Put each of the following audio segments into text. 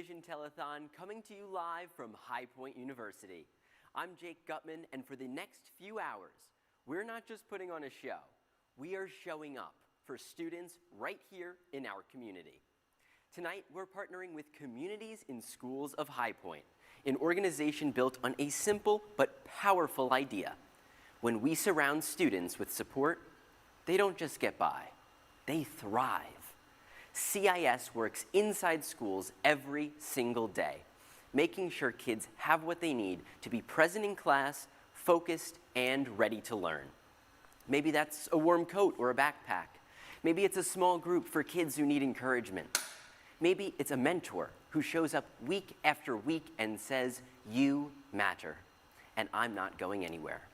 Vision Telethon coming to you live from High Point University. I'm Jake Gutman, and for the next few hours, we're not just putting on a show, we are showing up for students right here in our community. Tonight, we're partnering with Communities in Schools of High Point, an organization built on a simple but powerful idea. When we surround students with support, they don't just get by, they thrive. CIS works inside schools every single day, making sure kids have what they need to be present in class, focused, and ready to learn. Maybe that's a warm coat or a backpack. Maybe it's a small group for kids who need encouragement. Maybe it's a mentor who shows up week after week and says, "You matter, and I'm not going anywhere."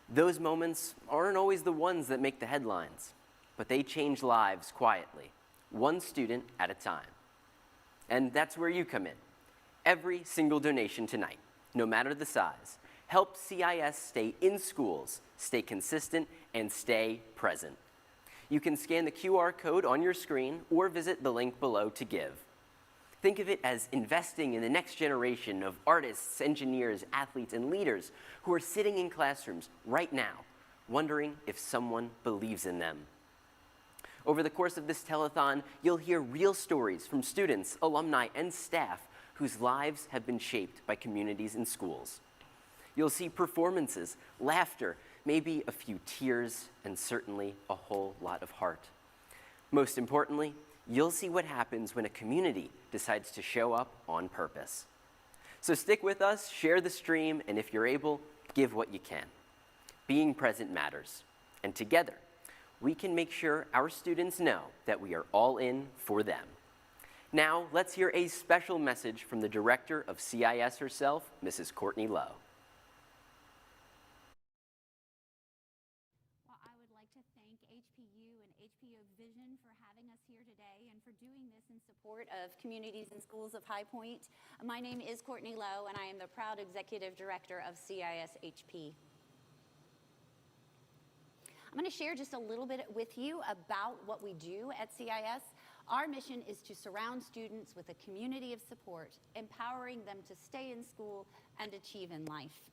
Those moments aren't always the ones that make the headlines, but they change lives quietly, one student at a time. And that's where you come in. Every single donation tonight, no matter the size, helps CIS stay in schools, stay consistent, and stay present. You can scan the QR code on your screen or visit the link below to give. Think of it as investing in the next generation of artists, engineers, athletes, and leaders who are sitting in classrooms right now, wondering if someone believes in them. Over the course of this telethon, you'll hear real stories from students, alumni, and staff whose lives have been shaped by communities in schools. You'll see performances, laughter, maybe a few tears, and certainly a whole lot of heart. Most importantly, you'll see what happens when a community decides to show up on purpose. So stick with us, share the stream, and if you're able, give what you can. Being present matters, and together, we can make sure our students know that we are all in for them. Now, let's hear a special message from the director of CIS herself, Mrs. Courtney Lowe. Well, I would like to thank HPU and HPU Vision for having us here today and for doing this in support of Communities in Schools of High Point. My name is Courtney Lowe, and I am the proud executive director of CIS HP. I'm going to share just a little bit with you about what we do at CIS. Our mission is to surround students with a community of support, empowering them to stay in school and achieve in life.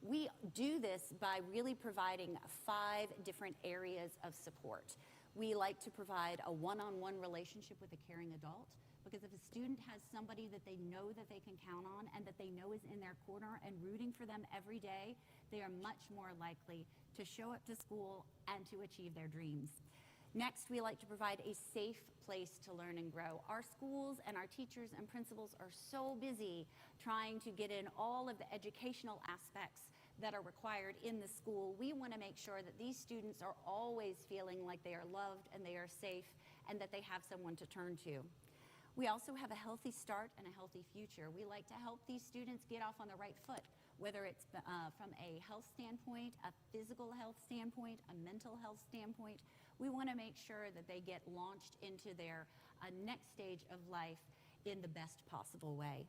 We do this by really providing 5 different areas of support. We like to provide a one-on-one relationship with a caring adult, because if a student has somebody that they know that they can count on and that they know is in their corner and rooting for them every day, they are much more likely to show up to school and to achieve their dreams. Next, we like to provide a safe place to learn and grow. Our schools and our teachers and principals are so busy trying to get in all of the educational aspects that are required in the school. We want to make sure that these students are always feeling like they are loved and they are safe and that they have someone to turn to. We also have a healthy start and a healthy future. We like to help these students get off on the right foot, whether it's from a health standpoint, a physical health standpoint, a mental health standpoint. We want to make sure that they get launched into their next stage of life in the best possible way.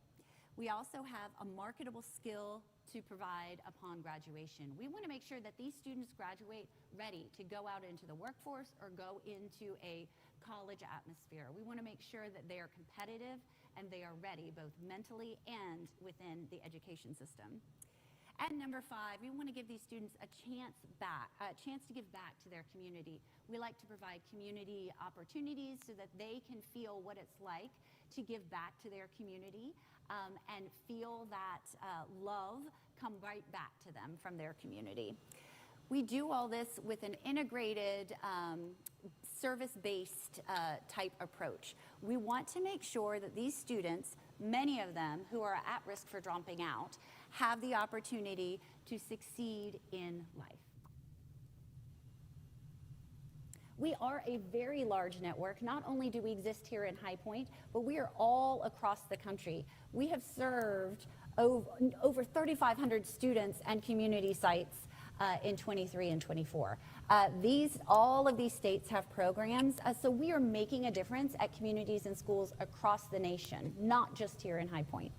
We also have a marketable skill to provide upon graduation. We want to make sure that these students graduate ready to go out into the workforce or go into a college atmosphere. We want to make sure that they are competitive and they are ready both mentally and within the education system. And number 5, we want to give these students a chance to give back to their community. We like to provide community opportunities so that they can feel what it's like to give back to their community and feel that love come right back to them from their community. We do all this with an integrated service-based type approach. We want to make sure that these students, many of them who are at risk for dropping out, have the opportunity to succeed in life. We are a very large network. Not only do we exist here in High Point, but we are all across the country. We have served over 3,500 students and community sites in 23 and 24. All of these states have programs, so we are making a difference at communities and schools across the nation, not just here in High Point.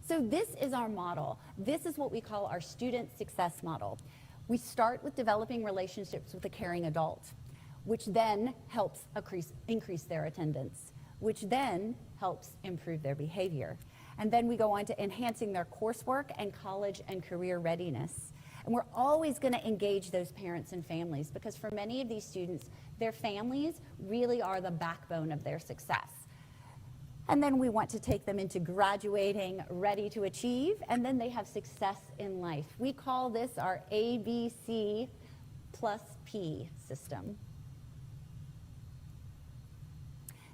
So this is our model. This is what we call our student success model. We start with developing relationships with a caring adult. which then helps increase their attendance, which then helps improve their behavior. And then we go on to enhancing their coursework and college and career readiness. And we're always going to engage those parents and families, because for many of these students, their families really are the backbone of their success. And then we want to take them into graduating, ready to achieve, and then they have success in life. We call this our ABC+P system.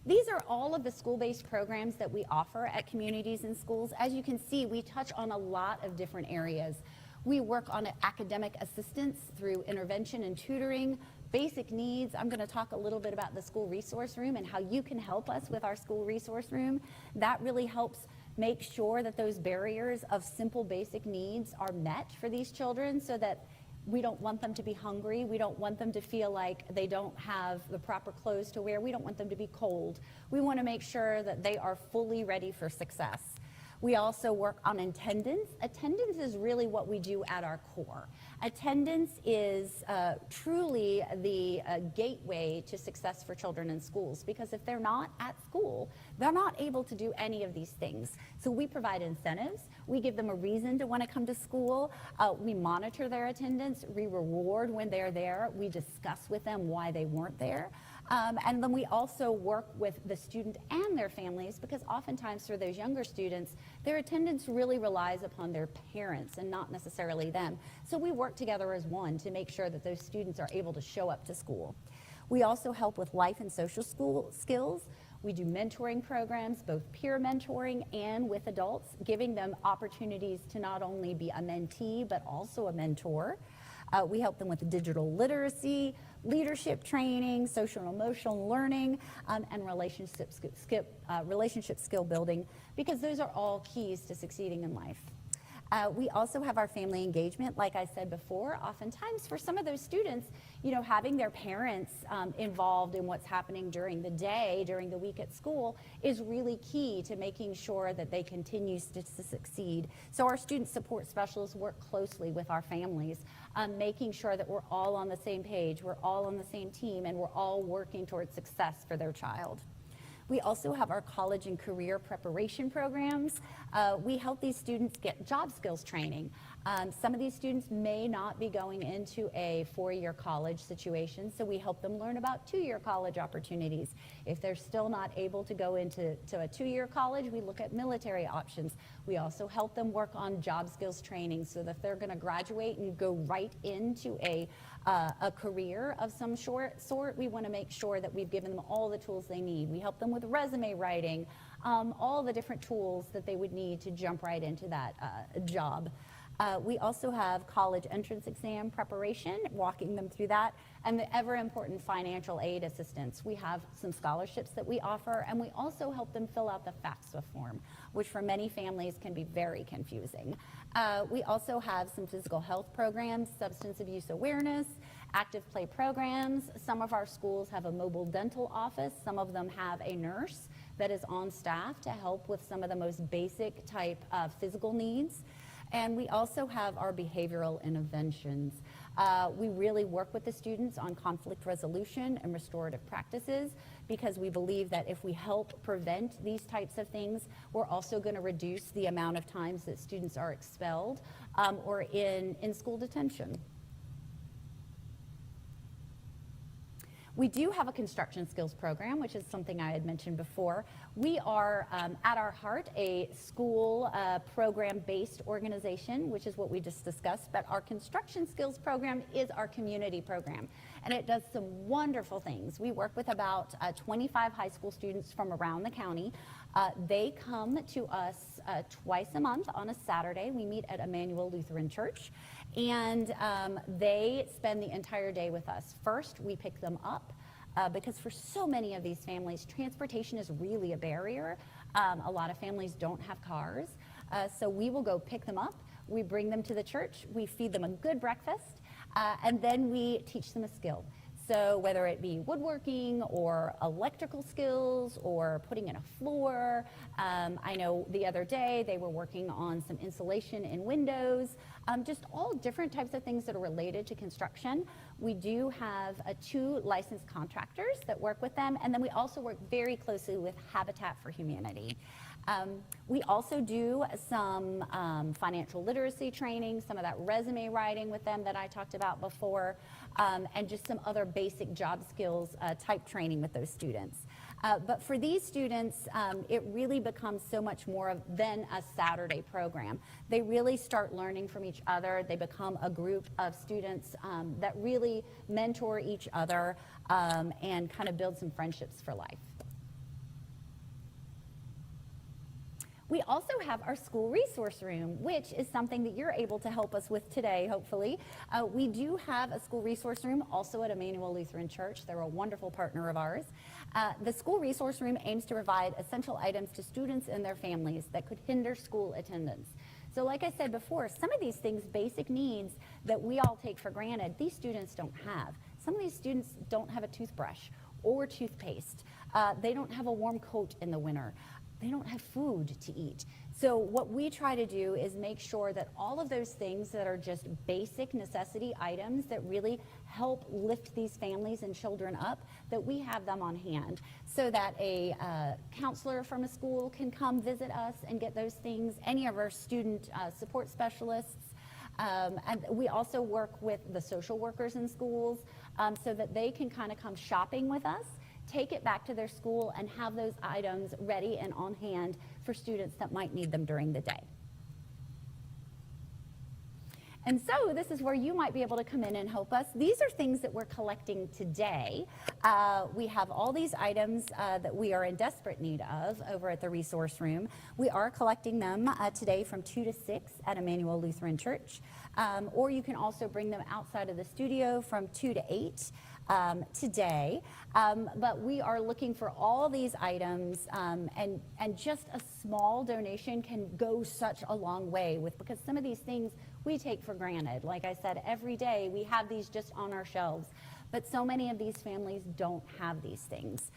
These are all of the school-based programs that we offer at communities and schools. As you can see, we touch on a lot of different areas. We work on academic assistance through intervention and tutoring, basic needs. I'm going to talk a little bit about the school resource room and how you can help us with our school resource room. That really helps make sure that those barriers of simple basic needs are met for these children, so that we don't want them to be hungry. We don't want them to feel like they don't have the proper clothes to wear. We don't want them to be cold. We want to make sure that they are fully ready for success. We also work on attendance. Attendance is really what we do at our core. Attendance is truly the gateway to success for children in schools, because if they're not at school, they're not able to do any of these things. So we provide incentives. We give them a reason to want to come to school. We monitor their attendance. We reward when they're there. We discuss with them why they weren't there. And then we also work with the student and their families, because oftentimes for those younger students, their attendance really relies upon their parents and not necessarily them. So we work together as one to make sure that those students are able to show up to school. We also help with life and social skills. We do mentoring programs, both peer mentoring and with adults, giving them opportunities to not only be a mentee, but also a mentor. We help them with digital literacy, leadership training, social and emotional learning, and relationship skill building, because those are all keys to succeeding in life. We also have our family engagement. Like I said before, oftentimes for some of those students, having their parents involved in what's happening during the day, during the week at school, is really key to making sure that they continue to succeed. So our student support specialists work closely with our families, making sure that we're all on the same page, we're all on the same team, and we're all working towards success for their child. We also have our college and career preparation programs. We help these students get job skills training. Some of these students may not be going into a 4-year college situation, so we help them learn about 2-year college opportunities. If they're still not able to go into a 2-year college, we look at military options. We also help them work on job skills training, so that if they're going to graduate and go right into a career of some sort, we want to make sure that we've given them all the tools they need. We help them with resume writing, all the different tools that they would need to jump right into that job. We also have college entrance exam preparation, walking them through that, and the ever important financial aid assistance. We have some scholarships that we offer, and we also help them fill out the FAFSA form, which for many families can be very confusing. We also have some physical health programs, substance abuse awareness, active play programs. Some of our schools have a mobile dental office. Some of them have a nurse that is on staff to help with some of the most basic type of physical needs. And we also have our behavioral interventions. We really work with the students on conflict resolution and restorative practices, because we believe that if we help prevent these types of things, we're also going to reduce the amount of times that students are expelled or in school detention. We do have a construction skills program, which is something I had mentioned before. We are, at our heart, a school program-based organization, which is what we just discussed, but our construction skills program is our community program, and it does some wonderful things. We work with about 25 high school students from around the county. They come to us twice a month on a Saturday. We meet at Emmanuel Lutheran Church, and they spend the entire day with us. First, we pick them up, because for so many of these families, transportation is really a barrier. A lot of families don't have cars, so we will go pick them up. We bring them to the church. We feed them a good breakfast, and then we teach them a skill. So whether it be woodworking or electrical skills or putting in a floor, I know the other day they were working on some insulation in windows, just all different types of things that are related to construction. We do have 2 licensed contractors that work with them, and then we also work very closely with Habitat for Humanity. We also do some financial literacy training, some of that resume writing with them that I talked about before, and just some other basic job skills type training with those students. But for these students, it really becomes so much more than a Saturday program. They really start learning from each other. They become a group of students that really mentor each other and kind of build some friendships for life. We also have our school resource room, which is something that you're able to help us with today, hopefully. We do have a school resource room also at Emmanuel Lutheran Church. They're a wonderful partner of ours. The school resource room aims to provide essential items to students and their families that could hinder school attendance. So like I said before, some of these things, basic needs that we all take for granted, these students don't have. Some of these students don't have a toothbrush or toothpaste. They don't have a warm coat in the winter. They don't have food to eat. So what we try to do is make sure that all of those things that are just basic necessity items that really help lift these families and children up, that we have them on hand so that a counselor from a school can come visit us and get those things, any of our student support specialists. And we also work with the social workers in schools so that they can kind of come shopping with us, take it back to their school, and have those items ready and on hand for students that might need them during the day. And so this is where you might be able to come in and help us. These are things that we're collecting today. We have all these items that we are in desperate need of over at the resource room. We are collecting them today from 2 to 6 at Emmanuel Lutheran Church. Or you can also bring them outside of the studio from 2 to 8. Today, but we are looking for all these items, and just a small donation can go such a long way with, because some of these things we take for granted. Like I said, every day we have these just on our shelves, but so many of these families don't have these things.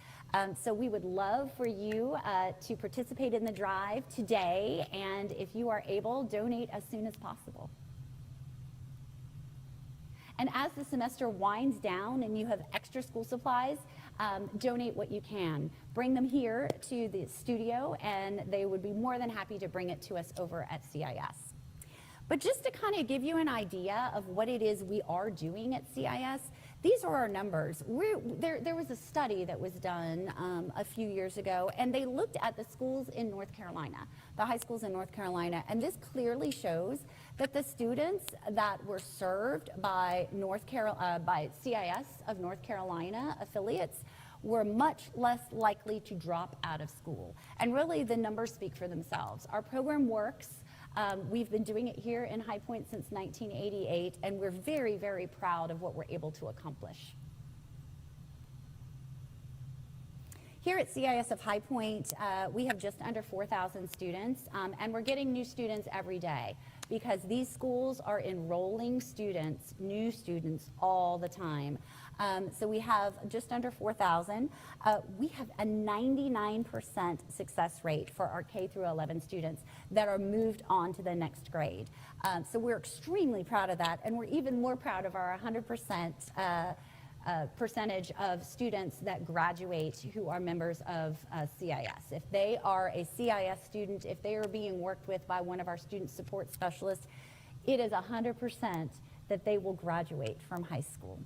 So we would love for you to participate in the drive today, and if you are able, donate as soon as possible. And as the semester winds down and you have extra school supplies, donate what you can. Bring them here to the studio, and they would be more than happy to bring it to us over at CIS. But just to kind of give you an idea of what it is we are doing at CIS, these are our numbers. There was a study that was done a few years ago, and they looked at the schools in North Carolina, the high schools in North Carolina, and this clearly shows that the students that were served by by CIS of North Carolina affiliates were much less likely to drop out of school. And really, the numbers speak for themselves. Our program works. We've been doing it here in High Point since 1988, and we're very, very proud of what we're able to accomplish. Here at CIS of High Point, we have just under 4,000 students, and we're getting new students every day because these schools are enrolling students, new students, all the time. So we have just under 4,000. We have a 99% success rate for our K through 11 students that are moved on to the next grade. So we're extremely proud of that, and we're even more proud of our 100% percentage of students that graduate who are members of CIS. If they are a CIS student, if they are being worked with by one of our student support specialists, it is 100% that they will graduate from high school.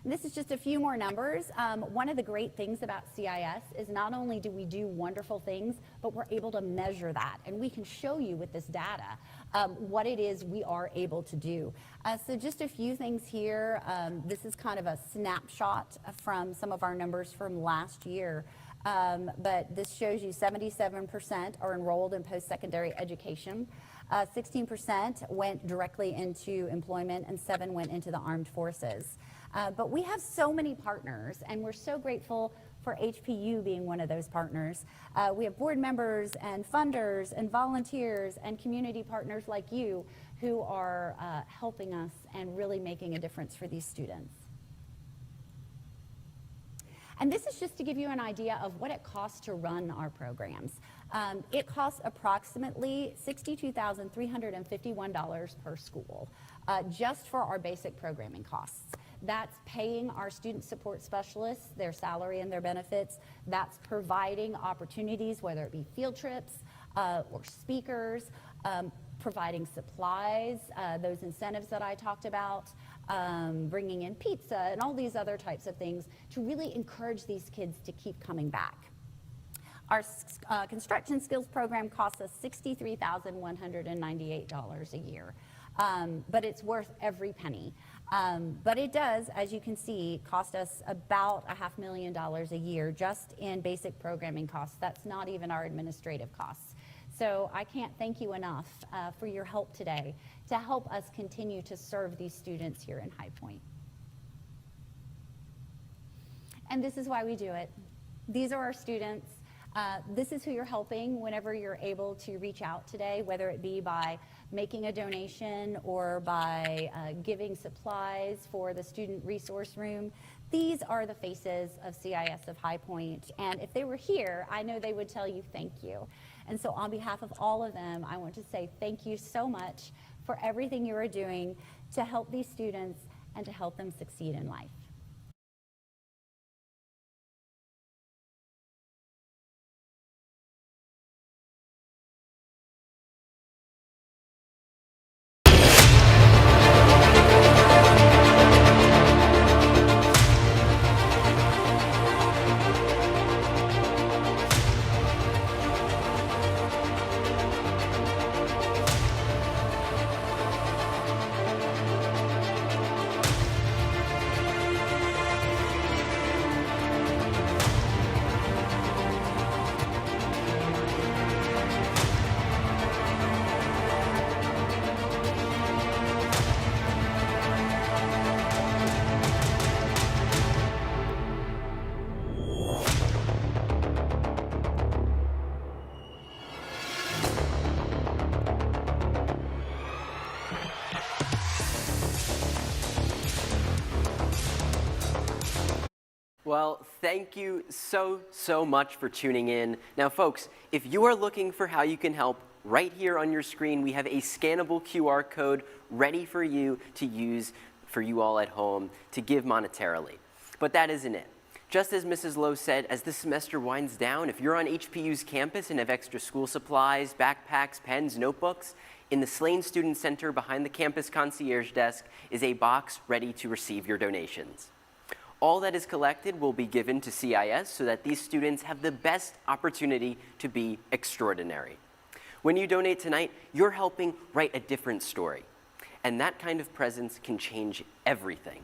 And this is just a few more numbers. One of the great things about CIS is not only do we do wonderful things, but we're able to measure that. And we can show you with this data what it is we are able to do. So just a few things here. This is kind of a snapshot from some of our numbers from last year. But this shows you 77% are enrolled in post-secondary education. 16% went directly into employment, and 7% went into the armed forces. But we have so many partners, and we're so grateful for HPU being one of those partners. We have board members and funders and volunteers and community partners like you who are helping us and really making a difference for these students. And this is just to give you an idea of what it costs to run our programs. It costs approximately $62,351 per school, just for our basic programming costs. That's paying our student support specialists their salary and their benefits. That's providing opportunities, whether it be field trips or speakers, providing supplies, those incentives that I talked about, bringing in pizza and all these other types of things to really encourage these kids to keep coming back. Our construction skills program costs us $63,198 a year, but it's worth every penny. But it does, as you can see, cost us about $500,000 a year just in basic programming costs. That's not even our administrative costs. So I can't thank you enough for your help today to help us continue to serve these students here in High Point. And this is why we do it. These are our students. This is who you're helping whenever you're able to reach out today, whether it be by making a donation or by giving supplies for the student resource room. These are the faces of CIS of High Point, and if they were here, I know they would tell you thank you. And so on behalf of all of them, I want to say thank you so much for everything you are doing to help these students and to help them succeed in life. Well, thank you so much for tuning in. Now, folks, if you are looking for how you can help, right here on your screen, we have a scannable QR code ready for you to use for you all at home to give monetarily. But that isn't it. Just as Mrs. Lowe said, as the semester winds down, if you're on HPU's campus and have extra school supplies, backpacks, pens, notebooks, in the Slane Student Center behind the campus concierge desk is a box ready to receive your donations. All that is collected will be given to CIS so that these students have the best opportunity to be extraordinary. When you donate tonight, you're helping write a different story. And that kind of presence can change everything.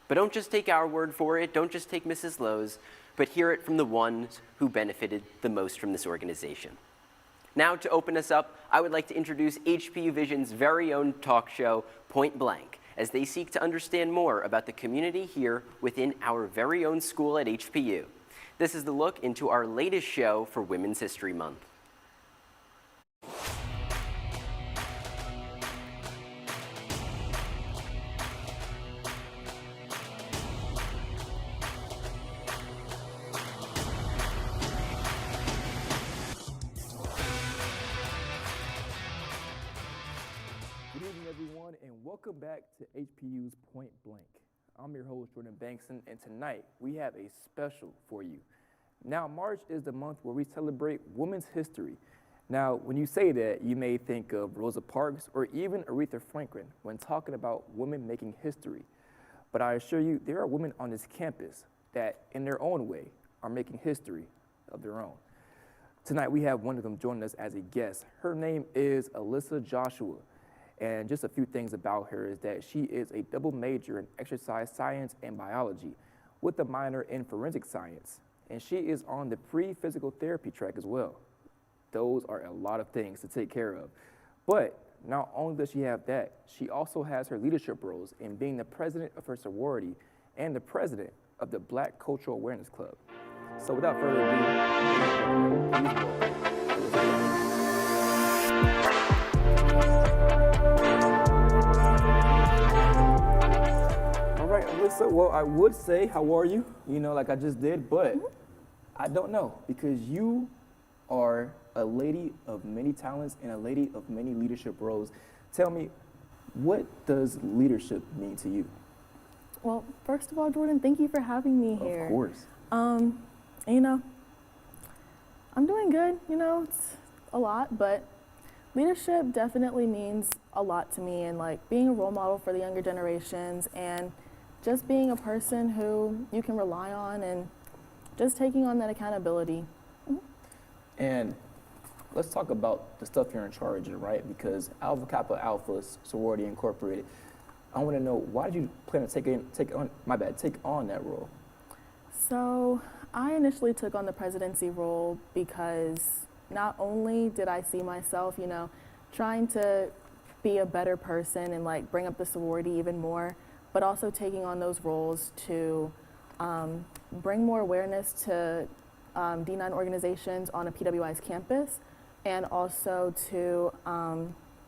But don't just take our word for it, don't just take Mrs. Lowe's, but hear it from the ones who benefited the most from this organization. Now, to open us up, I would like to introduce HPU Vision's very own talk show, Point Blank, as they seek to understand more about the community here within our very own school at HPU. This is the look into our latest show for Women's History Month. Welcome back to HPU's Point Blank. I'm your host, Jordan Bankson, and tonight we have a special for you. Now, March is the month where we celebrate women's history. Now, when you say that, you may think of Rosa Parks or even Aretha Franklin when talking about women making history. But I assure you, there are women on this campus that, in their own way, are making history of their own. Tonight, we have one of them joining us as a guest. Her name is Alyssa Joshua. And just a few things about her is that she is a double major in exercise science and biology with a minor in forensic science. And she is on the pre-physical therapy track as well. Those are a lot of things to take care of. But not only does she have that, she also has her leadership roles in being the president of her sorority and the president of the Black Cultural Awareness Club. So without further ado, please welcome Alyssa, well, I would say, how are you? You know, like I just did, but I don't know because you are a lady of many talents and a lady of many leadership roles. Tell me, what does leadership mean to you? Well, first of all, Jordan, thank you for having me here. Of course. You know, I'm doing good. You know, it's a lot, but leadership definitely means a lot to me, and like being a role model for the younger generations and just being a person who you can rely on and just taking on that accountability. And let's talk about the stuff you're in charge of, right? Because Alpha Kappa Alpha Sorority Incorporated, I want to know, why did you plan to take on that role? So I initially took on the presidency role because not only did I see myself, you know, trying to be a better person and like bring up the sorority even more, but also taking on those roles to bring more awareness to D9 organizations on a PWI's campus, and also to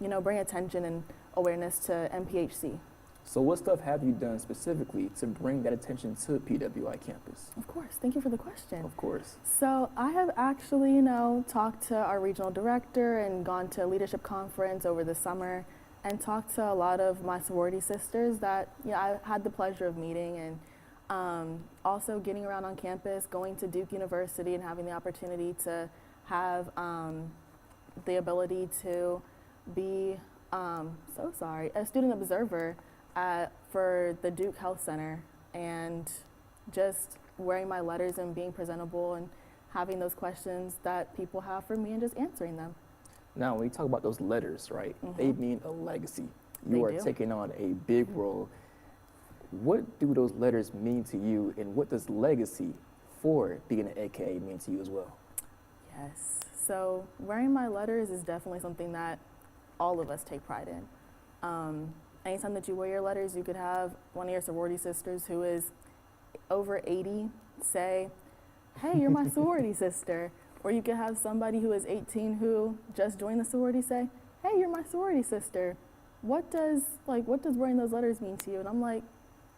you know, bring attention and awareness to MPHC. So what stuff have you done specifically to bring that attention to PWI campus? Of course, thank you for the question. Of course. So I have actually, you know, talked to our regional director and gone to a leadership conference over the summer and talked to a lot of my sorority sisters that, you know, I had the pleasure of meeting, and also getting around on campus, going to Duke University and having the opportunity to have the ability to be, a student observer for the Duke Health Center, and just wearing my letters and being presentable and having those questions that people have for me and just answering them. Now, when you talk about those letters, right, they mean a legacy. They You are do. taking on a big role. What do those letters mean to you, and what does legacy for being an AKA mean to you as well? Yes. So wearing my letters is definitely something that all of us take pride in. Anytime that you wear your letters, you could have one of your sorority sisters who is over 80 say, "Hey, you're my sorority sister." Or you could have somebody who is 18 who just joined the sorority say, "Hey, you're my sorority sister. What does wearing those letters mean to you?" And I'm like,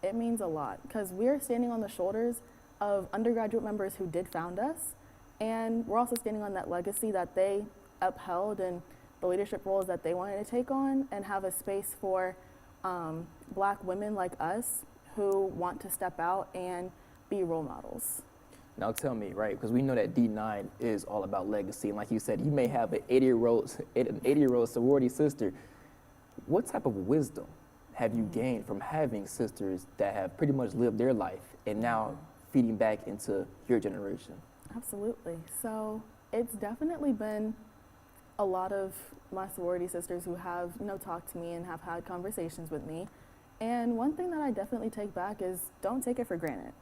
it means a lot, because we're standing on the shoulders of undergraduate members who did found us, and we're also standing on that legacy that they upheld and the leadership roles that they wanted to take on, and have a space for Black women like us who want to step out and be role models. Now tell me, right, because we know that D9 is all about legacy, and like you said, you may have an 80-year-old sorority sister. What type of wisdom have you gained from having sisters that have pretty much lived their life and now feeding back into your generation? Absolutely. So it's definitely been a lot of my sorority sisters who have, you know, talked to me and have had conversations with me. And one thing that I definitely take back is, don't take it for granted,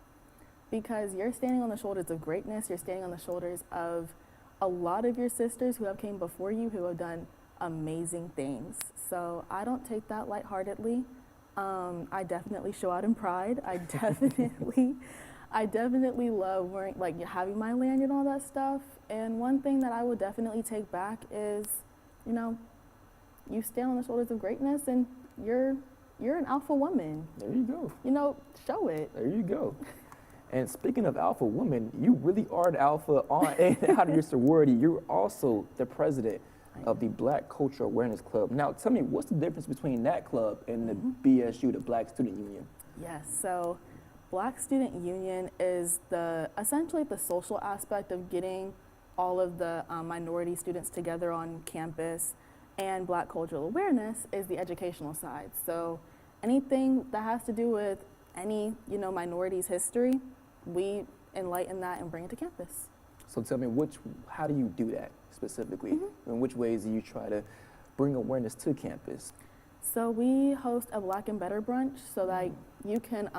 because you're standing on the shoulders of greatness. You're standing on the shoulders of a lot of your sisters who have came before you, who have done amazing things. So I don't take that lightheartedly. I definitely show out in pride. I definitely love wearing, like, having my lanyard and all that stuff. And one thing that I would definitely take back is, you know, you stand on the shoulders of greatness, and you're an alpha woman. There you go. You know, show it. There you go. And speaking of alpha women, you really are the alpha on and out of your sorority. You're also the president of the Black Culture Awareness Club. Now, tell me, what's the difference between that club and the BSU, the Black Student Union? Yes, so Black Student Union is essentially the social aspect of getting all of the minority students together on campus, and Black Cultural Awareness is the educational side. So anything that has to do with any, you know, minorities' history, we enlighten that and bring it to campus. So tell me, how do you do that specifically? In which ways do you try to bring awareness to campus? So we host a Black and Better brunch, so that you can,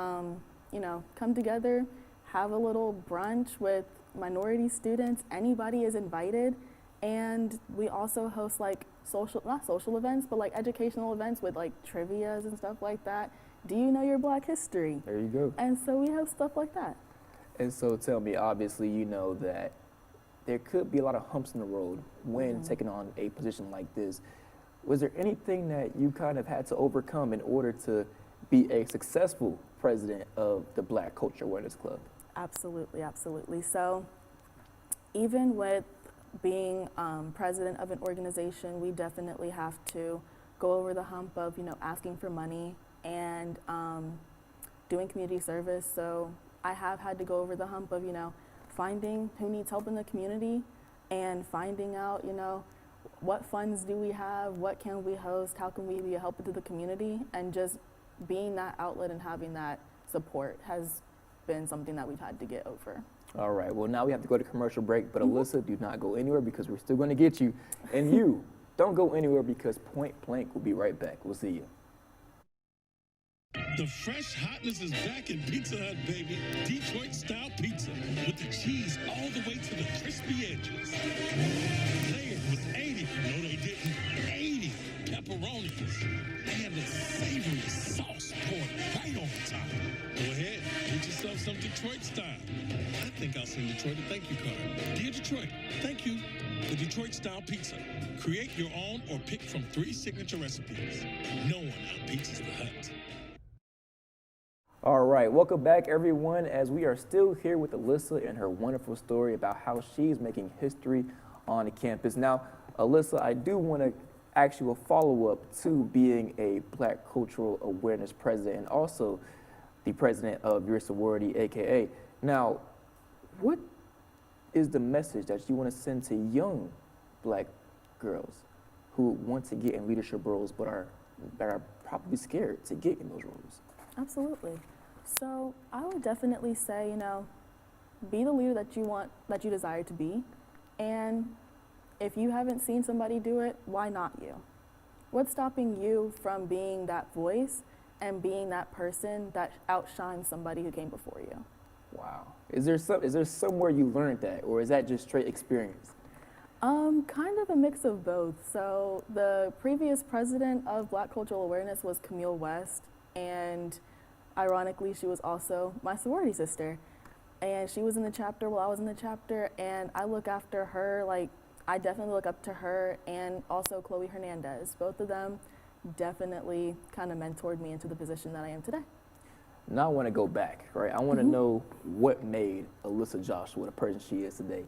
you know, come together, have a little brunch with minority students. Anybody is invited. And we also host like not social events, but like educational events with like trivias and stuff like that. Do you know your Black history? There you go. And so we have stuff like that. And so tell me, obviously, you know that there could be a lot of humps in the road when taking on a position like this. Was there anything that you kind of had to overcome in order to be a successful president of the Black Culture Awareness Club? Absolutely, absolutely. So even with being president of an organization, we definitely have to go over the hump of, asking for money and doing community service. So I have had to go over the hump of, finding who needs help in the community and finding out, what funds do we have, what can we host, how can we be a help to the community, and just being that outlet and having that support has been something that we've had to get over. All right, well, now we have to go to commercial break, but Alyssa, do not go anywhere because we're still going to get you. And you, don't go anywhere because Point Blank will be right back. We'll see you. The fresh hotness is back in Pizza Hut, baby. Detroit-style pizza with the cheese all the way to the crispy edges. Layered with 80, no they didn't, 80 pepperonis. And the savory sauce poured right on top. Go ahead, get yourself some Detroit style. I think I'll send Detroit a thank you card. Dear Detroit, thank you. The Detroit-style pizza. Create your own or pick from 3 signature recipes. No one out-pizzas the Hut. All right, welcome back, everyone, as we are still here with Alyssa and her wonderful story about how she's making history on the campus. Now, Alyssa, I do want to ask you a follow-up to being a Black Cultural Awareness President and also the president of your sorority, AKA. Now, what is the message that you want to send to young Black girls who want to get in leadership roles but are probably scared to get in those roles? Absolutely. So I would definitely say, be the leader that you desire to be. And if you haven't seen somebody do it, why not you? What's stopping you from being that voice and being that person that outshines somebody who came before you? Wow. Is there somewhere you learned that, or is that just straight experience? Kind of a mix of both. So the previous president of Black Cultural Awareness was Camille West, and ironically, she was also my sorority sister. And she was in the chapter while I was in the chapter, and I look after her, I definitely look up to her, and also Chloe Hernandez. Both of them definitely kind of mentored me into the position that I am today. Now I want to go back, right? I want to know what made Alyssa Joshua the person she is today.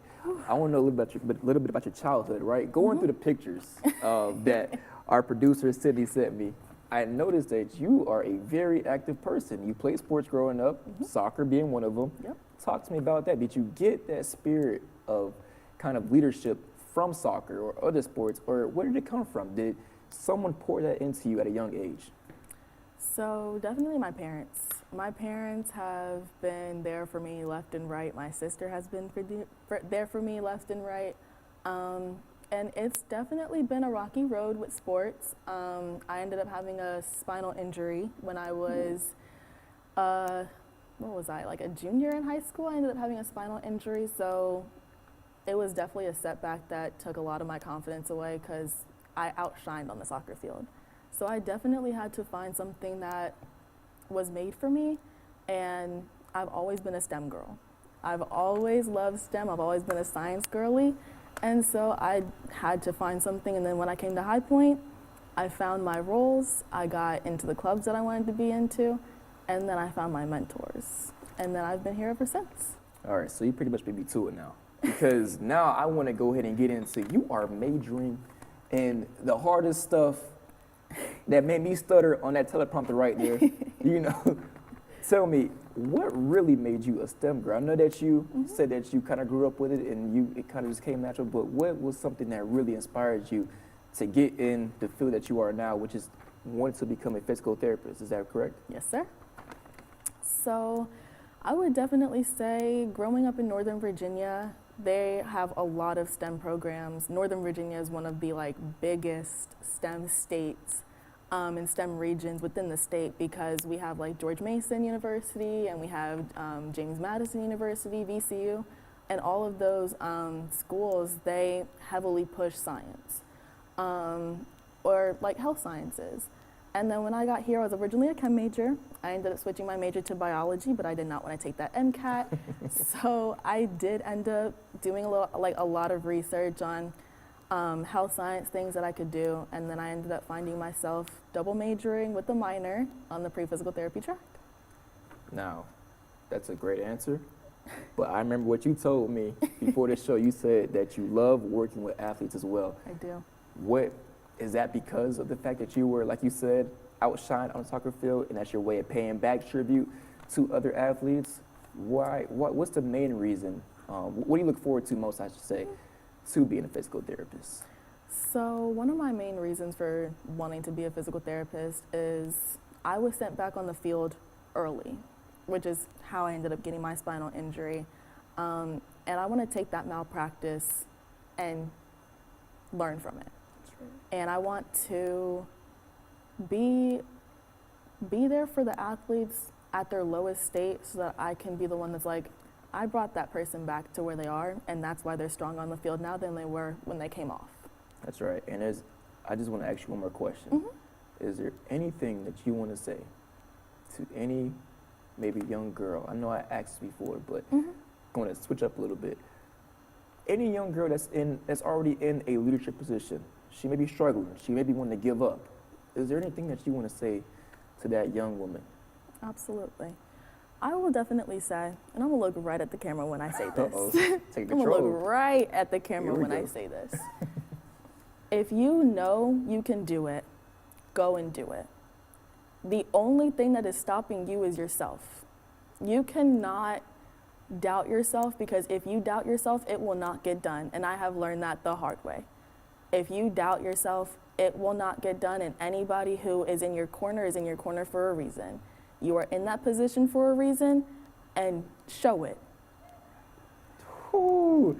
I want to know a little bit about your childhood, right? Going through the pictures that our producer Sydney sent me, I noticed that you are a very active person. You played sports growing up, soccer being one of them. Yep. Talk to me about that. Did you get that spirit of kind of leadership from soccer or other sports, or where did it come from? Did someone pour that into you at a young age? So definitely my parents. My parents have been there for me left and right. My sister has been there for me left and right. And it's definitely been a rocky road with sports. I ended up having a spinal injury when I was, like a junior in high school. I ended up having a spinal injury, so it was definitely a setback that took a lot of my confidence away because I outshined on the soccer field. So I definitely had to find something that was made for me, and I've always been a STEM girl. I've always loved STEM. I've always been a science girly. And so I had to find something, and then when I came to High Point, I found my roles, I got into the clubs that I wanted to be into, and then I found my mentors. And then I've been here ever since. All right, so you pretty much beat me to it now. Because now I want to go ahead and get into, you are majoring in the hardest stuff that made me stutter on that teleprompter right there. Tell me, what really made you a STEM girl? I know that you said that you kind of grew up with it and it kind of just came natural, but what was something that really inspired you to get in the field that you are now, which is wanting to become a physical therapist? Is that correct? Yes, sir. So I would definitely say growing up in Northern Virginia, they have a lot of STEM programs. Northern Virginia is one of the biggest STEM states and STEM regions within the state, because we have George Mason University and we have James Madison University, VCU, and all of those schools, they heavily push science or health sciences. And then when I got here, I was originally a chem major. I ended up switching my major to biology, but I did not want to take that MCAT. So I did end up doing a lot of research on health science things that I could do, and then I ended up finding myself double majoring with a minor on the pre-physical therapy track. Now, that's a great answer, but I remember what you told me before the show. You said that you love working with athletes as well. I do. What, is that because of the fact that you were, like you said, outshined on the soccer field, and that's your way of paying back tribute to other athletes? What's the main reason, what do you look forward to most, I should say, to being a physical therapist? So one of my main reasons for wanting to be a physical therapist is I was sent back on the field early, which is how I ended up getting my spinal injury. And I want to take that malpractice and learn from it. And I want to be there for the athletes at their lowest state so that I can be the one that's like, I brought that person back to where they are, and that's why they're strong on the field now than they were when they came off. That's right. And I just want to ask you one more question. Is there anything that you want to say to any maybe young girl? I know I asked this before, but I'm going to switch up a little bit. Any young girl that's already in a leadership position, she may be struggling, she may be wanting to give up. Is there anything that you want to say to that young woman? Absolutely. I will definitely say, and I'm going to look right at the camera when I say this. Take I'm control. going to look right at the camera when I say this. If you know you can do it, go and do it. The only thing that is stopping you is yourself. You cannot doubt yourself, because if you doubt yourself, it will not get done. And I have learned that the hard way. If you doubt yourself, it will not get done, and anybody who is in your corner for a reason. You are in that position for a reason, and show it. Ooh.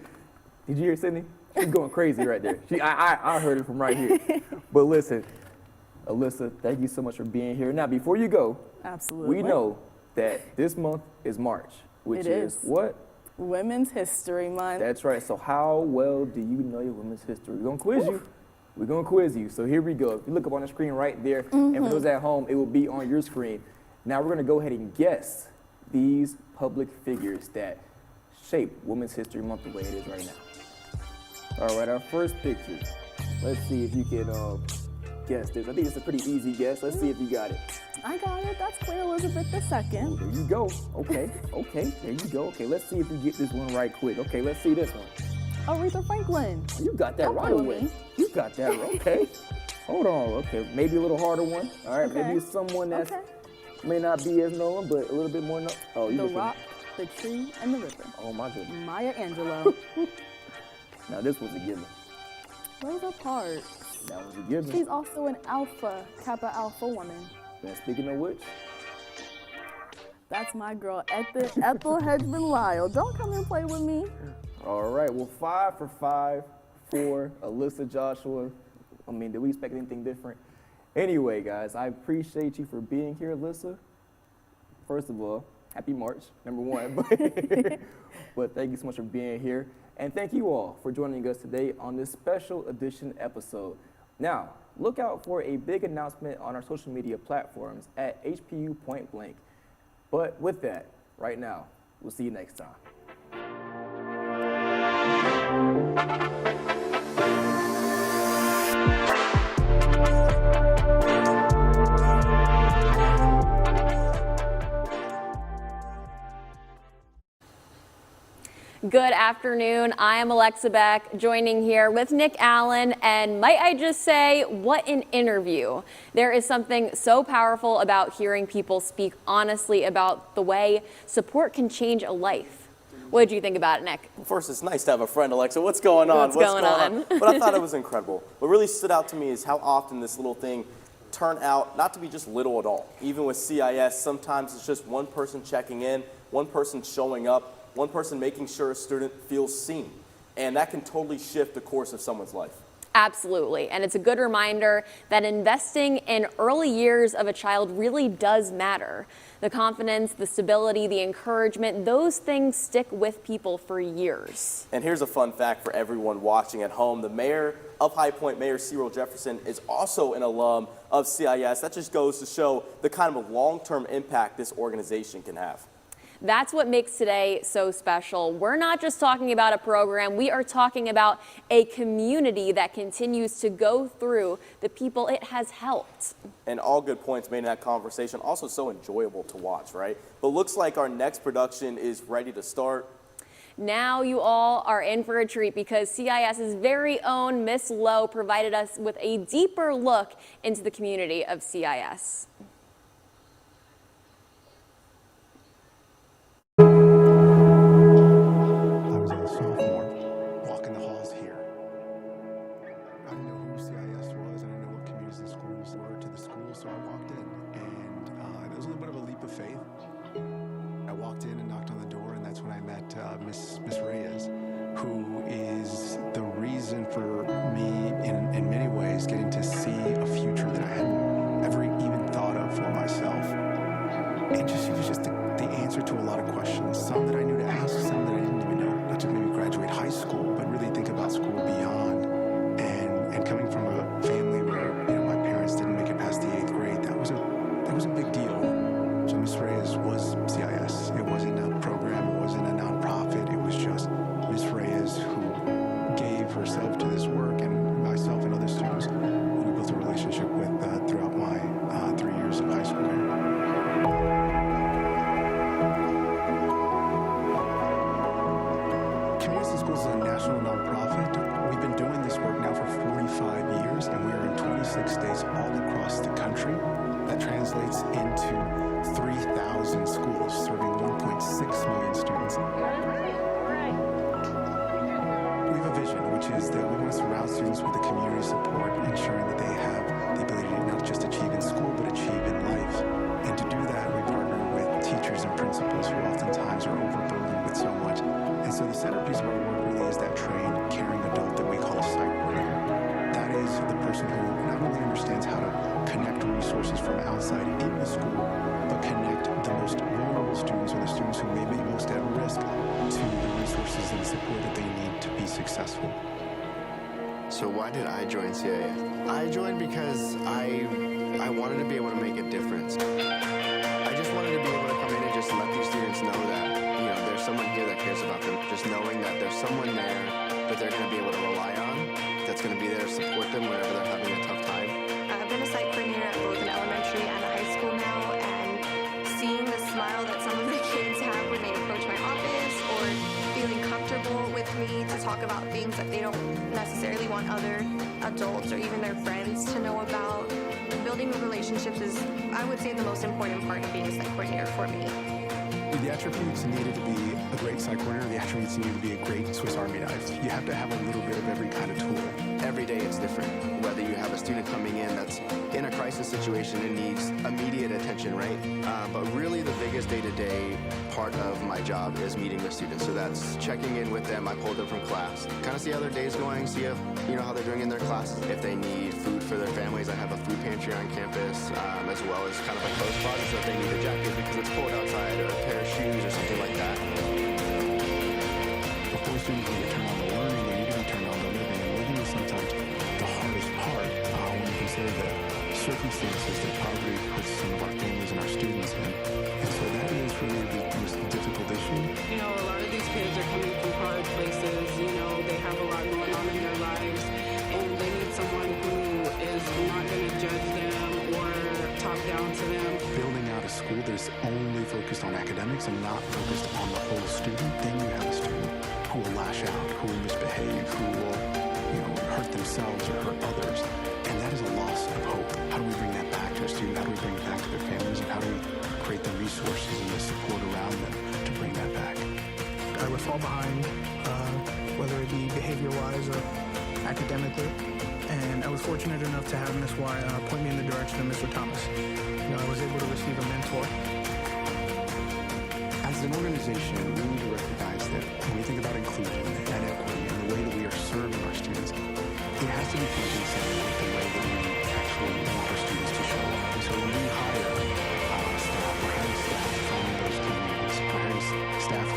Did you hear Sydney? She's going crazy right there. I heard it from right here. But listen, Alyssa, thank you so much for being here. Now, before you go, absolutely, we know that this month is March, which is what? Women's History Month. That's right. So how well do you know your women's history? We're going to quiz you. We're going to quiz you. So here we go. If you look up on the screen right there, and for those at home, it will be on your screen. Now we're going to go ahead and guess these public figures that shape Women's History Month the way it is right now. All right, our first picture. Let's see if you can guess this. I think it's a pretty easy guess. Let's see if you got it. I got it. That's Queen Elizabeth II. Oh, there you go. Okay, there you go. Okay, let's see if you get this one right quick. Okay, let's see this one. Aretha Franklin. Oh, you got that right away. You got that right. Okay. Hold on. Okay, maybe a little harder one. All right, maybe it's someone that's may not be as known, but a little bit more known. Oh, the Rock, the Tree, and the River. Oh, my goodness. Maya Angelou. Now, this was a given. Rosa Parks. That was a given. She's also an Kappa Alpha woman. Now, speaking of which, that's my girl, Ethel Hedgeman Lyle. Don't come and play with me. All right, well, 5 for 5 for Alyssa Joshua. I mean, did we expect anything different? Anyway, guys, I appreciate you for being here, Alyssa. First of all, happy March, number one. But thank you so much for being here. And thank you all for joining us today on this special edition episode. Now, look out for a big announcement on our social media platforms at HPU Point Blank. But with that, right now, we'll see you next time. Good afternoon. I am Alexa Beck, joining here with Nick Allen, and might I just say, what an interview. There is something so powerful about hearing people speak honestly about the way support can change a life. What did you think about it, Nick? First, it's nice to have a friend, Alexa. What's going on? What's going on? But I thought it was incredible. What really stood out to me is how often this little thing turned out not to be just little at all. Even with CIS, sometimes it's just one person checking in, one person showing up, one person making sure a student feels seen. And that can totally shift the course of someone's life. Absolutely. And it's a good reminder that investing in early years of a child really does matter. The confidence, the stability, the encouragement, those things stick with people for years. And here's a fun fact for everyone watching at home. The mayor of High Point, Mayor Cyril Jefferson, is also an alum of CIS. That just goes to show the kind of long-term impact this organization can have. That's what makes today so special. We're not just talking about a program, we are talking about a community that continues to go through the people it has helped. And all good points made in that conversation, also so enjoyable to watch, right? But looks like our next production is ready to start. Now you all are in for a treat because CIS's very own Miss Lowe provided us with a deeper look into the community of CIS. Miss Reyes, who is the reason for me in many ways getting to see a future that I hadn't ever even thought of for myself. And she was just the answer to a lot of questions, some that I knew to ask, some that I didn't even know, not to maybe graduate high school, but really think about school beyond. And coming from a family where my parents didn't make it past the 8th grade, that was a big deal. So Miss Reyes was CIS. It wasn't a program, it wasn't a nonprofit, it was just Miss Reyes who gave herself to this work, and myself and other students who we built a relationship with throughout my 3 years of high school. Community Schools is a national nonprofit. We've been doing this work now for 45 years, and we are in 26 states all across the country. That translates into 3,000 schools, serving 1.6 million students. We have a vision, which is that we want to surround students with the community support, ensuring that they have the ability to not just achieve in school, but achieve in life. And to do that, we partner with teachers and principals who oftentimes are overburdened with so much. And so the centerpiece of our work really is that trained, caring adult that we call a psych coordinator. That is the person who not only understands how to connect resources from outside into the school, but connect the most vulnerable students or the students who may be most at risk to the resources and support that they need to be successful. So why did I join CIS? I joined because I wanted to be able to make a difference. I just wanted to be able to come in and just let these students know that, there's someone here that cares about them. Just knowing that there's someone there that they're going to be able to rely on, that's going to be there to support them whenever they're having a tough time. I've been a site coordinator at both an elementary and a high school now, and seeing the smile that some of the kids have when they approach my office, or feeling comfortable with me to talk about things that they don't necessarily want other adults or even their friends to know about. Building relationships is, I would say, the most important part of being a site coordinator for me. The attributes needed to be a great site coordinator, the attributes needed to be a great Swiss Army knife. You have to have a little bit of every kind of tool. Every day it's different. Whether you have a student coming in that's in a crisis situation and needs immediate attention, right? But really the biggest day-to-day part of my job is meeting with students. So that's checking in with them. I pulled them from class, kind of see how their day's going, see if, how they're doing in their classes. If they need food for their families, I have a food pantry on campus, as well as kind of a clothes closet, so if they need a jacket because it's cold outside, or a pair of shoes or something like that. Before students can return on to learning, they need to return on to living. And living is sometimes the hardest part when you consider the circumstances that poverty puts some of our families and our students in. And so that is really the most difficult issue. A lot of these kids are coming from hard places. They have a lot going on in their lives, and they need someone who is not going to judge them or talk down to them. Building out a school that is only focused on academics and not focused on the whole student, then you have a student who will lash out, who will misbehave, who will, hurt themselves or hurt others. And that is a loss of hope. How do we bring that back to a student? How do we bring it back to their families? And how do we create the resources and the support around them to bring that back? I would fall behind, whether it be behavior-wise or academically. And I was fortunate enough to have Ms. Y point me in the direction of Mr. Thomas. I was able to receive a mentor. As an organization, we need to recognize that when we think about inclusion and equity and the way that we are serving our students, it has to be consistent with the way that we actually want our students to show up. And so when we hire staff, we're hiring staff from those communities, we're hiring staff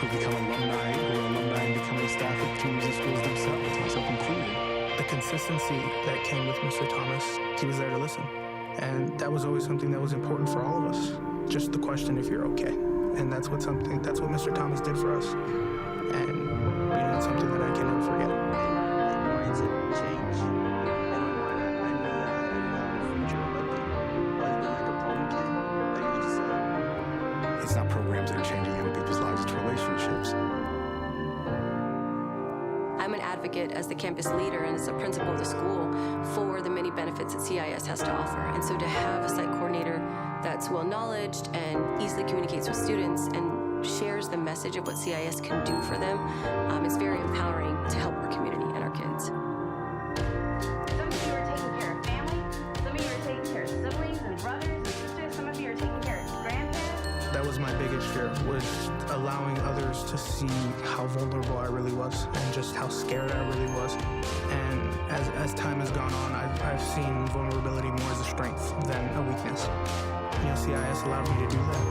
who become alumni, who are alumni and becoming staff at community schools themselves, myself included. The consistency that came with Mr. Thomas, he was there to listen. And that was always something that was important for all of us. Just the question if you're okay. and that's what Mr. Thomas did for us, and it's something that I can never forget. It's not programs that are changing young people's lives, it's relationships. I'm an advocate as the campus leader and as a principal of the school for the many benefits that CIS has to offer. And so to have a site coordinator that's well-knowledged and easily communicates with students and shares the message of what CIS can do for them is very empowering to help our community and our kids. Some of you are taking care of family, some of you are taking care of siblings and brothers and sisters, some of you are taking care of grandparents. That was my biggest fear, was allowing others to see how vulnerable I really was and just how scared I really was. And as time has gone on, I've seen vulnerability more as a strength than a weakness. CIS allowed me to do that.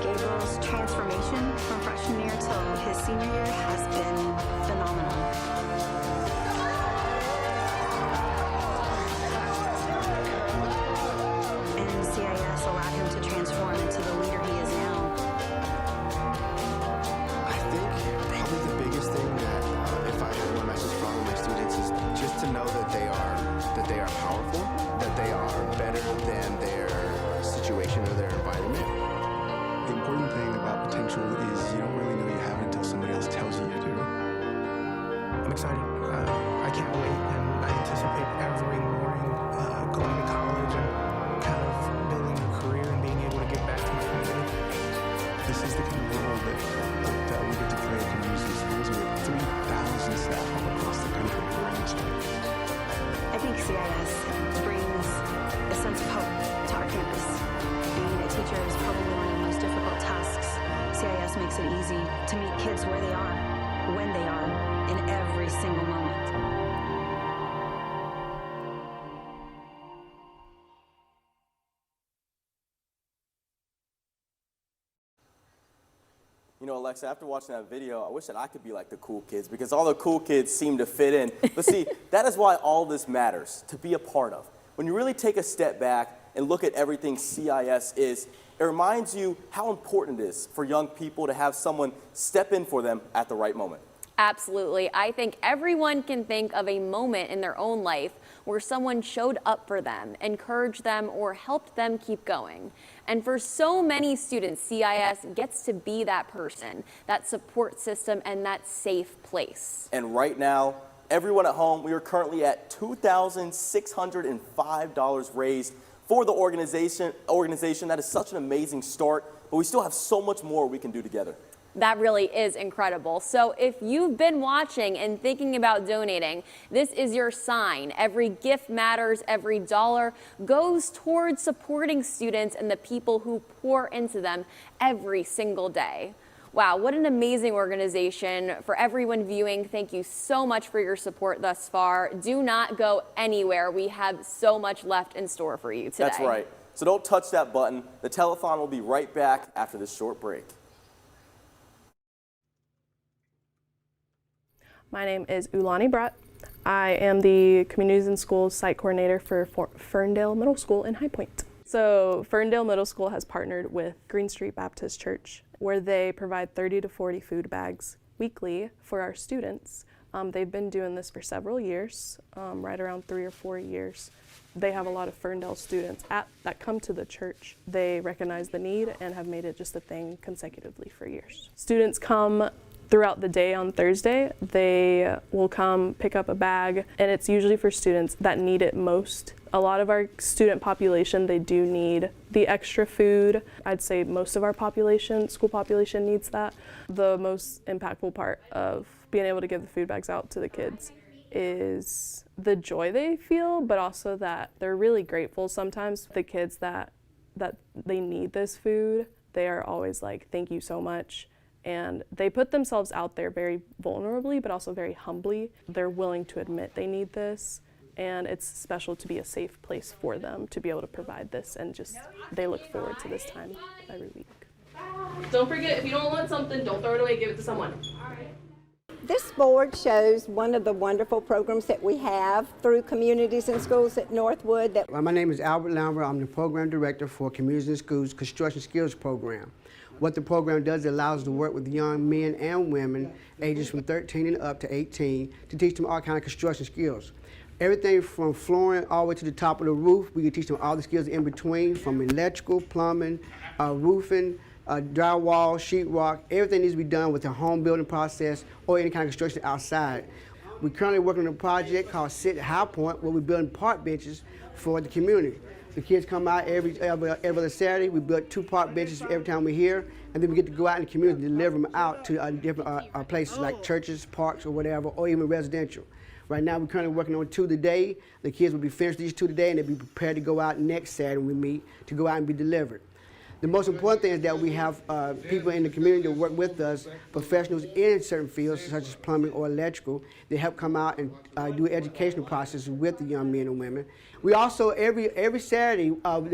Gabriel's transformation from freshman year till his senior year has been phenomenal. And CIS allowed him to transform into the leader he is now. I think probably the biggest thing that if I had one message for all of my students is just to know that they are powerful, that they are better than their situation or their environment. The important thing about potential is you don't really know you have it until somebody else tells you you do. I'm excited. I can't wait, and I anticipate every morning going to college and kind of building a career and being able to give back to my community. This is the kind of role that we get to play at community schools with 3,000 staff all across the country who are in this work. I think CIS brings a sense of hope to our campus. Being a teacher is probably one of the most difficult tasks. CIS makes it easy to meet kids where they are, when they are, in every single moment. You know, Alexa, after watching that video, I wish that I could be like the cool kids because all the cool kids seem to fit in. But see, that is why all this matters, to be a part of. When you really take a step back and look at everything CIS is, it reminds you how important it is for young people to have someone step in for them at the right moment. Absolutely. I think everyone can think of a moment in their own life where someone showed up for them, encouraged them, or helped them keep going. And for so many students, CIS gets to be that person, that support system, and that safe place. And right now, everyone at home, we are currently at $2,605 raised for the organization. That is such an amazing start, but we still have so much more we can do together. That really is incredible. So if you've been watching and thinking about donating, this is your sign. Every gift matters, every dollar goes towards supporting students and the people who pour into them every single day. Wow, what an amazing organization. For everyone viewing, thank you so much for your support thus far. Do not go anywhere. We have so much left in store for you today. That's right. So don't touch that button. The telethon will be right back after this short break. My name is Ulani Brett. I am the Communities and Schools Site Coordinator for Ferndale Middle School in High Point. So Ferndale Middle School has partnered with Green Street Baptist Church, where they provide 30 to 40 food bags weekly for our students. They've been doing this for several years, right around 3 or 4 years. They have a lot of Ferndale students that come to the church. They recognize the need and have made it just a thing consecutively for years. Students come throughout the day on Thursday. They will come pick up a bag, and it's usually for students that need it most. A lot of our student population, they do need the extra food. I'd say most of our population, school population, needs that. The most impactful part of being able to give the food bags out to the kids is the joy they feel, but also that they're really grateful. Sometimes the kids that they need this food, they are always like, thank you so much. And they put themselves out there very vulnerably, but also very humbly. They're willing to admit they need this, and it's special to be a safe place for them to be able to provide this, and just they look forward to this time every week. Don't forget, if you don't want something, don't throw it away, give it to someone. This board shows one of the wonderful programs that we have through Communities and Schools at Northwood. My name is Albert Lambert. I'm the Program Director for Communities and Schools Construction Skills Program. What the program does, it allows us to work with young men and women ages from 13 and up to 18 to teach them all kinds of construction skills. Everything from flooring all the way to the top of the roof. We can teach them all the skills in between, from electrical, plumbing, roofing, drywall, sheetrock. Everything needs to be done with the home building process or any kind of construction outside. We're currently working on a project called Sit High Point, where we're building park benches for the community. The kids come out every other Saturday. We build 2 park benches every time we're here, and then we get to go out in the community and deliver them out to different places like churches, parks, or whatever, or even residential. Right now, we're currently working on 2 today. The kids will be finished these 2 today, and they'll be prepared to go out next Saturday when we meet to go out and be delivered. The most important thing is that we have people in the community that work with us, professionals in certain fields such as plumbing or electrical. They help come out and do educational processes with the young men and women. We also, every Saturday, over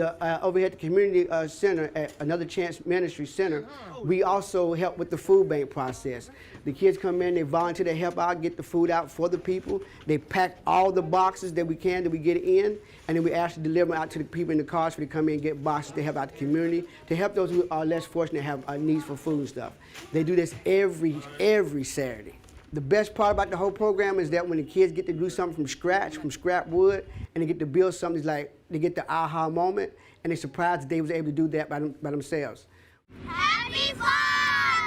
here at the community center at Another Chance Ministry Center, we also help with the food bank process. The kids come in, they volunteer to help out, get the food out for the people. They pack all the boxes that we can, that we get in, and then we actually deliver them out to the people in the cars for they come in and get boxes to help out the community, to help those who are less fortunate and have needs for food and stuff. They do this every Saturday. The best part about the whole program is that when the kids get to do something from scratch, from scrap wood, and they get to build something, it's like they get the aha moment, and they're surprised that they was able to do that by themselves. Happy Fun,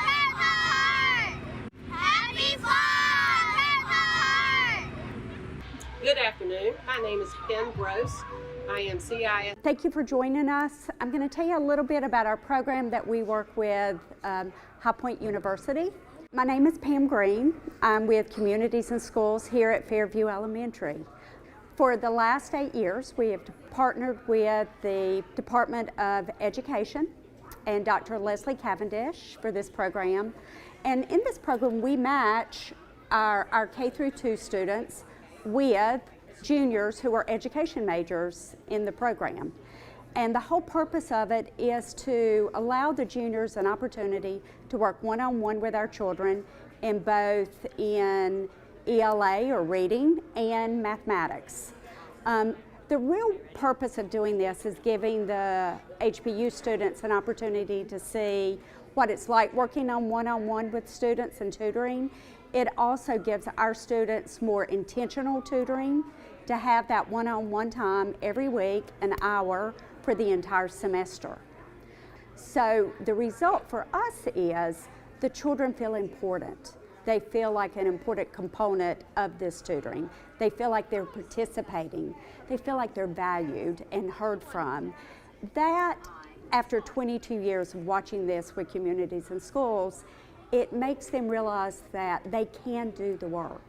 Red Heart! Happy Fun, Red Heart! Good afternoon. My name is Kim Gross. I am CIS. Thank you for joining us. I'm going to tell you a little bit about our program that we work with High Point University. My name is Pam Green. I'm with Communities and Schools here at Fairview Elementary. For the last 8 years, we have partnered with the Department of Education and Dr. Leslie Cavendish for this program. And in this program, we match our K-2 students with juniors who are education majors in the program. And the whole purpose of it is to allow the juniors an opportunity to work one-on-one with our children in both in ELA or reading and mathematics. The real purpose of doing this is giving the HPU students an opportunity to see what it's like working on one-on-one with students and tutoring. It also gives our students more intentional tutoring to have that one-on-one time every week, an hour, for the entire semester. So the result for us is the children feel important. They feel like an important component of this tutoring. They feel like they're participating. They feel like they're valued and heard from. That, after 22 years of watching this with Communities and Schools, it makes them realize that they can do the work.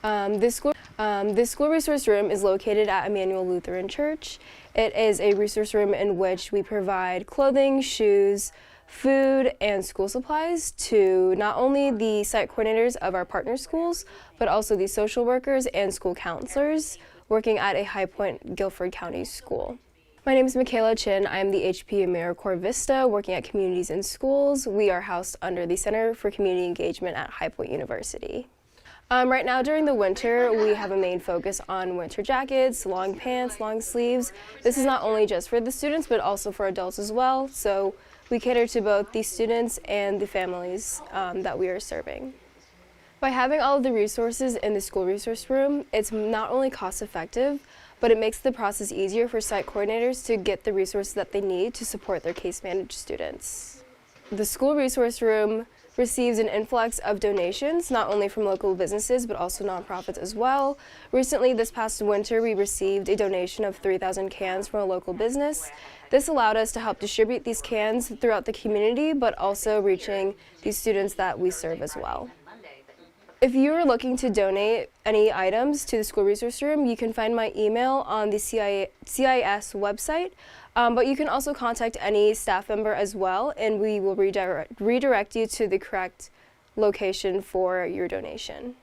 This school resource room is located at Emmanuel Lutheran Church. It is a resource room in which we provide clothing, shoes, food, and school supplies to not only the site coordinators of our partner schools, but also the social workers and school counselors working at a High Point Guilford County school. My name is Michaela Chin. I am the HPU AmeriCorps Vista working at Communities and Schools. We are housed under the Center for Community Engagement at High Point University. Right now during the winter, we have a main focus on winter jackets, long pants, long sleeves. This is not only just for the students, but also for adults as well. So we cater to both the students and the families that we are serving. By having all of the resources in the school resource room, it's not only cost effective, but it makes the process easier for site coordinators to get the resources that they need to support their case managed students. The school resource room receives an influx of donations, not only from local businesses, but also nonprofits as well. Recently, this past winter, we received a donation of 3,000 cans from a local business. This allowed us to help distribute these cans throughout the community, but also reaching these students that we serve as well. If you are looking to donate any items to the school resource room, you can find my email on the CIS website. But you can also contact any staff member as well, and we will redirect you to the correct location for your donation.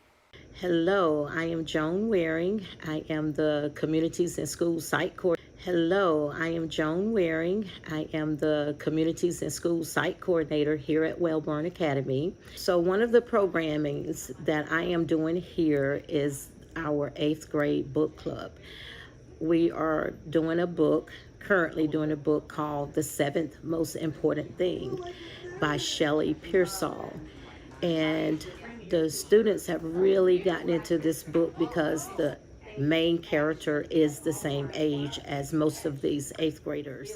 Hello, I am Joan Waring. I am the Communities and Schools Site Coordinator. Hello, I am Joan Waring. I am the Communities and Schools Site Coordinator here at Wellborn Academy. So one of the programmings that I am doing here is our 8th grade book club. We are currently doing a book called The Seventh Most Important Thing by Shelley Pearsall. And the students have really gotten into this book because the main character is the same age as most of these 8th graders.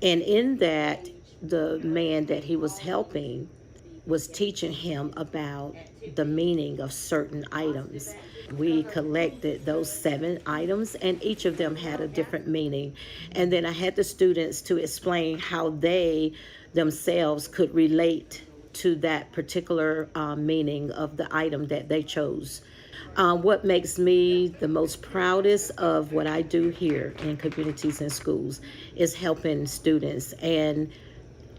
And in that, the man that he was helping was teaching him about the meaning of certain items. We collected those 7 items, and each of them had a different meaning. And then I had the students to explain how they themselves could relate to that particular meaning of the item that they chose. What makes me the most proudest of what I do here in Communities and Schools is helping students and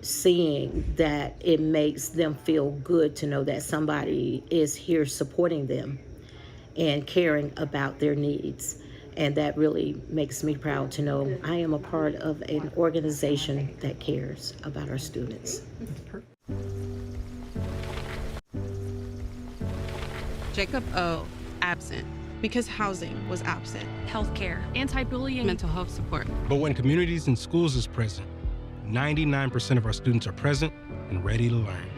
seeing that it makes them feel good to know that somebody is here supporting them and caring about their needs. And that really makes me proud to know I am a part of an organization that cares about our students. Jacob O, absent, because housing was absent. Healthcare, anti-bullying, Mental health support. But when Communities and Schools is present, 99% of our students are present and ready to learn.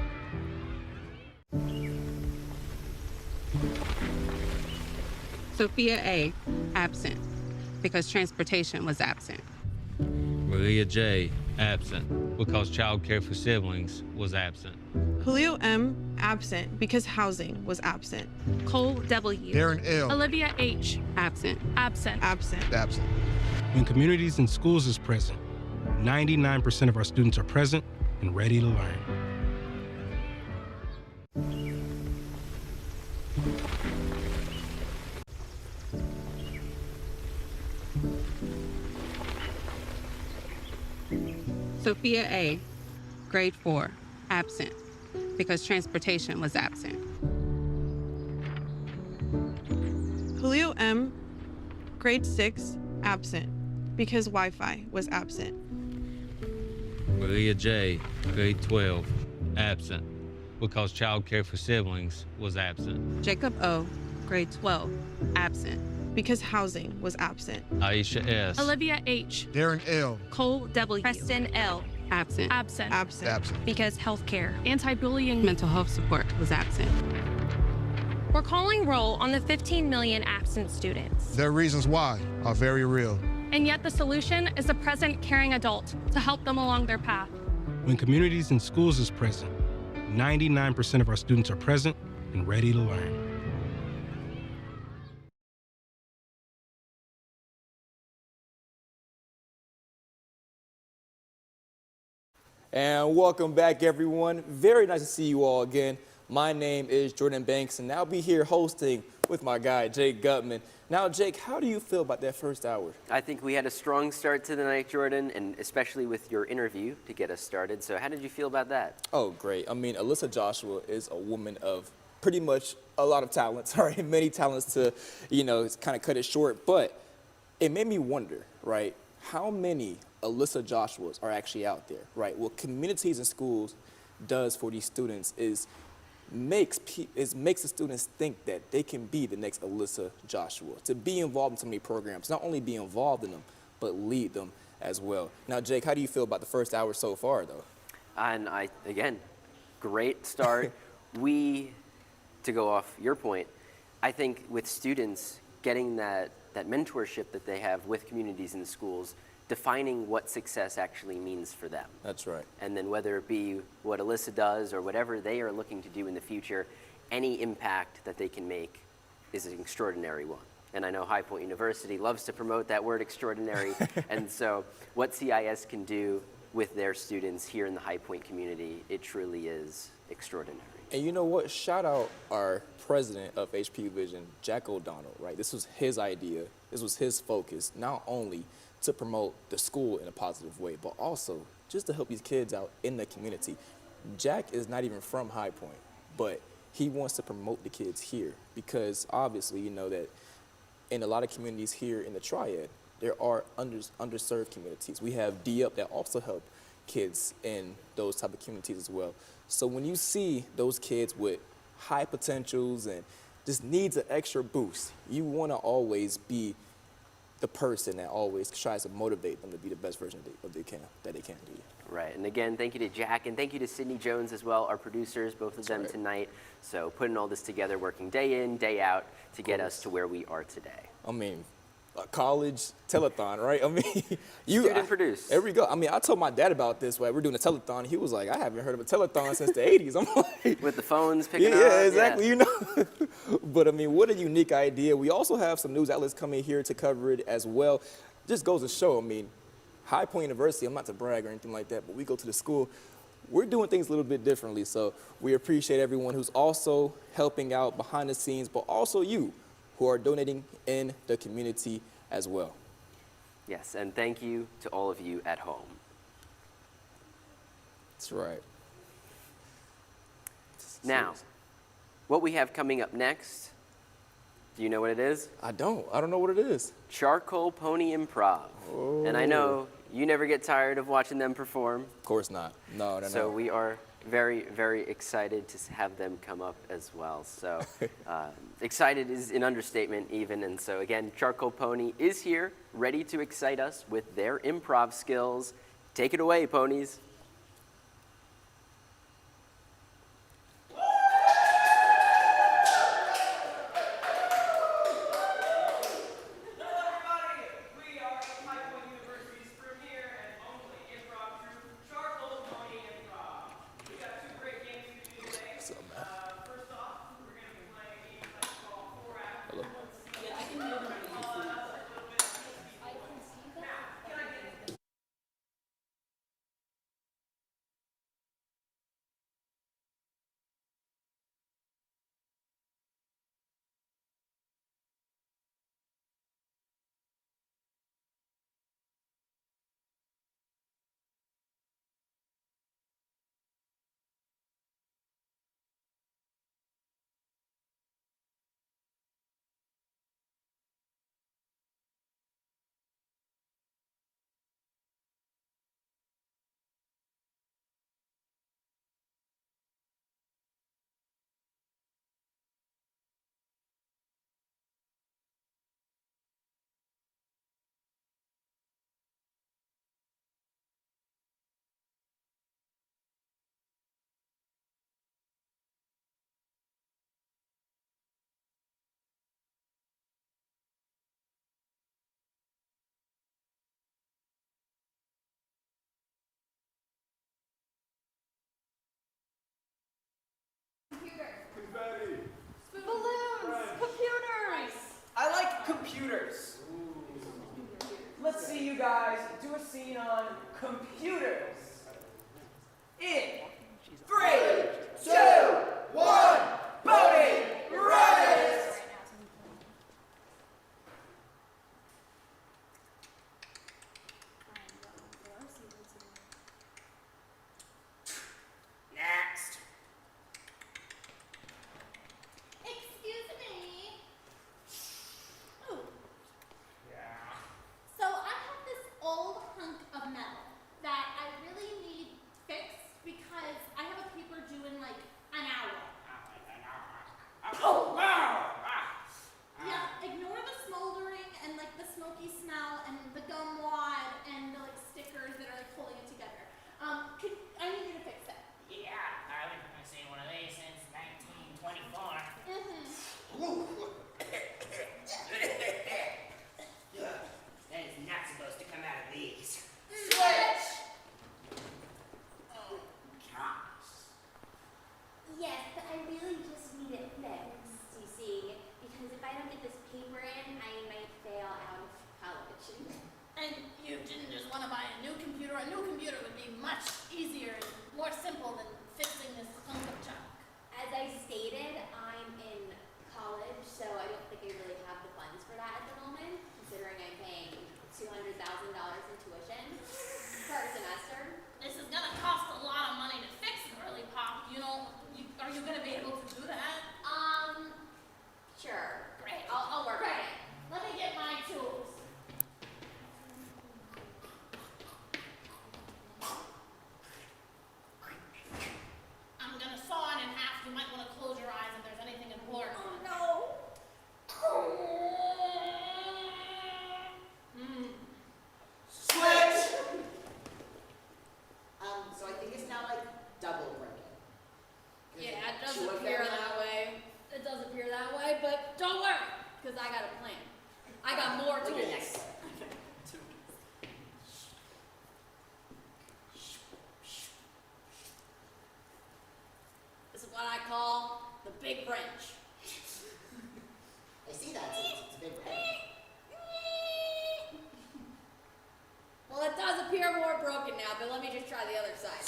Sophia A, absent, because transportation was absent. Maria J, absent, because child care for siblings was absent. Julio M, absent, because housing was absent. Cole W, Darren L, Olivia H, Absent. absent, Absent. absent. When Communities and Schools is present, 99% of our students are present and ready to learn. Sophia A, grade 4, absent, because transportation was absent. Julio M, grade 6, absent, because Wi-Fi was absent. Maria J, grade 12, absent, because child care for siblings was absent. Jacob O, grade 12, absent, because housing was absent. Aisha S, Olivia H, Darren L, Cole W, Preston L. Absent. absent, Absent. absent. because healthcare, anti-bullying, Mental health support was absent. We're calling roll on the 15 million absent students. Their reasons why are very real. And yet the solution is a present, caring adult to help them along their path. When Communities and Schools is present, 99% of our students are present and ready to learn. And welcome back, everyone. Very nice to see you all again. My name is Jordan Banks, and I'll be here hosting with my guy, Jake Gutman. Now, Jake, how do you feel about that first hour? I think we had a strong start to the night, Jordan, and especially with your interview to get us started. So how did you feel about that? Oh, great. I mean, Alyssa Joshua is a woman of pretty much a lot of talents, right? Many talents to, kind of cut it short. But it made me wonder, right, how many Alyssa Joshuas are actually out there, right? What Communities and Schools does for these students is makes the students think that they can be the next Alyssa Joshua, to be involved in so many programs, not only be involved in them, but lead them as well. Now, Jake, how do you feel about the first hour so far, though? And again, great start. To go off your point, I think with students getting that mentorship that they have with Communities in the Schools, defining what success actually means for them. That's right. And then whether it be what Alyssa does or whatever they are looking to do in the future, any impact that they can make is an extraordinary one. And I know High Point University loves to promote that word extraordinary. And so what CIS can do with their students here in the High Point community, it truly is extraordinary. And you know what? Shout out our president of HPU Vision, Jack O'Donnell, right? This was his idea. This was his focus, not only to promote the school in a positive way, but also just to help these kids out in the community. Jack is not even from High Point, but he wants to promote the kids here because obviously you know that in a lot of communities here in the Triad, there are underserved communities. We have D-Up that also help kids in those type of communities as well. So when you see those kids with high potentials and just needs an extra boost, you want to always be the person that always tries to motivate them to be the best version that they can be. Right, and again, thank you to Jack, and thank you to Sydney Jones as well, our producers, both of them tonight. So putting all this together, working day in, day out to get us to where we are today. I mean, a college telethon, right? I mean, Student produced. There we go. I mean, I told my dad about this, we're doing a telethon. He was like, I haven't heard of a telethon since the 80s. I'm like, with the phones picking up. Yeah, exactly, you know. But I mean, what a unique idea. We also have some news outlets coming here to cover it as well. Just goes to show, I mean, High Point University, I'm not to brag or anything like that, but we go to the school, we're doing things a little bit differently. So we appreciate everyone who's also helping out behind the scenes, but also you who are donating in the community as well. Yes, and thank you to all of you at home. That's right. Now, what we have coming up next, do you know what it is? I don't know what it is. Charcoal Pony Improv. Oh. And I know you never get tired of watching them perform. Of course not. No. So we are very, very excited to have them come up as well. So excited is an understatement even. And so again, Charcoal Pony is here, ready to excite us with their improv skills. Take it away, ponies. Confetti. Balloons. Computers. I like computers. Let's see you guys do a scene on computers. In 3, 2, 1, Bodie, race! Next. Excuse me. Ooh. Yeah. So I have this old hunk of metal that I really need fixed because I have a paper due in like an hour. Oh, wow! Yeah, ignore the smoldering and like the smoky smell and the gum wad and the like stickers that are like holding it together. I need you to fix it. Yeah, I've been seeing one of these since 1924. That is not supposed to come out of these. Switch! Oh, gosh. Yes, but I really just need it fixed, you see, because if I don't get this paper in, I might fail out of college. And you didn't just want to buy a new computer. A new computer would be much easier and more simple than fixing this hunk of junk. As I stated, I'm in college, so I don't think I really have the funds for that at the moment, considering I'm paying $200,000 in tuition per semester. This is gonna cost a lot of money to fix, Girly Pop. You know, are you gonna be able to do that? Sure. Great. I'll work on it. Let me get my tools. because I got a plan. I got more tools. This is what I call the big wrench. I see that. It's a big wrench. Well, it does appear more broken now, but let me just try the other side.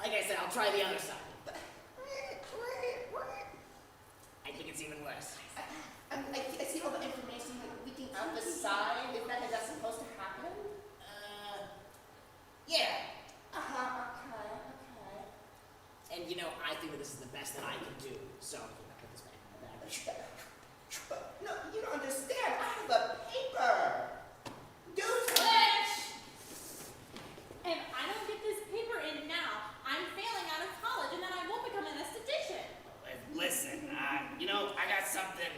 Like I said, I'll try the other side. I think it's even worse. I see all the information like leaking out the side. Is that supposed to happen? Yeah. Okay. And you know, I think that this is the best that I can do. So I'm gonna put this back in my bag. No, you don't understand. I have a paper. Switch! If I don't get this paper in now, I'm failing out of college and then I won't become an esthetician. Listen, you know, I got something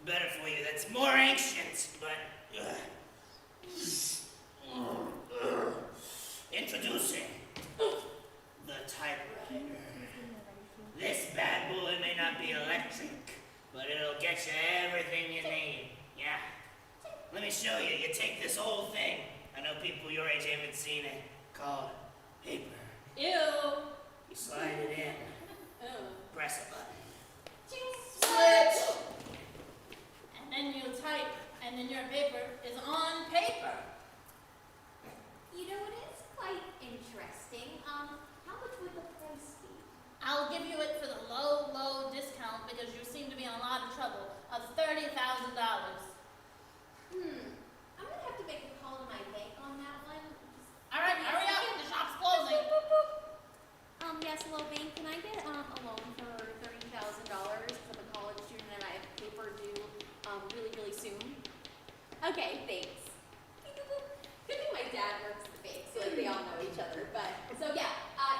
better for you that's more ancient, but introducing the typewriter. This bad boy may not be electric, but it'll get you everything you need. Yeah. Let me show you. You take this whole thing. I know people your age haven't seen it. Called paper. Ew. You slide it in. Ew. Press a button. Switch! And then you type, and then your paper is on paper. You know, it is quite interesting. How much would the price be? I'll give you it for the low, low discount because you seem to be in a lot of trouble of $30,000. I'm gonna have to make a call to my bank on that one. All right, hurry up. The shop's closing. Yes, hello, bank. Can I get a loan for $30,000? Because I'm a college student and I have paper due really, really soon. Okay, thanks. Good thing my dad works at the bank, so like they all know each other. But so yeah,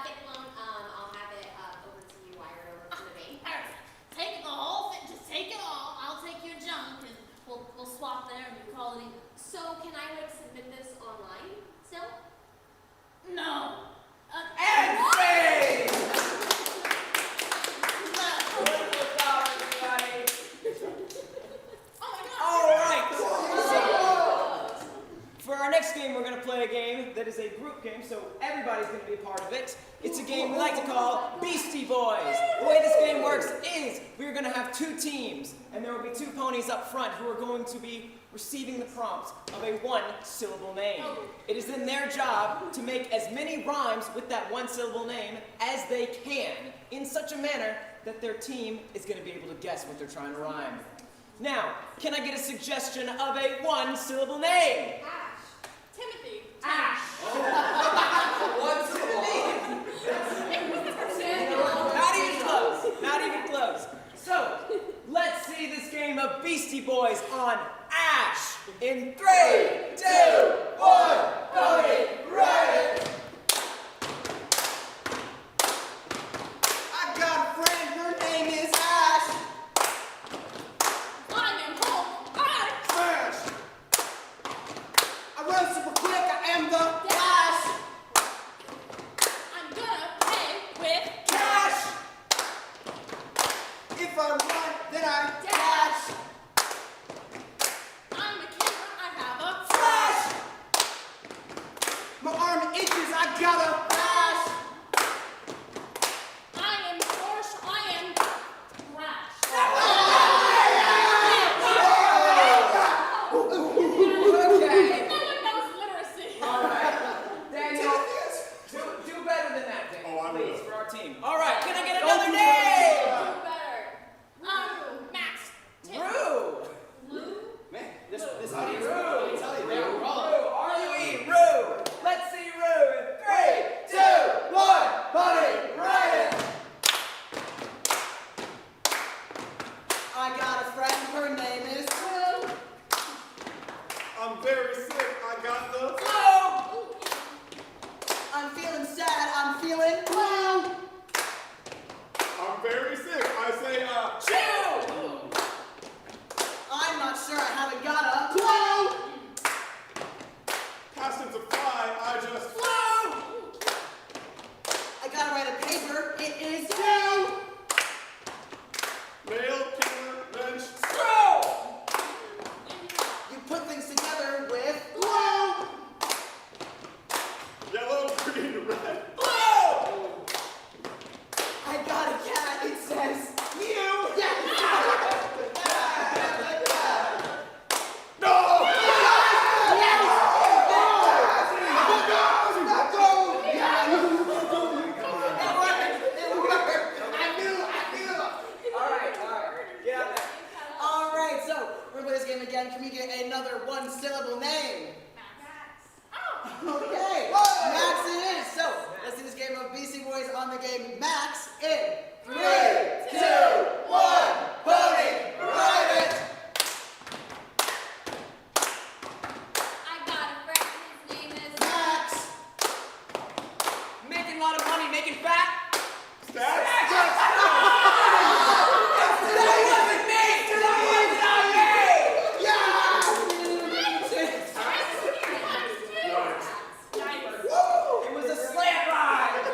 get the loan. I'll have it over to you, wired over to the bank. Perfect. Take the whole thing. Just take it all. I'll take your junk and we'll swap there and you call it in. So can I like submit this online still? No. For our next game, we're going to play a game that is a group game, so everybody's going to be a part of it. It's a game we like to call Beastie Boys. The way this game works is we're going to have two teams, and there will be two ponies up front who are going to be receiving the prompts of a one-syllable name. It is then their job to make as many rhymes with that one-syllable name as they can, in such a manner that their team is going to be able to guess what they're trying to rhyme. Now, can I get a suggestion of a one-syllable name? Timothy. Ash. One syllable. Not even close. Not even close. So, let's see this game of Beastie Boys on Ash. In 3, 2, 1, Pony, ride it. I got a friend, her name is Ash. I am home. Smash. I run super quick, I am the Dash. I'm gonna pay with Cash. If I run, then I dash. I'm a killer. I have a Flash. My arm itches, I got a flash. I am Porsche. I am Crash. Okay. No one knows literacy. All right. Daniel, do better than that, Daniel, please, for our team. All right, can I get another name? Do better. Max. Rue. Man, this Rue. audience. Rue. R-U-E. Rue. Let's see Rue in 3, 2, 1. Buddy, ride it. I got a friend, her name is Rue. I'm very sick. I got the Flu. I'm feeling sad, I'm feeling blue. I'm very sick. I say, Chew. I'm not sure, I haven't got a clue. past tense of fly. I just Flu. I gotta write a paper, it is due. mail came can we get another one-syllable name? Max. Okay, Max it is. So let's do this game of BC Boys on the game Max in 3, 2, 1, Pony, ride it! I got a friend, his name is Max! Making a lot of money, making fat? That wasn't me! It was a slant ride!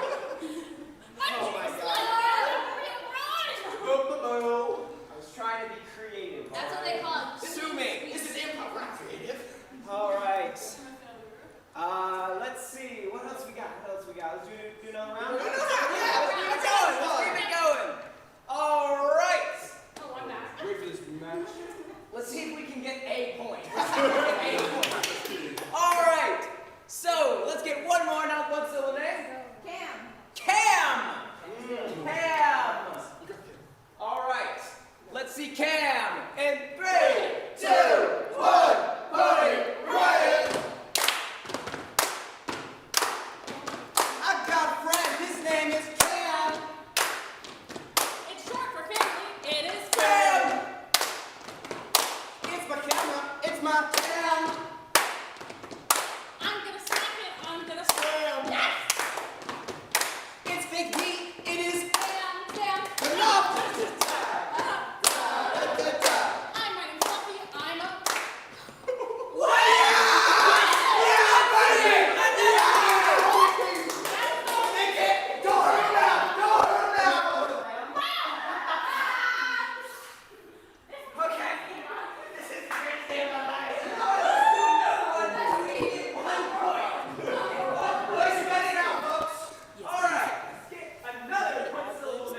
Oh my God. I was trying to be creative. That's what they call it. Sue me. This is improv, we're not creative. All right. Let's see. What else we got? Let's do another round. Yeah, let's keep it going. Let's keep it going. All right. Oh, I'm back. Wait for this match. Let's see if we can get a point. A point. All right. So let's get one more, not one syllable name. Cam. Cam. All right. Let's see Cam in 3, 2, 1. Pony, ride it. I've got a friend. His name is Cam. It's short for family. It is Cam. It's my camera. It's my Cam. I'm gonna smack it. I'm gonna slam. Yes! It's fake meat. It is Sam. enough. I'm running fluffy. I'm a...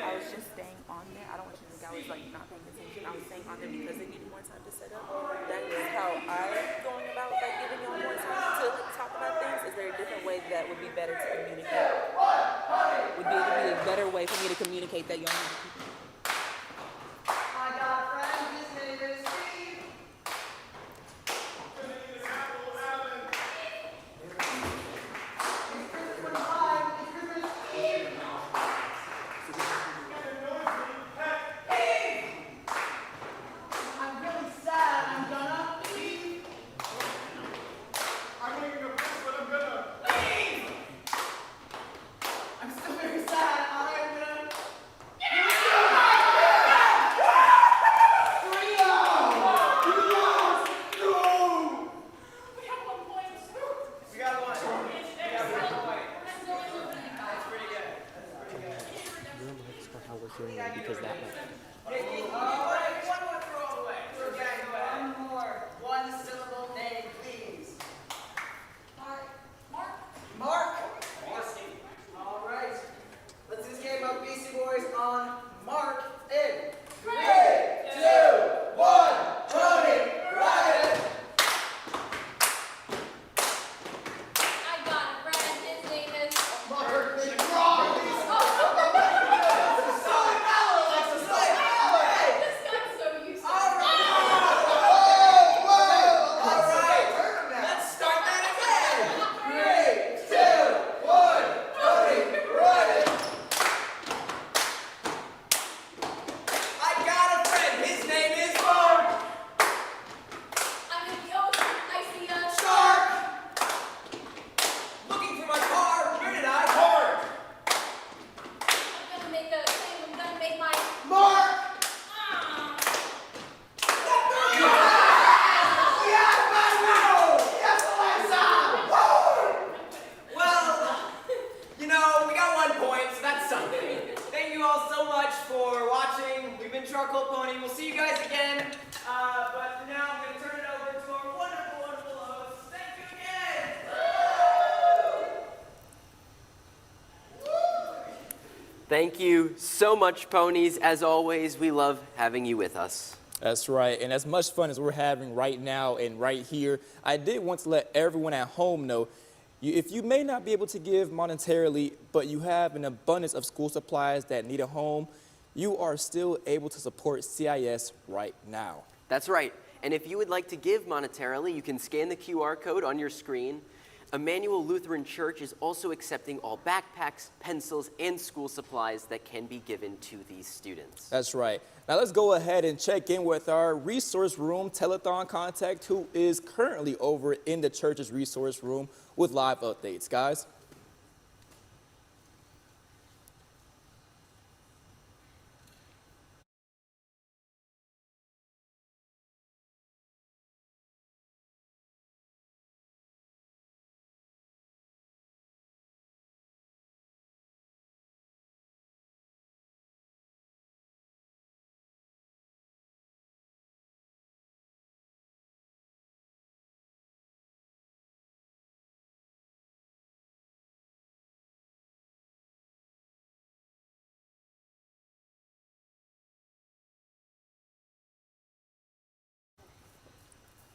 I was just staying on there. I don't want you to think I was like not paying attention. I was staying on there because they needed more time to set up. That is how I'm going about like giving y'all more time to like talk about things. Is there a different way that would be better to communicate? Would be a better way for me to communicate that y'all need to keep. I got a friend. His name is Steve. I'm really sad. I'm gonna leave. I'm making a pitch, but I'm gonna leave. I'm still very sad. I'm gonna. We got one. We got 1 point. That's pretty good. That's pretty good. How we're doing it because that All right, one more throw away. One more. One syllable name, please. Mark. Mark. All right. Let's do this game of BC Boys on Mark in 3, 2, 1. Tony, ride it. I got a friend. His name is Mark, it's wrong. This guy's so used to it. All right. Let's start that again. 3, 2, 1. Tony, ride it. I got a friend. His name is Mark. I'm in the ocean. I see a Shark. Looking for my car. Where did I park? I'm gonna make a thing. I'm gonna make my Mark. Well, you know, we got 1 point, so that's something. Thank you all so much for watching. We've been Charcoal Pony. We'll see you guys again. But now I'm going to turn it over to our wonderful, wonderful hosts. Thank you again. Thank you so much, ponies. As always, we love having you with us. That's right, and as much fun as we're having right now and right here, I did want to let everyone at home know, if you may not be able to give monetarily, but you have an abundance of school supplies that need a home, you are still able to support CIS right now. That's right. And if you would like to give monetarily, you can scan the QR code on your screen. Emmanuel Lutheran Church is also accepting all backpacks, pencils, and school supplies that can be given to these students. That's right. Now let's go ahead and check in with our resource room telethon contact, who is currently over in the church's resource room with live updates. Guys?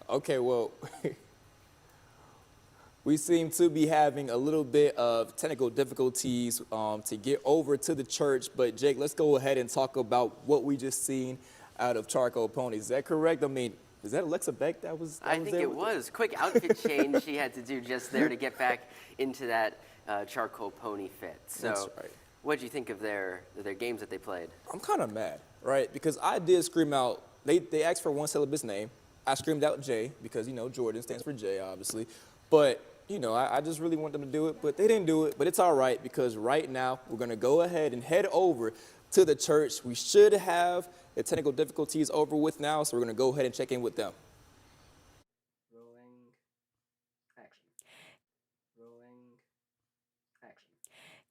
Okay, well, we seem to be having a little bit of technical difficulties to get over to the church, but Jake, let's go ahead and talk about what we just seen out of Charcoal Pony. Is that correct? I mean, is that Alexa Beck that was I think it was. Quick outfit change she had to do just there to get back into that Charcoal Pony fit. So, That's right. what did you think of their games that they played? I'm kind of mad, right? Because I did scream out, they asked for one syllabus name. I screamed out J because, you know, Jordan stands for J, obviously. But, you know, I just really want them to do it, but they didn't do it. But it's all right because right now we're going to go ahead and head over to the church. We should have the technical difficulties over with now, so we're going to go ahead and check in with them. Rolling action. Rolling action.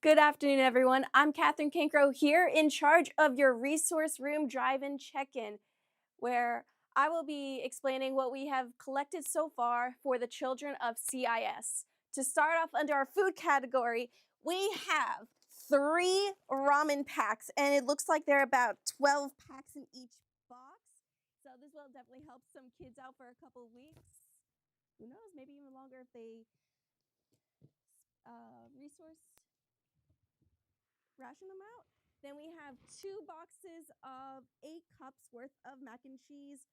Good afternoon, everyone. I'm Catherine Cankro here in charge of your resource room drive-in check-in, where I will be explaining what we have collected so far for the children of CIS. To start off under our food category, we have 3 ramen packs, and it looks like there are about 12 packs in each box. So this will definitely help some kids out for a couple of weeks. Who knows, maybe even longer if they resource ration them out. Then we have 2 boxes of 8 cups worth of mac and cheese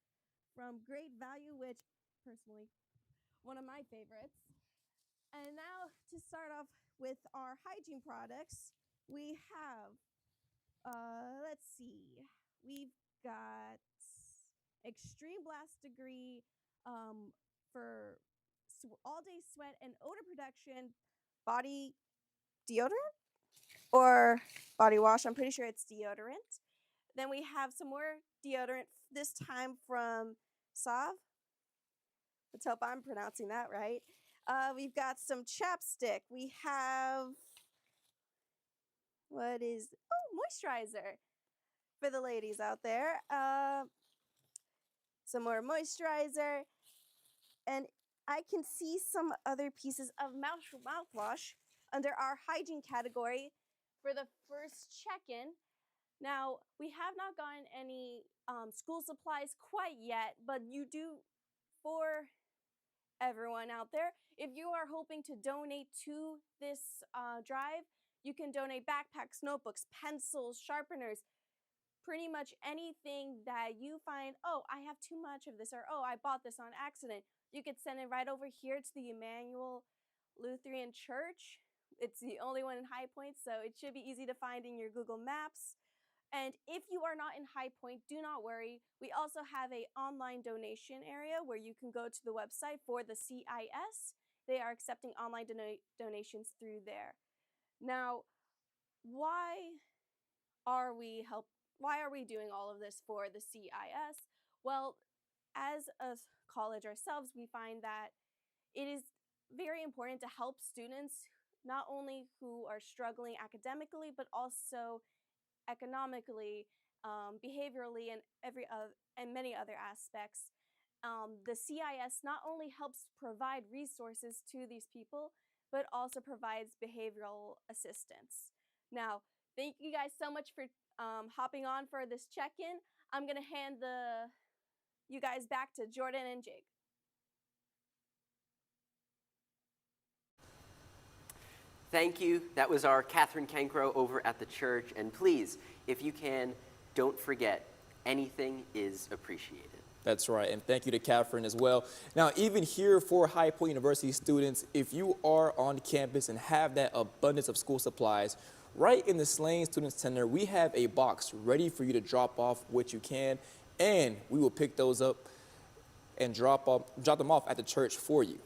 from Great Value, which personally one of my favorites. And now to start off with our hygiene products, we have let's see, we've got Extreme Blast Degree for all day sweat and odor protection body deodorant or body wash. I'm pretty sure it's deodorant. Then we have some more deodorant, this time from Sav. Let's hope I'm pronouncing that right. We've got some chapstick. We have, moisturizer for the ladies out there. Some more moisturizer. And I can see some other pieces of mouthwash under our hygiene category for the first check-in. Now, we have not gotten any school supplies quite yet, but you do, for everyone out there, if you are hoping to donate to this drive, you can donate backpacks, notebooks, pencils, sharpeners, pretty much anything that you find, oh, I have too much of this, or oh, I bought this on accident. You could send it right over here to the Emmanuel Lutheran Church. It's the only one in High Point, so it should be easy to find in your Google Maps. And if you are not in High Point, do not worry. We also have an online donation area where you can go to the website for the CIS. They are accepting online donations through there. Now, why are we doing all of this for the CIS? Well, as a college ourselves, we find that it is very important to help students not only who are struggling academically, but also economically, behaviorally, and many other aspects. The CIS not only helps provide resources to these people, but also provides behavioral assistance. Now, thank you guys so much for hopping on for this check-in. I'm gonna hand you guys back to Jordan and Jake. Thank you. That was our Catherine Cankro over at the church. And please, if you can, don't forget, anything is appreciated. That's right, and thank you to Catherine as well. Now, even here for High Point University students, if you are on campus and have that abundance of school supplies, right in the Slane Student Center, we have a box ready for you to drop off what you can, and we will pick those up and drop them off at the church for you.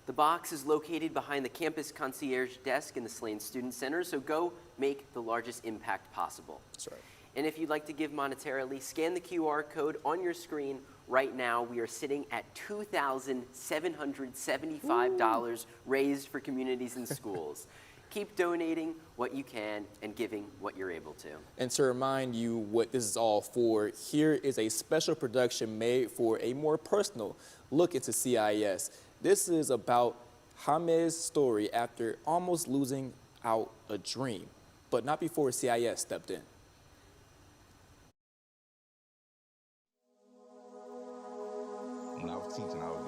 The box is located behind the campus concierge desk in the Slane Student Center, so go make the largest impact possible. That's right. And if you'd like to give monetarily, scan the QR code on your screen right now. We are sitting at $2,775 raised for communities and schools. Keep donating what you can and giving what you're able to. And to remind you what this is all for, here is a special production made for a more personal look into CIS. This is about Hamed's story after almost losing out a dream, but not before CIS stepped in. When I was teaching, I was a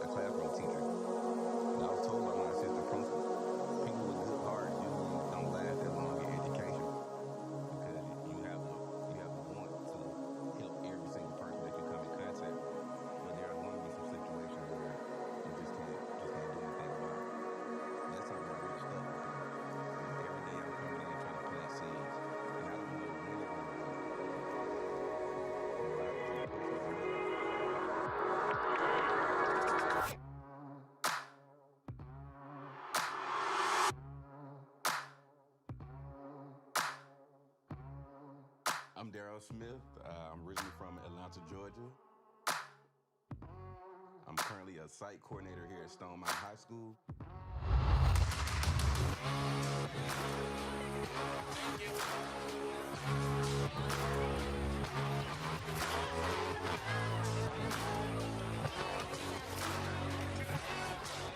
classroom teacher. And I was told by my assistant principal, people with good hearts usually don't last that long in education because you have the want to help every single person that you come in contact. But there are going to be some situations where you just can't do anything about it. That's something that really stuck with me. Every day I'm coming in trying to plant seeds, and I don't know when it's going to grow. I'm Daryl Smith. I'm originally from Atlanta, Georgia. I'm currently a site coordinator here at Stone Mountain High School.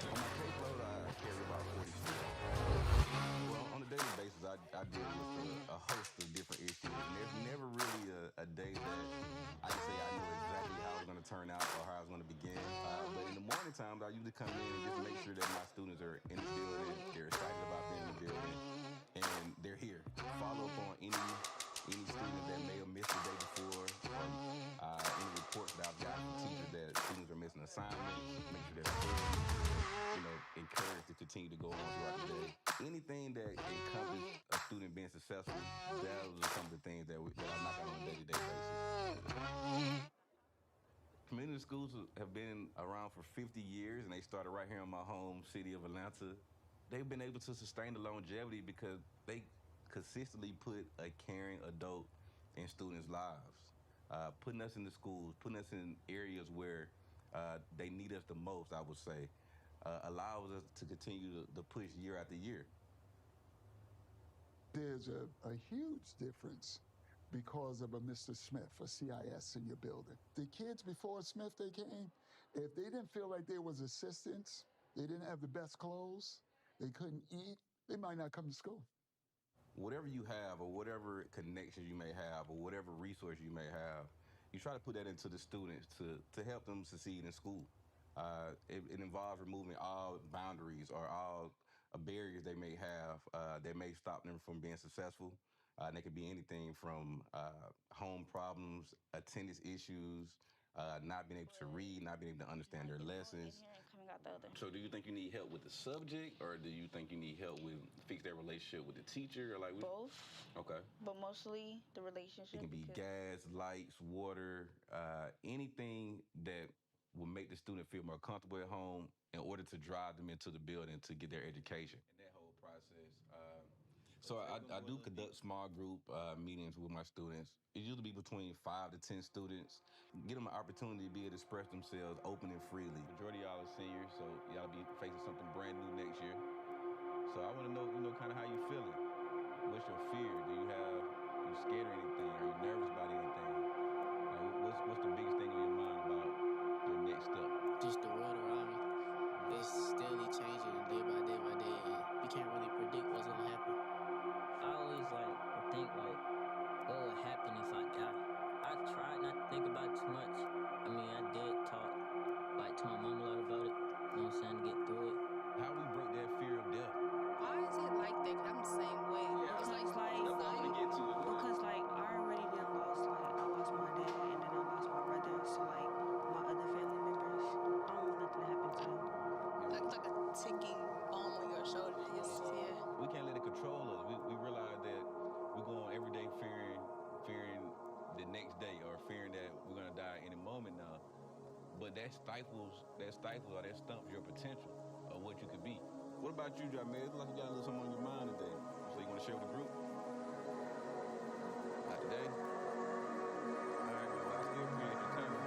On my caseload, I carry about 40 students. Well, on a daily basis, I deal with a host of different issues. And there's never really a day that I can say I know exactly how it's going to turn out or how it's going to begin. But in the morning times, I usually come in and just make sure that my students are in the building, they're excited about being in the building, and they're here. Follow up on any student that may have missed the day before, or any reports that I've gotten from teachers that students are missing assignments, make sure that encouraged to continue to go on throughout the day. Anything that encompassed a student being successful, those are some of the things that I knock out on a day-to-day basis. Community schools have been around for 50 years, and they started right here in my home city of Atlanta. They've been able to sustain the longevity because they consistently put a caring adult in students' lives, putting us in the schools, putting us in areas where they need us the most, I would say. Allows us to continue to push year after year. There's a huge difference because of a Mr. Smith, a CIS in your building. The kids before Smith, they came, if they didn't feel like there was assistance, they didn't have the best clothes, they couldn't eat, they might not come to school. Whatever you have, or whatever connections you may have, or whatever resource you may have, you try to put that into the students to help them succeed in school. It involves removing all boundaries or all barriers they may have that may stop them from being successful. And they could be anything from home problems, attendance issues, not being able to read, not being able to understand their lessons. So do you think you need help with the subject, or do you think you need help with fix their relationship with the teacher? Or Both. Okay. But mostly the relationship. It can be gas, lights, water, anything that will make the student feel more comfortable at home in order to drive them into the building to get their education. In that whole process. So I do conduct small group meetings with my students. It usually be between 5 to 10 students. Give them an opportunity to be able to express themselves open and freely. Majority of y'all are seniors, so y'all be facing something brand new next year. So I want to know, kind of how you feeling. What's your fear? Are you scared of anything? Are you nervous about anything? Like, what's the biggest thing on your mind about your next step? Just the world around me. It's steadily changing day by day by day, and we can't really predict what's gonna happen. I always think what would happen if I die. I tried not to think about it too much. I mean, I did talk to my mom a lot about it. You know what I'm saying, to get through it. How we break that fear of death? Why is it like that? 'Cause I'm the same way. Yeah, It's that's what I want to get to. because I already done lost ticking bomb on your shoulder. We can't let it control us. We realize that we go on every day fearing the next day or fearing that we're gonna die any moment now. But that stifles or that stumps your potential of what you could be. What about you, Jamel? It's like you got a little something on your mind today. So you wanna share with the group? Not today? All right, well, I still appreciate you coming.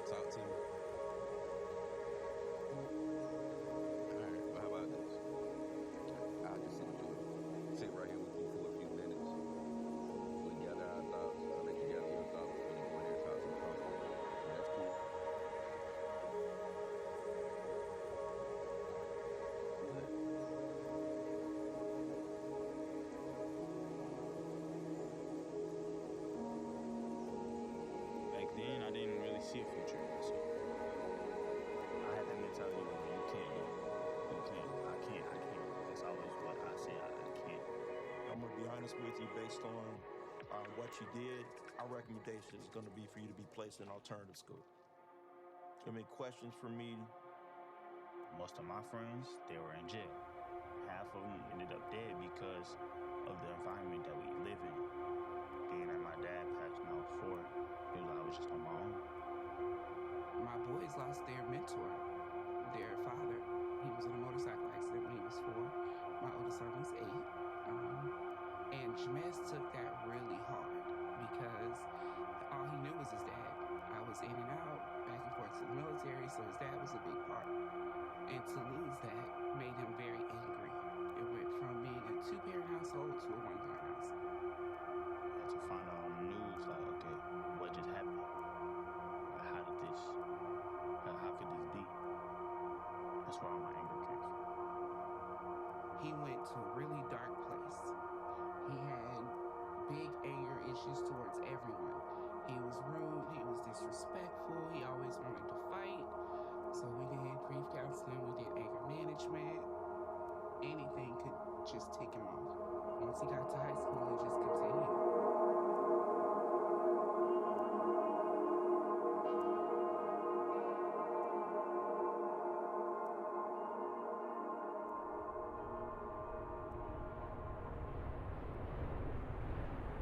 Talk to me. All right, well, how about this? I'll just sit right here with you for a few minutes. We gather our thoughts. I'll let you gather your thoughts before you go in there and talk to the principal. That's cool. Back then, I didn't really see a future in myself. I had that mentality of you can't do it. You can't. I can't. That's always what I say. I can't. I'm gonna be honest with you, based on what you did, our recommendation is gonna be for you to be placed in alternative school. I mean, questions for me. Most of my friends, they were in jail. Half of them ended up dead because of the environment that we live in. Being that my dad passed when I was 4, it was I was just on my own. My boys lost their mentor, their father. He was in a motorcycle accident when he was 4. My oldest son was 8. And Jameez took that really hard because all he knew was his dad. I was in and out, back and forth to the military, so his dad was a big part. And to lose that made him very angry. It went from being a 2-parent household to a 1-parent house. I had to find out on the news, like, okay, what just happened? Like, how could this be? That's where all my anger came from. He went to a really dark place. He had big anger issues towards everyone. He was rude, he was disrespectful, he always wanted to fight. So we did grief counseling, we did anger management. Anything could just take him off. Once he got to high school, it just continued.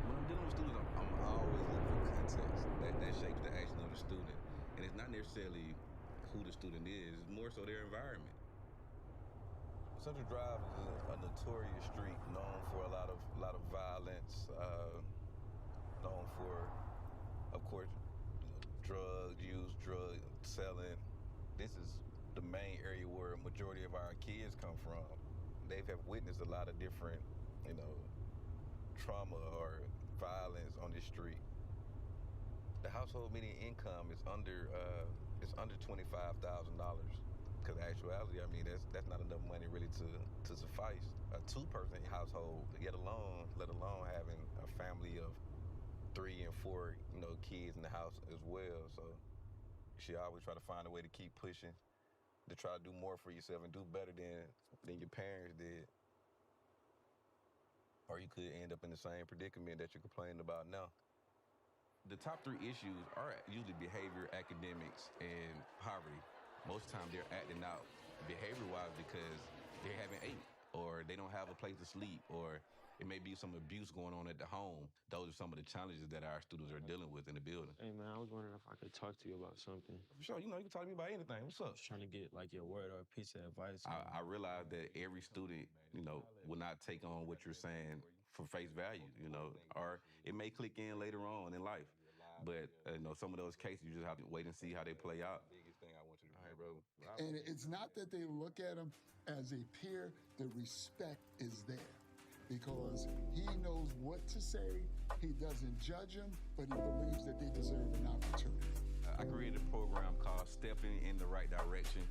When I'm dealing with students, I'm always looking for context. That shapes the action of the student. And it's not necessarily who the student is, it's more so their environment. Central Drive is a notorious street known for a lot of violence, known for, of course, drug use, drug selling. This is the main area where a majority of our kids come from. They have witnessed a lot of different, trauma or violence on this street. The household median income is under $25,000. Because in actuality, I mean, that's not enough money really to suffice a 2-person household, let alone having a family of 3 and 4, kids in the house as well. So you always try to find a way to keep pushing, to try to do more for yourself and do better than your parents did. Or you could end up in the same predicament that you're complaining about now. The top 3 issues are usually behavior, academics, and poverty. Most of the time they're acting out behavior-wise because they haven't ate, or they don't have a place to sleep, or it may be some abuse going on at the home. Those are some of the challenges that our students are dealing with in the building. Hey, man, I was wondering if I could talk to you about something. For sure, you know, you can talk to me about anything. What's up? Just trying to get, like, your word or a piece of advice. I realize that every student, you know, will not take on what you're saying for face value, you know, or it may click in later on in life. But, you know, some of those cases, you just have to wait and see how they play out. Biggest thing I want you to do, hey, bro. And it's not that they look at him as a peer, the respect is there. Because he knows what to say, he doesn't judge them, but he believes that they deserve an opportunity. I created a program called Stepping in the Right Direction.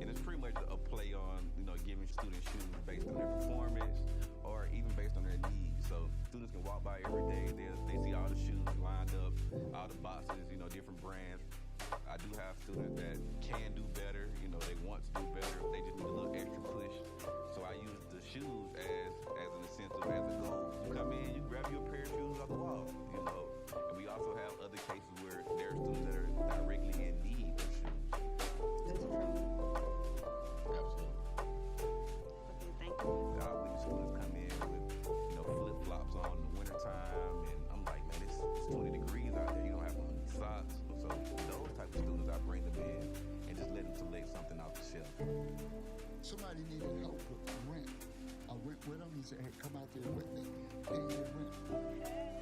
And it's pretty much a play on, you know, giving students shoes based on their performance or even based on their needs. So students can walk by every day, they see all the shoes lined up, all the boxes, you know, different brands. I do have students that can do better, you know, they want to do better, they just need a little extra push. So I use the shoes as an incentive, as a goal. You come in, you grab your pair of shoes off the wall, you know. And we also have other cases where there are students that are directly in need of shoes. Absolutely. Okay, thank you. I witness students come in with, you know, flip-flops on in the wintertime, and I'm like, man, it's 20 degrees out there, you don't have on socks. So those type of students, I bring them in and just let them select something off the shelf. Somebody needed help with rent. I went with him, he said, hey, come out there with me, pay your rent.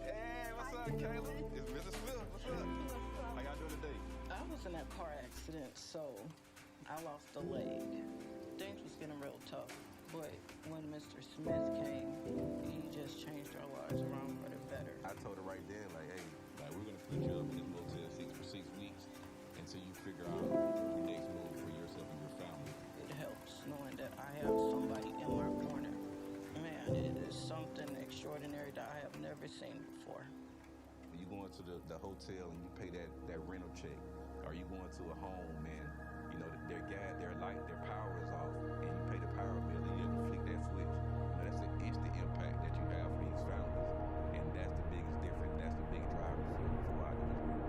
Hey, what's up, Kaylee? It's Mrs. Smith, what's up? How y'all doing today? I was in a car accident, so I lost a leg. Things was getting real tough, but when Mr. Smith came, he just changed our lives around for the better. I told her right then, like, hey, like, we're gonna put you up in this motel for 6 weeks until you figure out your next move for yourself and your family. It helps knowing that I have somebody in my corner. Man, it is something extraordinary that I have never seen before. You go into the hotel and you pay that rental check, or you go into a home and, you know, their gas, their light, their power is off, and you pay the power bill and you have to flick that switch. You know, that's the instant impact that you have for these families, and that's the biggest difference. That's the big driver for why I do this work.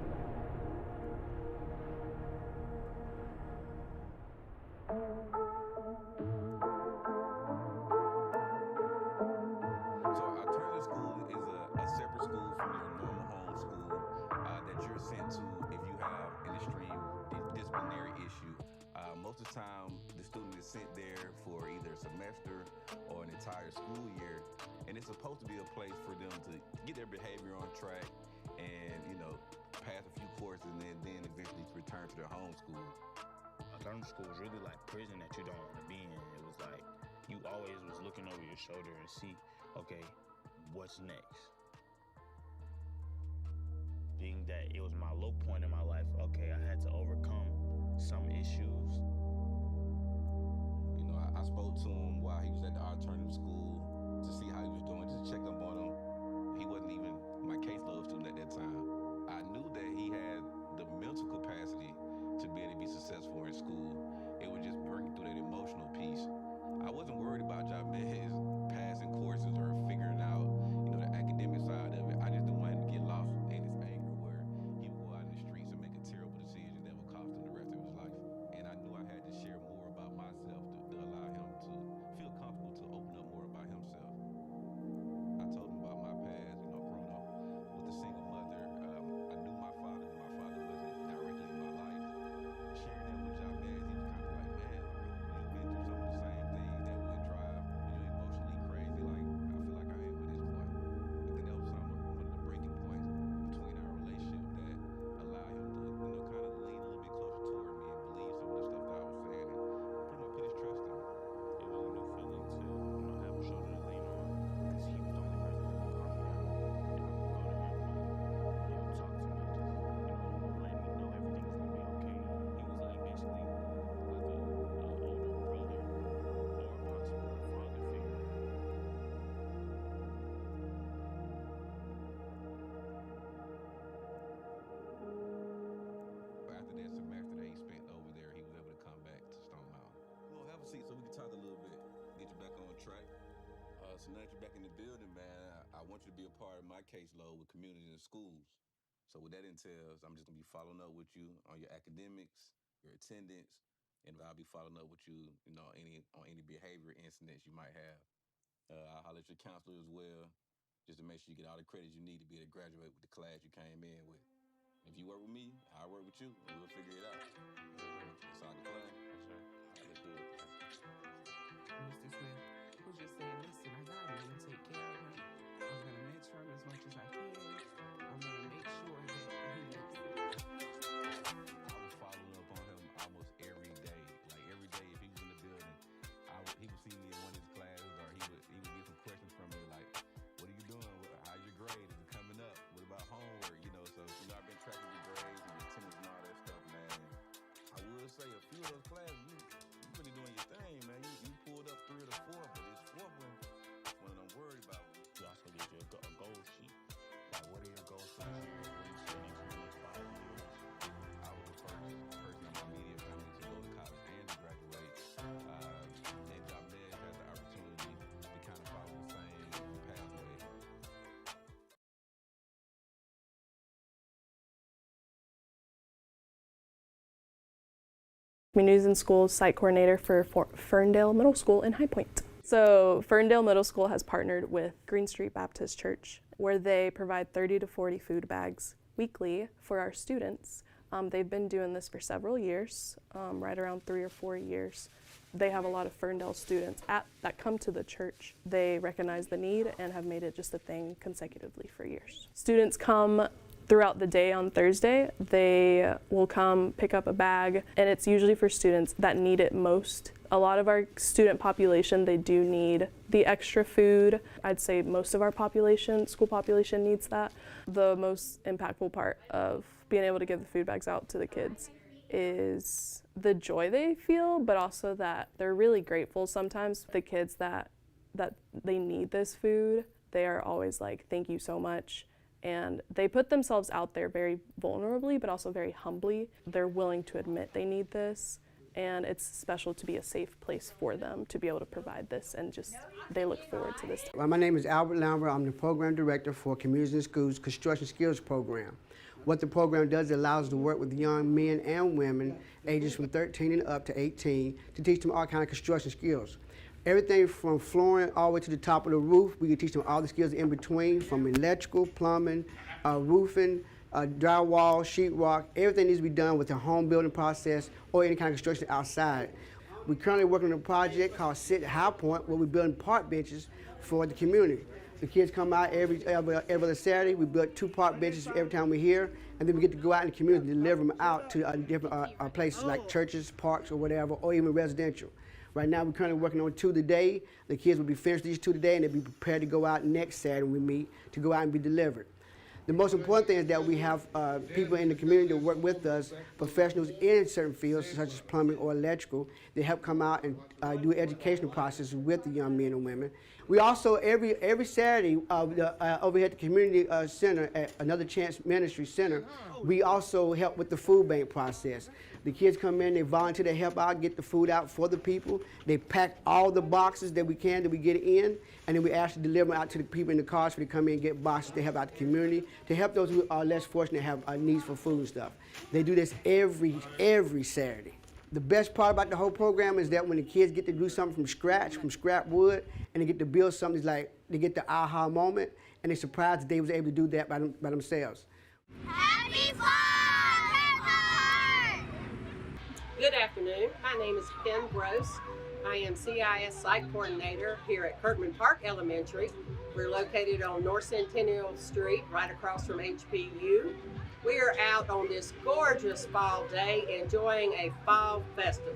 So alternative school is a separate school from your normal home school that you're sent to if you have an extreme disciplinary issue. Most of the time, the student is sent there for either a semester or an entire school year, and it's supposed to be a place for them to get their behavior on track and, you know, pass a few courses and then eventually return to their home school. Alternative school is really like prison that you don't want to be in. It was like you always was looking over your shoulder and see, okay, what's next? Being that it was my low point in my life, okay, I had to overcome some issues. You know, I spoke to him while he was at the alternative school to see how he was doing, just to check up on him. He wasn't even my caseload student at that time. I knew that he had the mental capacity to be able to be successful in school. It was just working through that emotional piece. I wasn't worried about Jabez passing courses or figuring out, you know, the academic side of it. I just didn't want him to get lost in his anger where he would go out in the streets and make a terrible decision that would cost him the rest of his life. And I knew I had to share more about myself to allow him to feel comfortable to open up more about himself. I told him about my past, you know, growing up with a single mother. I knew my father, but my father wasn't directly in my life. Sharing that with Jabez, he was kind of like, man, you've been through some of the same things that would drive you emotionally crazy. Like, I feel like I am with this boy. I think that was one of the breaking points between our relationship that allowed him to, you know, kind of lean a little bit closer toward me and believe some of the stuff that I was saying and pretty much put his trust in me. It was a new feeling to, you know, have a shoulder to lean on, because he was the only person that could calm me down. And I could go to him and he would talk to me, just, you know, let me know everything's gonna be okay. He was like basically like a older brother or possibly a father figure. After that semester that he spent over there, he was able to come back to Stone Mountain. Well, have a seat so we can talk a little bit, get you back on track. So now that you're back in the building, man, I want you to be a part of my caseload with communities and schools. So what that entails, I'm just gonna be following up with you on your academics, your attendance, and I'll be following up with you, you know, on any behavior incidents you might have. I'll holler at your counselor as well, just to make sure you get all the credits you need to be able to graduate with the class you came in with. If you work with me, I'll work with you, and we'll figure it out. That sound like a plan? Let's do it. Mr. Smith was just saying, listen, I got him. I'm going to take care of him. I'm going to mentor him as much as I can. I'm going to make sure that he makes it. I was following up on him almost every day. Like every day, if he was in the building, he would see me in one of his classes, or he would get some questions from me like, "What are you doing? How's your grade? Is it coming up? What about homework?" So I've been tracking your grades and your attendance and all that stuff, man. I would say a few of those classes, you really doing your thing, man. You pulled up 3 of the 4, but this 4th one I'm worried about. We also get you a goal sheet. Like, what are your goals for this year? What do you see next 5 years? I was the first person in my immediate family to go to college and to graduate. And Jabez had the opportunity to kind of follow the same pathway. Communities in Schools site coordinator for Ferndale Middle School in High Point. So Ferndale Middle School has partnered with Green Street Baptist Church, where they provide 30 to 40 food bags weekly for our students. They've been doing this for several years, right around 3 or 4 years. They have a lot of Ferndale students that come to the church. They recognize the need and have made it just a thing consecutively for years. Students come throughout the day on Thursday. They will come pick up a bag, and it's usually for students that need it most. A lot of our student population, they do need the extra food. I'd say most of our population, school population, needs that. The most impactful part of being able to give the food bags out to the kids is the joy they feel, but also that they're really grateful sometimes. The kids that they need this food, they are always like, "Thank you so much." And they put themselves out there very vulnerably, but also very humbly. They're willing to admit they need this, and it's special to be a safe place for them to be able to provide this, and just they look forward to this. Well, my name is Albert Lambert. I'm the program director for Communities in Schools Construction Skills Program. What the program does, it allows us to work with young men and women ages from 13 and up to 18 to teach them all kinds of construction skills. Everything from flooring all the way to the top of the roof. We can teach them all the skills in between, from electrical, plumbing, roofing, drywall, sheetrock. Everything needs to be done with the home building process or any kind of construction outside. We're currently working on a project called Sit High Point, where we're building park benches for the community. The kids come out every other Saturday. We build 2 park benches every time we're here, and then we get to go out in the community and deliver them out to different places like churches, parks, or whatever, or even residential. Right now, we're currently working on 2 today. The kids will be finished these 2 today, and they'll be prepared to go out next Saturday when we meet to go out and be delivered. The most important thing is that we have people in the community that work with us, professionals in certain fields such as plumbing or electrical. They help come out and do educational processes with the young men and women. We also, every Saturday, over here at the community center at Another Chance Ministry Center, we also help with the food bank process. The kids come in, they volunteer to help out, get the food out for the people. They pack all the boxes that we can, that we get in, and then we actually deliver them out to the people in the cars so they come in and get boxes to help out the community, to help those who are less fortunate have needs for food and stuff. They do this every Saturday. The best part about the whole program is that when the kids get to do something from scratch, from scrap wood, and they get to build something, it's like they get the aha moment, and they're surprised that they was able to do that by themselves. Happy Fall! Good afternoon. My name is Kim Gross. I am CIS Site Coordinator here at Kirkman Park Elementary. We're located on North Centennial Street, right across from HPU. We are out on this gorgeous fall day enjoying a fall festival.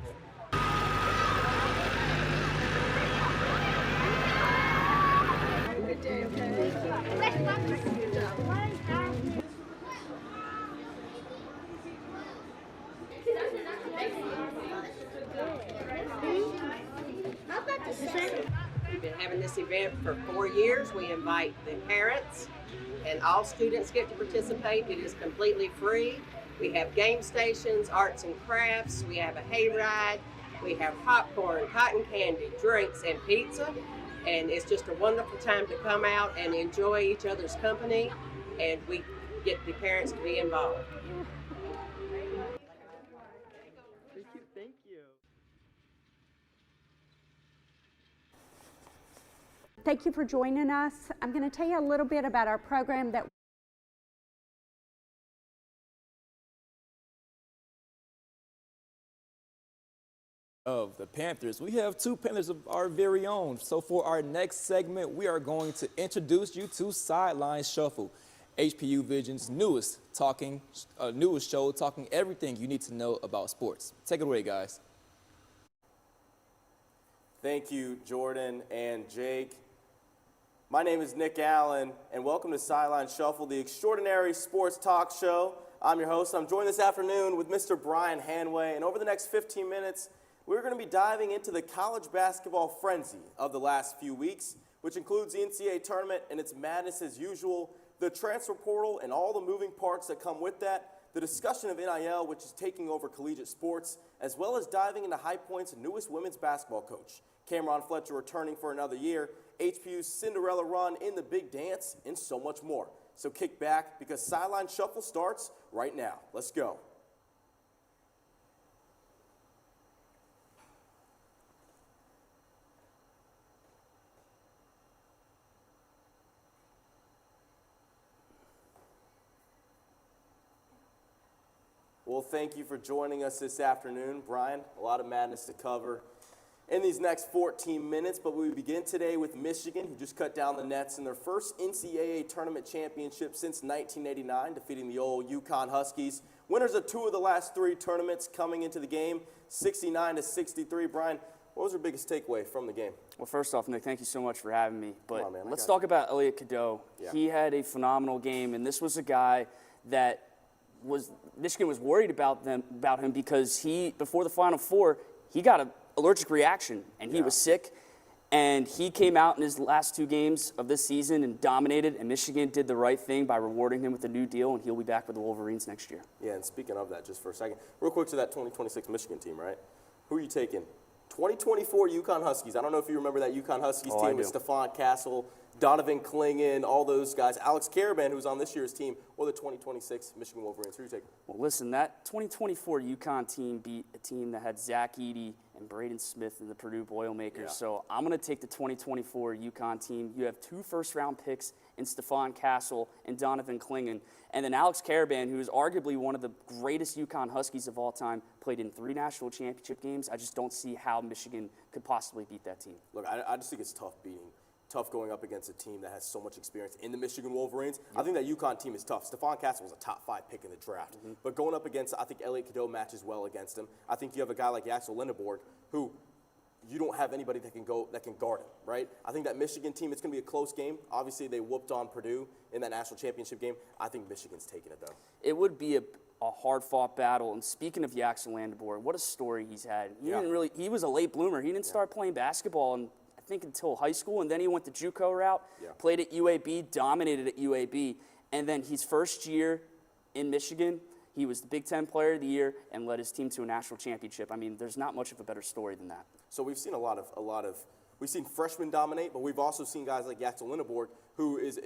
Good day, We've been having this event for 4 years. We invite the parents, and all students get to participate. It is completely free. We have game stations, arts and crafts. We have a hayride. We have popcorn, cotton candy, drinks, and pizza. And it's just a wonderful time to come out and enjoy each other's company. And we get the parents to be involved. Thank you for joining us. I'm going to tell you a little bit about our program that of the Panthers. We have two Panthers of our very own. So for our next segment, we are going to introduce you to Sideline Shuffle, HPU Vision's newest show talking everything you need to know about sports. Take it away, guys. Thank you, Jordan and Jake. My name is Nick Allen, and welcome to Sideline Shuffle, the extraordinary sports talk show. I'm your host. I'm joined this afternoon with Mr. Brian Hanway, and over the next 15 minutes, we're going to be diving into the college basketball frenzy of the last few weeks, which includes the NCAA tournament and its madness as usual, the transfer portal and all the moving parts that come with that, the discussion of NIL, which is taking over collegiate sports, as well as diving into High Point's newest women's basketball coach, Cameron Fletcher, returning for another year, HPU's Cinderella run in the big dance, and so much more. So kick back because Sideline Shuffle starts right now. Let's go. Well, thank you for joining us this afternoon, Brian. A lot of madness to cover in these next 14 minutes, but we begin today with Michigan, who just cut down the nets in their first NCAA tournament championship since 1989, defeating the old UConn Huskies. Winners of two of the last three tournaments coming into the game, 69-63. Brian, what was your biggest takeaway from the game? Well, first off, Nick, thank you so much for having me. But Come on, man, let's talk about Elliot Cadeau. Yeah. He had a phenomenal game, and this was a guy that Michigan was worried about him because before the Final Four, he got an allergic reaction, and he was sick. And he came out in his last two games of this season and dominated, and Michigan did the right thing by rewarding him with a new deal, and he'll be back with the Wolverines next year. Yeah, and speaking of that, just for a second, real quick to that 2026 Michigan team, right? Who are you taking? 2024 UConn Huskies. I don't know if you remember that UConn Huskies team with Stephon Castle, Donovan Clingan, all those guys. Alex Caravan, who's on this year's team, or the 2026 Michigan Wolverines. Who are you taking? Well, listen, that 2024 UConn team beat a team that had Zach Edey and Braden Smith and the Purdue Boilermakers. Yeah. So I'm going to take the 2024 UConn team. You have two first-round picks in Stephon Castle and Donovan Clingan. And then Alex Caravan, who is arguably one of the greatest UConn Huskies of all time, played in 3 national championship games. I just don't see how Michigan could possibly beat that team. Look, I just think it's tough going up against a team that has so much experience in the Michigan Wolverines. I think that UConn team is tough. Stephon Castle was a top 5 pick in the draft. But going up against, I think Elliot Cadeau matches well against him. I think you have a guy like Axel Lindeborg, who you don't have anybody that can guard him, right? I think that Michigan team, it's going to be a close game. Obviously, they whooped on Purdue in that national championship game. I think Michigan's taking it, though. It would be a hard-fought battle. And speaking of Axel Lindeborg, what a story he's had. He was a late bloomer. He didn't start playing basketball until high school, and then he went the JUCO route, played at UAB, dominated at UAB, and then his first year in Michigan, he was the Big Ten Player of the Year and led his team to a national championship. I mean, there's not much of a better story than that. So we've seen we've seen freshmen dominate, but we've also seen guys like Axel Lindeborg, who has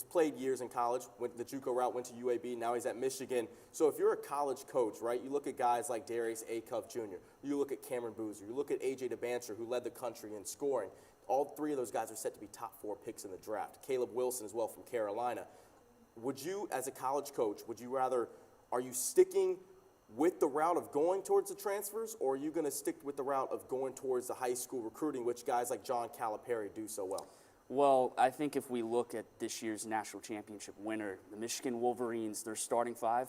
played years in college, went the JUCO route, went to UAB, now he's at Michigan. So if you're a college coach, right, you look at guys like Darius Acuff Jr., you look at Cameron Boozer, you look at A.J. DeBancher, who led the country in scoring. All 3 of those guys are set to be top 4 picks in the draft. Caleb Wilson as well from Carolina. Would you, as a college coach, are you sticking with the route of going towards the transfers, or are you going to stick with the route of going towards the high school recruiting, which guys like John Calipari do so well? Well, I think if we look at this year's national championship winner, the Michigan Wolverines, their starting 5,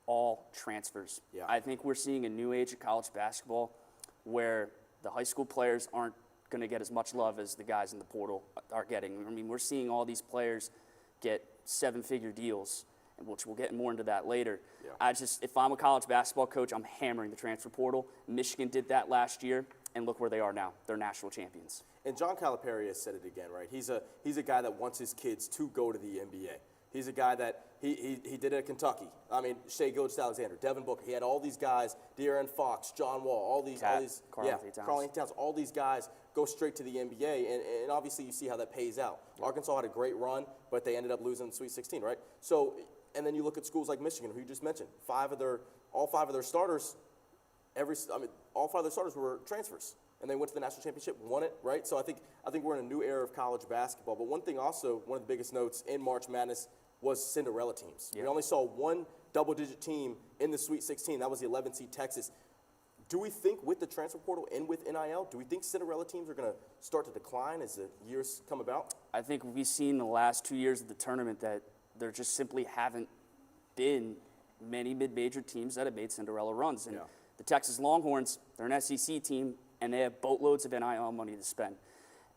all transfers. Yeah. I think we're seeing a new age of college basketball where the high school players aren't going to get as much love as the guys in the portal are getting. I mean, we're seeing all these players get 7-figure deals, which we'll get more into that later. Yeah. If I'm a college basketball coach, I'm hammering the transfer portal. Michigan did that last year, and look where they are now. They're national champions. And John Calipari has said it again, right? He's a guy that wants his kids to go to the NBA. He's a guy that he did it at Kentucky. I mean, Shai Gilgeous-Alexander, Devin Booker. He had all these guys, De'Aaron Fox, John Wall, Karl-Anthony Towns, all these guys go straight to the NBA, and obviously you see how that pays out. Yeah. Arkansas had a great run, but they ended up losing the Sweet 16, right? So, and then you look at schools like Michigan, who you just mentioned. All five of their starters were transfers. and they went to the national championship, won it, right? So I think we're in a new era of college basketball. But one thing also, one of the biggest notes in March Madness was Cinderella teams. We only saw one double-digit team in the Sweet 16. That was the 11 seed Texas. Do we think with the transfer portal and with NIL, do we think Cinderella teams are going to start to decline as the years come about? I think we've seen the last 2 years of the tournament that there just simply haven't been many mid-major teams that have made Cinderella runs. And the Texas Longhorns, they're an SEC team, and they have boatloads of NIL money to spend.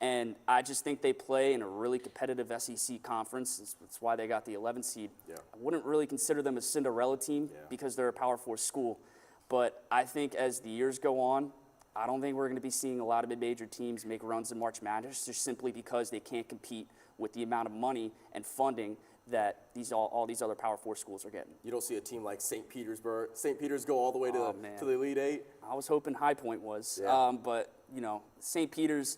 And I just think they play in a really competitive SEC conference. That's why they got the 11 seed. I wouldn't really consider them a Cinderella team because they're a Power 4 school. But I think as the years go on, I don't think we're going to be seeing a lot of mid-major teams make runs in March Madness just simply because they can't compete with the amount of money and funding that all these other Power 4 schools are getting. You don't see a team like St. Peter's go all the way to the Elite Eight? I was hoping High Point was. But, you know, St. Peter's,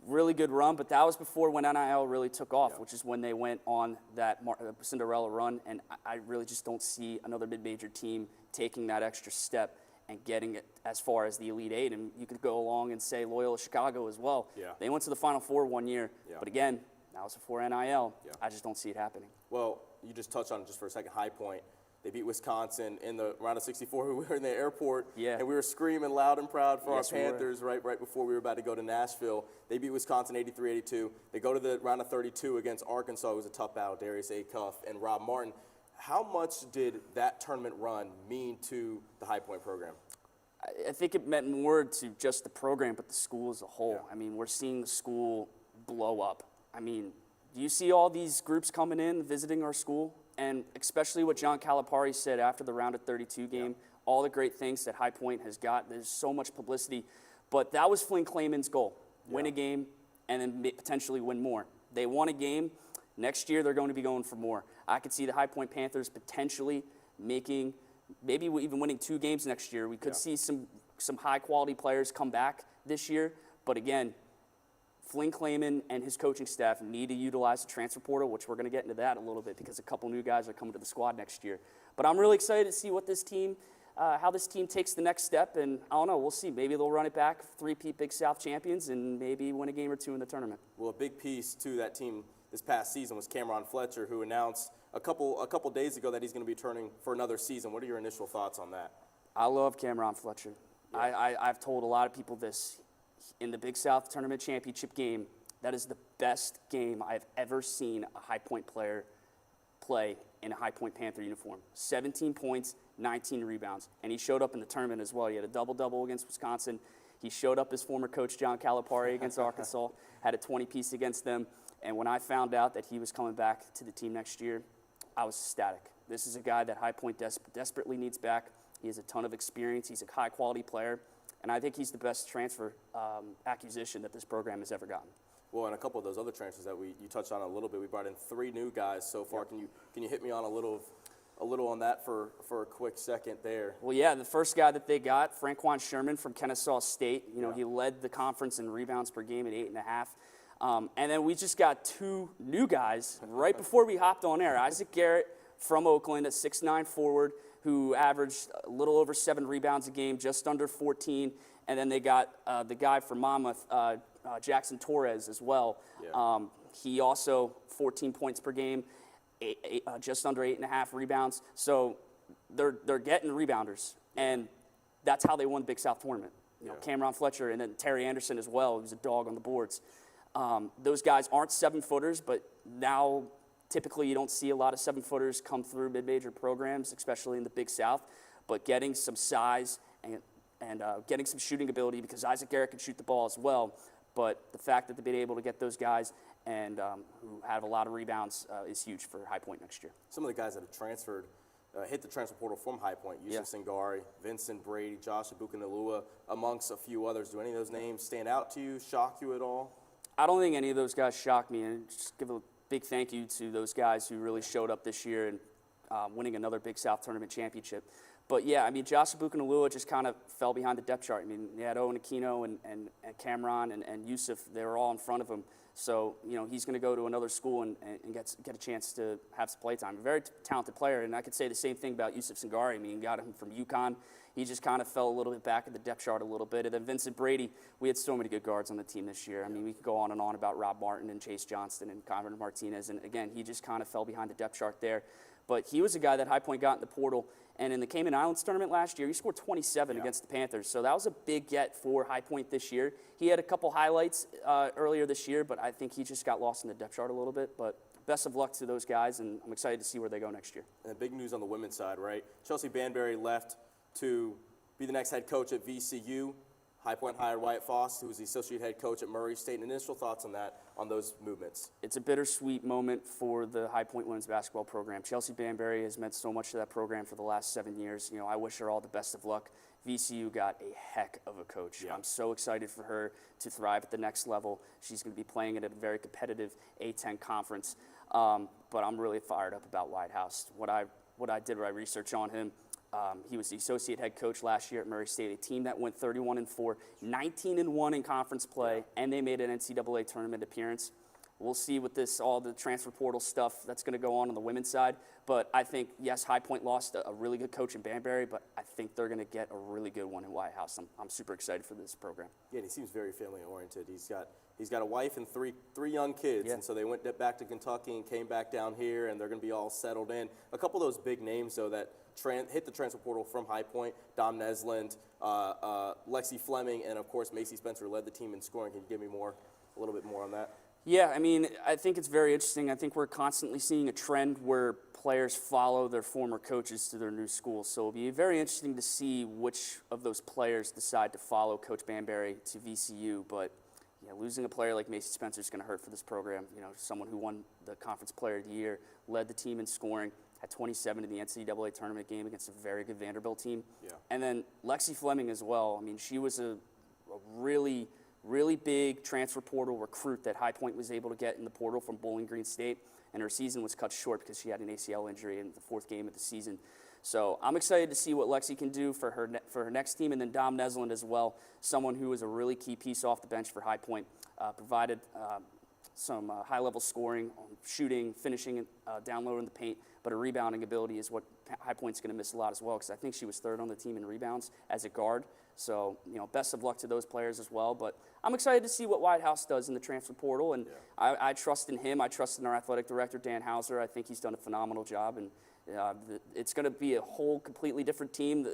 really good run, but that was before when NIL really took off, which is when they went on that Cinderella run, and I really just don't see another mid-major team taking that extra step and getting it as far as the Elite Eight. And you could go along and say Loyola Chicago as well. They went to the Final Four 1 year, but again, that was before NIL. I just don't see it happening. Well, you just touched on it just for a second, High Point. They beat Wisconsin in the round of 64. We were in the airport, and we were screaming loud and proud for our Panthers right before we were about to go to Nashville. They beat Wisconsin 83-82. They go to the round of 32 against Arkansas. It was a tough battle, Darius Acuff and Rob Martin. How much did that tournament run mean to the High Point program? I think it meant more to just the program, but the school as a whole. I mean, we're seeing the school blow up. I mean, do you see all these groups coming in, visiting our school? And especially what John Calipari said after the round of 32 game, all the great things that High Point has got. There's so much publicity. But that was Flynn Clayman's goal, win a game and then potentially win more. They won a game. Next year, they're going to be going for more. I could see the High Point Panthers potentially maybe even winning 2 games next year. We could see some high-quality players come back this year. But again, Flynn Clayman and his coaching staff need to utilize the transfer portal, which we're going to get into that a little bit because a couple new guys are coming to the squad next year. But I'm really excited to see what this team, how this team takes the next step. And I don't know, we'll see. Maybe they'll run it back, 3-peat Big South champions, and maybe win a game or 2 in the tournament. Well, a big piece to that team this past season was Cameron Fletcher, who announced a couple days ago that he's going to be returning for another season. What are your initial thoughts on that? I love Cameron Fletcher. I've told a lot of people this. In the Big South Tournament Championship game, that is the best game I've ever seen a High Point player play in a High Point Panther uniform. 17 points, 19 rebounds. And he showed up in the tournament as well. He had a double-double against Wisconsin. He showed up as former coach John Calipari against Arkansas, had a 20-piece against them. And when I found out that he was coming back to the team next year, I was ecstatic. This is a guy that High Point desperately needs back. He has a ton of experience. He's a high-quality player. And I think he's the best transfer acquisition that this program has ever gotten. Well, and a couple of those other transfers that you touched on a little bit, we brought in 3 new guys so far. Can you hit me on a little on that for a quick second there? Well, yeah, the first guy that they got, Franquan Sherman from Kennesaw State. You know, he led the conference in rebounds per game at 8.5. And then we just got 2 new guys right before we hopped on air. Isaac Garrett from Oakland, a 6'9" forward, who averaged a little over 7 rebounds a game, just under 14. And then they got the guy from Monmouth, Jackson Torres, as well. He also 14 points per game, just under 8.5 rebounds. So they're getting rebounders, and that's how they won the Big South tournament. You know, Cameron Fletcher and then Terry Anderson as well, who's a dog on the boards. Those guys aren't 7-footers, but now typically you don't see a lot of 7-footers come through mid-major programs, especially in the Big South. But getting some size and getting some shooting ability, because Isaac Garrett can shoot the ball as well. But the fact that they've been able to get those guys and who have a lot of rebounds is huge for High Point next year. Some of the guys that have transferred, hit the transfer portal from High Point, Yusuf Singari, Vincent Brady, Josh Abukanalua, amongst a few others. Do any of those names stand out to you, shock you at all? I don't think any of those guys shock me. And just give a big thank you to those guys who really showed up this year and winning another Big South Tournament championship. But yeah, I mean, Josh Abukanalua just kind of fell behind the depth chart. I mean, they had Owen Aquino and Cameron and Yusuf. They were all in front of him. So, he's going to go to another school and get a chance to have some play time. A very talented player, and I could say the same thing about Yusuf Sangari. I mean, got him from UConn. He just kind of fell a little bit back in the depth chart a little bit. And then Vincent Brady, we had so many good guards on the team this year. I mean, we could go on and on about Rob Martin and Chase Johnston and Conrad Martinez. And again, he just kind of fell behind the depth chart there. But he was a guy that High Point got in the portal. And in the Cayman Islands tournament last year, he scored 27 against the Panthers. So that was a big get for High Point this year. He had a couple highlights earlier this year, but I think he just got lost in the depth chart a little bit. But best of luck to those guys, and I'm excited to see where they go next year. And big news on the women's side, right? Chelsea Banbury left to be the next head coach at VCU. High Point hired Wyatt Foss, who was the associate head coach at Murray State. And initial thoughts on that, on those movements? It's a bittersweet moment for the High Point women's basketball program. Chelsea Banbury has meant so much to that program for the last 7 years. I wish her all the best of luck. VCU got a heck of a coach. I'm so excited for her to thrive at the next level. She's going to be playing at a very competitive A10 conference. But I'm really fired up about Wyatt House. What I did my research on him. He was the associate head coach last year at Murray State, a team that went 31-4, 19-1 in conference play, and they made an NCAA tournament appearance. We'll see with all the transfer portal stuff that's going to go on the women's side. But I think, yes, High Point lost a really good coach in Banbury, but I think they're going to get a really good one in Wyatt House. I'm super excited for this program. Yeah, and he seems very family-oriented. He's got a wife and three young kids, and so they went back to Kentucky and came back down here, and they're going to be all settled in. A couple of those big names, though, that hit the transfer portal from High Point, Dom Nesland, Lexi Fleming, and, of course, Macy Spencer led the team in scoring. Can you give me a little bit more on that? Yeah, I mean, I think it's very interesting. I think we're constantly seeing a trend where players follow their former coaches to their new schools. So it'll be very interesting to see which of those players decide to follow Coach Banbury to VCU. But losing a player like Macy Spencer is going to hurt for this program. Someone who won the Conference Player of the Year, led the team in scoring, had 27 in the NCAA tournament game against a very good Vanderbilt team. Yeah. And then Lexi Fleming as well. I mean, she was a really big transfer portal recruit that High Point was able to get in the portal from Bowling Green State, and her season was cut short because she had an ACL injury in the fourth game of the season. So I'm excited to see what Lexi can do for her next team, and then Dom Nesland as well, someone who was a really key piece off the bench for High Point, provided some high-level scoring, shooting, finishing, down low in the paint, but her rebounding ability is what High Point's going to miss a lot as well, because I think she was third on the team in rebounds as a guard. So, best of luck to those players as well. But I'm excited to see what Wyatt House does in the transfer portal, and I trust in him. I trust in our athletic director, Dan Hauser. I think he's done a phenomenal job, and it's going to be a whole completely different team,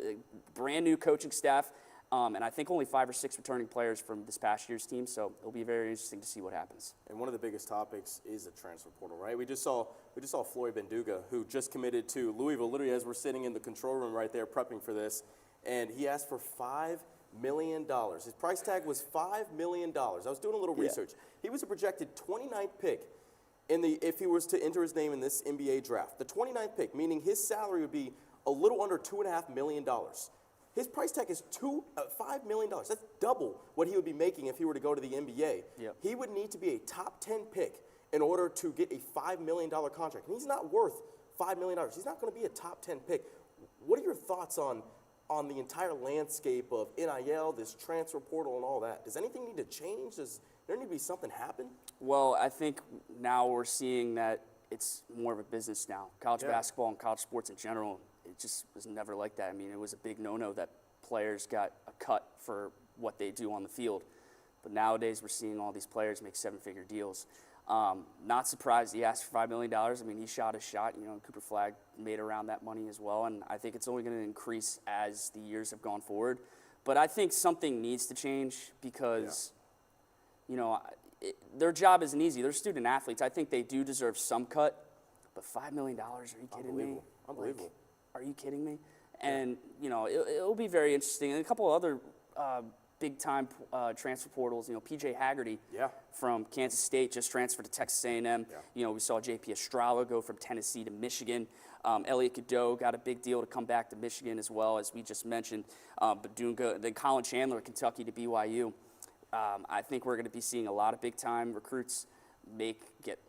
brand new coaching staff, and I think only 5 or 6 returning players from this past year's team. So it'll be very interesting to see what happens. And one of the biggest topics is the transfer portal, right? We just saw Floyd Benduga, who just committed to Louisville. Literally, as we're sitting in the control room right there prepping for this. And he asked for $5 million. His price tag was $5 million. I was doing a little research. He was a projected 29th pick if he was to enter his name in this NBA draft. The 29th pick, meaning his salary would be a little under $2.5 million. His price tag is $5 million. That's double what he would be making if he were to go to the NBA. Yep. He would need to be a top 10 pick in order to get a $5 million contract. And he's not worth $5 million. He's not going to be a top 10 pick. What are your thoughts on the entire landscape of NIL, this transfer portal and all that? Does anything need to change? Does there need to be something happen? Well, I think now we're seeing that it's more of a business now. College basketball and college sports in general, it just was never like that. I mean, it was a big no-no that players got a cut for what they do on the field. But nowadays we're seeing all these players make 7-figure deals. Not surprised he asked for $5 million. I mean, he shot his shot. Cooper Flagg made around that money as well, and I think it's only going to increase as the years have gone forward. But I think something needs to change because, their job isn't easy. They're student athletes. I think they do deserve some cut, but $5 million, are you kidding me? Unbelievable. Are you kidding me? And, it'll be very interesting. And a couple other big-time transfer portals. P.J. Haggerty from Kansas State just transferred to Texas A&M. We saw J.P. Estrella go from Tennessee to Michigan. Elliot Cadeau got a big deal to come back to Michigan as well, as we just mentioned. Then Colin Chandler, Kentucky to BYU. I think we're going to be seeing a lot of big-time recruits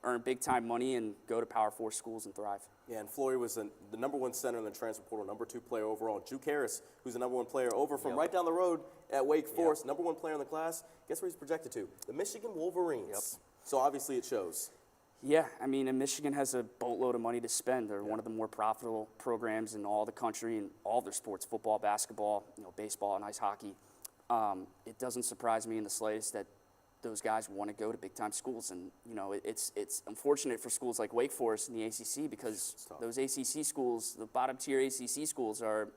earn big-time money and go to Power 4 schools and thrive. Yeah, and Flory was the number 1 center in the transfer portal, number 2 player overall. Juke Harris, who's the number 1 player over from right down the road at Wake Forest, number 1 player in the class. Guess where he's projected to? The Michigan Wolverines. So obviously it shows. Yeah, I mean, and Michigan has a boatload of money to spend. They're one of the more profitable programs in all the country in all their sports, football, basketball, baseball, and ice hockey. It doesn't surprise me in the slightest that those guys want to go to big-time schools. And, it's unfortunate for schools like Wake Forest and the ACC because those ACC schools, the bottom-tier ACC schools, are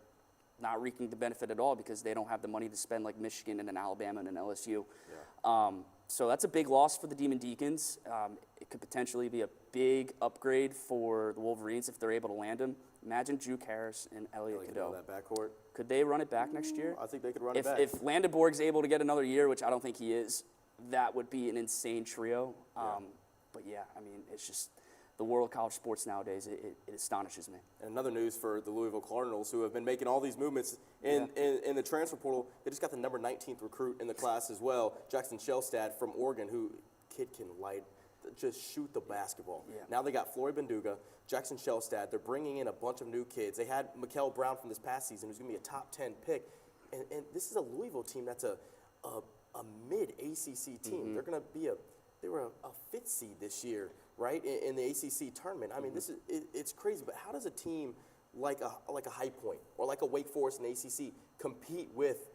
not reaping the benefit at all because they don't have the money to spend like Michigan and an Alabama and an LSU. Yeah. So that's a big loss for the Demon Deacons. It could potentially be a big upgrade for the Wolverines if they're able to land him. Imagine Juke Harris and Elliot Cadeau. That backcourt. Could they run it back next year? I think they could run it back. If Landenborg's able to get another year, which I don't think he is, that would be an insane trio. But yeah, I mean, it's just the world of college sports nowadays, it astonishes me. And another news for the Louisville Cardinals, who have been making all these movements in the transfer portal. They just got the number 19th recruit in the class as well, Jackson Shellstad from Oregon, who kid can just shoot the basketball. Yeah. Now they got Flory Benduga, Jackson Shellstad. They're bringing in a bunch of new kids. They had Mikael Brown from this past season, who's going to be a top 10 pick. And this is a Louisville team that's a mid-ACC team. They're going to be they were a fifth seed this year, right, in the ACC tournament. I mean, it's crazy. But how does a team like a High Point or like a Wake Forest and ACC compete with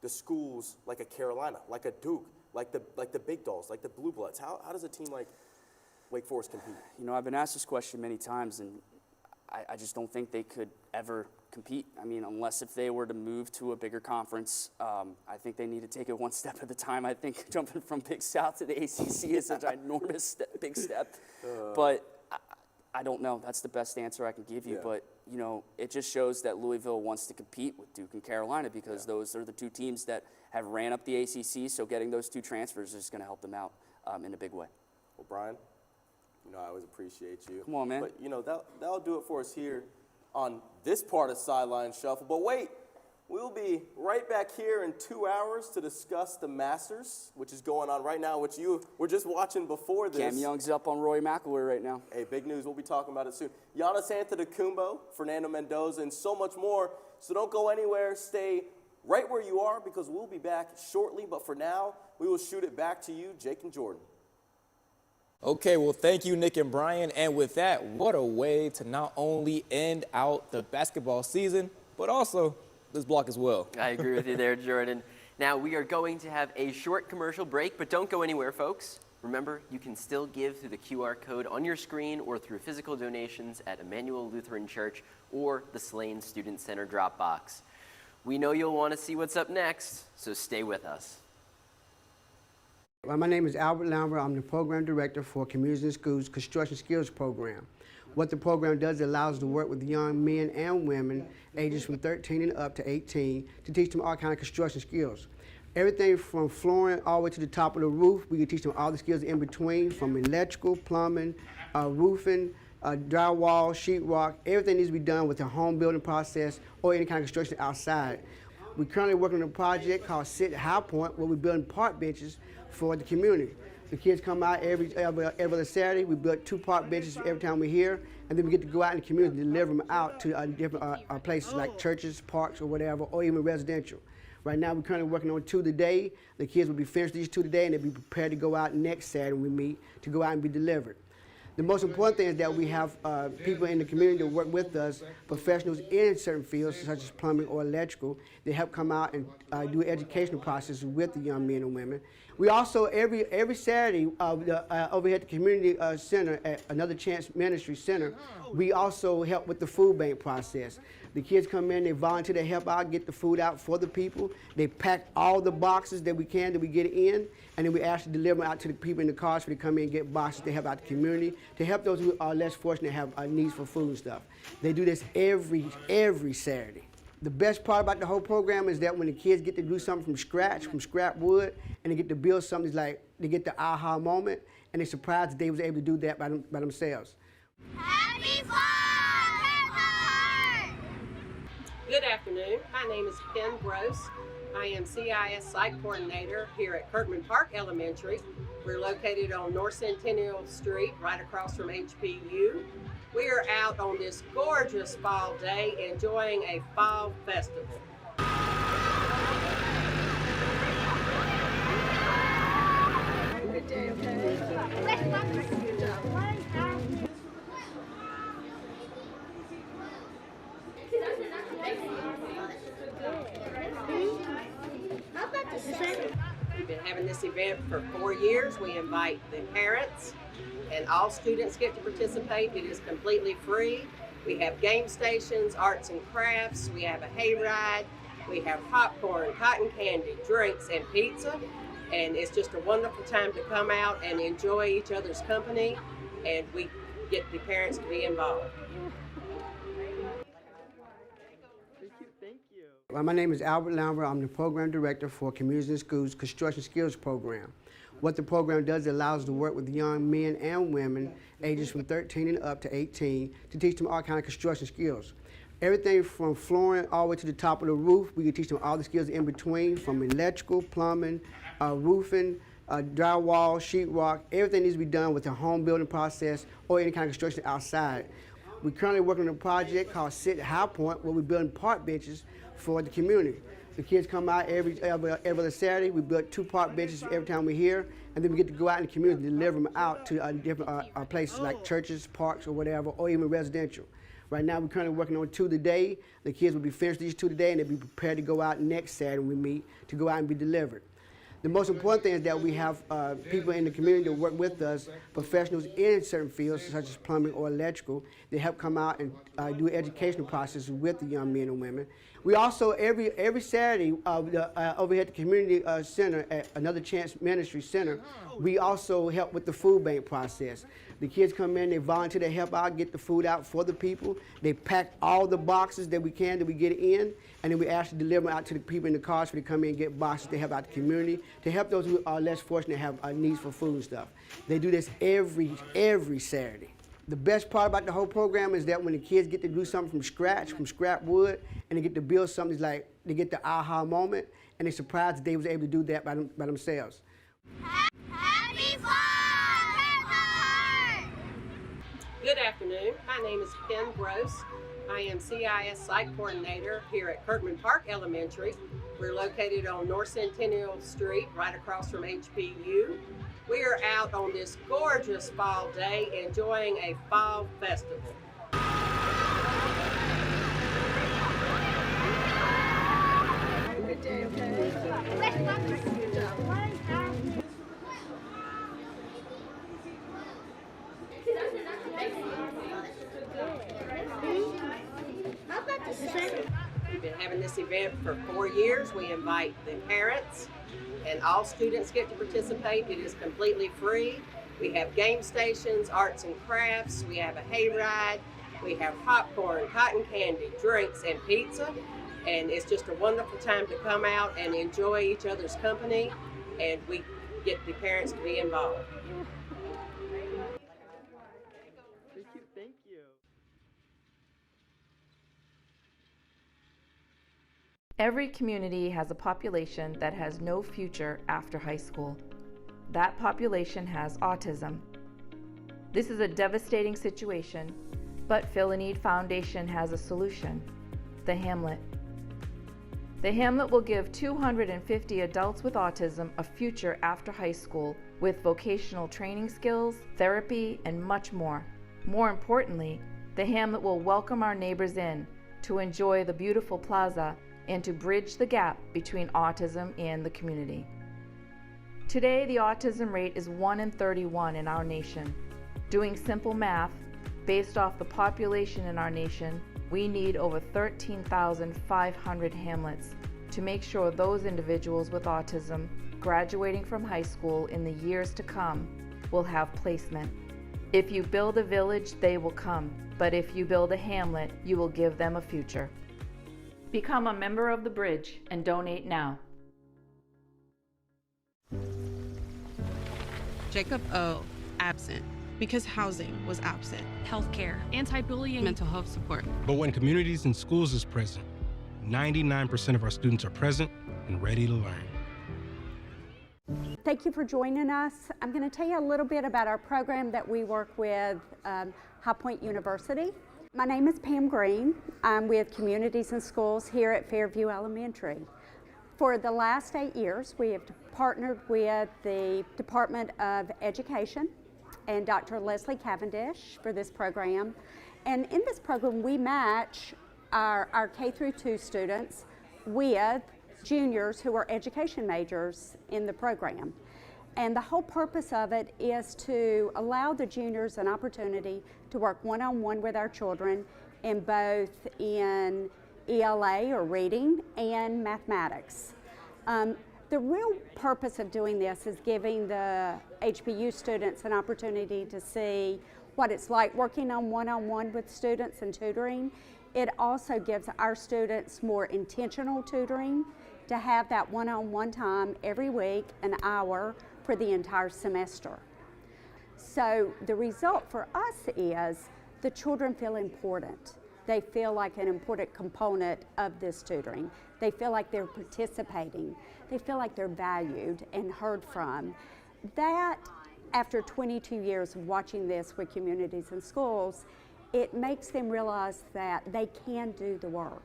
the schools like a Carolina, like a Duke, like the big dogs, like the Blue Bloods? How does a team like Wake Forest compete? I've been asked this question many times, and I just don't think they could ever compete. I mean, unless if they were to move to a bigger conference, I think they need to take it one step at a time. I think jumping from Big South to the ACC is such an enormous big step. But I don't know. That's the best answer I can give you. Yeah. But, it just shows that Louisville wants to compete with Duke and Carolina because those are the two teams that have ran up the ACC. So getting those two transfers is going to help them out in a big way. Well, Brian, I always appreciate you. Come on, man. But, that'll do it for us here on this part of Sideline Shuffle. But wait, we'll be right back here in 2 hours to discuss the Masters, which is going on right now, which you were just watching before this. Cam Young's up on Rory McIlroy right now. Hey, big news. We'll be talking about it soon. Giannis Antetokounmpo, Fernando Mendoza, and so much more. So don't go anywhere. Stay right where you are because we'll be back shortly. But for now, we will shoot it back to you, Jake and Jordan. Okay, well, thank you, Nick and Brian. And with that, what a way to not only end out the basketball season, but also this block as well. I agree with you there, Jordan. Now, we are going to have a short commercial break, but don't go anywhere, folks. Remember, you can still give through the QR code on your screen or through physical donations at Emmanuel Lutheran Church or the Slane Student Center drop box. We know you'll want to see what's up next, so stay with us. Well, my name is Albert Lambert. I'm the program director for Community and Schools Construction Skills Program. What the program does, it allows us to work with young men and women ages from 13 and up to 18 to teach them all kinds of construction skills. Everything from flooring all the way to the top of the roof. We can teach them all the skills in between, from electrical, plumbing, roofing, drywall, sheetrock. Everything needs to be done with the home building process or any kind of construction outside. We're currently working on a project called Sit High Point, where we're building park benches for the community. The kids come out every other Saturday. We build 2 park benches every time we're here, and then we get to go out in the community and deliver them out to different places like churches, parks, or whatever, or even residential. Right now, we're currently working on 2 today. The kids will be finished these 2 today, and they'll be prepared to go out next Saturday when we meet to go out and be delivered. The most important thing is that we have people in the community that work with us, professionals in certain fields such as plumbing or electrical. They help come out and do educational processes with the young men and women. We also, every Saturday, over here at the community center, at Another Chance Ministry Center, we also help with the food bank process. The kids come in, they volunteer to help out, get the food out for the people. They pack all the boxes that we can, that we get in, and then we actually deliver them out to the people in the cars for them to come in and get boxes to help out the community, to help those who are less fortunate have needs for food and stuff. They do this every Saturday. The best part about the whole program is that when the kids get to do something from scratch, from scrap wood, and they get to build something, it's like they get the aha moment, and they're surprised that they was able to do that by themselves. Happy Farm! Good afternoon. My name is Kim Gross. I am CIS Site Coordinator here at Kirkman Park Elementary. We're located on North Centennial Street, right across from HPU. We are out on this gorgeous fall day enjoying a fall festival. We've been having this event for 4 years. We invite the parents and all students get to participate. It is completely free. We have game stations, arts and crafts, we have a hayride, we have popcorn, cotton candy, drinks, and pizza. And it's just a wonderful time to come out and enjoy each other's company, and we get the parents to be involved. My name is Albert Lambert. I'm the program director for Communities and Schools Construction Skills Program. What the program does, it allows us to work with young men and women ages from 13 and up to 18 to teach them all kinds of construction skills. Everything from flooring all the way to the top of the roof. We can teach them all the skills in between, from electrical, plumbing, roofing, drywall, sheetrock. Everything needs to be done with the home building process or any kind of construction outside. We're currently working on a project called Sit High Point, where we're building park benches for the community. The kids come out every other Saturday. We build 2 park benches every time we're here, and then we get to go out in the community and deliver them out to different places like churches, parks, or whatever, or even residential. Right now, we're currently working on 2 today. The kids will be finished these 2 today, and they'll be prepared to go out next Saturday when we meet to go out and be delivered. The most important thing is that we have people in the community that work with us, professionals in certain fields such as plumbing or electrical, that help come out and do educational processes with the young men and women. We also, every Saturday, over here at the community center, at Another Chance Ministry Center, we also help with the food bank process. The kids come in, they volunteer to help out, get the food out for the people. They pack all the boxes that we can, that we get in, and then we actually deliver them out to the people in the cars for they come in and get boxes to help out the community, to help those who are less fortunate have needs for food and stuff. They do this every Saturday. The best part about the whole program is that when the kids get to do something from scratch, from scrap wood, and they get to build something, it's like they get the aha moment, and they're surprised that they was able to do that by themselves. Happy Good afternoon. My name is Kim Gross. I am CIS Site Coordinator here at Kirkman Park Elementary. We're located on North Centennial Street, right across from HPU. We are out on this gorgeous fall day enjoying a fall festival. We've been having this event for 4 years. We invite the parents and all students get to participate. It is completely free. We have game stations, arts and crafts, we have a hayride, we have popcorn, cotton candy, drinks, and pizza. And it's just a wonderful time to come out and enjoy each other's company, and we get the parents to be involved. Thank you. Every community has a population that has no future after high school. That population has autism. This is a devastating situation, but Fill a Need Foundation has a solution: the Hamlet. The Hamlet will give 250 adults with autism a future after high school with vocational training skills, therapy, and much more. More importantly, the Hamlet will welcome our neighbors in to enjoy the beautiful plaza and to bridge the gap between autism and the community. Today, the autism rate is 1 in 31 in our nation. Doing simple math, based off the population in our nation, we need over 13,500 Hamlets to make sure those individuals with autism graduating from high school in the years to come will have placement. If you build a village, they will come, but if you build a Hamlet, you will give them a future. Become a member of the Bridge and donate now. Jacob O. absent because housing was absent. Healthcare, anti-bullying, Mental health support. But when Communities and Schools is present, 99% of our students are present and ready to learn. Thank you for joining us. I'm going to tell you a little bit about our program that we work with High Point University. My name is Pam Green. I'm with Communities and Schools here at Fairview Elementary. For the last 8 years, we have partnered with the Department of Education and Dr. Leslie Cavendish for this program. And in this program, we match our K through 2 students with juniors who are education majors in the program. And the whole purpose of it is to allow the juniors an opportunity to work one-on-one with our children in both in ELA or reading and mathematics. The real purpose of doing this is giving the HPU students an opportunity to see what it's like working on one-on-one with students and tutoring. It also gives our students more intentional tutoring to have that one-on-one time every week, an hour for the entire semester. So the result for us is the children feel important. They feel like an important component of this tutoring. They feel like they're participating. They feel like they're valued and heard from. That, after 22 years of watching this with communities and schools, it makes them realize that they can do the work.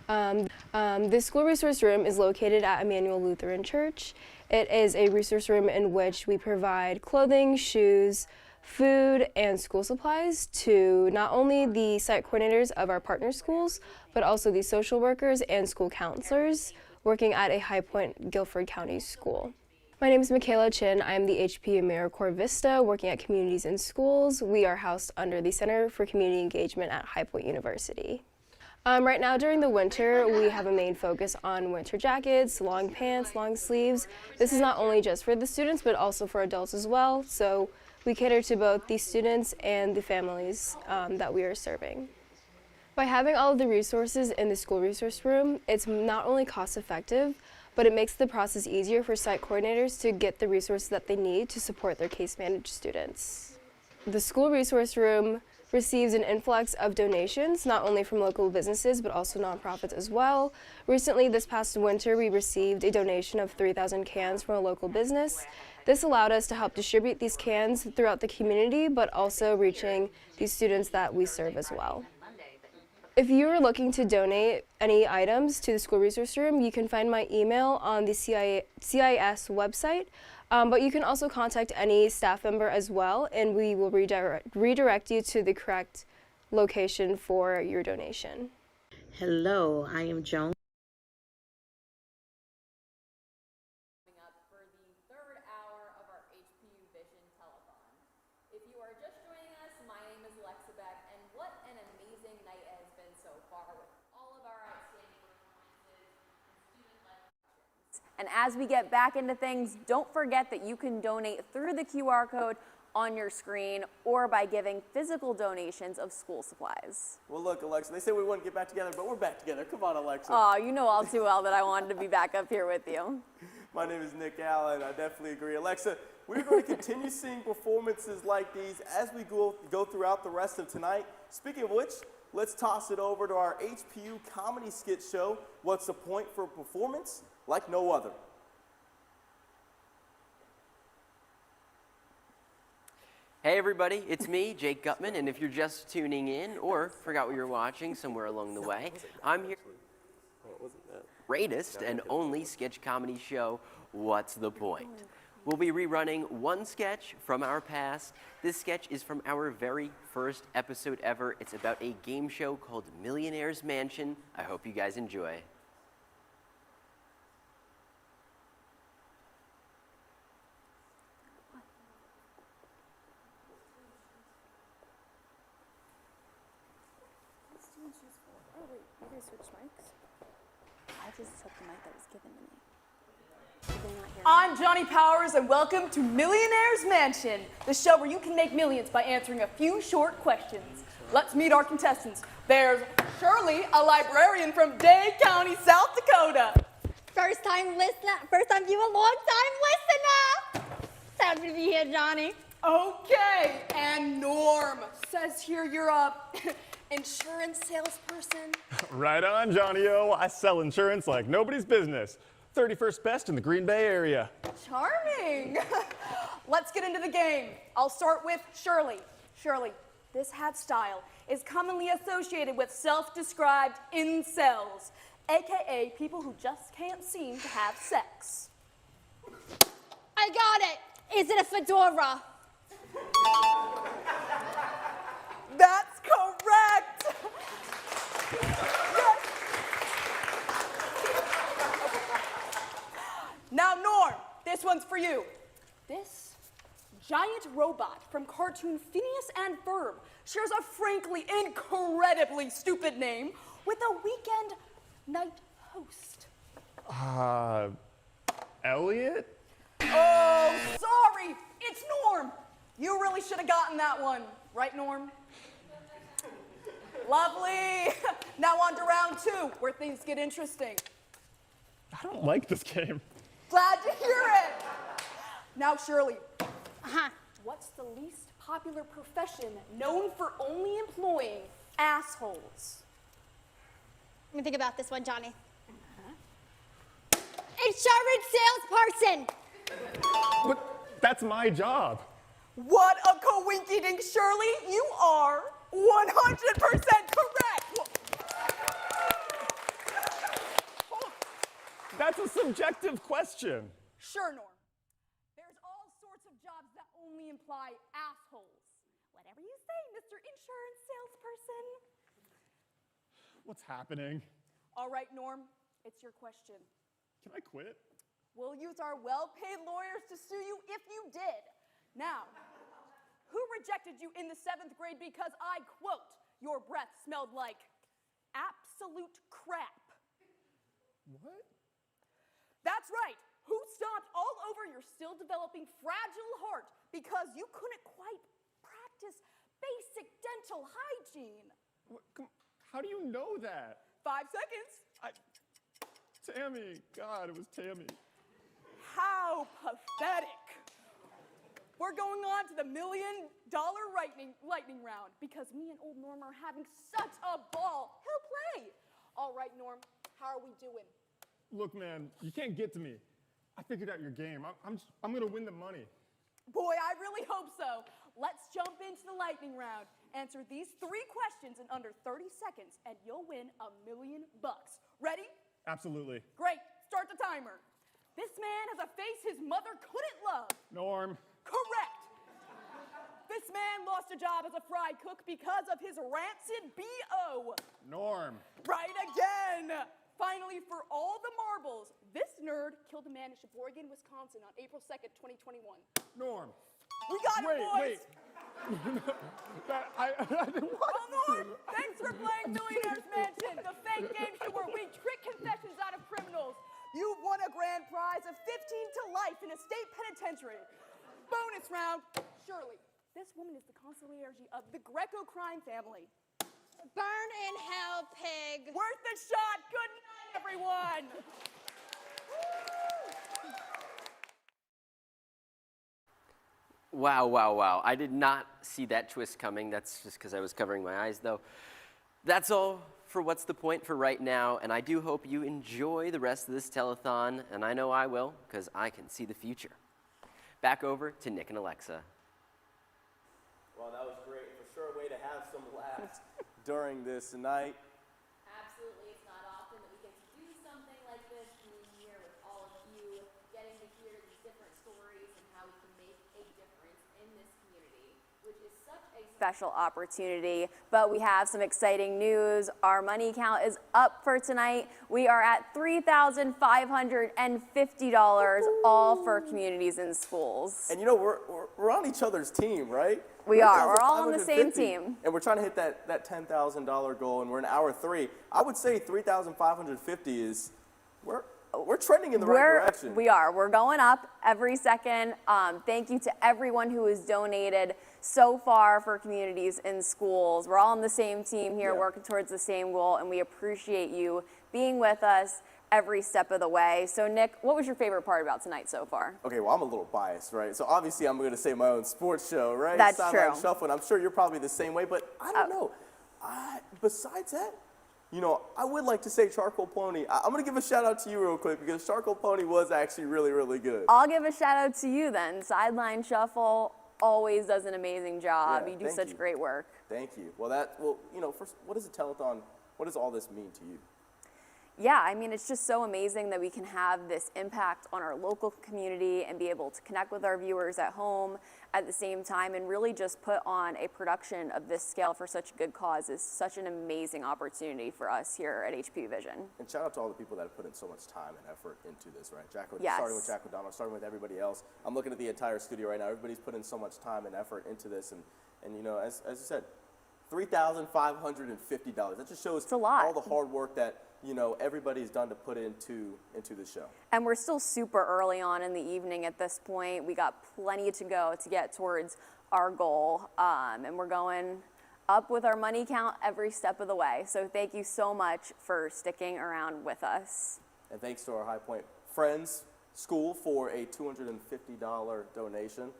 The school resource room is located at Emmanuel Lutheran Church. It is a resource room in which we provide clothing, shoes, food, and school supplies to not only the site coordinators of our partner schools, but also the social workers and school counselors working at a High Point Guilford County school. My name is Michaela Chin. I am the HPU AmeriCorps Vista working at Communities in Schools. We are housed under the Center for Community Engagement at High Point University. Right now during the winter, we have a main focus on winter jackets, long pants, long sleeves. This is not only just for the students, but also for adults as well. So we cater to both the students and the families that we are serving. By having all of the resources in the school resource room, it's not only cost effective, but it makes the process easier for site coordinators to get the resources that they need to support their case managed students. The school resource room receives an influx of donations, not only from local businesses, but also nonprofits as well. Recently, this past winter, we received a donation of 3,000 cans from a local business. This allowed us to help distribute these cans throughout the community, but also reaching these students that we serve as well. If you are looking to donate any items to the school resource room, you can find my email on the CIS website. But you can also contact any staff member as well, and we will redirect you to the correct location for your donation. Hello, I am Joan. Coming up for the third hour of our HPU Vision Telethon. If you are just joining us, my name is Alexa Beck, and what an amazing night it has been so far with all of our outstanding performances and student-led productions. And as we get back into things, don't forget that you can donate through the QR code on your screen or by giving physical donations of school supplies. Well, look, Alexa, they said we wouldn't get back together, but we're back together. Come on, Alexa. Oh, you know all too well that I wanted to be back up here with you. My name is Nick Allen. I definitely agree. Alexa, we're going to continue seeing performances like these as we go throughout the rest of tonight. Speaking of which, let's toss it over to our HPU comedy skit show, What's the Point for a Performance Like No Other. Hey everybody, it's me, Jake Gutman, and if you're just tuning in or forgot what you're watching somewhere along the way, I'm here with the greatest and only sketch comedy show, What's the Point? We'll be rerunning one sketch from our past. This sketch is from our very first episode ever. It's about a game show called Millionaire's Mansion. I hope you guys enjoy. I just took the mic that was given to me. I'm Johnny Powers, and welcome to Millionaire's Mansion, the show where you can make millions by answering a few short questions. Let's meet our contestants. There's Shirley, a librarian from Dade County, South Dakota. First time viewer, long time listener. It's happy to be here, Johnny. Okay, and Norm. Says here you're a insurance salesperson. Right on, Johnny-O. I sell insurance like nobody's business. 31st best in the Green Bay area. Charming. Let's get into the game. I'll start with Shirley. Shirley, this hat style is commonly associated with self-described incels, aka people who just can't seem to have sex. I got it. Is it a fedora? That's correct. Yes. Now, Norm, this one's for you. This giant robot from cartoon Phineas and Ferb shares a frankly incredibly stupid name with a weekend night host. Elliot? Oh, sorry, it's Norm. You really should have gotten that one, right, Norm? Lovely. Now on to round 2, where things get interesting. I don't like this game. Glad to hear it. Now, Shirley, what's the least popular profession known for only employing assholes? Let me think about this one, Johnny. Insurance salesperson. But that's my job. What a coinkydink, Shirley. You are 100% correct. That's a subjective question. Sure, Norm. There's all sorts of jobs that only imply assholes. Whatever you say, Mr. Insurance Salesperson. What's happening? All right, Norm, it's your question. Can I quit? We'll use our well-paid lawyers to sue you if you did. Now, who rejected you in the 7th grade because I quote, your breath smelled like absolute crap? What? That's right. Who stomped all over your still developing fragile heart because you couldn't quite practice basic dental hygiene? How do you know that? 5 seconds. Tammy. God, it was Tammy. How pathetic. We're going on to the $1 million lightning round because me and old Norm are having such a ball. He'll play. All right, Norm, how are we doing? Look, man, you can't get to me. I figured out your game. I'm going to win the money. Boy, I really hope so. Let's jump into the lightning round. Answer these 3 questions in under 30 seconds, and you'll win $1 million. Ready? Absolutely. Great. Start the timer. This man has a face his mother couldn't love. Norm. Correct. This man lost a job as a fry cook because of his rancid BO. Norm. Right again. Finally, for all the marbles, this nerd killed a man in Sheboygan, Wisconsin on April 2nd, 2021. Norm. We got it, boys. Wait. Well, Norm, thanks for playing Millionaire's Mansion, the fake game show where we trick confessions out of criminals. You've won a grand prize of 15 to life in a state penitentiary. Bonus round. Shirley, this woman is the concierge of the Greco crime family. Burn in hell, pig. Worth a shot. Good night, everyone. Wow, wow, wow. I did not see that twist coming. That's just because I was covering my eyes, though. That's all for What's the Point for right now, and I do hope you enjoy the rest of this telethon, and I know I will, because I can see the future. Back over to Nick and Alexa. Well, that was great. For sure, a way to have some laughs during this tonight. Absolutely. It's not often that we get to do something like this, being here with all of you, getting to hear these different stories and how we can make a difference in this community, which is such a special opportunity. But we have some exciting news. Our money count is up for tonight. We are at $3,550, all for communities and schools. And you know, we're on each other's team, right? We are. We're all on the same team. And we're trying to hit that $10,000 goal, and we're in hour 3. I would say 3,550 is, we're trending in the right direction. We are. We're going up every second. Thank you to everyone who has donated so far for communities and schools. We're all on the same team here, working towards the same goal, and we appreciate you being with us every step of the way. So, Nick, what was your favorite part about tonight so far? Okay, well, I'm a little biased, right? So obviously I'm going to say my own sports show, right? That's Sideline true. Shuffle, and I'm sure you're probably the same way, but I don't know. Besides that, you know, I would like to say Charcoal Pony. I'm going to give a shout out to you real quick because Charcoal Pony was actually really, really good. I'll give a shout out to you then. Sideline Shuffle always does an amazing job. Yeah, you do such great work. Thank you. Well, you know, first, what is a telethon? What does all this mean to you? yeah, I mean, it's just so amazing that we can have this impact on our local community and be able to connect with our viewers at home at the same time and really just put on a production of this scale for such a good cause is such an amazing opportunity for us here at HPU Vision. And shout out to all the people that have put in so much time and effort into this, right? Yes. Starting with Jack O'Donnell, starting with everybody else. I'm looking at the entire studio right now. Everybody's put in so much time and effort into this. And you know, as you said, $3,550. That just shows all the hard work that, you know, everybody's done to put into the show. And we're still super early on in the evening at this point. We got plenty to go to get towards our goal. And we're going up with our money count every step of the way. So thank you so much for sticking around with us. And thanks to our High Point Friends School for a $250 donation.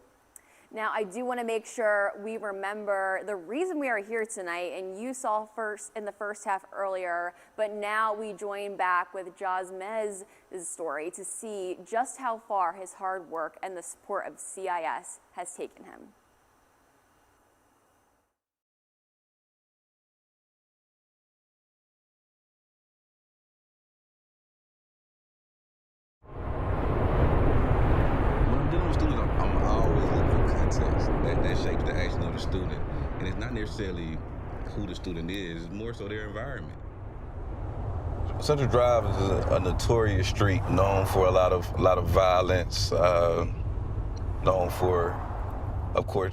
Now, I do want to make sure we remember the reason we are here tonight, and you saw first in the first half earlier, but now we join back with Jasmez's story to see just how far his hard work and the support of CIS has taken him. That shapes the action of the student. And it's not necessarily who the student is, it's more so their environment. Central Drive is a notorious street known for a lot of violence, known for, of course,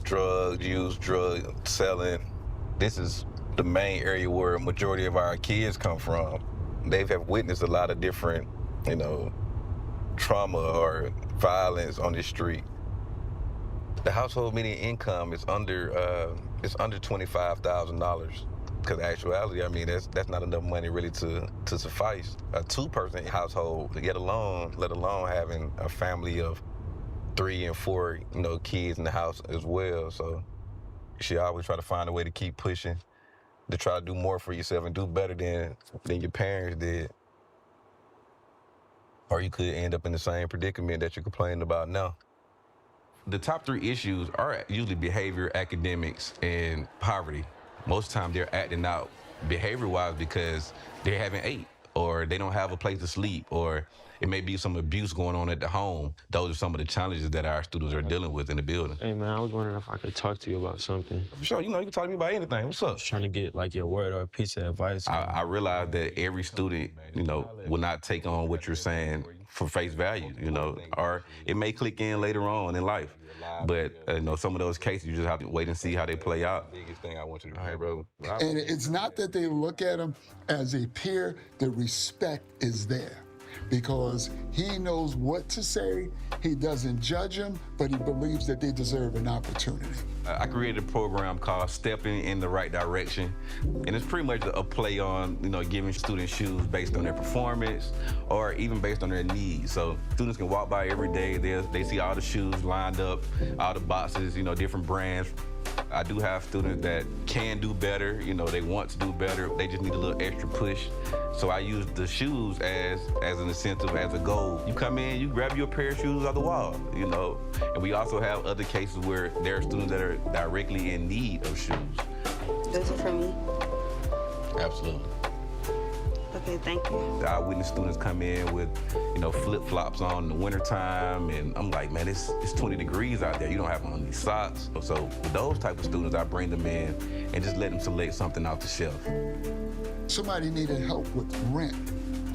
drug use, drug selling. This is the main area where a majority of our kids come from. They have witnessed a lot of different, you know, trauma or violence on this street. The household median income is under $25,000. Because actuality, I mean, that's not enough money really to suffice a two-person household, let alone having a family of 3 and 4, you know, kids in the house as well. So you should always try to find a way to keep pushing, to try to do more for yourself and do better than your parents did. Or you could end up in the same predicament that you're complaining about now. The top 3 issues are usually behavior, academics, and poverty. Most of the time they're acting out behavior-wise because they haven't ate, or they don't have a place to sleep, or it may be some abuse going on at the home. Those are some of the challenges that our students are dealing with in the building. Hey man, I was wondering if I could talk to you about something. Sure, you know, you can talk to me about anything. What's up? I was trying to get like your word or a piece of advice. I realize that every student, you know, will not take on what you're saying for face value, you know, or it may click in later on in life. But, you know, some of those cases, you just have to wait and see how they play out. Biggest thing I want you to hear, bro. And it's not that they look at him as a peer, the respect is there. Because he knows what to say, he doesn't judge them, but he believes that they deserve an opportunity. I created a program called Stepping in the Right Direction, and it's pretty much a play on, you know, giving students shoes based on their performance or even based on their needs. So students can walk by every day, they see all the shoes lined up, all the boxes, you know, different brands. I do have students that can do better, you know, they want to do better, they just need a little extra push. So I use the shoes as an incentive, as a goal. You come in, you grab your pair of shoes off the wall, you know. And we also have other cases where there are students that are directly in need of shoes. Those are for me? Absolutely. Okay, thank you. I witness students come in with, you know, flip-flops on in the wintertime, and I'm like, man, it's 20 degrees out there. You don't have on these socks. So with those type of students, I bring them in and just let them select something off the shelf. Somebody needed help with rent.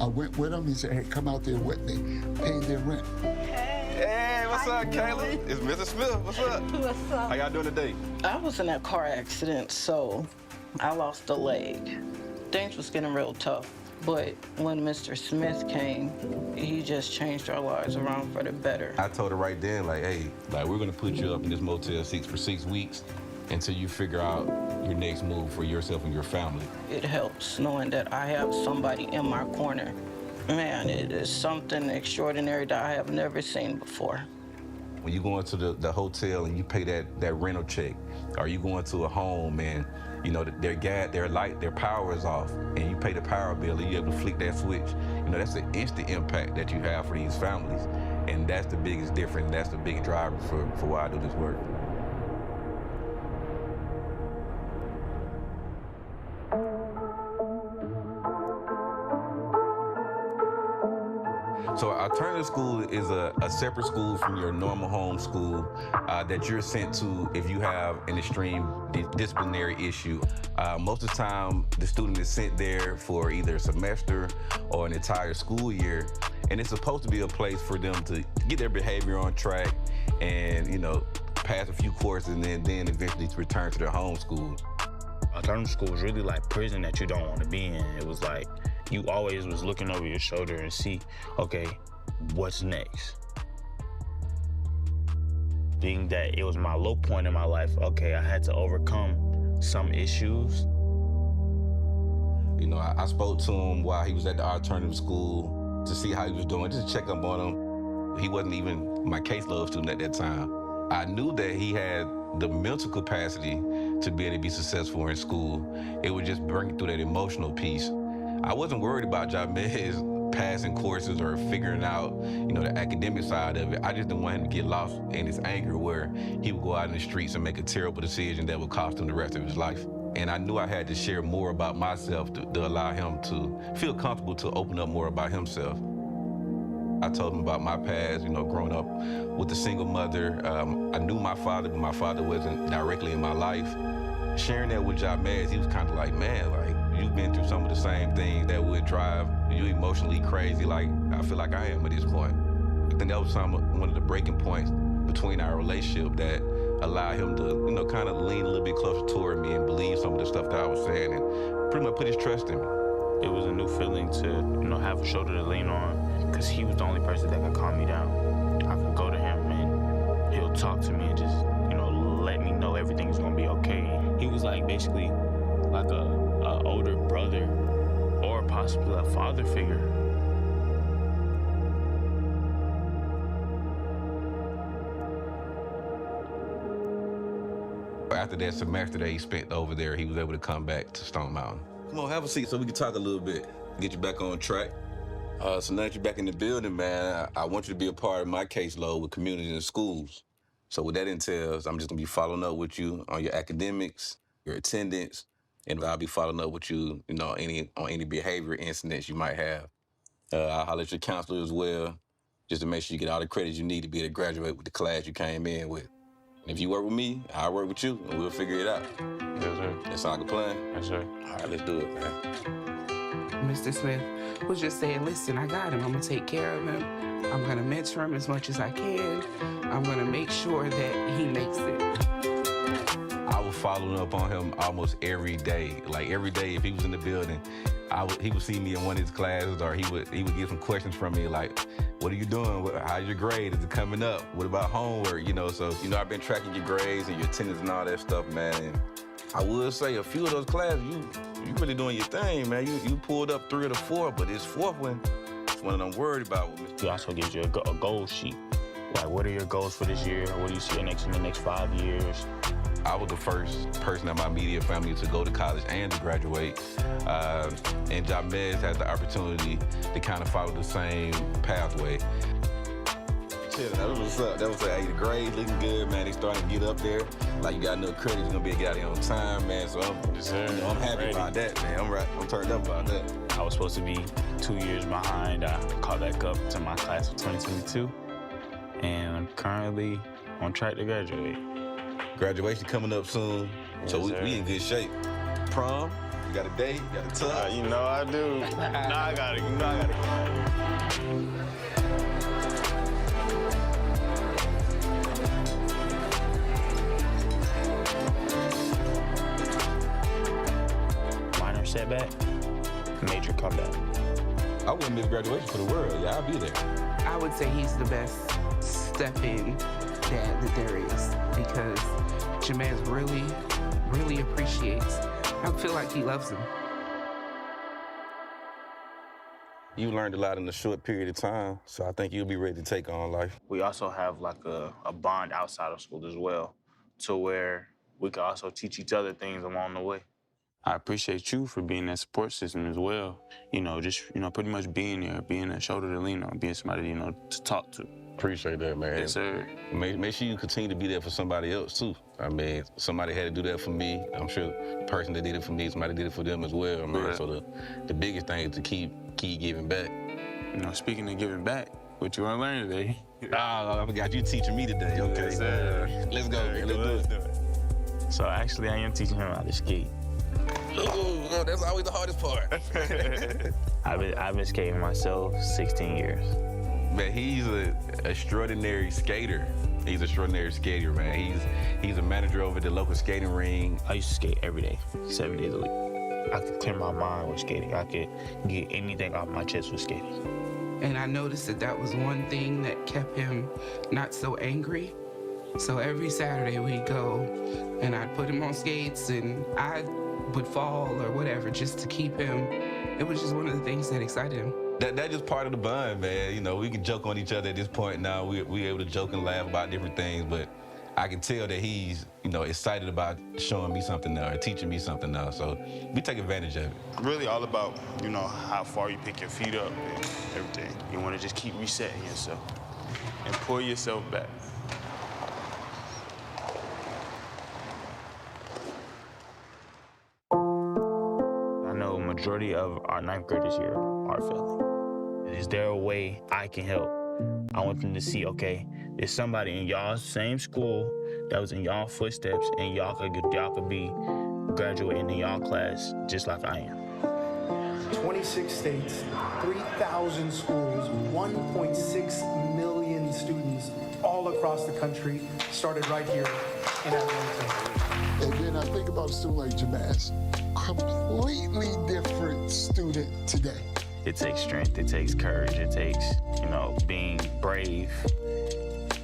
I went with him, he said, hey, come out there with me. Paid their rent. Hey, what's up, Kaylee? It's Mr. Smith, what's up? What's up? How y'all doing today? I was in a car accident, so I lost a leg. Things was getting real tough. But when Mr. Smith came, he just changed our lives around for the better. I told her right then, like, hey, like, we're gonna put you up in this Motel 6 for 6 weeks until you figure out your next move for yourself and your family. It helps knowing that I have somebody in my corner. Man, it is something extraordinary that I have never seen before. When you go into the hotel and you pay that rental check, or you go into a home and you know their light, their power is off, and you pay the power bill and you're able to flick that switch, you know, that's the instant impact that you have for these families. And that's the biggest difference, that's the big driver for why I do this work. So alternative school is a separate school from your normal home school that you're sent to if you have an extreme disciplinary issue. Most of the time, the student is sent there for either a semester or an entire school year, and it's supposed to be a place for them to get their behavior on track and, you know, pass a few courses and then eventually to return to their home school. Alternative school was really like prison that you don't want to be in. It was like you always was looking over your shoulder and see, okay, what's next? Being that it was my low point in my life, okay, I had to overcome some issues. You know, I spoke to him while he was at the alternative school to see how he was doing, just to check up on him. He wasn't even my caseload student at that time. I knew that he had the mental capacity to be able to be successful in school. It would just bring through that emotional piece. I wasn't worried about Jamez passing courses or figuring out, you know, the academic side of it. I just didn't want him to get lost in his anger where he would go out in the streets and make a terrible decision that would cost him the rest of his life. And I knew I had to share more about myself to allow him to feel comfortable to open up more about himself. I told him about my past, you know, growing up with a single mother. I knew my father, but my father wasn't directly in my life. Sharing that with Jamez, he was kind of like, man, like, you've been through some of the same things that would drive you emotionally crazy, like I feel like I am at this point. I think that was one of the breaking points between our relationship that allowed him to, you know, kind of lean a little bit closer toward me and believe some of the stuff that I was saying and pretty much put his trust in me. It was a new feeling to, you know, have a shoulder to lean on, because he was the only person that could calm me down. I could go to him and he'll talk to me and just, you know, let me know everything's gonna be okay. He was like basically like a older brother or possibly a father figure. After that semester that he spent over there, he was able to come back to Stone Mountain. Come on, have a seat so we can talk a little bit, get you back on track. So now that you're back in the building, man, I want you to be a part of my caseload with communities and schools. So what that entails, I'm just gonna be following up with you on your academics, your attendance, and I'll be following up with you, you know, on any behavior incidents you might have. I'll holler at your counselor as well, just to make sure you get all the credits you need to be able to graduate with the class you came in with. And if you work with me, I'll work with you, and we'll figure it out. Yes, sir. That sound like a plan? Yes, sir. All right, let's do it, man. Mr. Smith was just saying, listen, I got him. I'm going to take care of him. I'm going to mentor him as much as I can. I'm going to make sure that he makes it. I was following up on him almost every day. Like every day, if he was in the building, he would see me in one of his classes, or he would get some questions from me like, what are you doing? How's your grade? Is it coming up? What about homework? You know, so, you know, I've been tracking your grades and your attendance and all that stuff, man. And I would say a few of those classes, you really doing your thing, man. You pulled up 3 of the 4, but this 4th one, it's one that I'm worried about. He also gives you a goal sheet. Like, what are your goals for this year? What do you see in the next 5 years? I was the first person in my immediate family to go to college and to graduate. And Jamez had the opportunity to kind of follow the same pathway. Shit, that was what's up. That was like, hey, the grades looking good, man. They starting to get up there. Like, you got enough credit, you're gonna be able to get out here on time, man. So I'm happy about that, man. I'm turned up about that. I was supposed to be 2 years behind. I caught back up to my class of 2022. And I'm currently on track to graduate. Graduation coming up soon, yes, so we in good shape. Prom, you got a date, you got a tub? You know I do. I got it. Minor setback, major comeback. I wouldn't miss graduation for the world. Yeah, I'll be there. I would say he's the best step-in dad that there is, because Jamez really appreciates. I feel like he loves him. You learned a lot in a short period of time, so I think you'll be ready to take on life. We also have like a bond outside of school as well, to where we can also teach each other things along the way. I appreciate you for being that support system as well. You know, just, you know, pretty much being there, being a shoulder to lean on, being somebody, you know, to talk to. Appreciate that, man. Yes, sir. Make sure you continue to be there for somebody else, too. I mean, somebody had to do that for me. I'm sure the person that did it for me, somebody did it for them as well, man. Right. So the biggest thing is to keep giving back. speaking of giving back, what you want to learn today? Oh, I forgot you teaching me today. Okay, Yes, sir. let's go, man. Let's do it. So actually, I am teaching him how to skate. Oh, that's always the hardest part. I've been skating myself 16 years. Man, he's an extraordinary skater. He's an extraordinary skater, man. He's a manager over at the local skating ring. I used to skate every day, 7 days a week. I could clear my mind with skating. I could get anything off my chest with skating. And I noticed that was one thing that kept him not so angry. So every Saturday we'd go and I'd put him on skates and I would fall or whatever just to keep him. It was just one of the things that excited him. That's just part of the bond, man. You know, we can joke on each other at this point now. We're able to joke and laugh about different things, but I can tell that he's, excited about showing me something now or teaching me something now. So we take advantage of it. Really all about, how far you pick your feet up and everything. You want to just keep resetting yourself and pull yourself back. I know majority of our 9th graders here are failing. Is there a way I can help? I want them to see, okay, there's somebody in y'all's same school that was in y'all footsteps and y'all could be graduating in y'all class just like I am. 26 states, 3,000 schools, 1.6 million students all across the country started right here in Atlanta. And then I think about a student like Jamaz, completely different student today. It takes strength, it takes courage, it takes, being brave.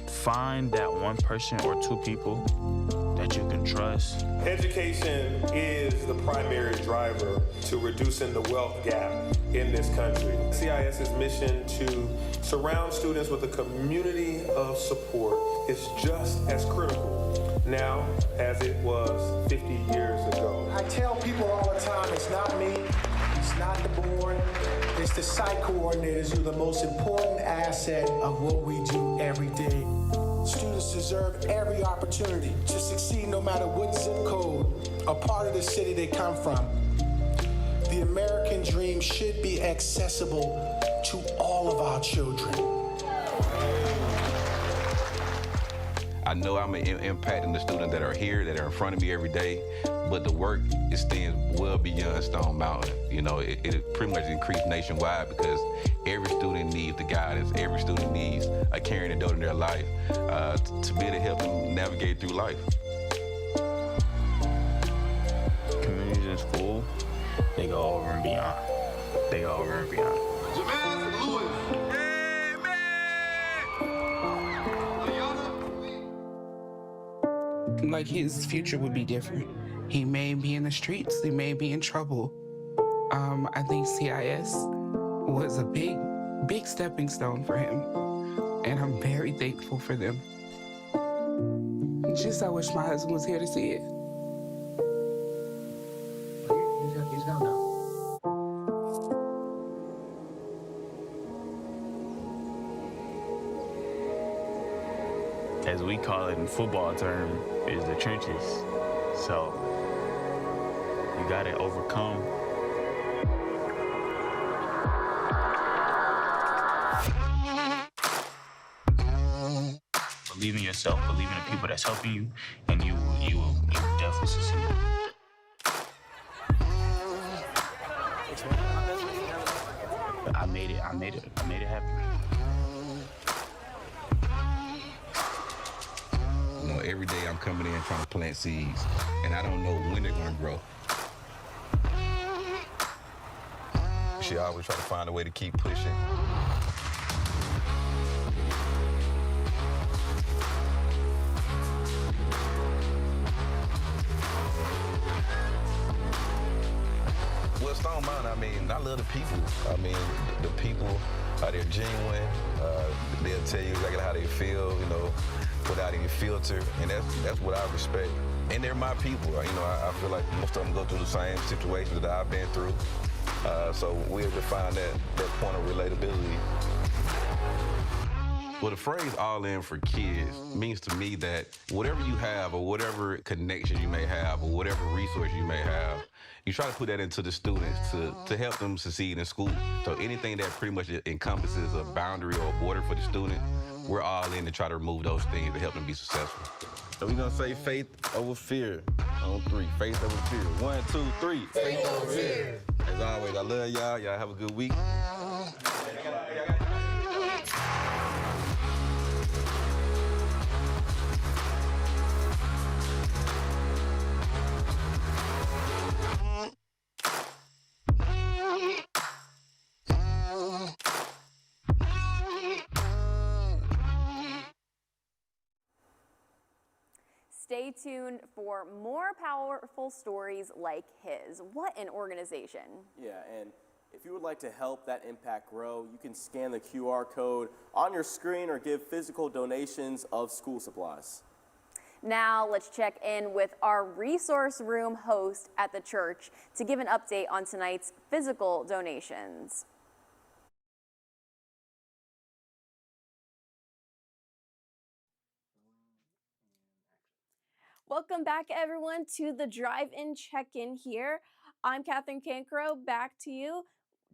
Find that one person or two people that you can trust. Education is the primary driver to reducing the wealth gap in this country. CIS's mission to surround students with a community of support is just as critical now as it was 50 years ago. I tell people all the time, it's not me, it's not the board, it's the site coordinators who are the most important asset of what we do every day. Students deserve every opportunity to succeed no matter what zip code or part of the city they come from. The American dream should be accessible to all of our children. I know I'm impacting the students that are here, that are in front of me every day, but the work extends well beyond Stone Mountain. It pretty much increased nationwide because every student needs the guidance, every student needs a caring adult in their life to be able to help them navigate through life. Communities in school, they go over and beyond. They go over and beyond. Like his future would be different. He may be in the streets, he may be in trouble. I think CIS was a big stepping stone for him. And I'm very thankful for them. Just I wish my husband was here to see it. He's gone now. As we call it in football term, is the trenches. So you gotta overcome. Believe in yourself, believe in the people that's helping you, and you will definitely succeed. I made it happen. Every day I'm coming in trying to plant seeds, and I don't know when they're gonna grow. She always try to find a way to keep pushing. Well, Stone Mountain, I love the people. The people, they're genuine. They'll tell you exactly how they feel, without any filter, and that's what I respect. And they're my people. I feel like most of them go through the same situations that I've been through. So we'll define that point of relatability. Well, the phrase all in for kids means to me that whatever you have or whatever connection you may have or whatever resource you may have, you try to put that into the students to help them succeed in school. So anything that pretty much encompasses a boundary or a border for the student, we're all in to try to remove those things to help them be successful. So we're gonna say faith over fear on 3. Faith over fear. 1, 2, 3. Faith over fear. As always, I love y'all. Y'all have a good week. Stay tuned for more powerful stories like his. What an organization. Yeah, and if you would like to help that impact grow, you can scan the QR code on your screen or give physical donations of school supplies. Now let's check in with our resource room host at the church to give an update on tonight's physical donations. Welcome back, everyone, to the drive-in check-in here. I'm Catherine Cancro, back to you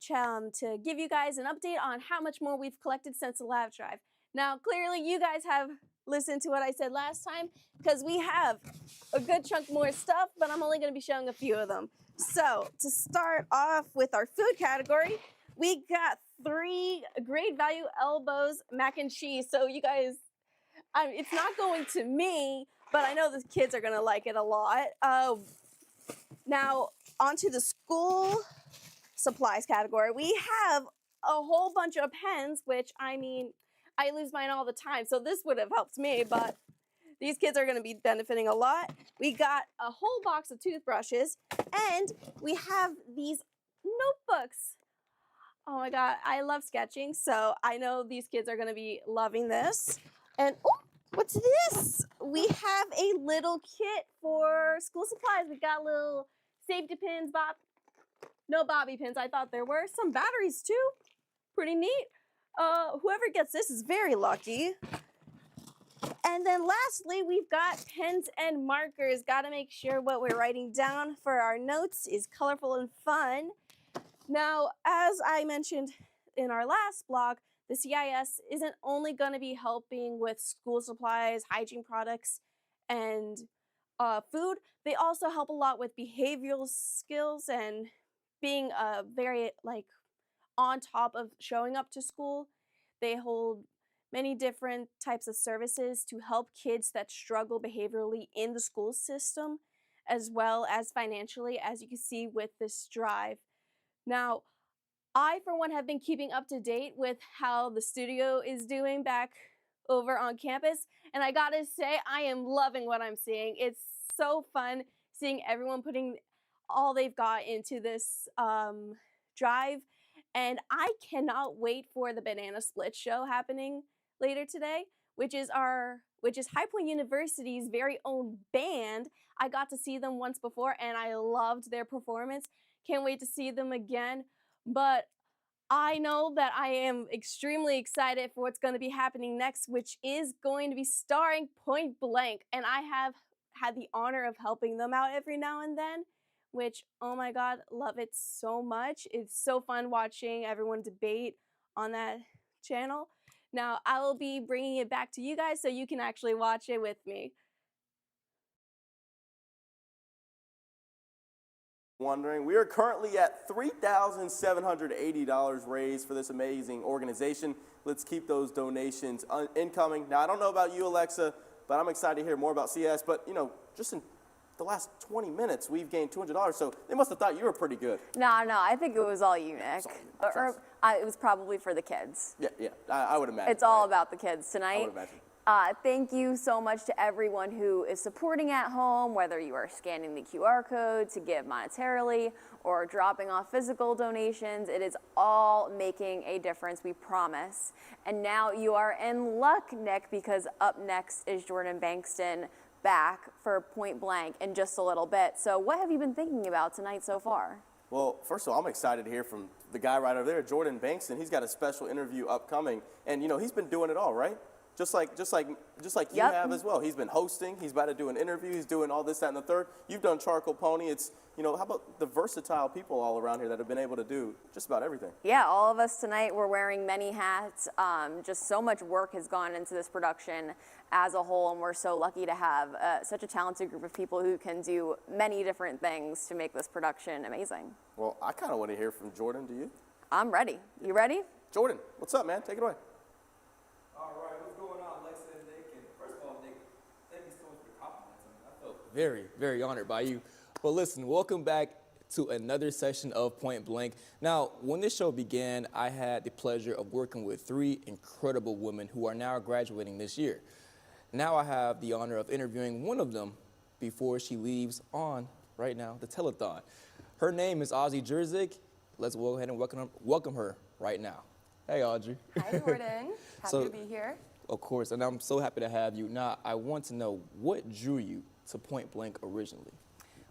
to give you guys an update on how much more we've collected since the live drive. Now, clearly, you guys have listened to what I said last time because we have a good chunk more stuff, but I'm only going to be showing a few of them. So, to start off with our food category, we got 3 great value elbows mac and cheese. So, you guys, it's not going to me, but I know the kids are going to like it a lot. Now, onto the school supplies category. We have a whole bunch of pens, which, I mean, I lose mine all the time, so this would have helped me, but these kids are going to be benefiting a lot. We got a whole box of toothbrushes, and we have these notebooks. Oh my God, I love sketching, so I know these kids are going to be loving this. And, oh, what's this? We have a little kit for school supplies. We got little safety pins, no bobby pins. I thought there were some batteries too. Pretty neat. Whoever gets this is very lucky. And then lastly, we've got pens and markers. Got to make sure what we're writing down for our notes is colorful and fun. Now, as I mentioned in our last blog, the CIS isn't only going to be helping with school supplies, hygiene products, and food. They also help a lot with behavioral skills and being very on top of showing up to school. They hold many different types of services to help kids that struggle behaviorally in the school system, as well as financially, as you can see with this drive. Now, I, for one, have been keeping up to date with how the studio is doing back over on campus, and I gotta say, I am loving what I'm seeing. It's so fun seeing everyone putting all they've got into this drive, and I cannot wait for the Banana Split show happening later today, which is High Point University's very own band. I got to see them once before, and I loved their performance. Can't wait to see them again. But I know that I am extremely excited for what's going to be happening next, which is going to be starring Point Blank. And I have had the honor of helping them out every now and then, which, oh my God, love it so much. It's so fun watching everyone debate on that channel. Now, I will be bringing it back to you guys so you can actually watch it with me. Wondering, we are currently at $3,780 raised for this amazing organization. Let's keep those donations incoming. Now, I don't know about you, Alexa, but I'm excited to hear more about CS. But, you know, just in the last 20 minutes, we've gained $200, so they must have thought you were pretty good. No, I think it was all you, Nick. It was probably for the kids. Yeah, I would imagine. It's all about the kids tonight. I would imagine. Thank you so much to everyone who is supporting at home, whether you are scanning the QR code to give monetarily or dropping off physical donations. It is all making a difference, we promise. And now you are in luck, Nick, because up next is Jordan Bankston back for Point Blank in just a little bit. So what have you been thinking about tonight so far? Well, first of all, I'm excited to hear from the guy right over there, Jordan Bankston. He's got a special interview upcoming. And, you know, he's been doing it all, right? just like you Yep. have as well. He's been hosting. He's about to do an interview. He's doing all this, that, and the third. You've done Charcoal Pony. It's, how about the versatile people all around here that have been able to do just about everything? Yeah, all of us tonight, we're wearing many hats. Just so much work has gone into this production as a whole, and we're so lucky to have such a talented group of people who can do many different things to make this production amazing. Well, I kind of want to hear from Jordan. Do you? I'm ready. You ready? Jordan, what's up, man? Take it away. All right, what's going on, Alexa and Nick? And first of all, Nick, thank you so much for the compliments. I felt very, very honored by you. But listen, welcome back to another session of Point Blank. Now, when this show began, I had the pleasure of working with 3 incredible women who are now graduating this year. Now I have the honor of interviewing one of them before she leaves on, right now, the Telethon. Her name is Alyssa Joshua. Let's go ahead and welcome her right now. Hey, Audrey. Hi, Jordan. Happy to be here. Of course, and I'm so happy to have you. Now, I want to know, what drew you to Point Blank originally?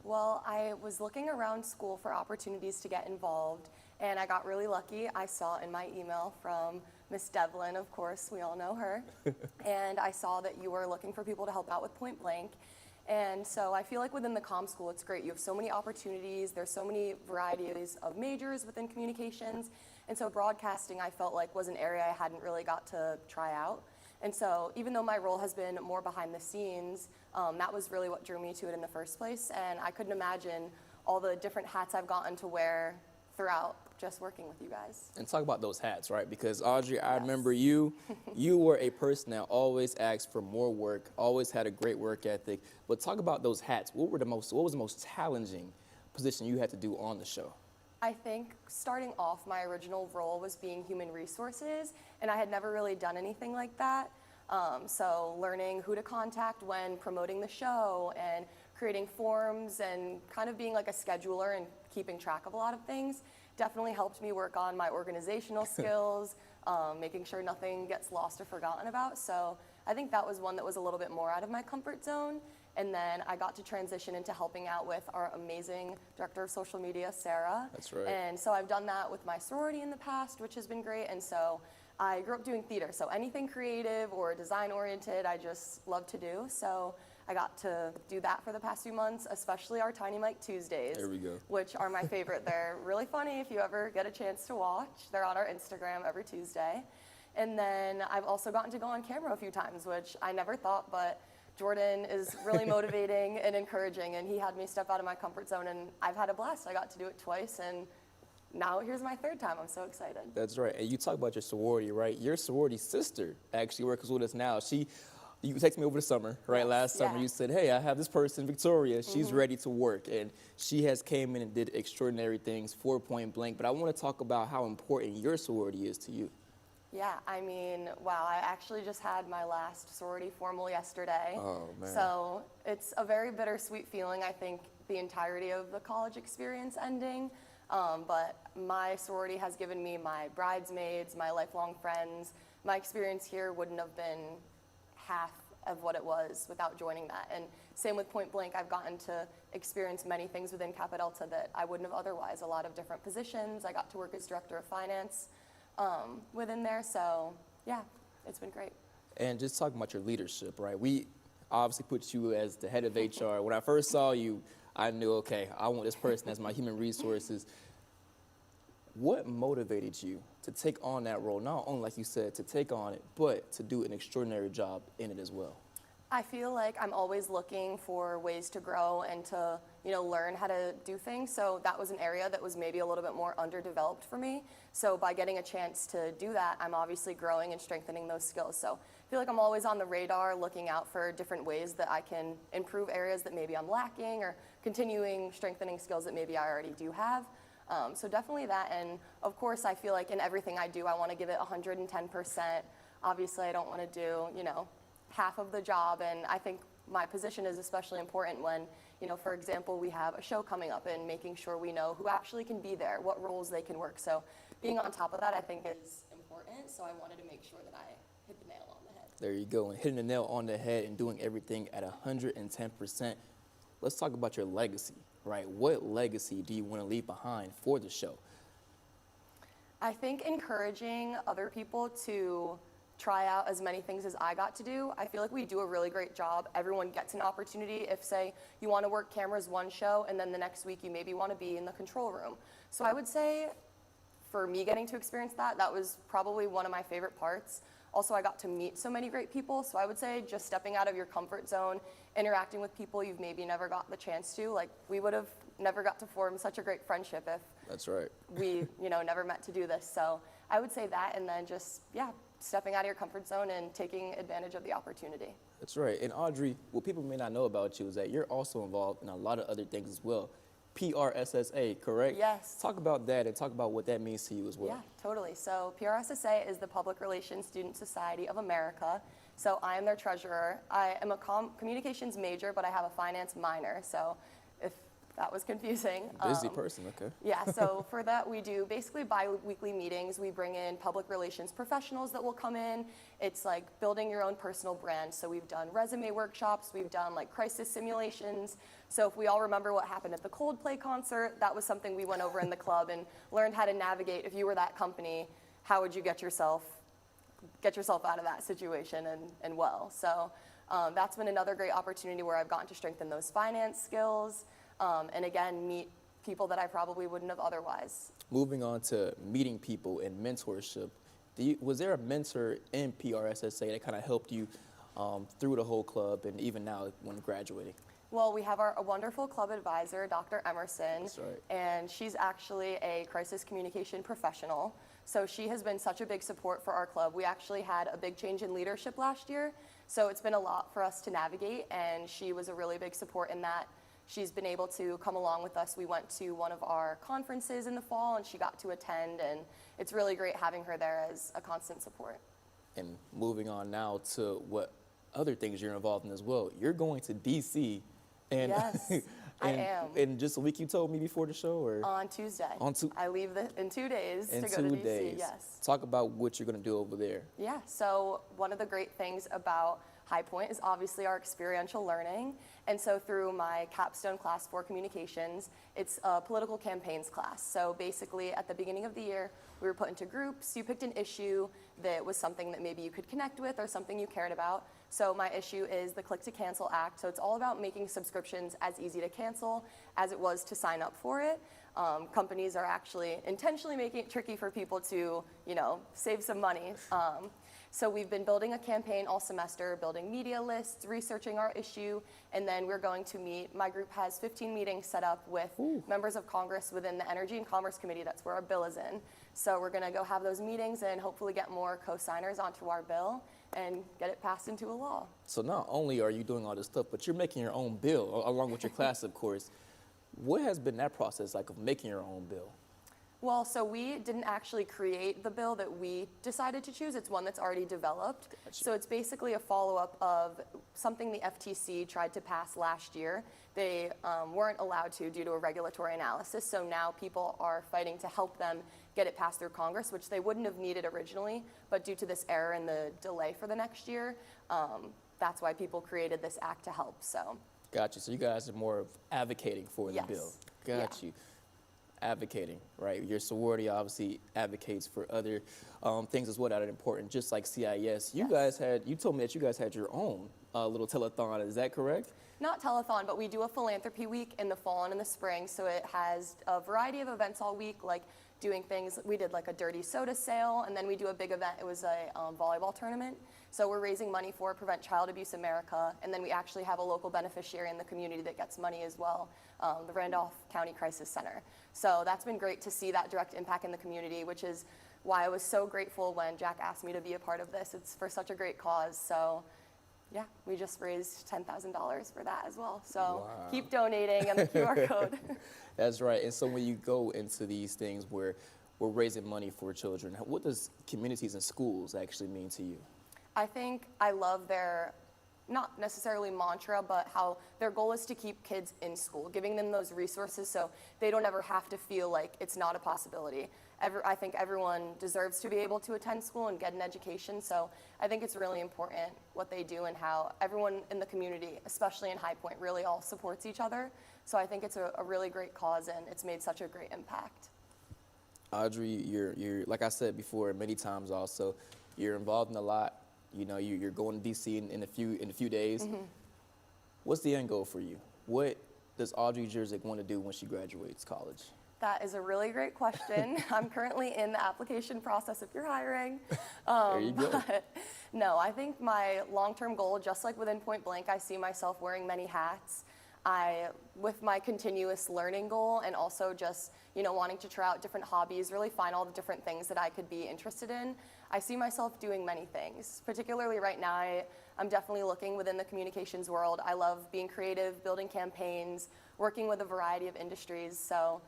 Well, I was looking around school for opportunities to get involved, and I got really lucky. I saw in my email from Miss Devlin, of course, we all know her, and I saw that you were looking for people to help out with Point Blank. And so I feel like within the comm school, it's great. You have so many opportunities. There's so many varieties of majors within communications. And so broadcasting, I felt like, was an area I hadn't really got to try out. And so even though my role has been more behind the scenes, that was really what drew me to it in the first place. And I couldn't imagine all the different hats I've gotten to wear throughout just working with you guys. And talk about those hats, right? Because Audrey, I remember you were a person that always asked for more work, always had a great work ethic. But talk about those hats. What was the most challenging position you had to do on the show? I think starting off, my original role was being human resources, and I had never really done anything like that. So learning who to contact when promoting the show and creating forms and kind of being like a scheduler and keeping track of a lot of things definitely helped me work on my organizational skills, making sure nothing gets lost or forgotten about. So I think that was one that was a little bit more out of my comfort zone. And then I got to transition into helping out with our amazing director of social media, Sarah. That's right. And so I've done that with my sorority in the past, which has been great. And so I grew up doing theater, so anything creative or design-oriented, I just love to do. So I got to do that for the past few months, especially our Tiny Mike Tuesdays. There we go. Which are my favorite. They're really funny if you ever get a chance to watch. They're on our Instagram every Tuesday. And then I've also gotten to go on camera a few times, which I never thought, but Jordan is really motivating and encouraging, and he had me step out of my comfort zone, and I've had a blast. I got to do it twice, and now here's my 3rd time. I'm so excited. That's right. And you talk about your sorority, right? Your sorority sister actually works with us now. You texted me over the summer, right? Yes, Last summer, you said, hey, I have this person, Victoria. She's ready to work. And she has came in and did extraordinary things for Point Blank. But I want to talk about how important your sorority is to you. Yeah, I mean, wow, I actually just had my last sorority formal yesterday. Oh, man. So it's a very bittersweet feeling, I think, the entirety of the college experience ending. But my sorority has given me my bridesmaids, my lifelong friends. My experience here wouldn't have been half of what it was without joining that. And same with Point Blank, I've gotten to experience many things within Kappa Delta that I wouldn't have otherwise. A lot of different positions. I got to work as director of finance within there. So yeah, it's been great. And just talking about your leadership, right? We obviously put you as the head of HR. When I first saw you, I knew, okay, I want this person as my human resources. What motivated you to take on that role? Not only, like you said, to take on it, but to do an extraordinary job in it as well. I feel like I'm always looking for ways to grow and to, learn how to do things. So that was an area that was maybe a little bit more underdeveloped for me. So by getting a chance to do that, I'm obviously growing and strengthening those skills. So I feel like I'm always on the radar looking out for different ways that I can improve areas that maybe I'm lacking or continuing strengthening skills that maybe I already do have. So definitely that. And of course, I feel like in everything I do, I want to give it 110%. Obviously, I don't want to do, half of the job. And I think my position is especially important when, for example, we have a show coming up and making sure we know who actually can be there, what roles they can work. So being on top of that, I think is important. So I wanted to make sure that I hit the nail on the head. There you go. And hitting the nail on the head and doing everything at 110%. Let's talk about your legacy, right? What legacy do you want to leave behind for the show? I think encouraging other people to try out as many things as I got to do. I feel like we do a really great job. Everyone gets an opportunity. If, say, you want to work cameras one show and then the next week you maybe want to be in the control room. So I would say for me getting to experience that, that was probably one of my favorite parts. Also, I got to meet so many great people. So I would say just stepping out of your comfort zone, interacting with people you've maybe never got the chance to. Like, we would have never got to form such a great friendship if That's right. we, never met to do this. So I would say that, and then just, stepping out of your comfort zone and taking advantage of the opportunity. That's right. And Audrey, what people may not know about you is that you're also involved in a lot of other things as well. PRSSA, correct? Yes. Talk about that and talk about what that means to you as well. Yeah, totally. So PRSSA is the Public Relations Student Society of America. So I am their treasurer. I am a communications major, but I have a finance minor. So if that was confusing. Busy person, okay. Yeah, so for that we do basically bi-weekly meetings. We bring in public relations professionals that will come in. It's like building your own personal brand. So we've done resume workshops, we've done like crisis simulations. So if we all remember what happened at the Coldplay concert, that was something we went over in the club and learned how to navigate. If you were that company, how would you get yourself out of that situation and well. So that's been another great opportunity where I've gotten to strengthen those finance skills. And again, meet people that I probably wouldn't have otherwise. Moving on to meeting people and mentorship, was there a mentor in PRSSA that kind of helped you through the whole club and even now when graduating? Well, we have a wonderful club advisor, Dr. Emerson, That's right. And she's actually a crisis communication professional. So she has been such a big support for our club. We actually had a big change in leadership last year, so it's been a lot for us to navigate, and she was a really big support in that. She's been able to come along with us. We went to one of our conferences in the fall, and she got to attend, and it's really great having her there as a constant support. And moving on now to what other things you're involved in as well. You're going to DC, and yes, I am. And just a week you told me before the show, or on Tuesday. I leave in 2 days to go to DC. Days. Yes. Talk about what you're going to do over there. Yeah. So one of the great things about High Point is obviously our experiential learning. And so through my capstone class for communications, it's a political campaigns class. So basically at the beginning of the year, we were put into groups. You picked an issue that was something that maybe you could connect with or something you cared about. So my issue is the Click to Cancel Act. So it's all about making subscriptions as easy to cancel as it was to sign up for it. Companies are actually intentionally making it tricky for people to, save some money. So we've been building a campaign all semester, building media lists, researching our issue, and then we're going to meet. My group has 15 meetings set up with members of Congress within the Energy and Commerce Committee. That's where our bill is in. So we're going to go have those meetings and hopefully get more co-signers onto our bill and get it passed into a law. So not only are you doing all this stuff, but you're making your own bill along with your class, of course. What has been that process like of making your own bill? Well, so we didn't actually create the bill that we decided to choose. It's one that's already developed. Gotcha. So it's basically a follow-up of something the FTC tried to pass last year. They weren't allowed to due to a regulatory analysis. So now people are fighting to help them get it passed through Congress, which they wouldn't have needed originally. But due to this error and the delay for the next year, that's why people created this act to help. So. Gotcha. So you guys are more of advocating for the bill. Got you. Advocating, right? Your sorority obviously advocates for other things as well that are important, just like CIS. You told me that you guys had your own little telethon, is that correct? Not telethon, but we do a philanthropy week in the fall and in the spring, so it has a variety of events all week, like doing things. We did like a dirty soda sale, and then we do a big event. It was a volleyball tournament. So we're raising money for Prevent Child Abuse America, and then we actually have a local beneficiary in the community that gets money as well, the Randolph County Crisis Center. So that's been great to see that direct impact in the community, which is why I was so grateful when Jack asked me to be a part of this. It's for such a great cause. So yeah, we just raised $10,000 for that as well. So keep donating and the QR code. That's right. And so when you go into these things where we're raising money for children, what does communities and schools actually mean to you? I think I love their, not necessarily mantra, but how their goal is to keep kids in school, giving them those resources so they don't ever have to feel like it's not a possibility. I think everyone deserves to be able to attend school and get an education, so I think it's really important what they do and how everyone in the community, especially in High Point, really all supports each other. So I think it's a really great cause, and it's made such a great impact. Audrey, you're like I said before many times also, You're involved in a lot. You know, you're going to DC in a few days. What's the end goal for you? What does Audrey Jerzyk want to do when she graduates college? That is a really great question. I'm currently in the application process if you're hiring. There you go. But no, I think my long-term goal, just like within Point Blank, I see myself wearing many hats. With my continuous learning goal and also just, wanting to try out different hobbies, really find all the different things that I could be interested in, I see myself doing many things. Particularly right now, I'm definitely looking within the communications world. I love being creative, building campaigns, working with a variety of industries. So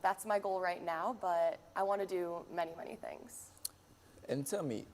that's my goal right now, but I want to do many, many things. And tell me,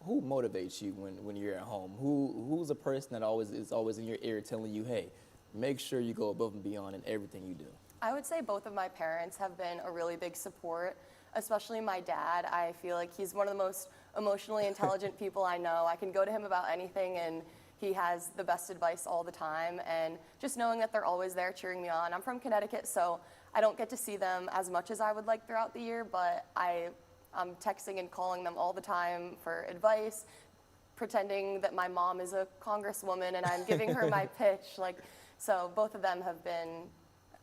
who motivates you when you're at home? Who's the person that is always in your ear telling you, hey, make sure you go above and beyond in everything you do? I would say both of my parents have been a really big support, especially my dad. I feel like he's one of the most emotionally intelligent people I know. I can go to him about anything and he has the best advice all the time. And just knowing that they're always there cheering me on. I'm from Connecticut, so I don't get to see them as much as I would like throughout the year, but I'm texting and calling them all the time for advice, pretending that my mom is a congresswoman and I'm giving her my pitch. So both of them have been,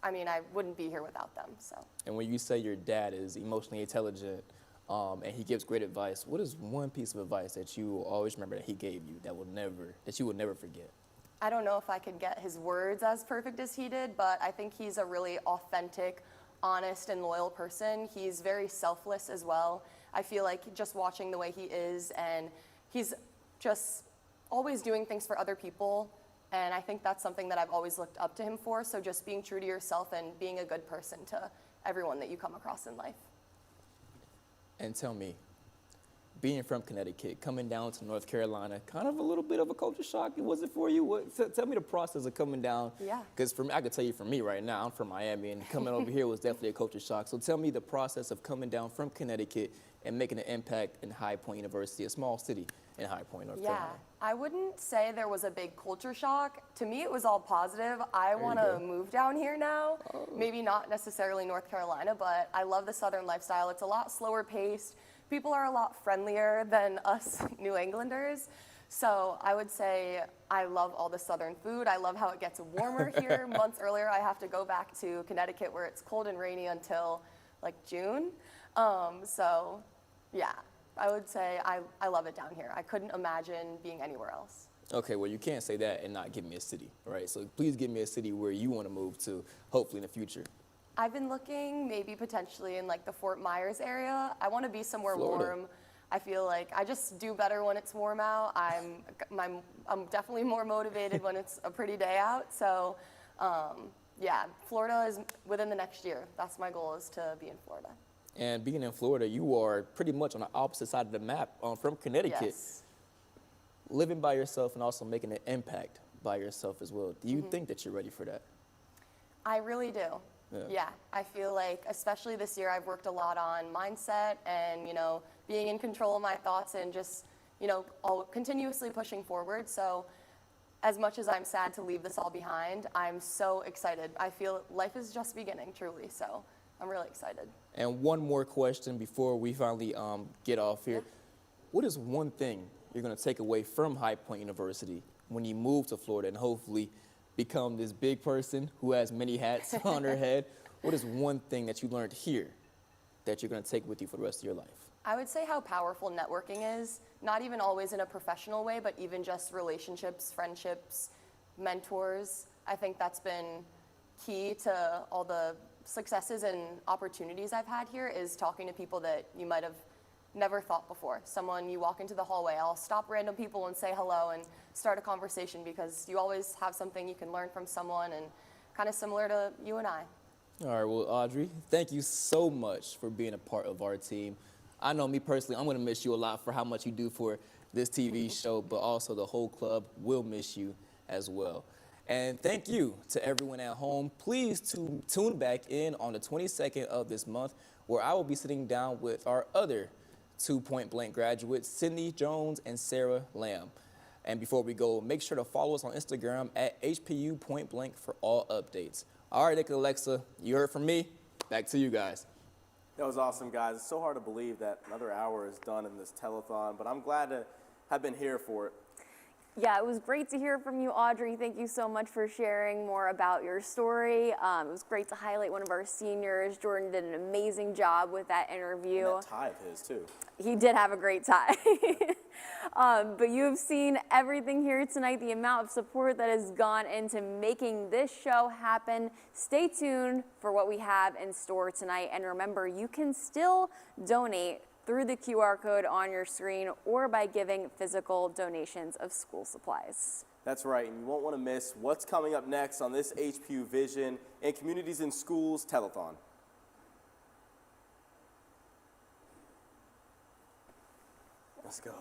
I wouldn't be here without them. So. And when you say your dad is emotionally intelligent and he gives great advice, what is one piece of advice that you will always remember that he gave you that you will never forget? I don't know if I could get his words as perfect as he did, but I think he's a really authentic, honest, and loyal person. He's very selfless as well. I feel like just watching the way he is, and he's just always doing things for other people. And I think that's something that I've always looked up to him for. So just being true to yourself and being a good person to everyone that you come across in life. And tell me, being from Connecticut, coming down to North Carolina, kind of a little bit of a culture shock. Was it for you? Tell me the process of coming down. Yeah. Because I could tell you for me right now, I'm from Miami, and coming over here was definitely a culture shock. So tell me the process of coming down from Connecticut and making an impact in High Point University, a small city in High Point, North Carolina. I wouldn't say there was a big culture shock. To me, it was all positive. I want to move down here now. Maybe not necessarily North Carolina, but I love the Southern lifestyle. It's a lot slower paced. People are a lot friendlier than us New Englanders. So I would say I love all the Southern food. I love how it gets warmer here. Months earlier, I have to go back to Connecticut where it's cold and rainy until June. So yeah, I would say I love it down here. I couldn't imagine being anywhere else. Okay, well, you can't say that and not give me a city, right? So please give me a city where you want to move to, hopefully in the future. I've been looking maybe potentially in the Fort Myers area. I want to be somewhere warm. I feel like I just do better when it's warm out. I'm definitely more motivated when it's a pretty day out. So yeah, Florida is within the next year. That's my goal, is to be in Florida. And being in Florida, you are pretty much on the opposite side of the map from Connecticut. Yes. Living by yourself and also making an impact by yourself as well. Do you think that you're ready for that? I really do. Yeah, I feel like, especially this year, I've worked a lot on mindset and, being in control of my thoughts and just, continuously pushing forward. So as much as I'm sad to leave this all behind, I'm so excited. I feel life is just beginning, truly. So I'm really excited. And one more question before we finally get off here. What is one thing you're going to take away from High Point University when you move to Florida and hopefully become this big person who has many hats on her head? What is one thing that you learned here that you're going to take with you for the rest of your life? I would say how powerful networking is, not even always in a professional way, but even just relationships, friendships, mentors. I think that's been key to all the successes and opportunities I've had here, is talking to people that you might have never thought before. Someone, you walk into the hallway, I'll stop random people and say hello and start a conversation, because you always have something you can learn from someone, and kind of similar to you and I. All right, well, Audrey, thank you so much for being a part of our team. I know me personally, I'm going to miss you a lot for how much you do for this TV show, but also the whole club will miss you as well. And thank you to everyone at home. Please tune back in on the 22nd of this month, where I will be sitting down with our other 2 Point Blank graduates, Sydney Jones and Sarah Lamb. And before we go, make sure to follow us on Instagram at HPU Point Blank for all updates. All right, Nick and Alexa, you heard from me. Back to you guys. That was awesome, guys. It's so hard to believe that another hour is done in this telethon, but I'm glad to have been here for it. Yeah, it was great to hear from you, Audrey. Thank you so much for sharing more about your story. It was great to highlight one of our seniors. Jordan did an amazing job with that interview. And that tie of his, too. He did have a great tie. But you have seen everything here tonight, the amount of support that has gone into making this show happen. Stay tuned for what we have in store tonight. And remember, you can still donate through the QR code on your screen or by giving physical donations of school supplies. That's right, and you won't want to miss what's coming up next on this HPU Vision and Communities in Schools Telethon. Let's go.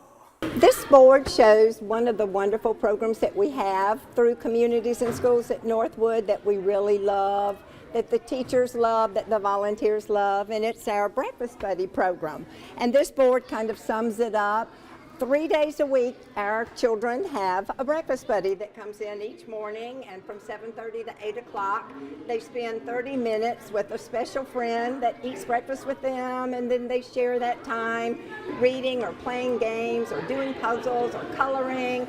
This board shows one of the wonderful programs that we have through Communities in Schools at Northwood that we really love, that the teachers love, that the volunteers love, and it's our Breakfast Buddy program. And this board kind of sums it up. 3 days a week, our children have a breakfast buddy that comes in each morning, and from 7:30 to 8 o'clock, they spend 30 minutes with a special friend that eats breakfast with them, and then they share that time reading or playing games or doing puzzles or coloring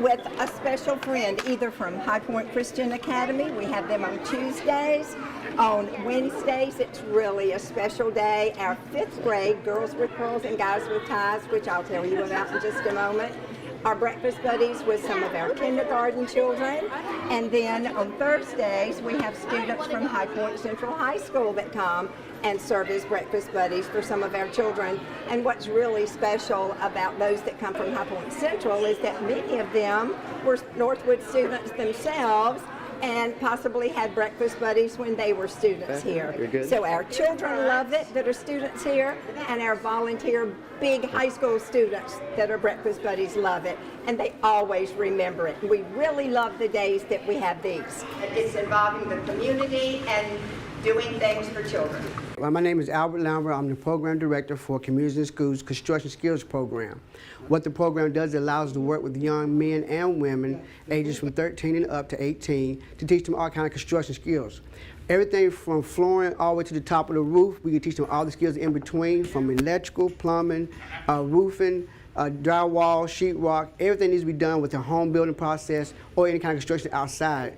with a special friend, either from High Point Christian Academy. We have them on Tuesdays. On Wednesdays, it's really a special day. Our 5th grade, Girls with Pearls and Guys with Ties, which I'll tell you about in just a moment. Our breakfast buddies with some of our kindergarten children. And then on Thursdays, we have students from High Point Central High School that come and serve as breakfast buddies for some of our children. And what's really special about those that come from High Point Central is that many of them were Northwood students themselves and possibly had breakfast buddies when they were students here. So our children love it that are students here, and our volunteer big high school students that are breakfast buddies love it, and they always remember it. We really love the days that we have these. It's involving the community and doing things for children. Well, my name is Albert Lambert. I'm the program director for Communities in Schools Construction Skills Program. What the program does, it allows us to work with young men and women ages from 13 and up to 18 to teach them all kinds of construction skills. Everything from flooring all the way to the top of the roof. We can teach them all the skills in between, from electrical, plumbing, roofing, drywall, sheetrock. Everything needs to be done with the home building process or any kind of construction outside.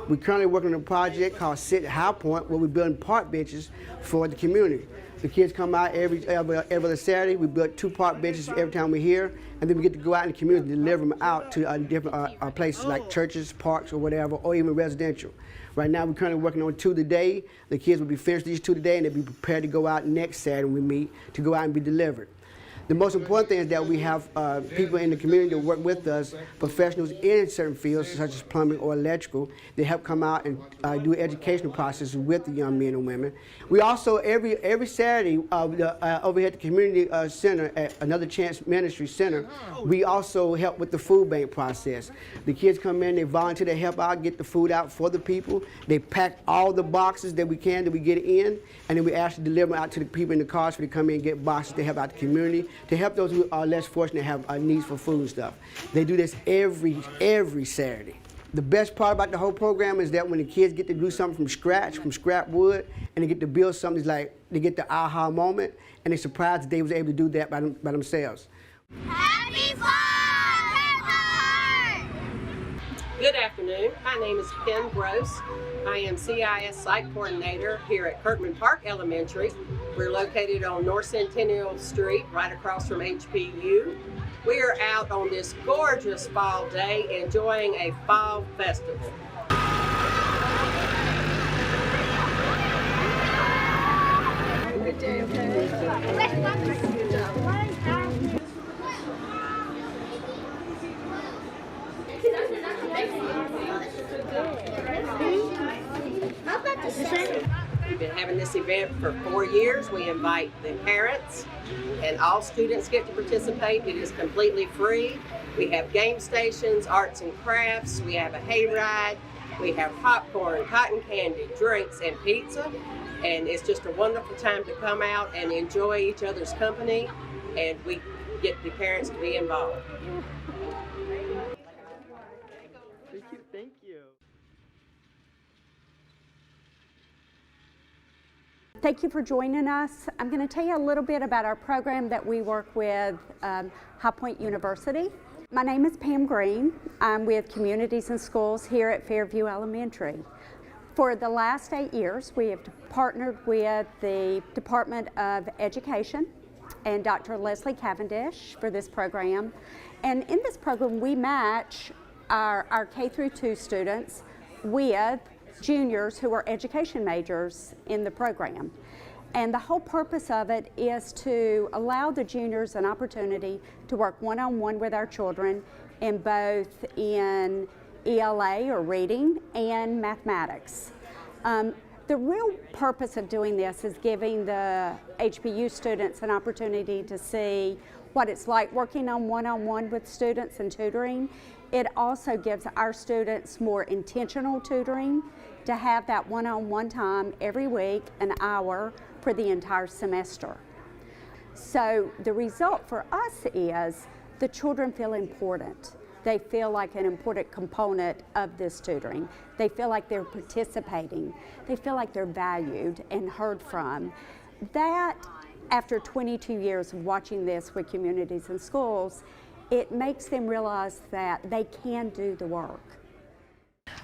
We're currently working on a project called Sit High Point, where we're building park benches for the community. The kids come out every other Saturday. We build 2 park benches every time we're here, and then we get to go out in the community and deliver them out to different places like churches, parks, or whatever, or even residential. Right now, we're currently working on 2 today. The kids will be finished these 2 today, and they'll be prepared to go out next Saturday when we meet to go out and be delivered. The most important thing is that we have people in the community that work with us, professionals in certain fields such as plumbing or electrical. They help come out and do educational processes with the young men and women. We also, every Saturday, over here at the community center, at Another Chance Ministry Center, we also help with the food bank process. The kids come in, they volunteer to help out, get the food out for the people. They pack all the boxes that we can, that we get in, and then we actually deliver them out to the people in the cars for they come in and get boxes to help out the community, to help those who are less fortunate and have needs for food and stuff. They do this every Saturday. The best part about the whole program is that when the kids get to do something from scratch, from scrap wood, and they get to build something, it's like they get the aha moment, and they're surprised that they was able to do that by themselves. Happy Good afternoon. My name is Kim Gross. I am CIS Site Coordinator here at Kirkman Park Elementary. We're located on North Centennial Street, right across from HPU. We are out on this gorgeous fall day enjoying a fall festival. Good day, okay? Good job. We've been having this event for 4 years. We invite the parents and all students get to participate. It is completely free. We have game stations, arts and crafts. We have a hayride. We have popcorn, cotton candy, drinks, and pizza. And it's just a wonderful time to come out and enjoy each other's company. And we get the parents to be involved. Thank you. Thank you for joining us. I'm going to tell you a little bit about our program that we work with High Point University. My name is Pam Green. I'm with Communities and Schools here at Fairview Elementary. For the last 8 years, we have partnered with the Department of Education and Dr. Leslie Cavendish for this program. And in this program, we match our K through 2 students with juniors who are education majors in the program. And the whole purpose of it is to allow the juniors an opportunity to work one-on-one with our children in both in ELA or reading and mathematics. The real purpose of doing this is giving the HPU students an opportunity to see what it's like working on one-on-one with students and tutoring. It also gives our students more intentional tutoring to have that one-on-one time every week, an hour for the entire semester. So the result for us is the children feel important. They feel like an important component of this tutoring. They feel like they're participating. They feel like they're valued and heard from. That, after 22 years of watching this with Communities and Schools, it makes them realize that they can do the work.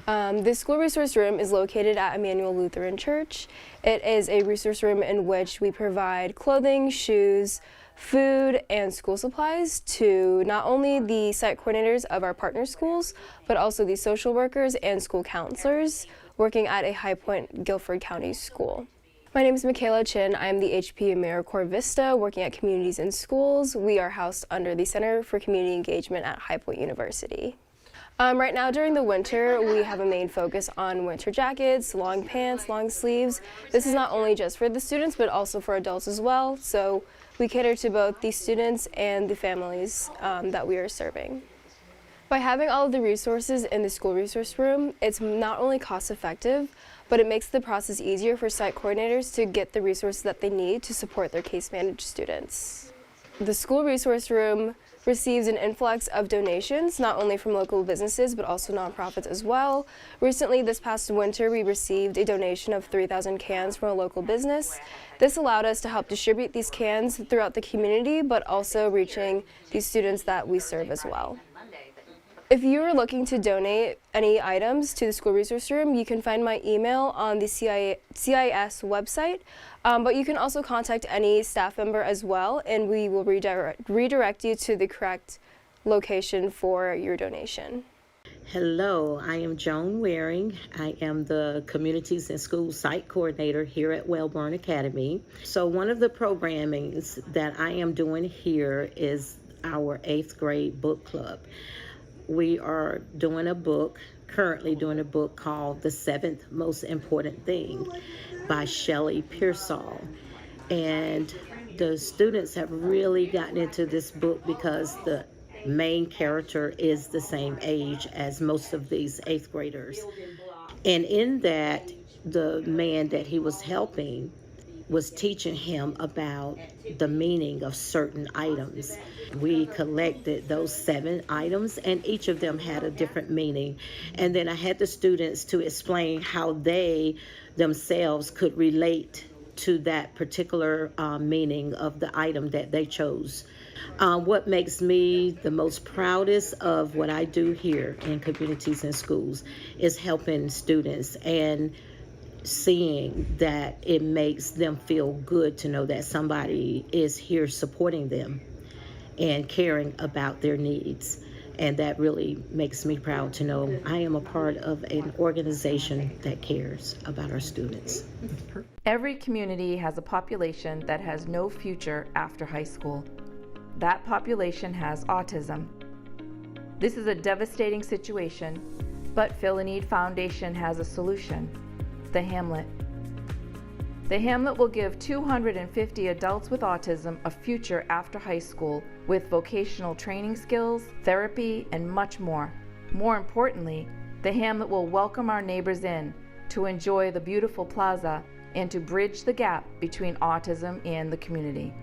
The school resource room is located at Emmanuel Lutheran Church. It is a resource room in which we provide clothing, shoes, food, and school supplies to not only the site coordinators of our partner schools, but also the social workers and school counselors working at a High Point Guilford County school. My name is Michaela Chin. I am the HPU AmeriCorps Vista working at Communities and Schools. We are housed under the Center for Community Engagement at High Point University. Right now during the winter, we have a main focus on winter jackets, long pants, long sleeves. This is not only just for the students, but also for adults as well. So we cater to both the students and the families that we are serving. By having all of the resources in the school resource room, it's not only cost effective, but it makes the process easier for site coordinators to get the resources that they need to support their case managed students. The school resource room receives an influx of donations, not only from local businesses, but also nonprofits as well. Recently, this past winter, we received a donation of 3,000 cans from a local business. This allowed us to help distribute these cans throughout the community, but also reaching these students that we serve as well. If you are looking to donate any items to the school resource room, you can find my email on the CIS website, but you can also contact any staff member as well, and we will redirect you to the correct location for your donation. Hello, I am Joan Waring. I am the Communities and Schools Site Coordinator here at Wellborn Academy. So one of the programmings that I am doing here is our 8th grade book club. We are currently doing a book called The 7th Most Important Thing by Shelley Pearsall. And the students have really gotten into this book because the main character is the same age as most of these 8th graders. And in that, the man that he was helping was teaching him about the meaning of certain items. We collected those 7 items, and each of them had a different meaning. And then I had the students to explain how they themselves could relate to that particular meaning of the item that they chose. What makes me the most proudest of what I do here in Communities and Schools is helping students and seeing that it makes them feel good to know that somebody is here supporting them and caring about their needs. And that really makes me proud to know I am a part of an organization that cares about our students. Every community has a population that has no future after high school. That population has autism. This is a devastating situation, but Fill a Need Foundation has a solution: the Hamlet. The Hamlet will give 250 adults with autism a future after high school with vocational training skills, therapy, and much more. More importantly, the Hamlet will welcome our neighbors in to enjoy the beautiful plaza and to bridge the gap between autism and the community.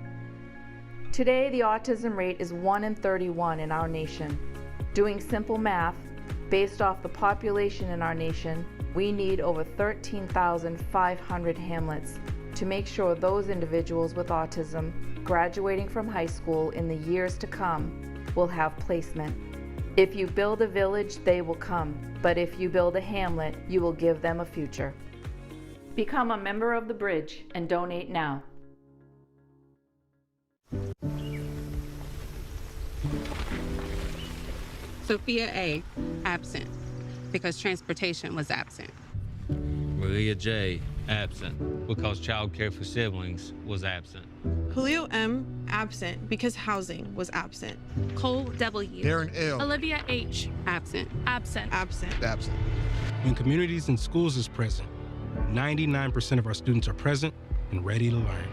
Today, the autism rate is 1 in 31 in our nation. Doing simple math, based off the population in our nation, we need over 13,500 Hamlets to make sure those individuals with autism graduating from high school in the years to come will have placement. If you build a village, they will come, but if you build a hamlet, you will give them a future. Become a member of the Bridge and donate now. Sophia A., absent, because transportation was absent. Maria J., absent, because child care for siblings was absent. Julio M., absent, because housing was absent. Cole W. Darren L. Olivia H. Absent. Absent. Absent. Absent. When Communities in Schools is present, 99% of our students are present and ready to learn.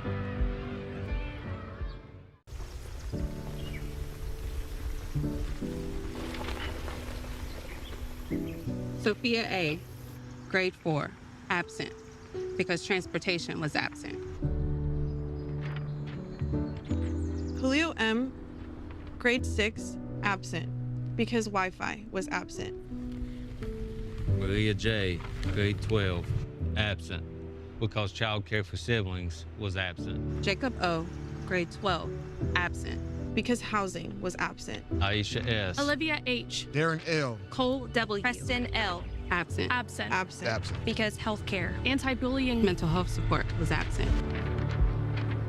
Sophia A., grade 4, absent, because transportation was absent. Julio M., grade 6, absent, because Wi-Fi was absent. Maria J., grade 12, absent, because child care for siblings was absent. Jacob O., grade 12, absent, because housing was absent. Aisha S. Olivia H. Darren L. Cole W. Preston L. Absent. Absent. Absent. Absent. Because healthcare, anti-bullying, Mental health support was absent.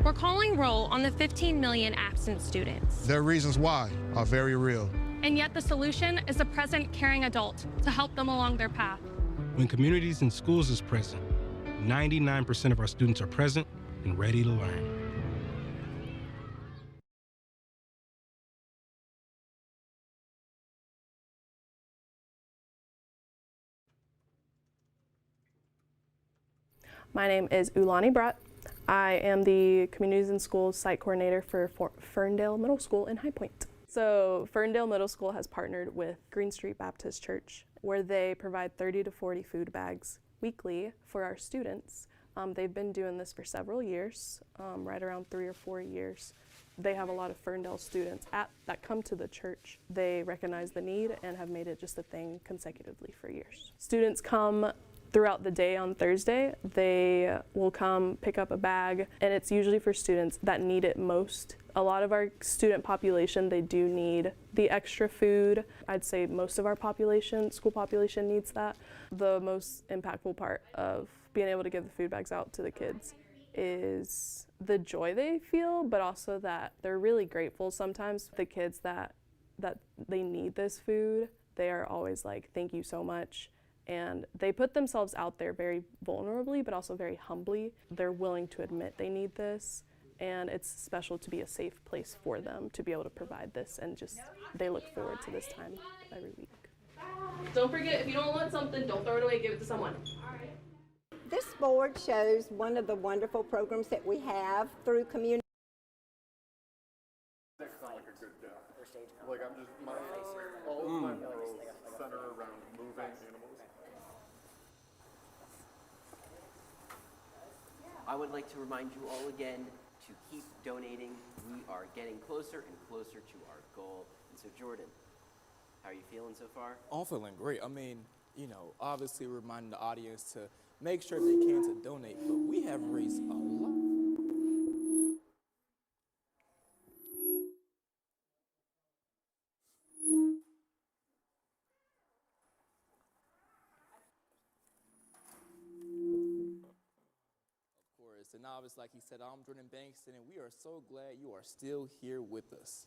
we're calling roll on the 15 million absent students. Their reasons why are very real. And yet the solution is a present, caring adult to help them along their path. When Communities in Schools is present, 99% of our students are present and ready to learn. My name is Ulani Brett. I am the Communities in Schools Site Coordinator for Ferndale Middle School in High Point. So Ferndale Middle School has partnered with Green Street Baptist Church, where they provide 30 to 40 food bags weekly for our students. They've been doing this for several years, right around 3 or 4 years. They have a lot of Ferndale students that come to the church. They recognize the need and have made it just a thing consecutively for years. Students come throughout the day on Thursday. They will come pick up a bag, and it's usually for students that need it most. A lot of our student population, they do need the extra food. I'd say most of our population, school population, needs that. The most impactful part of being able to give the food bags out to the kids is the joy they feel, but also that they're really grateful. Sometimes the kids that they need this food, they are always like, thank you so much. And they put themselves out there very vulnerably, but also very humbly. They're willing to admit they need this, and it's special to be a safe place for them to be able to provide this, and just they look forward to this time every week. Don't forget, if you don't want something, don't throw it away, give it to someone. This board shows one of the wonderful programs that we have through community. That sounds like a good day. Like I'm just, all of my morals center around moving animals. I would like to remind you all again to keep donating. We are getting closer and closer to our goal. And so Jordan, how are you feeling so far? I'm feeling great. I mean, obviously reminding the audience to make sure if they can to donate, but we have raised a lot. And now it's like he said, I'm Jordan Bankston, and we are so glad you are still here with us.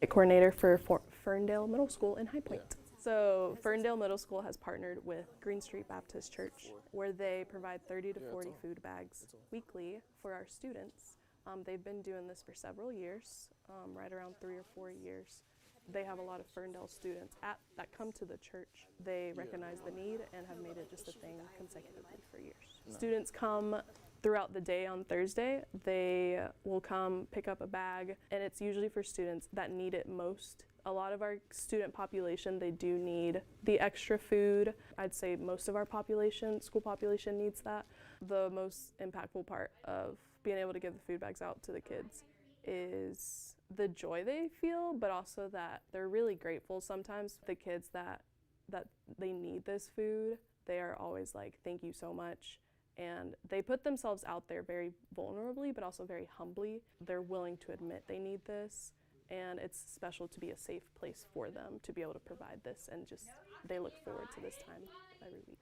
Coordinator for Ferndale Middle School in High Point. Yeah. So Ferndale Middle School has partnered with Green Street Baptist Church, where they provide 30 to 40 food bags weekly for our students. They've been doing this for several years, right around 3 or 4 years. They have a lot of Ferndale students that come to the church. They recognize the need and have made it just a thing consecutively for years. No. Students come throughout the day on Thursday. They will come pick up a bag, and it's usually for students that need it most. A lot of our student population, they do need the extra food. I'd say most of our population, school population, needs that. The most impactful part of being able to give the food bags out to the kids is the joy they feel, but also that they're really grateful. Sometimes the kids that that they need this food, they are always like, thank you so much. And they put themselves out there very vulnerably, but also very humbly. They're willing to admit they need this, and it's special to be a safe place for them to be able to provide this, and just they look forward to this time every week.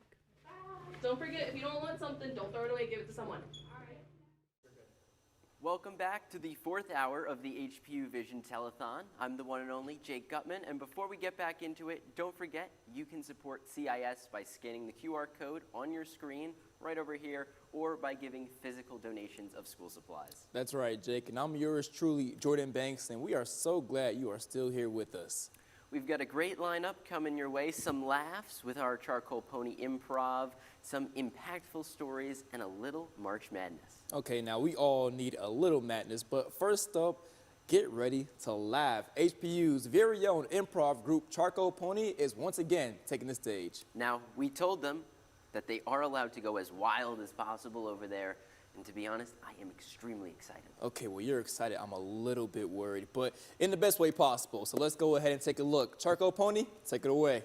Don't forget, if you don't want something, don't throw it away, give it to someone. Welcome back to the 4th hour of the HPU Vision Telethon. I'm the one and only Jake Gutman, and before we get back into it, don't forget you can support CIS by scanning the QR code on your screen right over here, or by giving physical donations of school supplies. That's right, Jake, and I'm yours truly, Jordan Banks, and we are so glad you are still here with us. We've got a great lineup coming your way, some laughs with our Charcoal Pony improv, some impactful stories, and a little March Madness. Okay, now we all need a little madness, but first up, get ready to laugh. HPU's very own improv group, Charcoal Pony, is once again taking the stage. Now, we told them that they are allowed to go as wild as possible over there, and to be honest, I am extremely excited. Okay, well, you're excited. I'm a little bit worried, but in the best way possible. So let's go ahead and take a look. Charcoal Pony, take it away.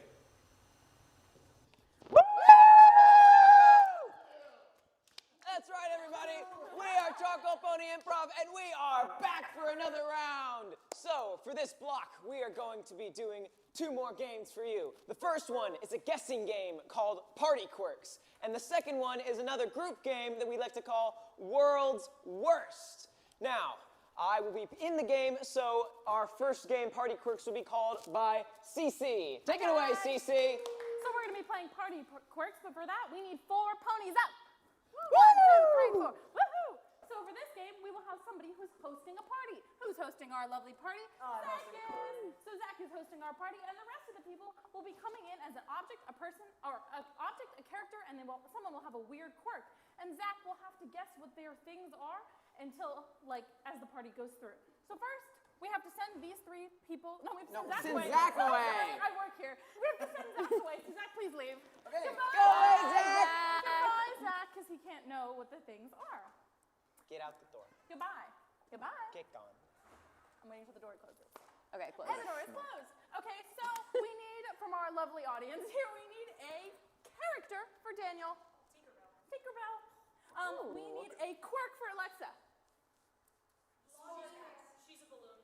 That's right, everybody. We are Charcoal Pony Improv, and we are back for another round. So, for this block, we are going to be doing 2 more games for you. The first one is a guessing game called Party Quirks, and the second one is another group game that we like to call World's Worst. Now, I will be in the game, so our first game, Party Quirks, will be called by Cece. Take it away, Cece. So we're going to be playing Party Quirks, but for that, we need 4 ponies up. Woo! 1, 2, 3, 4. Woohoo! So for this game, we will have somebody who's hosting a party. Who's hosting our lovely party? Zach is. So Zach is hosting our party, and the rest of the people will be coming in as an object, a person, or an object, a character, and then someone will have a weird quirk. And Zach will have to guess what their things are until, as the party goes through. So first, we have to send these 3 people. No, we have to send Zach away. I work here. We have to send Zach away. So Zach, please leave. Okay. Goodbye, Go away, Zach. Goodbye, Zach, because he can't know what the things are. Get out the door. Goodbye. Goodbye. Kicked on. I'm waiting for the door to close. Okay, close. And the door is closed. Okay, so we need, from our lovely audience here, we need a character for Daniel. Tinkerbell. We need a quirk for Alexa. She's a balloon.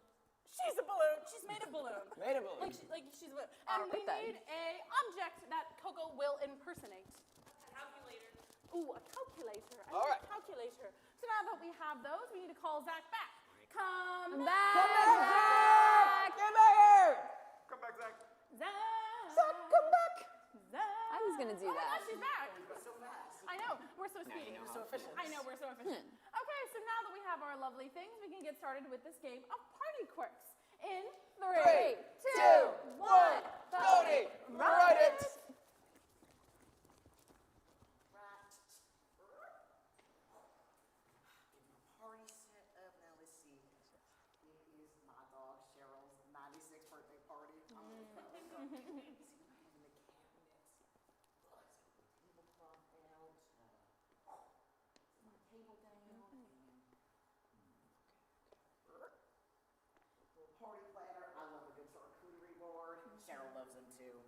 She's a balloon. She's made of balloon. Made of balloon. Like she's a balloon. And we need a object that Coco will impersonate. A calculator. Ooh, a calculator. All right. A calculator. So now that we have those, we need to call Zach back. Come back. back. Come back, Zach. Get back here. Come back, Zach. Zach. Zach, come back. Zach. I was gonna do Oh my that. gosh, she's back. So fast. I know, we're so speedy. We're so efficient. I know, we're so efficient. Okay, so now that we have our lovely things, we can get started with this game of Party Quirks. In 3, 2, 1, Cody, write it. Party set up. Now let's see. It is my dog Cheryl's 96th birthday party. I'm really proud of her. See what I have in the cabinets. Tablecloth out. My table down. Little party platter. I love a good charcuterie board. Cheryl loves them too.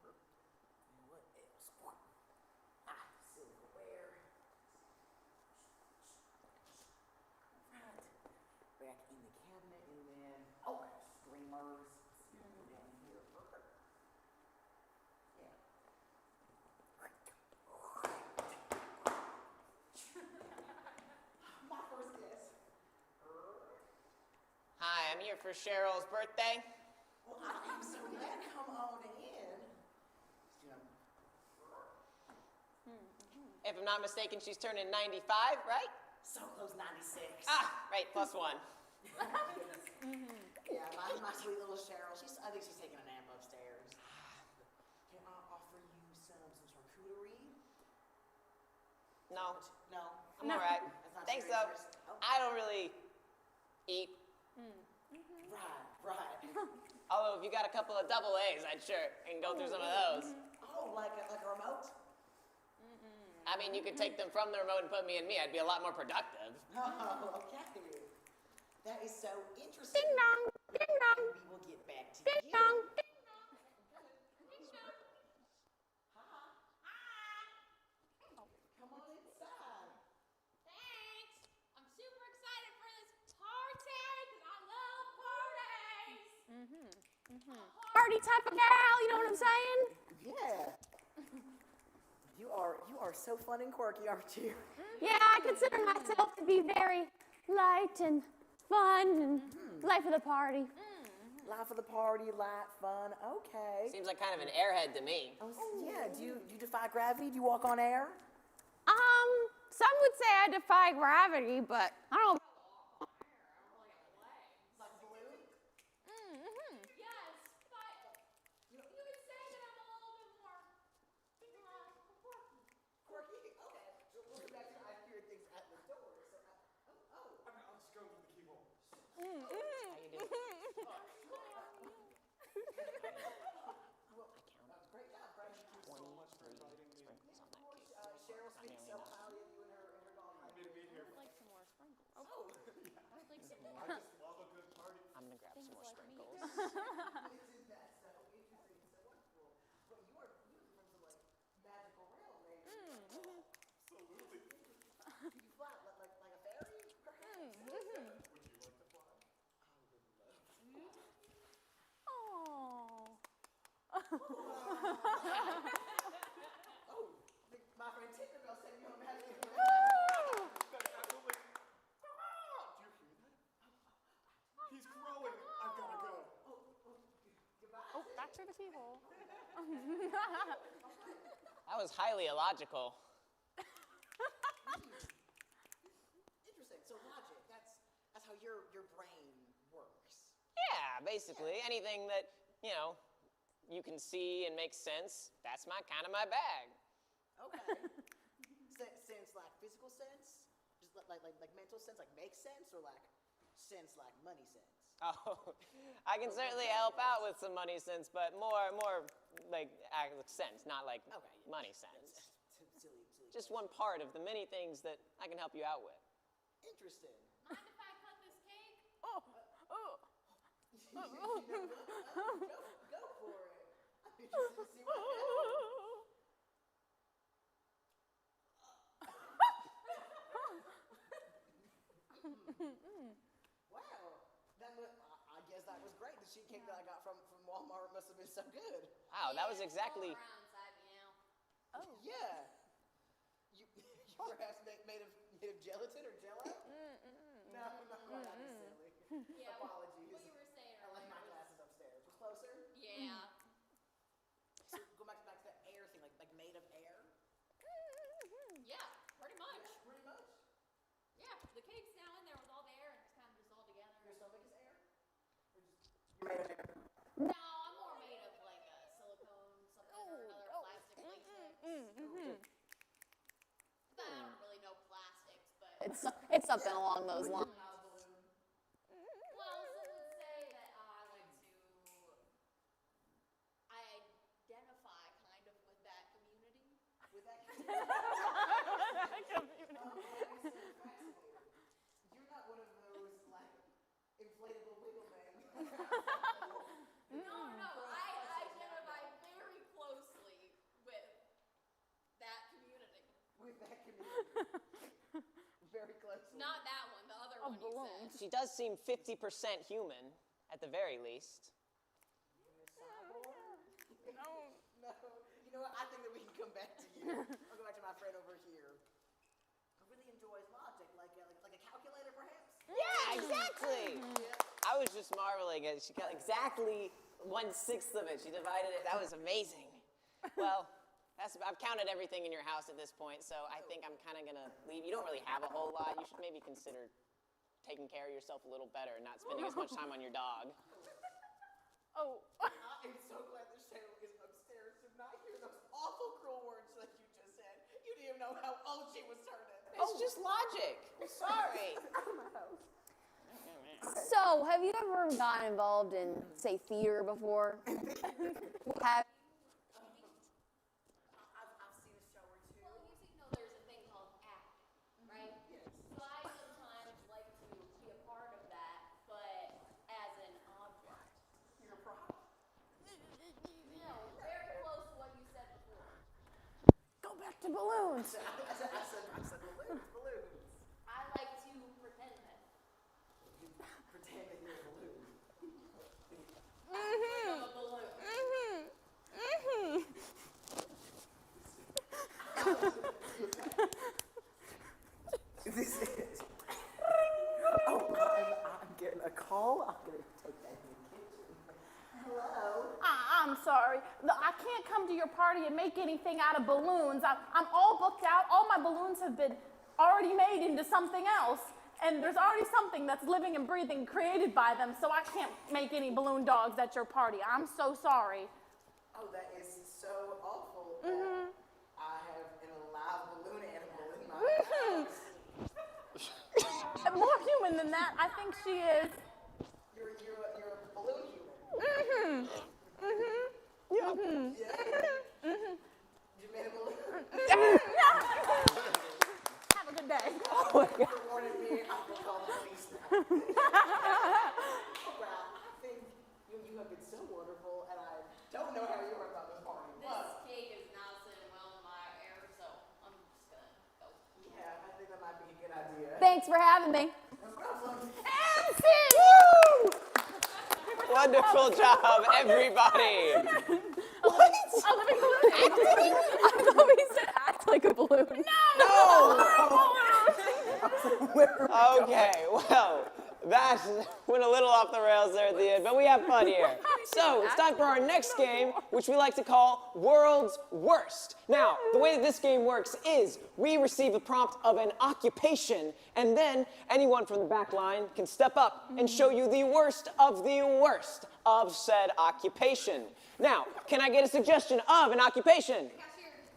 And what else? Silverware. Back in the cabinet, and then streamers. Down here. Yeah. My first guess. Hi, I'm here for Cheryl's birthday. Well, I am so glad. Come on in. If I'm not mistaken, she's turning 95, right? So close, 96. Ah, right, +1. Yeah, my sweet little Cheryl. I think she's taking a nap upstairs. Can I offer you some charcuterie? No. No. I'm all right. That's not Thanks, your though. interest. Oh. I don't really eat. Right. Although, if you got a couple of double A's, I'd sure can go through some of those. Oh, like a remote? I mean, you could take them from the remote and put me in me. I'd be a lot more productive. Oh, okay. That is so interesting. Ding dong, ding dong. We will get back to Ding you. dong, ding dong. party type of gal, you know what I'm saying? Yeah. You are so fun and quirky, aren't you? Yeah, I consider myself to be very light and fun and life of the party. Life of the party, light, fun. Okay. Seems like kind of an airhead to me. Oh, yeah. Do you defy gravity? Do you walk on air? Some would say I defy gravity, but I don't know. I'm gonna grab some more sprinkles. My friend Tinkerbell said you don't have to. He's growing. I've got to go. Oh, back to the keyhole. That was highly illogical. Interesting. So logic, that's how your brain works. Yeah, basically anything that, you can see and makes sense, that's my bag. Okay. Sense like physical sense? Just like mental sense, like make sense, or like sense like money sense? Oh, I can certainly help out with some money sense, but more like sense, not like money sense. Silly. Just one part of the many things that I can help you out with. Interesting. Mind if I cut this cake? Go for it. I'm interested to see what happens. Wow, I guess that was great. The sheet cake that I got from Walmart must have been so good. Wow, that was exactly. Oh yeah. You perhaps made of gelatin or Jello? No, not quite. That was silly. Yeah, Apologies. what you were saying I left my glasses upstairs. We're closer. Yeah. So go back to the air thing, like made of air. Yeah, pretty much. Yeah, pretty much. Yeah, the cake's now in there with all the air and it's kind of just all together. Your stomach is air? Or just you're made of air? No, I'm more made of like a silicone, something or another plastic latex. But I don't really know plastics, but It's something along those lines. well, some would say that I identify kind of with that community. With that community? You're not one of those like inflatable wiggle men. No, I identify very closely with that community. With that community. Very closely. Not that one, the other one you said. She does seem 50% human, at the very least. No. You know what? I think that we can come back to you. I'll go back to my friend over here. Who really enjoys logic, like a calculator, perhaps? Yeah, exactly. I was just marveling at she got exactly 1/6 of it. She divided it. That was amazing. Well, I've counted everything in your house at this point, so I think I'm kind of gonna leave. You don't really have a whole lot. You should maybe consider taking care of yourself a little better and not spending as much time on your dog. Oh. I am so glad that Cheryl is upstairs to not hear those awful cruel words that you just said. You didn't even know how old she was turning. It's just logic. I'm sorry. So, have you ever gotten involved in, say, theater before? Have I've seen a show or two. Well, you know there's a thing called acting, right? Yes. So I sometimes like to be a part of that, but as an object. You're a prop? No, very close to what you said before. Go back to balloons. I said balloons. I like to pretend that. Pretend that you're a balloon. I'm a balloon. your party and make anything out of balloons. I'm all booked out. All my balloons have been already made into something else. And there's already something that's living and breathing created by them, so I can't make any balloon dogs at your party. I'm so sorry. Oh, that is so awful. I have an alive balloon animal in my house. More human than that, I think she is. You're a balloon human. Yeah. You made a balloon? Have a good day. Oh my God. Wanted me, I will call the police now. Well, I think you have been so wonderful, and I don't know how you are about this party. This cake is not sitting well in my air, so I'm just gonna go. Yeah, I think that might be a good idea. Thanks for having me. No problem. Woo! Wonderful job, everybody. What? A living balloon. I thought we said act like a balloon. No! Okay, well, that went a little off the rails there at the end, but we have fun here. So it's time for our next game, which we like to call World's Worst. Now, the way that this game works is we receive a prompt of an occupation, and then anyone from the back line can step up and show you the worst of said occupation. Now, can I get a suggestion of an occupation?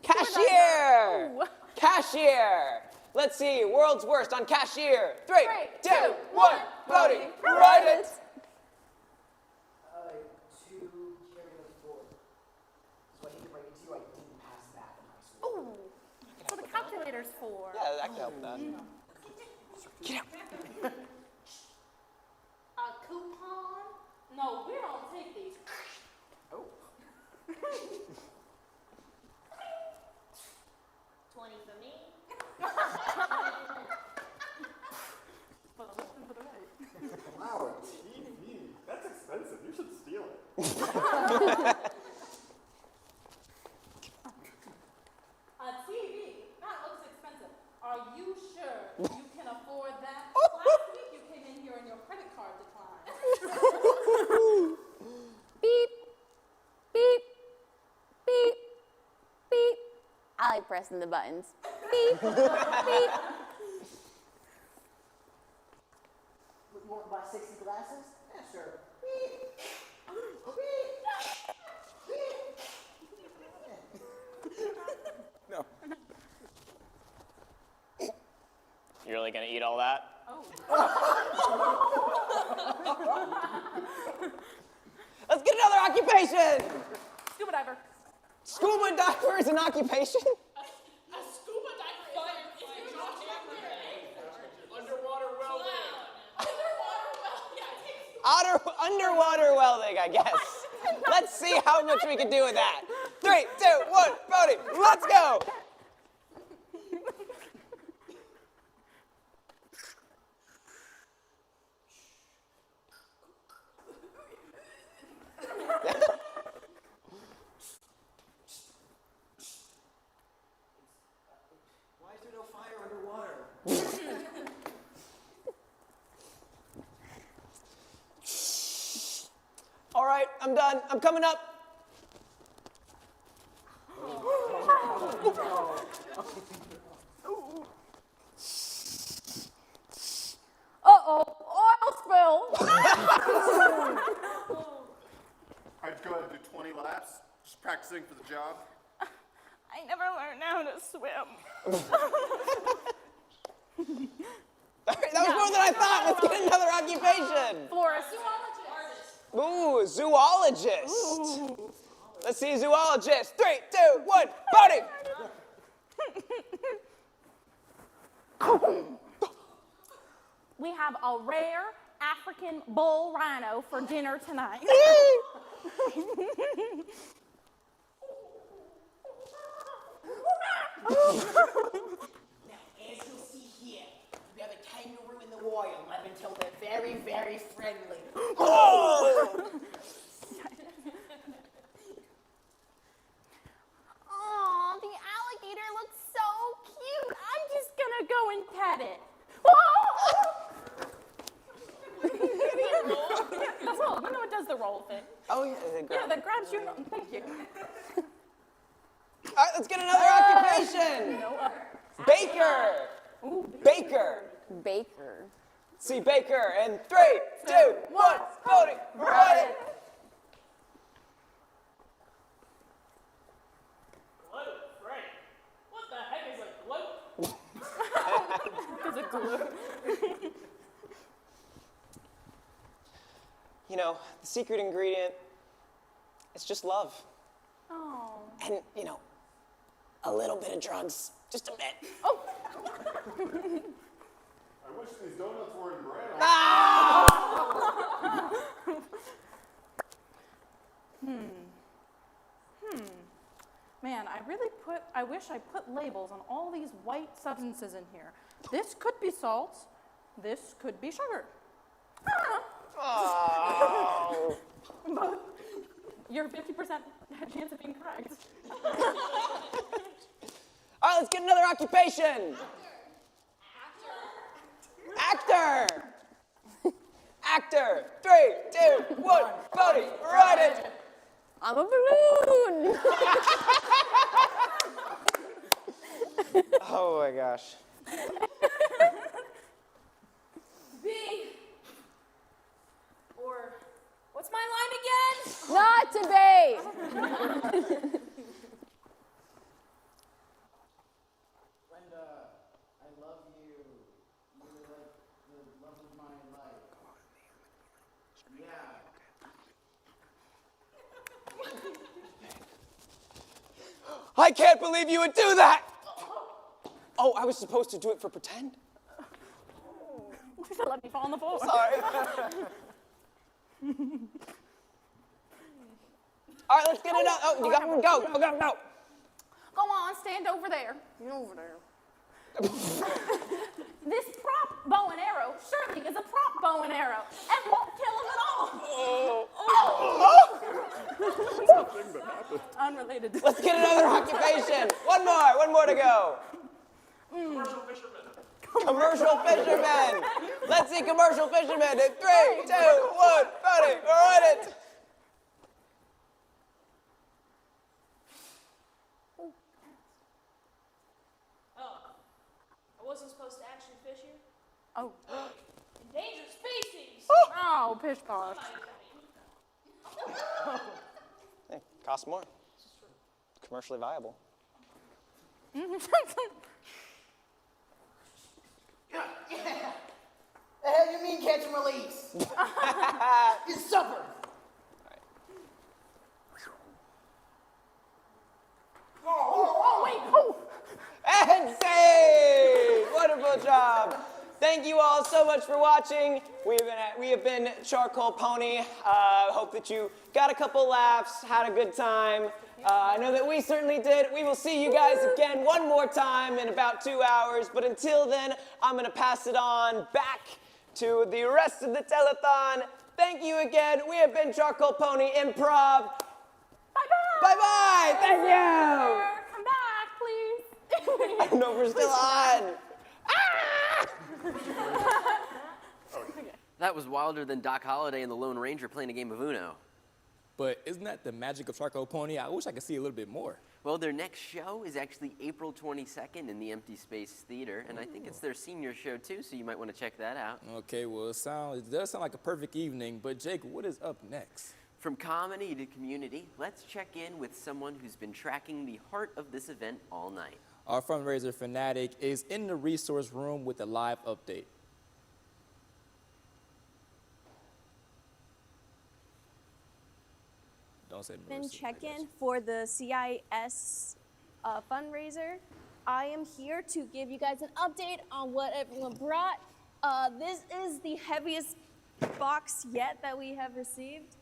Cashier! Cashier! Let's see, world's worst on cashier. 3, 2, 1, voting. Write it! To carry the forward. So I hate to break it to you, I didn't pass that in high school. Ooh, so the calculator's for. Yeah, that can help that. Get out. A coupon? No, we don't take these. Oh. 20 for me. Wow, a TV. That's expensive. You should steal it. A TV? That looks expensive. Are you sure you can afford that? Last week you came in here and your credit card declined. Beep, beep, beep, beep. I like pressing the buttons. Beep, beep. You want to buy 60 glasses? Yeah, sure. No. You really gonna eat all that? Let's get another occupation! Scuba diver. Scuba diver is an occupation? A scuba diver Underwater welding. Underwater welding, I guess. Let's see how much we can do with that. 3, 2, 1, voting. Let's go! Why is there no fire underwater? All right, I'm done. I'm coming up. Uh-oh, oil spill. I'd go ahead and do 20 laps, just practicing for the job. I never learned how to swim. All right, that was more than I thought. Let's get another occupation. Florist. Ooh, zoologist. Let's see zoologist. 3, 2, 1, voting. We have a rare African bull rhino for dinner tonight. Now, as you'll see here, we have a kangaroo in the wild. I've been told they're very, very friendly. Aw, the alligator looks so cute. I'm just gonna go and pet it. Yeah, the roll. You know it does the roll thing. Oh, yeah. Yeah, that grabs your. Thank you. right, let's get another occupation. Baker. Baker. Baker. See Baker in 3, 2, 1, voting. Right. What the heck is a gloat? Because of glue. You know, the secret ingredient is just love. Oh. And, you know, a little bit of drugs. Just a bit. Oh. I wish these donuts were in bread. Man, I wish I put labels on all these white substances in here. This could be salt. This could be sugar. Oh. Both. You're 50% chance of being correct. All right, let's get another occupation. Actor. Actor. 3, 2, 1, voting. Write it. I'm a balloon. Oh my gosh. B. Or, what's my line again? Not to be. Linda, I love you. You're like the love of my life. Yeah. I can't believe you would do that. Oh, I was supposed to do it for pretend? You should let me fall on the floor. Sorry. All right, let's get it out. Oh, you got one. Go. Go on, stand over there. You're over there. This prop bow and arrow surely is a prop bow and arrow and won't kill him at all. Something that happened. Unrelated. Let's get another occupation. One more to go. Commercial fisherman. Commercial fisherman. Let's see commercial fisherman in 3, 2, 1, voting. Write it. I wasn't supposed to actually fish here. Oh. Endangered species. Oh, pish posh. Hey, costs more. Commercially viable. The hell you mean catch and release? It's supper. Oh, wait. Oh. And save! Wonderful job. Thank you all so much for watching. We have been Charcoal Pony. Hope that you got a couple laughs, had a good time. I know that we certainly did. We will see you guys again one more time in about 2 hours. But until then, I'm going to pass it on back to the rest of the telethon. Thank you again. We have been Charcoal Pony Improv. Bye-bye. Bye-bye. Thank you. Come back, please. I don't know if we're still on. That was wilder than Doc Holliday and the Lone Ranger playing a game of Uno. But isn't that the magic of Charcoal Pony? I wish I could see a little bit more. Well, their next show is actually April 22nd in the Empty Space Theater, and I think it's their senior show too, so you might want to check that out. Okay, well, it does sound like a perfect evening, but Jake, what is up next? From comedy to community, let's check in with someone who's been tracking the heart of this event all night. Our fundraiser fanatic is in the resource room with a live update. Don't say Been check-in for the CIS fundraiser. I am here to give you guys an update on what everyone brought. This is the heaviest box yet that we have received.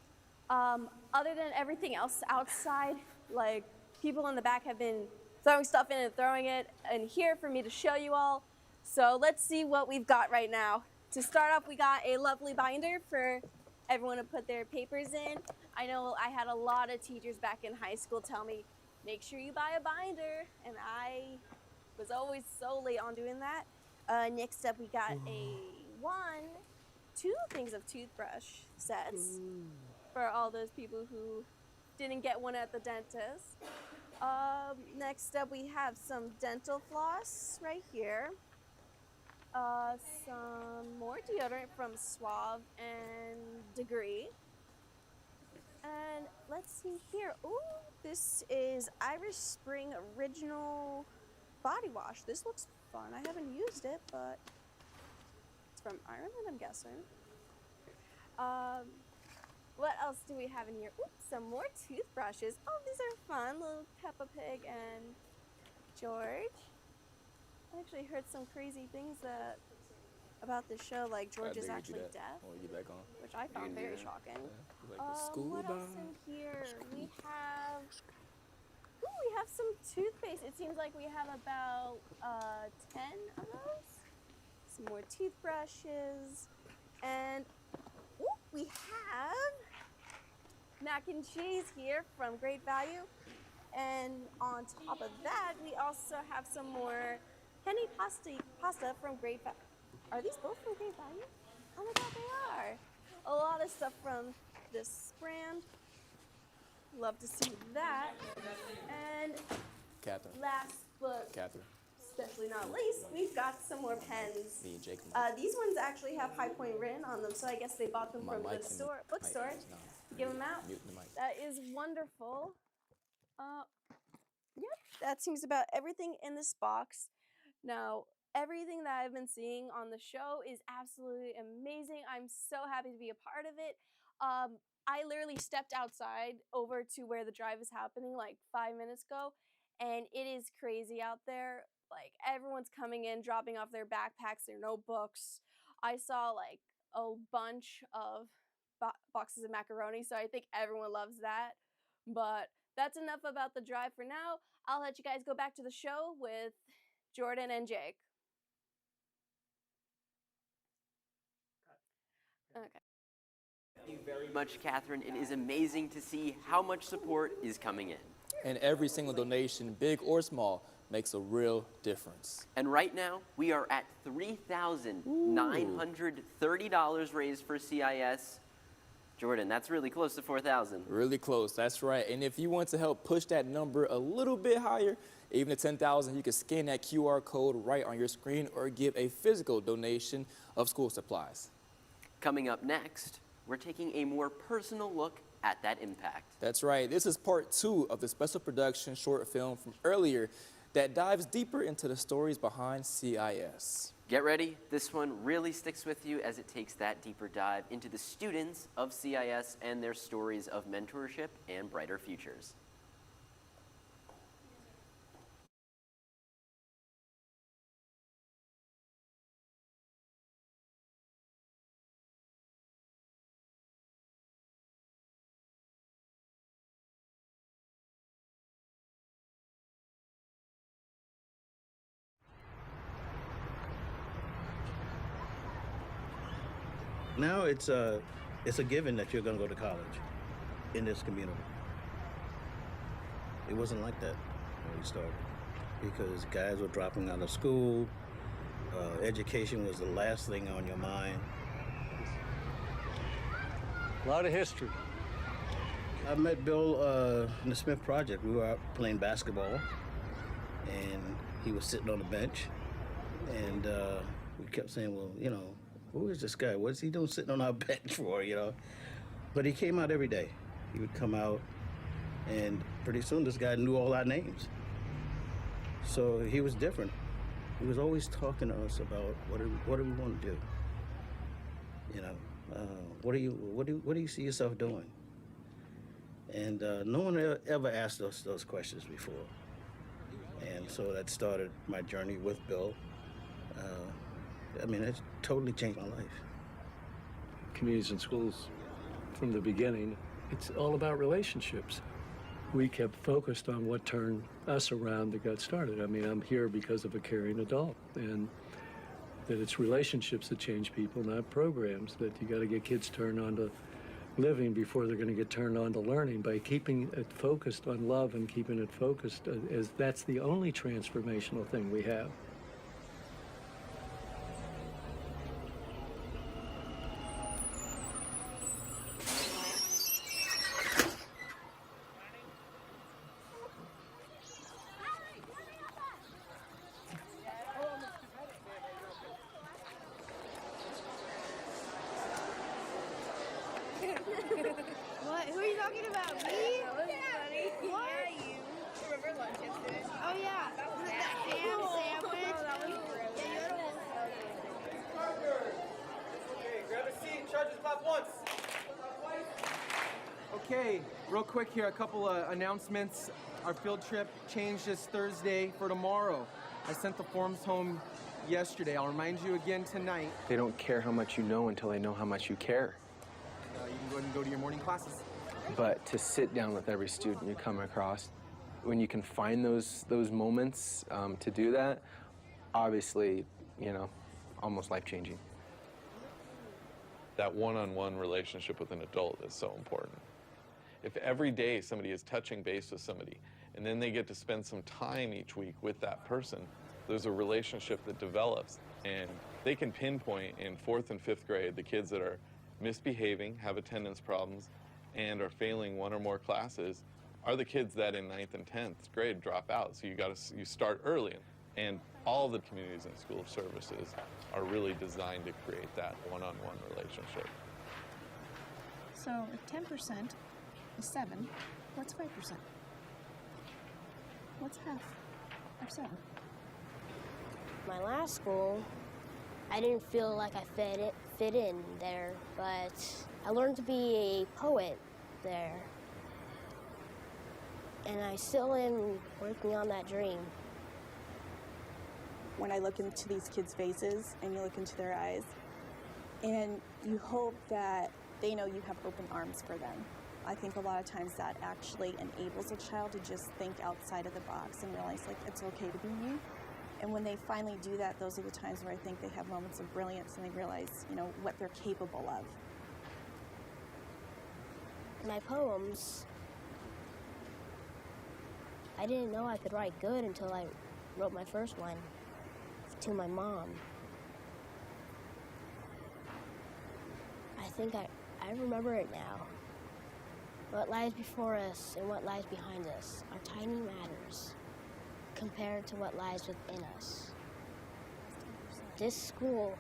Other than everything else outside, like people in the back have been throwing stuff in and throwing it in here for me to show you all. So let's see what we've got right now. To start off, we got a lovely binder for everyone to put their papers in. I know I had a lot of teachers back in high school tell me, make sure you buy a binder, and I was always solely on doing that. Next up, we got two things of toothbrush sets for all those people who didn't get one at the dentist. Next up, we have some dental floss right here. Some more deodorant from Suave and Degree. And let's see here. Ooh, this is Irish Spring Original Body Wash. This looks fun. I haven't used it, but it's from Ireland, I'm guessing. What else do we have in here? Ooh, some more toothbrushes. Oh, these are fun. Little Peppa Pig and George. I actually heard some crazy things about this show, like George is actually deaf, When we get back on. which I found very shocking. Like the school What else in here? We have some toothpaste. It seems like we have about 10 of those. Some more toothbrushes, and we have mac and cheese here from Great Value. And on top of that, we also have some more penny pasta from Great Value. Are these both from Great Value? Oh my God, they are. A lot of stuff from this brand. Love to see that. And Catherine. last but especially not least, we've got some more pens. Me and Jake. These ones actually have High Point written on them, so I guess they bought them from the bookstore. Give them out. That is wonderful. Yep, that seems about everything in this box. Now, everything that I've been seeing on the show is absolutely amazing. I'm so happy to be a part of it. I literally stepped outside over to where the drive is happening like 5 minutes ago, and it is crazy out there. Like, everyone's coming in, dropping off their backpacks, their notebooks. I saw like a bunch of boxes of macaroni, so I think everyone loves that. But that's enough about the drive for now. I'll let you guys go back to the show with Jordan and Jake. Okay. Thank you very much, Catherine. It is amazing to see how much support is coming in. And every single donation, big or small, makes a real difference. And right now, we are at $3,930 raised for CIS. Jordan, that's really close to 4,000. Really close, that's right. And if you want to help push that number a little bit higher, even to 10,000, you can scan that QR code right on your screen or give a physical donation of school supplies. Coming up next, we're taking a more personal look at that impact. That's right. This is part 2 of the special production short film from earlier that dives deeper into the stories behind CIS. Get ready. This one really sticks with you as it takes that deeper dive into the students of CIS and their stories of mentorship and brighter futures. Now it's a given that you're going to go to college in this community. It wasn't like that when we started because guys were dropping out of school. Education was the last thing on your mind. A lot of history. I met Bill in the Smith Project. We were out playing basketball, and he was sitting on the bench, and we kept saying, well, you know, who is this guy? What's he doing sitting on our bench for, you know? But he came out every day. He would come out, and pretty soon this guy knew all our names. So he was different. He was always talking to us about what do we want to do? You know, what do you see yourself doing? And no one ever asked us those questions before. And so that started my journey with Bill. I mean, it totally changed my life. Communities and schools, from the beginning, it's all about relationships. We kept focused on what turned us around that got started. I mean, I'm here because of a caring adult, and that it's relationships that change people, not programs, that you got to get kids turned on to living before they're going to get turned on to learning. By keeping it focused on love and keeping it focused, as that's the only transformational thing we have. Okay, real quick here, a couple of announcements. Our field trip changed this Thursday for tomorrow. I sent the forms home yesterday. I'll remind you again tonight. They don't care how much you know until they know how much you care. You can go ahead and go to your morning classes. But to sit down with every student you come across, when you can find those moments to do that, obviously, you know, almost life-changing. That one-on-one relationship with an adult is so important. If every day somebody is touching base with somebody, and then they get to spend some time each week with that person, there's a relationship that develops. And they can pinpoint in 4th and 5th grade the kids that are misbehaving, have attendance problems, and are failing one or more classes are the kids that in 9th and 10th grade drop out. So you start early. And all the communities and school services are really designed to create that one-on-one relationship. So if 10% is 7, what's 5%? What's half of 7? My last school, I didn't feel like I fit in there, but I learned to be a poet there. And I still am working on that dream. When I look into these kids' faces and you look into their eyes, and you hope that they know you have open arms for them. I think a lot of times that actually enables a child to just think outside of the box and realize like it's okay to be me. And when they finally do that, those are the times where I think they have moments of brilliance and they realize, you know, what they're capable of. My poems, I didn't know I could write good until I wrote my first one to my mom. I think I remember it now. What lies before us and what lies behind us are tiny matters compared to what lies within us. This school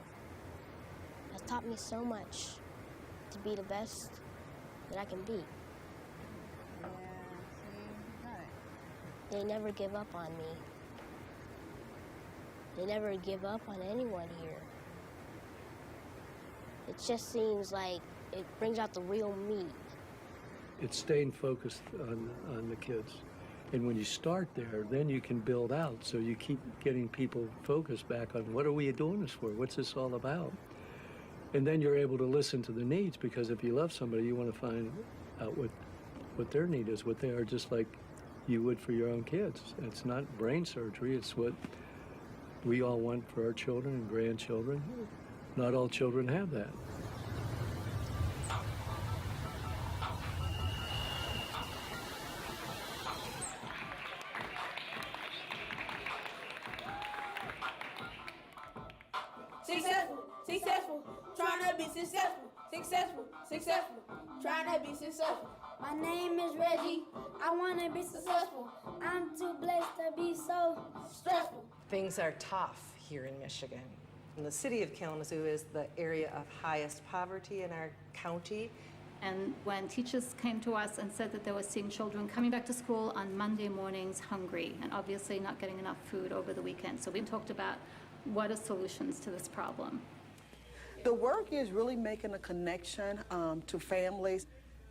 has taught me so much to be the best that I can be. Yeah, see, got it. They never give up on me. They never give up on anyone here. It just seems like it brings out the real me. It's staying focused on the kids. And when you start there, then you can build out. So you keep getting people focused back on what are we doing this for? What's this all about? And then you're able to listen to the needs, because if you love somebody, you want to find out what their need is, what they are, just like you would for your own kids. It's not brain surgery, it's what we all want for our children and grandchildren. Not all children have that. Successful, trying to be successful, trying to be successful. My name is Reggie, I want to be successful. I'm too blessed to be so stressful. Things are tough here in Michigan. And the city of Kalamazoo is the area of highest poverty in our county. And when teachers came to us and said that they were seeing children coming back to school on Monday mornings hungry and obviously not getting enough food over the weekend. So we talked about what are solutions to this problem. The work is really making a connection to families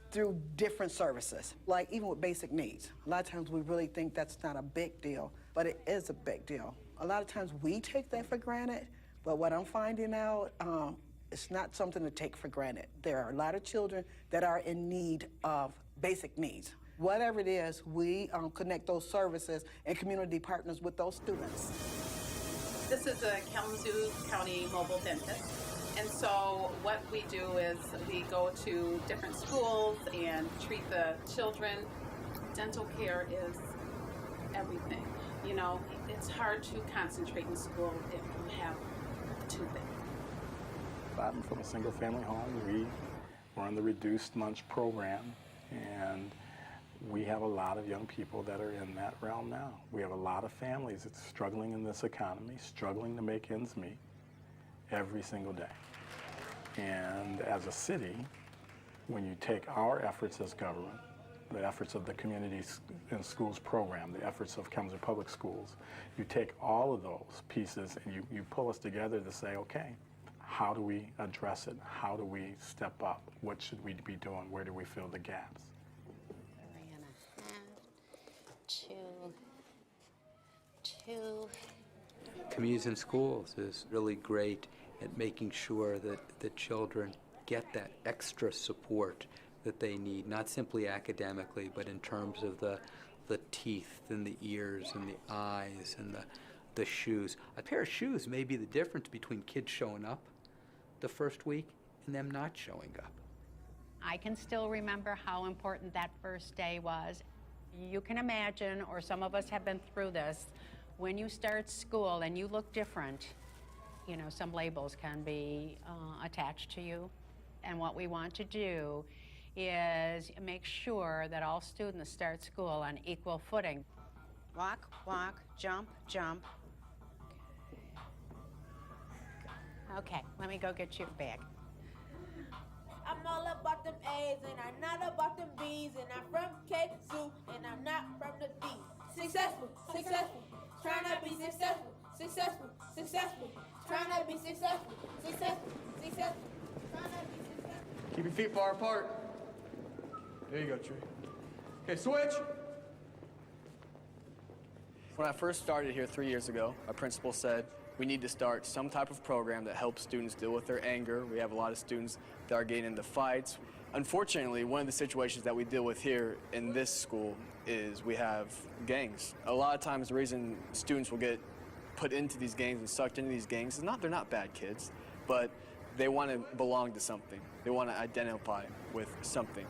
through different services, like even with basic needs. A lot of times we really think that's not a big deal, but it is a big deal. A lot of times we take that for granted, but what I'm finding out, it's not something to take for granted. There are a lot of children that are in need of basic needs. Whatever it is, we connect those services and community partners with those students. This is a Kalamazoo County mobile dentist. And so what we do is we go to different schools and treat the children. Dental care is everything. You know, it's hard to concentrate in school if you have toothache. I'm from a single family home. We were on the reduced lunch program, and we have a lot of young people that are in that realm now. We have a lot of families that's struggling in this economy, struggling to make ends meet every single day. And as a city, when you take our efforts as government, the efforts of the Communities in Schools program, the efforts of Kalamazoo Public Schools, you take all of those pieces and you pull us together to say, okay, how do we address it? How do we step up? What should we be doing? Where do we fill the gaps? Communities in Schools is really great at making sure that the children get that extra support that they need, not simply academically, but in terms of the teeth and the ears and the eyes and the shoes. A pair of shoes may be the difference between kids showing up the first week and them not showing up. I can still remember how important that first day was. You can imagine, or some of us have been through this, when you start school and you look different, you know, some labels can be attached to you. And what we want to do is make sure that all students start school on equal footing. Walk, walk, jump, jump. Okay, let me go get your bag. I'm all about them A's and I'm not about them B's, and I'm from K-Zoo and I'm not from the D. Successful, successful, trying to be successful, successful, successful, trying to be successful, successful, successful, trying to be successful. Keep your feet far apart. There you go, Trey. Okay, switch. When I first started here 3 years ago, our principal said we need to start some type of program that helps students deal with their anger. We have a lot of students that are getting into fights. Unfortunately, one of the situations that we deal with here in this school is we have gangs. A lot of times the reason students will get put into these gangs and sucked into these gangs is not they're not bad kids, but they want to belong to something. They want to identify with something.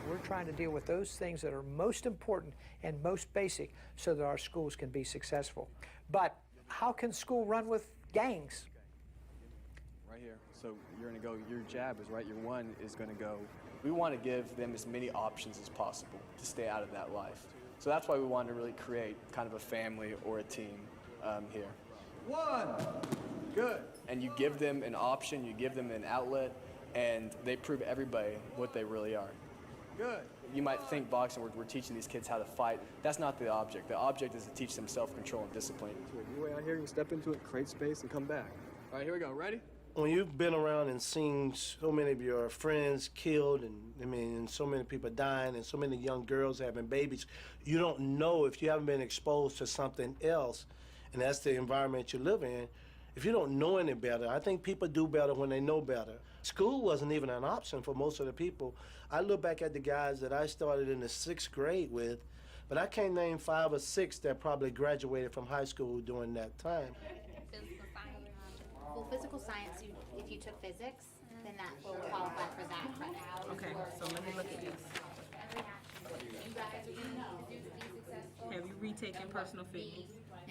We're trying to deal with those things that are most important and most basic so that our schools can be successful. But how can school run with gangs? Right here. So you're going to go, your jab is right, your one is going to go. We want to give them as many options as possible to stay out of that life. So that's why we wanted to really create kind of a family or a team here. One. Good. And you give them an option, you give them an outlet, and they prove everybody what they really are. Good. You might think boxing, we're teaching these kids how to fight. That's not the object. The object is to teach them self-control and discipline. Your way out here, you step into it, create space, and come back. All right, here we go. Ready? When you've been around and seen so many of your friends killed, and so many people dying, and so many young girls having babies, you don't know if you haven't been exposed to something else, and that's the environment you live in. If you don't know any better, I think people do better when they know better. School wasn't even an option for most of the people. I look back at the guys that I started in the 6th grade with, but I can't name 5 or 6 that probably graduated from high school during that time. Well, physical science, if you took physics, then that will qualify for that credit. Okay, so let me look at this. Have you retaken personal fitness?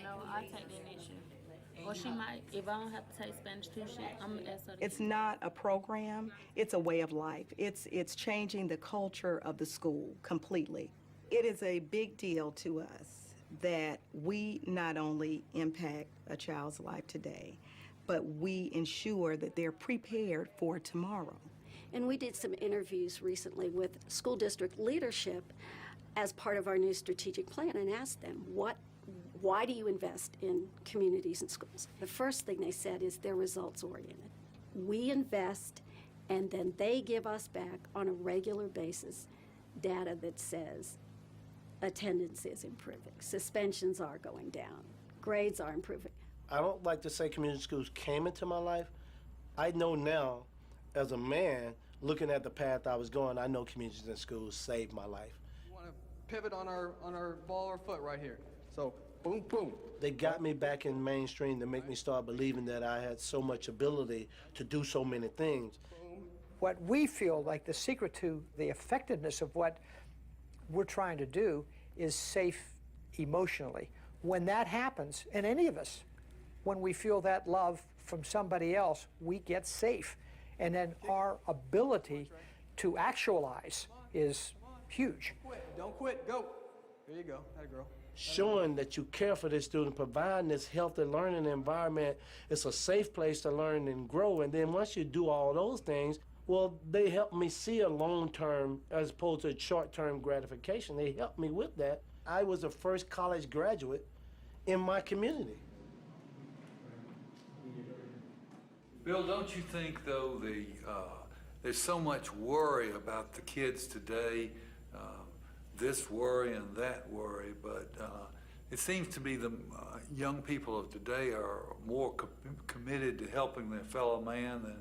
No, I take that next year. Or she might, if I don't have to take Spanish tuition, I'm gonna ask her. It's not a program, it's a way of life. It's changing the culture of the school completely. It is a big deal to us that we not only impact a child's life today, but we ensure that they're prepared for tomorrow. And we did some interviews recently with school district leadership as part of our new strategic plan and asked them, why do you invest in communities and schools? The first thing they said is they're results oriented. We invest and then they give us back on a regular basis data that says attendance is improving, suspensions are going down, grades are improving. I don't like to say community schools came into my life. I know now, as a man, looking at the path I was going, I know communities and schools saved my life. We want to pivot on our ball or foot right here. So, boom, boom. They got me back in mainstream to make me start believing that I had so much ability to do so many things. What we feel like the secret to the effectiveness of what we're trying to do is safe emotionally. When that happens, and any of us, when we feel that love from somebody else, we get safe. And then our ability to actualize is huge. Don't quit, go. There you go, that girl. Showing that you care for this student, providing this healthy learning environment, it's a safe place to learn and grow. And then once you do all those things, well, they help me see a long-term as opposed to short-term gratification. They helped me with that. I was the first college graduate in my community. Bill, don't you think, though, there's so much worry about the kids today, this worry and that worry, but it seems to me the young people of today are more committed to helping their fellow man than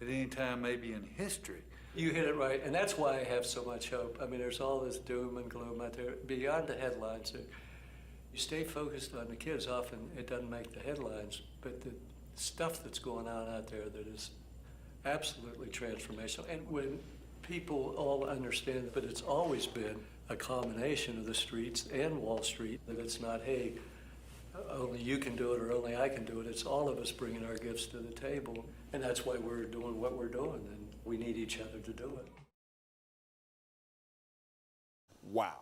at any time maybe in history. You hit it right, and that's why I have so much hope. I mean, there's all this doom and gloom out there beyond the headlines. You stay focused on the kids, often it doesn't make the headlines, but the stuff that's going on out there that is absolutely transformational. And when people all understand that it's always been a combination of the streets and Wall Street, that it's not, hey, only you can do it or only I can do it. It's all of us bringing our gifts to the table. And that's why we're doing what we're doing, and we need each other to do it. Wow.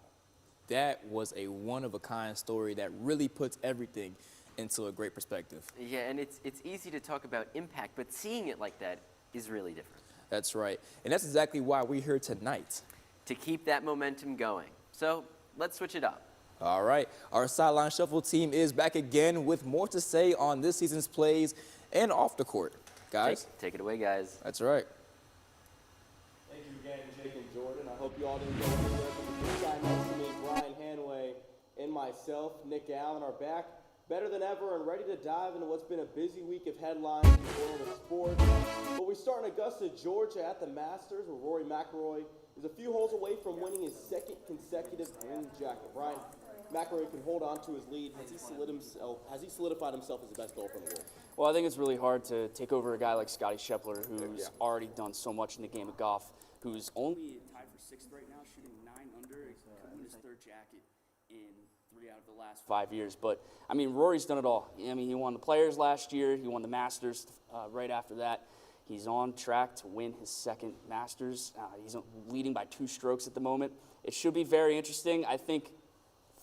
That was a one-of-a-kind story that really puts everything into a great perspective. Yeah, and it's easy to talk about impact, but seeing it like that is really different. That's right. And that's exactly why we're here tonight. To keep that momentum going. So let's switch it up. All right. Our Sideline Shuffle team is back again with more to say on this season's plays and off the court. Guys? Take it away, guys. That's right. Thank you again, Jake and Jordan. I hope you all didn't go anywhere. From the guy next to me, Brian Hanway, and myself, Nick Allen, are back better than ever and ready to dive into what's been a busy week of headlines in the world of sports. But we start in Augusta, Georgia at the Masters, where Rory McIlroy is a few holes away from winning his second consecutive green jacket. Brian, McIlroy can hold on to his lead. Has he solidified himself as the best golfer in the world? Well, I think it's really hard to take over a guy like Scottie Scheffler, who's already done so much in the game of golf, who's only tied for 6th right now, shooting 9 under. He could win his 3rd jacket in 3 out of the last 5 years. But, I mean, Rory's done it all. I mean, he won the Players last year. He won the Masters right after that. He's on track to win his 2nd Masters. He's leading by 2 strokes at the moment. It should be very interesting. I think,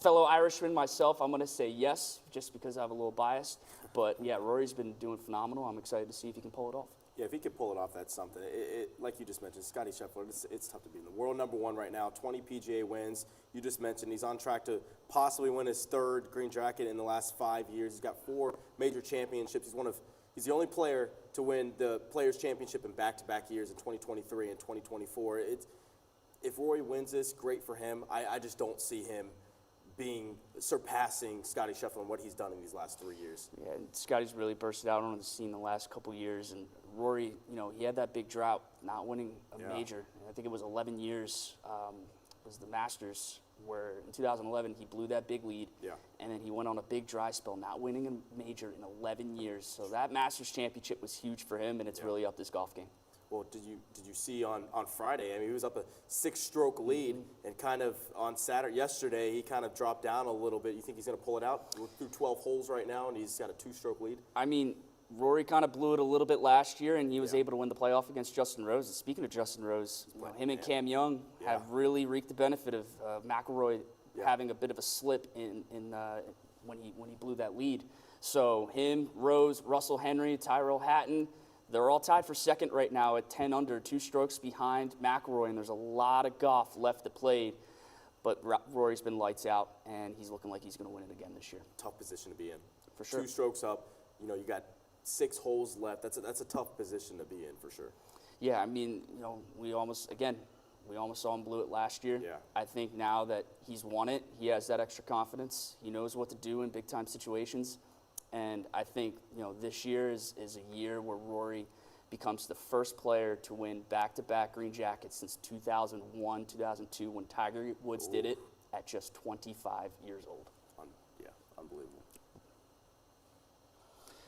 fellow Irishman myself, I'm going to say yes, just because I have a little bias. But, yeah, Rory's been doing phenomenal. I'm excited to see if he can pull it off. Yeah, if he can pull it off, that's something. Like you just mentioned, Scottie Scheffler, it's tough to be in the world #1 right now, 20 PGA wins. You just mentioned he's on track to possibly win his 3rd green jacket in the last 5 years. He's got 4 major championships. He's the only player to win the Players' Championship in back-to-back years in 2023 and 2024. If Rory wins this, great for him. I just don't see him surpassing Scottie Scheffler and what he's done in these last 3 years. Yeah, and Scotty's really bursted out on the scene the last couple years, and Rory, he had that big drought, not winning a major. I think it was 11 years was the Masters, where in 2011 he blew that big lead, and then he went on a big dry spell, not winning a major in 11 years. So that Masters championship was huge for him, and it's really upped his golf game. Well, did you see on Friday? I mean, he was up a 6-stroke lead, and kind of on yesterday, he kind of dropped down a little bit. You think he's going to pull it out? We're through 12 holes right now, and he's got a 2-stroke lead. I mean, Rory kind of blew it a little bit last year, and he was able to win the playoff against Justin Rose. And speaking of Justin Rose, him and Cam Young have really reaped the benefit of McIlroy having a bit of a slip when he blew that lead. So him, Rose, Russell Henley, Tyrrell Hatton, they're all tied for 2nd right now at 10 under, 2 strokes behind McIlroy, and there's a lot of golf left to play. But Rory's been lights out, and he's looking like he's going to win it again this year. Tough position to be in. For sure. 2 strokes up. You got 6 holes left. That's a tough position to be in for sure. Yeah, I mean, we almost saw him blew it last year. Yeah. I think now that he's won it, he has that extra confidence. He knows what to do in big time situations. And I think, this year is a year where Rory becomes the first player to win back-to-back green jackets since 2001, 2002, when Tiger Woods did it at just 25 years old. Unbelievable.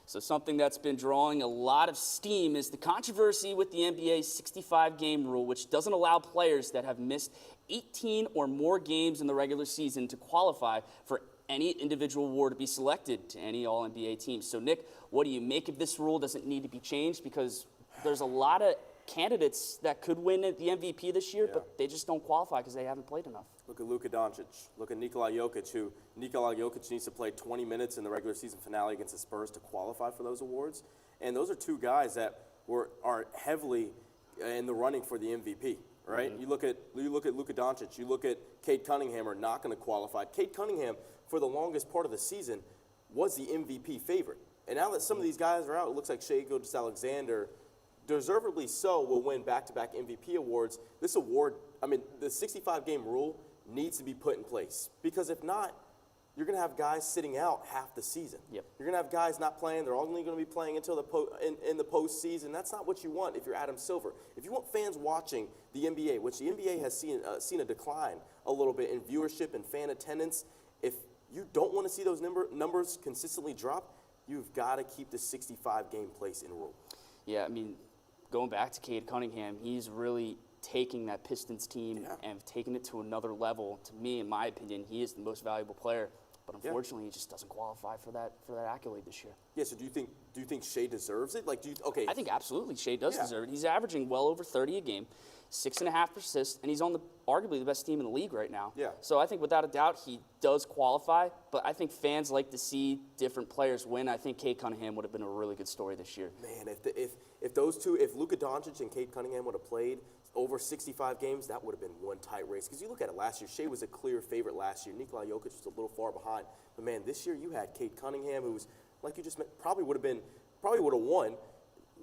So something that's been drawing a lot of steam is the controversy with the NBA's 65-game rule, which doesn't allow players that have missed 18 or more games in the regular season to qualify for any individual award to be selected to any All-NBA team. So, Nick, what do you make of this rule? Does it need to be changed? Because there's a lot of candidates that could win the MVP this year, but they just don't qualify because they haven't played enough. Look at Luka Doncic. Look at Nikola Jokic, Nikola Jokic needs to play 20 minutes in the regular season finale against the Spurs to qualify for those awards. And those are 2 guys that are heavily in the running for the MVP. Right? Mm-hmm. You look at Luka Doncic. You look at Cade Cunningham are not going to qualify. Cade Cunningham, for the longest part of the season, was the MVP favorite. And now that some of these guys are out, it looks like Shai Gilgeous-Alexander, deservedly so, will win back-to-back MVP awards. This award, I mean, the 65-game rule needs to be put in place. Because if not, you're going to have guys sitting out half the season. Yep. You're going to have guys not playing. They're only going to be playing until in the postseason. That's not what you want if you're Adam Silver. If you want fans watching the NBA, which the NBA has seen a decline a little bit in viewership and fan attendance, if you don't want to see those numbers consistently drop, you've got to keep the 65-game place in rule. Yeah, I mean, going back to Cade Cunningham, he's really taking that Pistons team and taking it to another level. To me, in my opinion, he is the most valuable player. But unfortunately, he just doesn't qualify for that accolade this year. Yeah. So do you think Shea deserves it? Like, okay? I think absolutely Shea does deserve it. He's averaging well over 30 a game, 6.5 assists, and he's on arguably the best team in the league right now. Yeah. So I think without a doubt he does qualify. But I think fans like to see different players win. I think Cade Cunningham would have been a really good story this year. Man, if those two, if Luka Doncic and Cade Cunningham would have played over 65 games, that would have been one tight race. Because you look at it last year, Shea was a clear favorite last year. Nikola Jokic was a little far behind. But man, this year you had Cade Cunningham, who was, like you just meant, probably would have won.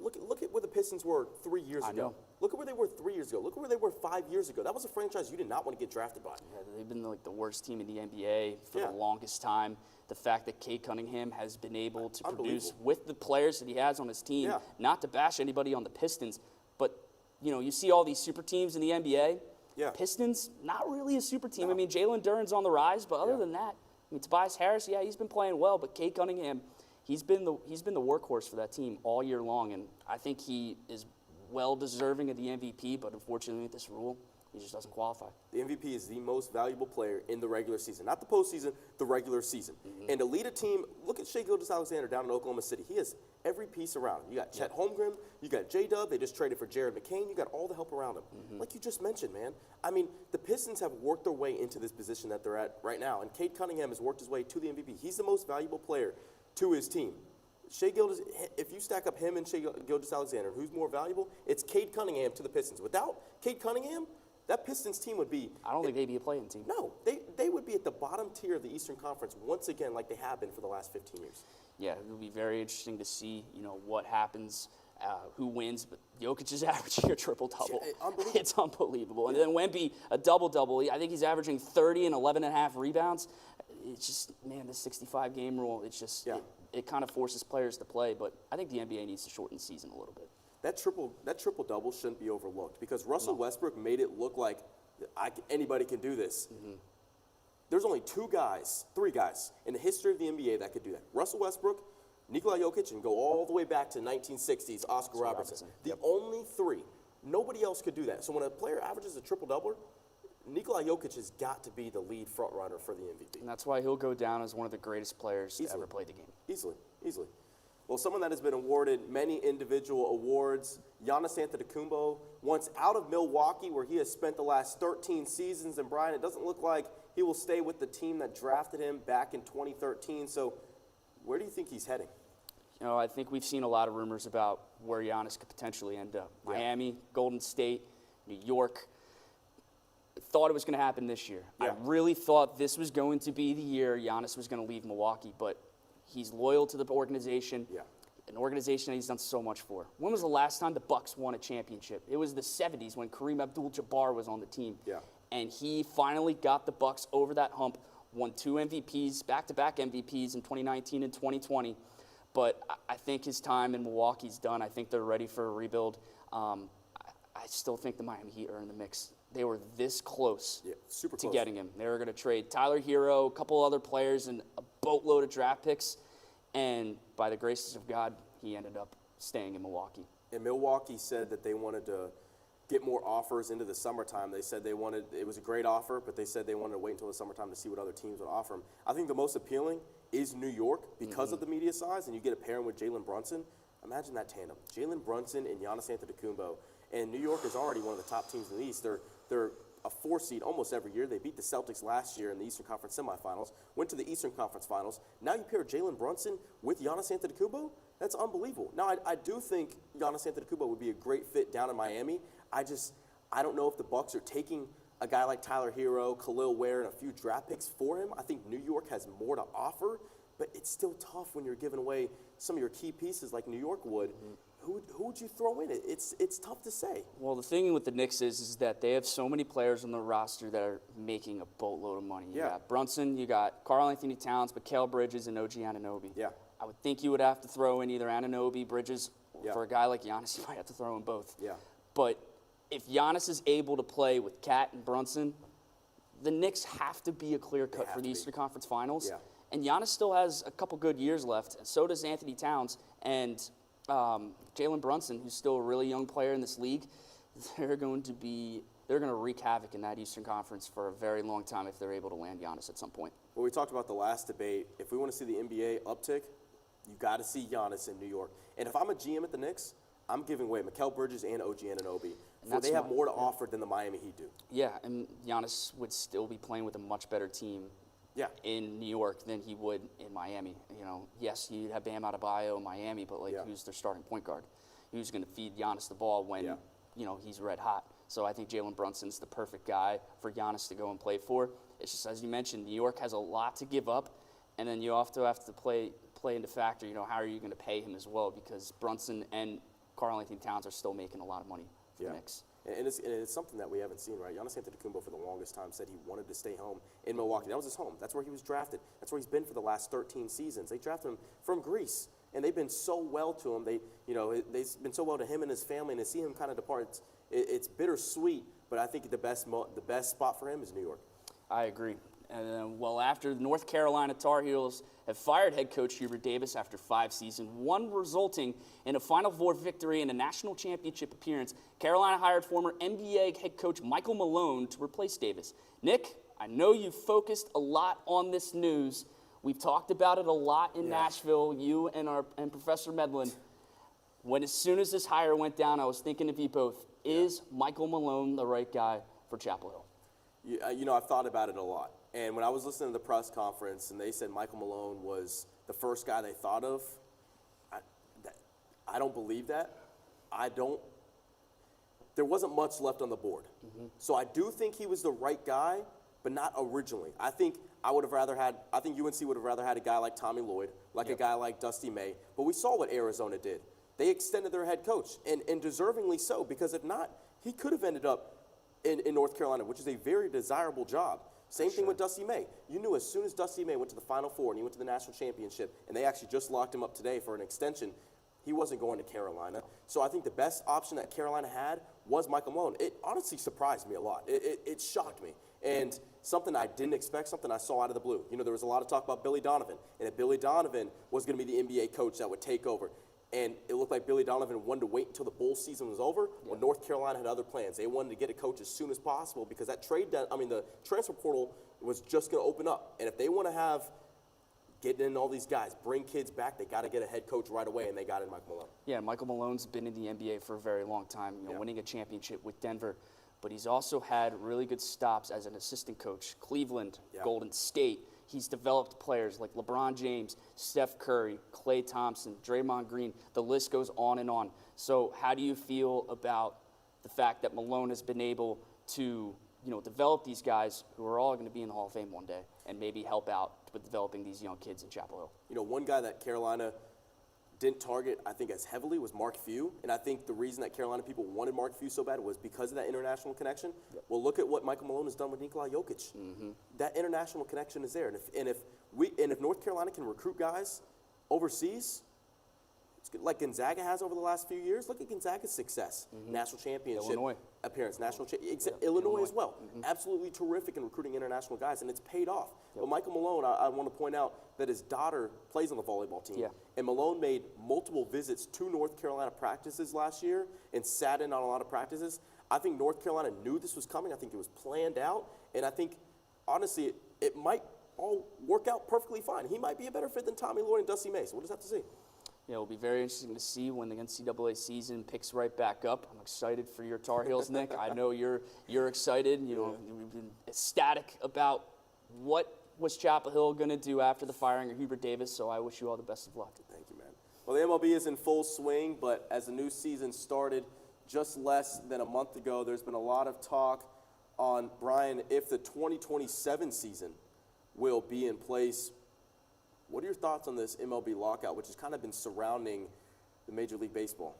Look at where the Pistons were 3 years ago. Look at where they were 3 years ago. Look at where they were 5 years ago. That was a franchise you did not want to get drafted by. Yeah, they've been like the worst team in the NBA for the longest time. The fact that Cade Cunningham has been able to produce with the players that he has on his team, not to bash anybody on the Pistons, but you see all these super teams in the NBA. Yeah. Pistons, not really a super team. I mean, Jalen Duren's on the rise, but other than that, I mean, Tobias Harris, he's been playing well, but Cade Cunningham, he's been the workhorse for that team all year long, and I think he is well deserving of the MVP, but unfortunately with this rule, he just doesn't qualify. The MVP is the most valuable player in the regular season. Not the postseason, the regular season. And to lead a team, look at Shea Gilgeous-Alexander down in Oklahoma City. He has every piece around him. You got Chet Holmgren, you got J-Dub, they just traded for Jared McCain, you got all the help around him. Like you just mentioned, man. I mean, the Pistons have worked their way into this position that they're at right now, and Cade Cunningham has worked his way to the MVP. He's the most valuable player to his team. If you stack up him and Shea Gilgeous-Alexander, who's more valuable, it's Cade Cunningham to the Pistons. Without Cade Cunningham, that Pistons team would be... I don't think they'd be a play-in team. No, they would be at the bottom tier of the Eastern Conference once again like they have been for the last 15 years. Yeah, it would be very interesting to see, what happens, who wins. But Jokic is averaging a triple-double. Unbelievable. It's unbelievable. And then Wemby, a double-double. I think he's averaging 30 and 11.5 rebounds. It's just, man, the 65-game rule, it's just, it kind of forces players to play. But I think the NBA needs to shorten the season a little bit. That triple-double shouldn't be overlooked because Russell Westbrook made it look like anybody can do this. There's only three guys in the history of the NBA that could do that. Russell Westbrook, Nikola Jokic, and go all the way back to 1960s, Oscar Robertson. The only three. Nobody else could do that. So when a player averages a triple-double, Nikola Jokic has got to be the lead front-runner for the MVP. And that's why he'll go down as one of the greatest players to ever play the game. Easily. Well, someone that has been awarded many individual awards, Giannis Antetokounmpo, once out of Milwaukee, where he has spent the last 13 seasons. And Brian, it doesn't look like he will stay with the team that drafted him back in 2013. So where do you think he's heading? I think we've seen a lot of rumors about where Giannis could potentially end up. Miami, Golden State, New York. Thought it was going to happen this year. I really thought this was going to be the year Giannis was going to leave Milwaukee, but he's loyal to the organization, an organization that he's done so much for. When was the last time the Bucks won a championship? It was the 70s when Kareem Abdul-Jabbar was on the team. And he finally got the Bucks over that hump, won 2 MVPs, back-to-back MVPs in 2019 and 2020. But I think his time in Milwaukee's done. I think they're ready for a rebuild. I still think the Miami Heat are in the mix. They were this close to getting him. They were going to trade Tyler Hero, a couple other players, and a boatload of draft picks. And by the graces of God, he ended up staying in Milwaukee. And Milwaukee said that they wanted to get more offers into the summertime. They said it was a great offer, but they said they wanted to wait until the summertime to see what other teams would offer him. I think the most appealing is New York because of the media size, and you get a pairing with Jalen Brunson. Imagine that tandem. Jalen Brunson and Giannis Antetokounmpo. And New York is already one of the top teams in the East. They're a 4 seed almost every year. They beat the Celtics last year in the Eastern Conference semifinals, went to the Eastern Conference finals. Now you pair Jalen Brunson with Giannis Antetokounmpo? That's unbelievable. Now, I do think Giannis Antetokounmpo would be a great fit down in Miami. I don't know if the Bucks are taking a guy like Tyler Hero, Khalil Ware, and a few draft picks for him. I think New York has more to offer, but it's still tough when you're giving away some of your key pieces like New York would. who would you throw in? It's tough to say. Well, the thing with the Knicks is that they have so many players on the roster that are making a boatload of money. You got Brunson, you got Karl Anthony Towns, Mikal Bridges, and OG Anunoby. Yeah. I would think you would have to throw in either Anunoby, Bridges. For a guy like Giannis, you might have to throw in both. Yeah. But if Giannis is able to play with Cat and Brunson, the Knicks have to be a clear cut for the Eastern Conference Finals. Yeah. And Giannis still has a couple good years left, and so does Anthony Towns. And Jalen Brunson, who's still a really young player in this league, they're going to wreak havoc in that Eastern Conference for a very long time if they're able to land Giannis at some point. Well, we talked about the last debate. If we want to see the NBA uptick, you got to see Giannis in New York. And if I'm a GM at the Knicks, I'm giving away Mikal Bridges and OG Anunoby. For they have more to offer than the Miami Heat do. Yeah, and Giannis would still be playing with a much better team in New York than he would in Miami. You know, yes, you'd have Bam Adebayo in Miami, but who's their starting point guard? Who's going to feed Giannis the ball when he's red hot? So I think Jalen Brunson's the perfect guy for Giannis to go and play for. It's just, as you mentioned, New York has a lot to give up, and then you also have to play into factor, how are you going to pay him as well, because Brunson and Karl Anthony Towns are still making a lot of money for the Knicks. And it's something that we haven't seen, right? Giannis Antetokounmpo for the longest time said he wanted to stay home in Milwaukee. That was his home. That's where he was drafted. That's where he's been for the last 13 seasons. They drafted him from Greece, and they've been so well to him. They've been so well to him and his family, and to see him kind of depart, it's bittersweet. But I think the best spot for him is New York. I agree. And after the North Carolina Tar Heels have fired head coach Hubert Davis after 5 seasons, one resulting in a Final Four victory and a national championship appearance, Carolina hired former NBA head coach Michael Malone to replace Davis. Nick, I know you focused a lot on this news. We've talked about it a lot in Nashville, you and Professor Medlin. As soon as this hire went down, I was thinking of you both. Is Michael Malone the right guy for Chapel Hill? I've thought about it a lot. And when I was listening to the press conference and they said Michael Malone was the first guy they thought of, I don't believe that. There wasn't much left on the board. So I do think he was the right guy, but not originally. I think UNC would have rather had a guy like Tommy Lloyd, a guy like Dusty May. But we saw what Arizona did. They extended their head coach, and deservingly so, because if not, he could have ended up in North Carolina, which is a very desirable job. Same thing with Dusty May. You knew as soon as Dusty May went to the Final Four and he went to the national championship, and they actually just locked him up today for an extension, he wasn't going to Carolina. So I think the best option that Carolina had was Michael Malone. It honestly surprised me a lot. It shocked me. And something I didn't expect, something I saw out of the blue. There was a lot of talk about Billy Donovan, and if Billy Donovan was going to be the NBA coach that would take over. And it looked like Billy Donovan wanted to wait until the bowl season was over. Well, North Carolina had other plans. They wanted to get a coach as soon as possible because the transfer portal was just going to open up. And if they want to have getting in all these guys, bring kids back, they got to get a head coach right away, and they got in Michael Malone. Yeah, Michael Malone's been in the NBA for a very long time, winning a championship with Denver. But he's also had really good stops as an assistant coach. Cleveland, Golden State. He's developed players like LeBron James, Steph Curry, Klay Thompson, Draymond Green. The list goes on and on. So how do you feel about the fact that Malone has been able to, develop these guys who are all going to be in the Hall of Fame one day and maybe help out with developing these young kids in Chapel Hill? One guy that Carolina didn't target, I think, as heavily was Mark Few. And I think the reason that Carolina people wanted Mark Few so bad was because of that international connection. Well, look at what Michael Malone has done with Nikola Jokic. That international connection is there. And if North Carolina can recruit guys overseas, like Gonzaga has over the last few years, look at Gonzaga's success. National championship Illinois appearance, Illinois as well. Absolutely terrific in recruiting international guys, and it's paid off. But Michael Malone, I want to point out that his daughter plays on the volleyball team. And Malone made multiple visits to North Carolina practices last year and sat in on a lot of practices. I think North Carolina knew this was coming. I think it was planned out. And I think, honestly, it might all work out perfectly fine. He might be a better fit than Tommy Lloyd and Dusty May. So we'll just have to see. Yeah, it'll be very interesting to see when the NCAA season picks right back up. I'm excited for your Tar Heels, Nick. I know you're excited. We've been ecstatic about what was Chapel Hill going to do after the firing of Hubert Davis, so I wish you all the best of luck. Thank you, man. Well, the MLB is in full swing, but as the new season started just less than a month ago, there's been a lot of talk on, Brian, if the 2027 season will be in place. What are your thoughts on this MLB lockout, which has kind of been surrounding the Major League Baseball?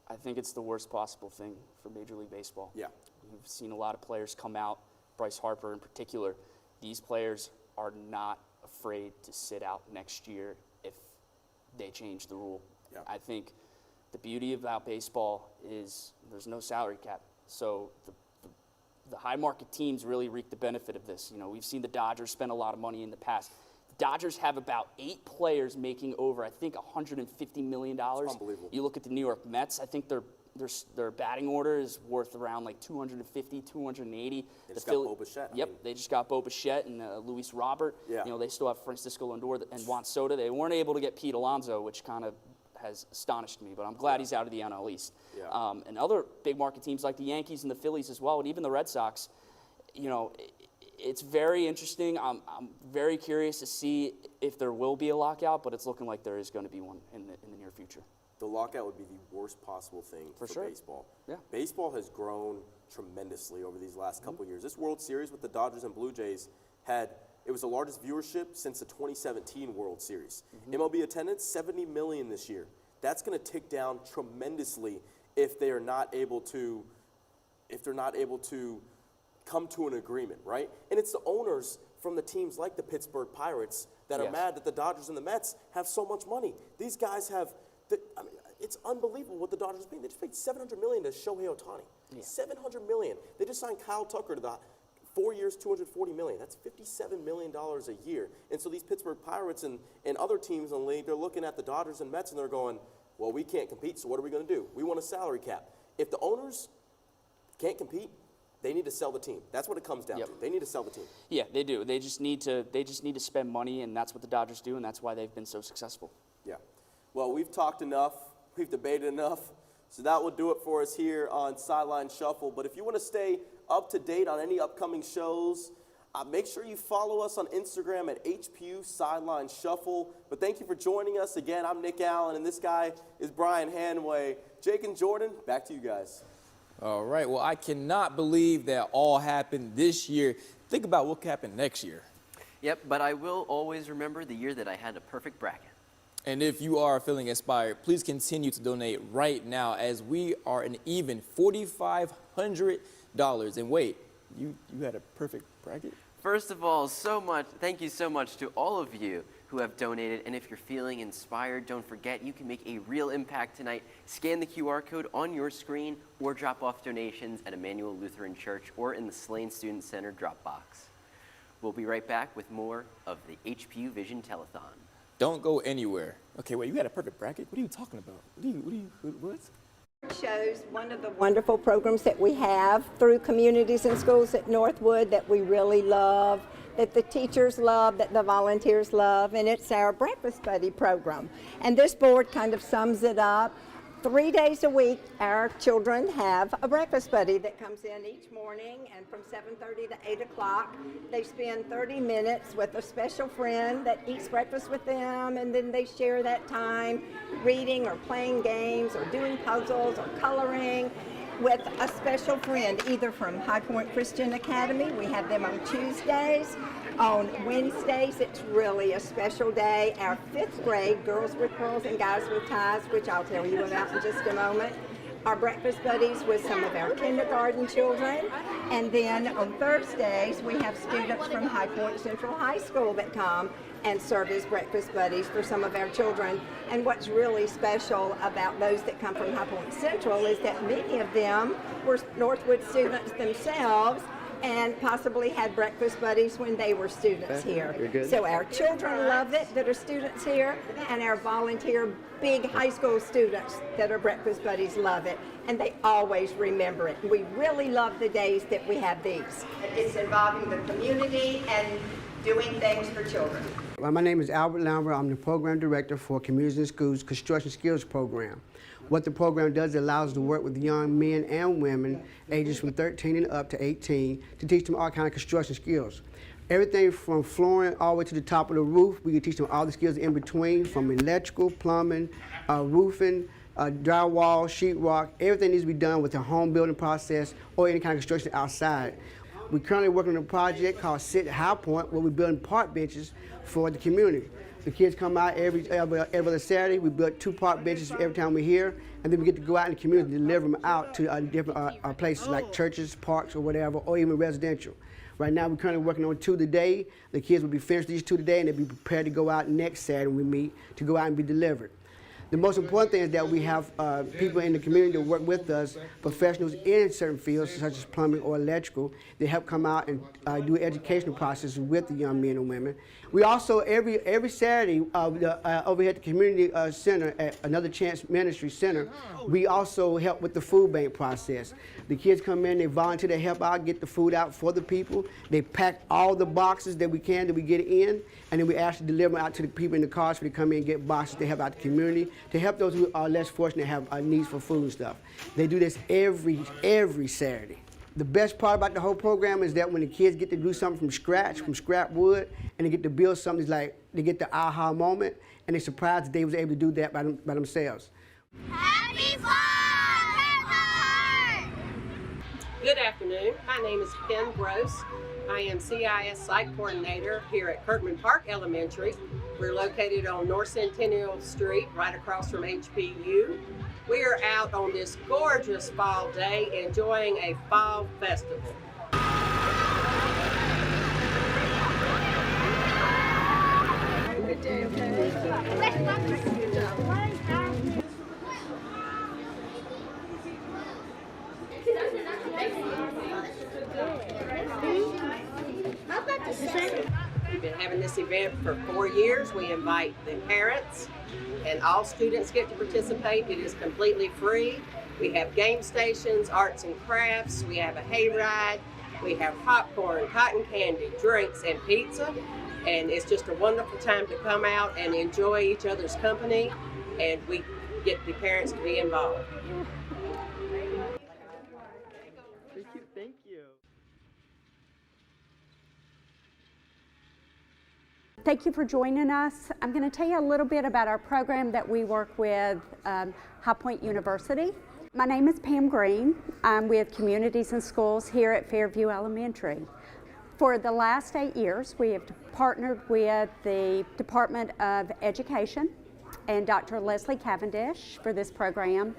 I think it's the worst possible thing for Major League Baseball. Yeah. We've seen a lot of players come out, Bryce Harper in particular. These players are not afraid to sit out next year if they change the rule. Yeah. I think the beauty about baseball is there's no salary cap. So the high market teams really reap the benefit of this. You know, we've seen the Dodgers spend a lot of money in the past. The Dodgers have about 8 players making over, I think, $150 million. It's unbelievable. You look at the New York Mets, I think their batting order is worth around like 250, 280. They just got Bo Bichette. Yep, they just got Bo Bichette and Luis Robert. Yeah. You know, they still have Francisco Lindor and Juan Soto. They weren't able to get Pete Alonso, which kind of has astonished me, but I'm glad he's out of the NL East. Yeah. And other big market teams like the Yankees and the Phillies as well, and even the Red Sox, you know, it's very interesting. I'm very curious to see if there will be a lockout, but it's looking like there is going to be one in the near future. The lockout would be the worst possible thing for sure. baseball. Yeah. Baseball has grown tremendously over these last couple years. This World Series with the Dodgers and Blue Jays it was the largest viewership since the 2017 World Series. MLB attendance, 70 million this year. That's going to tick down tremendously if they're not able to come to an agreement, right? And it's the owners from the teams like the Pittsburgh Pirates that are mad that the Dodgers and the Mets have so much money. These guys have, it's unbelievable what the Dodgers are paying. They just paid $700 million to Shohei Ohtani. Yeah. $700 million. They just signed Kyle Tucker to the 4 years, $240 million. That's $57 million a year. And so these Pittsburgh Pirates and other teams in the league, they're looking at the Dodgers and Mets and they're going, well, we can't compete, so what are we going to do? We want a salary cap. If the owners can't compete, they need to sell the team. That's what it comes down to. They need to sell the team. Yeah, they do. They just need to spend money, and that's what the Dodgers do, and that's why they've been so successful. Yeah. Well, we've talked enough. We've debated enough. So that will do it for us here on Sideline Shuffle. But if you want to stay up to date on any upcoming shows, make sure you follow us on Instagram at HPU Sideline Shuffle. But thank you for joining us. Again, I'm Nick Allen, and this guy is Brian Hanway. Jake and Jordan, back to you guys. All right. Well, I cannot believe that all happened this year. Think about what could happen next year. Yep, but I will always remember the year that I had a perfect bracket. And if you are feeling inspired, please continue to donate right now as we are an even $4,500. And wait, you had a perfect bracket? First of all, thank you so much to all of you who have donated. And if you're feeling inspired, don't forget you can make a real impact tonight. Scan the QR code on your screen or drop off donations at Emmanuel Lutheran Church or in the Slane Student Center drop box. We'll be right back with more of the HPU Vision Telethon. Don't go anywhere. Okay, wait, you had a perfect bracket? What are you talking about? What? Shows one of the wonderful programs that we have through communities and schools at Northwood that we really love, that the teachers love, that the volunteers love, and it's our Breakfast Buddy program. And this board kind of sums it up. 3 days a week, our children have a breakfast buddy that comes in each morning, and from 7:30 to 8 o'clock, they spend 30 minutes with a special friend that eats breakfast with them, and then they share that time reading or playing games or doing puzzles or coloring with a special friend, either from High Point Christian Academy. We have them on Tuesdays. On Wednesdays, it's really a special day. Our 5th grade, Girls with Pearls and Guys with Ties, which I'll tell you about in just a moment, our breakfast buddies with some of our kindergarten children. And then on Thursdays, we have students from High Point Central High School that come and serve as breakfast buddies for some of our children. And what's really special about those that come from High Point Central is that many of them were Northwood students themselves and possibly had breakfast buddies when they were students here. So our children love it that are students here, and our volunteer big high school students that are breakfast buddies love it, and they always remember it. We really love the days that we have these. It's involving the community and doing things for children. Well, my name is Albert Lambert. I'm the program director for Community and Schools Construction Skills Program. What the program does, it allows us to work with young men and women ages from 13 and up to 18 to teach them all kinds of construction skills. Everything from flooring all the way to the top of the roof. We can teach them all the skills in between, from electrical, plumbing, roofing, drywall, sheetrock. Everything needs to be done with the home building process or any kind of construction outside. We're currently working on a project called Sit High Point, where we're building park benches for the community. The kids come out every other Saturday. We build 2 park benches every time we're here, and then we get to go out in the community and deliver them out to different places like churches, parks, or whatever, or even residential. Right now, we're currently working on 2 today. The kids will be finished these 2 today, and they'll be prepared to go out next Saturday when we meet to go out and be delivered. The most important thing is that we have people in the community that work with us, professionals in certain fields such as plumbing or electrical, that help come out and do educational processes with the young men and women. We also, every Saturday, over here at the community center, at Another Chance Ministry Center, we also help with the food bank process. The kids come in, they volunteer to help out, get the food out for the people. They pack all the boxes that we can, that we get in, and then we actually deliver them out to the people in the cars for they come in and get boxes to help out the community, to help those who are less fortunate have needs for food and stuff. They do this every Saturday. The best part about the whole program is that when the kids get to do something from scratch, from scrap wood, and they get to build something, it's like they get the aha moment, and they're surprised that they was able to do that by themselves. Happy Fun! Good afternoon. My name is Ken Gross. I am CIS Site Coordinator here at Kirkman Park Elementary. We're located on North Centennial Street, right across from HPU. We are out on this gorgeous fall day enjoying a fall festival. Good day, okay? We've been having this event for 4 years. We invite the parents and all students get to participate. It is completely free. We have game stations, arts and crafts, we have a hayride, we have popcorn, cotton candy, drinks, and pizza. And it's just a wonderful time to come out and enjoy each other's company, and we get the parents to be involved. Thank you. Thank you for joining us. I'm going to tell you a little bit about our program that we work with High Point University. My name is Pam Green. I'm with Communities and Schools here at Fairview Elementary. For the last 8 years, we have partnered with the Department of Education and Dr. Leslie Cavendish for this program.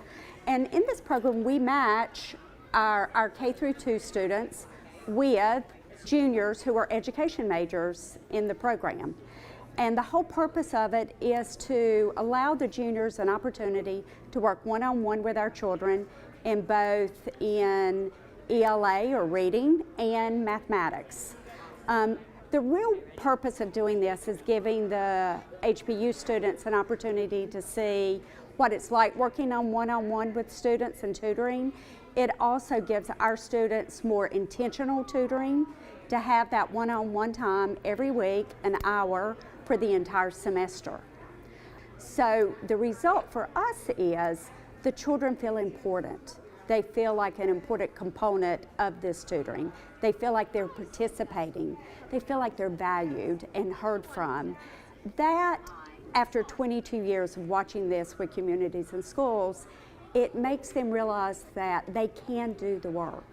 And in this program, we match our K through 2 students with juniors who are education majors in the program. And the whole purpose of it is to allow the juniors an opportunity to work one-on-one with our children in both in ELA or reading and mathematics. The real purpose of doing this is giving the HPU students an opportunity to see what it's like working on one-on-one with students and tutoring. It also gives our students more intentional tutoring to have that one-on-one time every week, an hour for the entire semester. So the result for us is the children feel important. They feel like an important component of this tutoring. They feel like they're participating. They feel like they're valued and heard from. That, after 22 years of watching this with Communities and Schools, it makes them realize that they can do the work.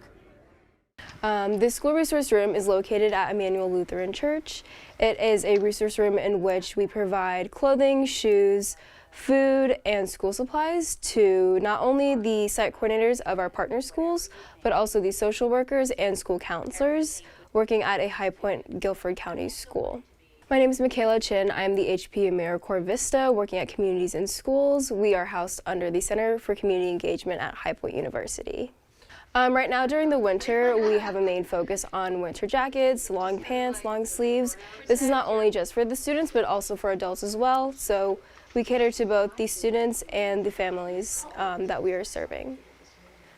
This school resource room is located at Emmanuel Lutheran Church. It is a resource room in which we provide clothing, shoes, food, and school supplies to not only the site coordinators of our partner schools, but also the social workers and school counselors working at a High Point Guilford County school. My name is Michaela Chin. I am the HPU AmeriCorps Vista working at Communities and Schools. We are housed under the Center for Community Engagement at High Point University. Right now during the winter, we have a main focus on winter jackets, long pants, long sleeves. This is not only just for the students, but also for adults as well. So we cater to both the students and the families that we are serving.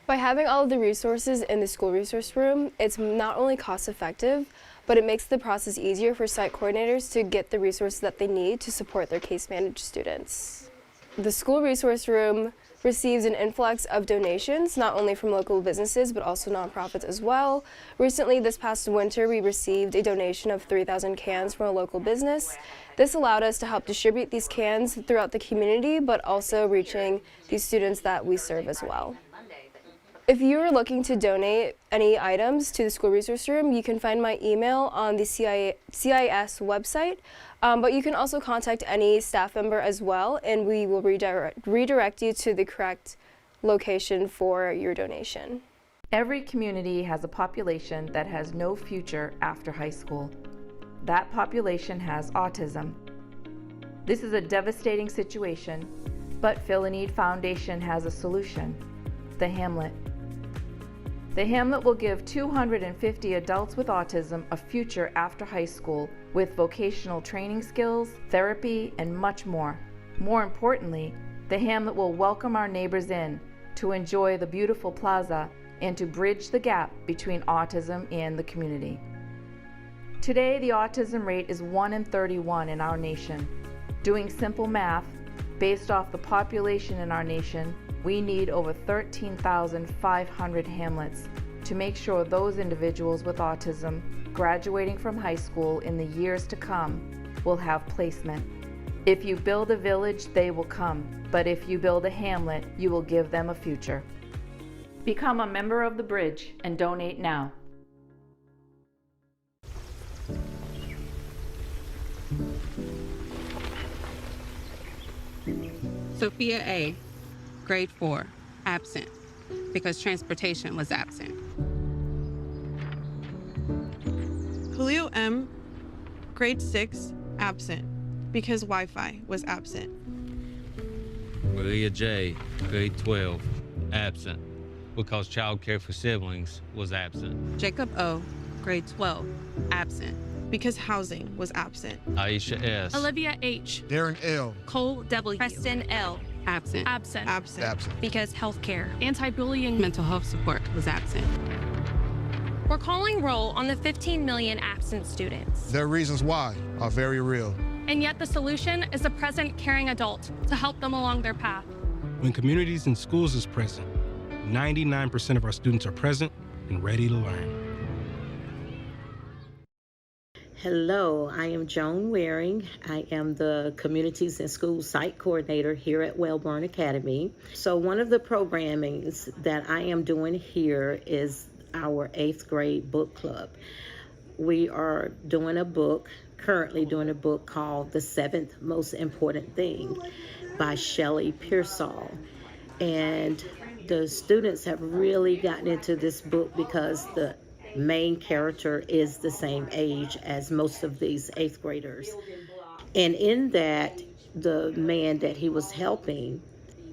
By having all of the resources in the school resource room, it's not only cost effective, but it makes the process easier for site coordinators to get the resources that they need to support their case managed students. The school resource room receives an influx of donations, not only from local businesses, but also nonprofits as well. Recently, this past winter, we received a donation of 3,000 cans from a local business. This allowed us to help distribute these cans throughout the community, but also reaching these students that we serve as well. If you are looking to donate any items to the school resource room, you can find my email on the CIS website. But you can also contact any staff member as well, and we will redirect you to the correct location for your donation. Every community has a population that has no future after high school. That population has autism. This is a devastating situation, but Fill a Need Foundation has a solution: the Hamlet. The Hamlet will give 250 adults with autism a future after high school with vocational training skills, therapy, and much more. More importantly, the Hamlet will welcome our neighbors in to enjoy the beautiful plaza and to bridge the gap between autism and the community. Today, the autism rate is 1 in 31 in our nation. Doing simple math, based off the population in our nation, we need over 13,500 Hamlets to make sure those individuals with autism graduating from high school in the years to come will have placement. If you build a village, they will come, but if you build a Hamlet, you will give them a future. Become a member of the Bridge and donate now. Sophia A., grade 4, absent, because transportation was absent. Julio M., grade 6, absent, because Wi-Fi was absent. Maria J., grade 12, absent, because childcare for siblings was absent. Jacob O., grade 12, absent, because housing was absent. Aisha S., Olivia H. Darren L., Cole W. Preston L. Absent. Absent. Absent. absent. Because healthcare. Anti-bullying mental health support was absent. We're calling roll on the 15 million absent students. Their reasons why are very real. And yet the solution is a present, caring adult to help them along their path. When Communities in Schools is present, 99% of our students are present and ready to learn. Hello, I am Joan Waring. I am the Communities in Schools Site Coordinator here at Wellborn Academy. So one of the programmings that I am doing here is our 8th grade book club. We are doing a book, currently doing a book called The 7th Most Important Thing by Shelley Pearsall. And the students have really gotten into this book because the main character is the same age as most of these 8th graders. And in that, the man that he was helping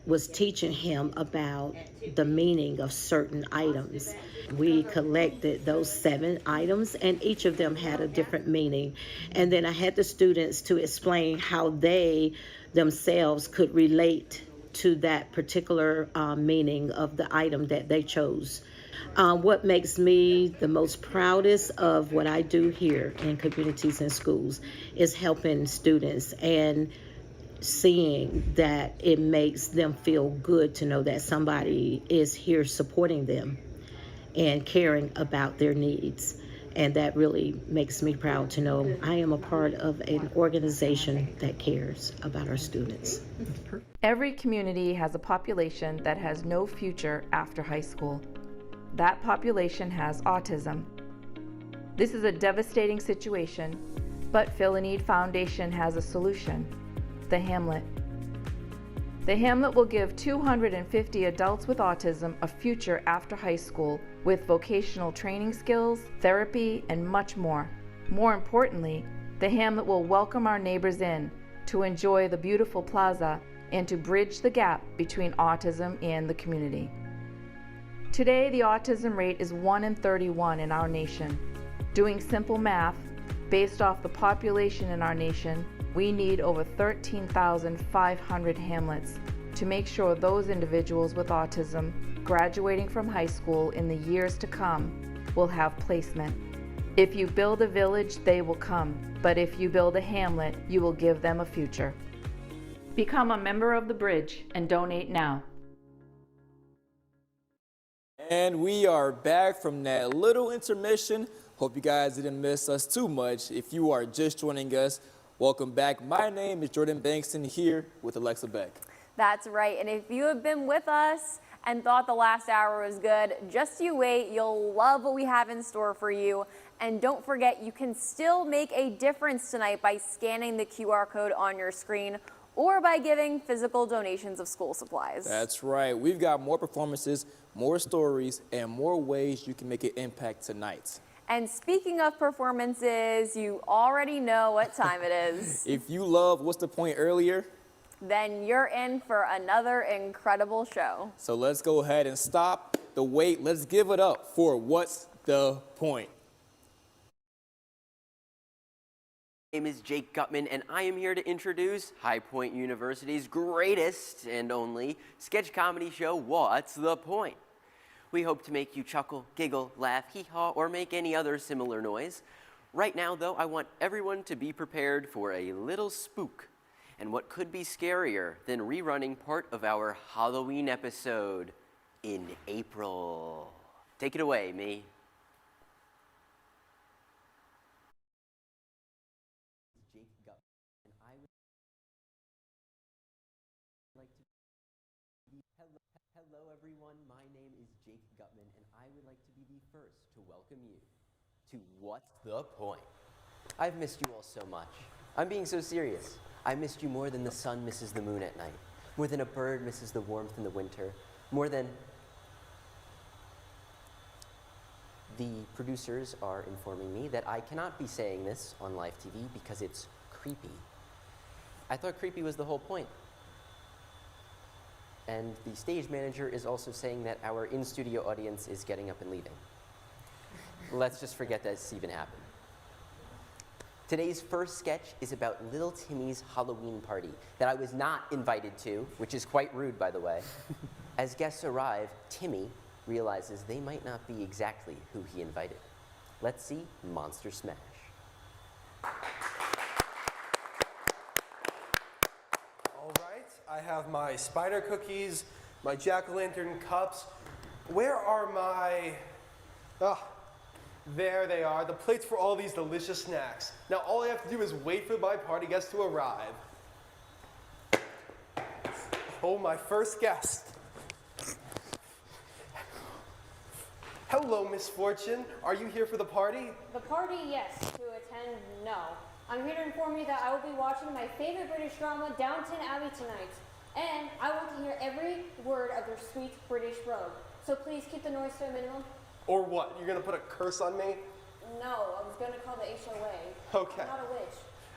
was teaching him about the meaning of certain items. We collected those 7 items, and each of them had a different meaning. And then I had the students to explain how they themselves could relate to that particular meaning of the item that they chose. What makes me the most proudest of what I do here in Communities in Schools is helping students and seeing that it makes them feel good to know that somebody is here supporting them and caring about their needs. And that really makes me proud to know I am a part of an organization that cares about our students. Every community has a population that has no future after high school. That population has autism. This is a devastating situation, but Fill a Need Foundation has a solution: the Hamlet. The Hamlet will give 250 adults with autism a future after high school with vocational training skills, therapy, and much more. More importantly, the Hamlet will welcome our neighbors in to enjoy the beautiful plaza and to bridge the gap between autism and the community. Today, the autism rate is 1 in 31 in our nation. Doing simple math, based off the population in our nation, we need over 13,500 Hamlets to make sure those individuals with autism graduating from high school in the years to come will have placement. If you build a village, they will come, but if you build a Hamlet, you will give them a future. Become a member of the Bridge and donate now. And we are back from that little intermission. Hope you guys didn't miss us too much. If you are just joining us, welcome back. My name is Jordan Bankston here with Alexa Beck. That's right. And if you have been with us and thought the last hour was good, just you wait. You'll love what we have in store for you. And don't forget, you can still make a difference tonight by scanning the QR code on your screen or by giving physical donations of school supplies. That's right. We've got more performances, more stories, and more ways you can make an impact tonight. And speaking of performances, you already know what time it is. If you love What's the Point earlier, then you're in for another incredible show. So let's go ahead and stop the wait. Let's give it up for What's the Point. My name is Jake Gutman, and I am here to introduce High Point University's greatest and only sketch comedy show, What's the Point? We hope to make you chuckle, giggle, laugh, hee-haw, or make any other similar noise. Right now, though, I want everyone to be prepared for a little spook. And what could be scarier than rerunning part of our Halloween episode in April? Take it away, me. Hello everyone, my name is Jake Gutman, and I would like to be the first to welcome you to What's the Point? I've missed you all so much. I'm being so serious. I missed you more than the sun misses the moon at night, more than a bird misses the warmth in the winter, more than... The producers are informing me that I cannot be saying this on live TV because it's creepy. I thought creepy was the whole point. And the stage manager is also saying that our in-studio audience is getting up and leaving. Let's just forget that's even happened. Today's first sketch is about little Timmy's Halloween party that I was not invited to, which is quite rude, by the way. As guests arrive, Timmy realizes they might not be exactly who he invited. Let's see Monster Smash. I have my spider cookies, my jack-o'-lantern cups. Where are my... Oh, there they are, the plates for all these delicious snacks. Now all I have to do is wait for my party guests to arrive. Oh, my first guest. Hello, Miss Fortune. Are you here for the party? The party, yes. To attend, no. I'm here to inform you that I will be watching my favorite British drama, Downton Abbey, tonight. And I want to hear every word of your sweet British brogue. So please keep the noise to a minimum. Or what? You're going to put a curse on me? No, I was going to call the HOA. Okay. I'm not a witch.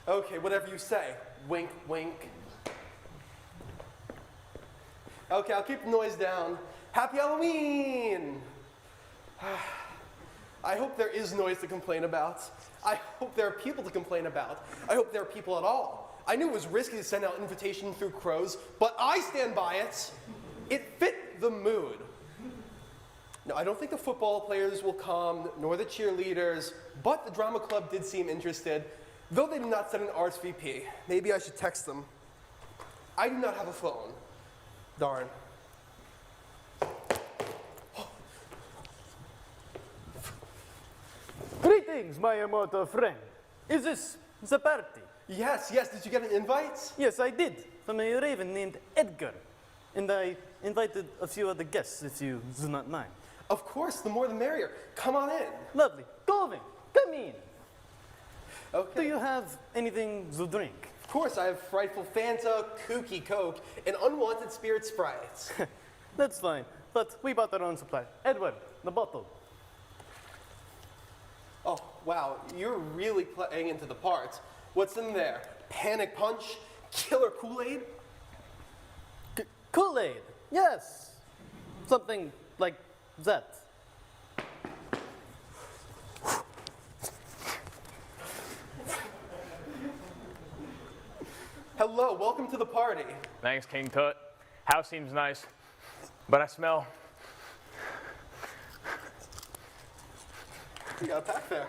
Okay, whatever you say. Wink, wink. Okay, I'll keep the noise down. Happy Halloween! I hope there is noise to complain about. I hope there are people to complain about. I hope there are people at all. I knew it was risky to send out an invitation through crows, but I stand by it. It fit the mood. Now, I don't think the football players will come, nor the cheerleaders, but the drama club did seem interested, though they did not send an RSVP. Maybe I should text them. I do not have a phone. Darn. Greetings, my immortal friend. Is this the party? Yes, yes. Did you get an invite? Yes, I did. From a raven named Edgar. And I invited a few other guests, if you do not mind. Of course, the more the merrier. Come on in. Lovely. Go in. Come in. Okay. Do you have anything to drink? Of course, I have frightful Fanta, kooky Coke, and unwanted spirit Sprites. That's fine, but we bought our own supply. Edward, the bottle. Oh, wow, you're really playing into the part. What's in there? Panic Punch? Killer Kool-Aid? Kool-Aid, yes. Something like that. Hello, welcome to the party. Thanks, King Tut. House seems nice, but I smell. You got a pack there.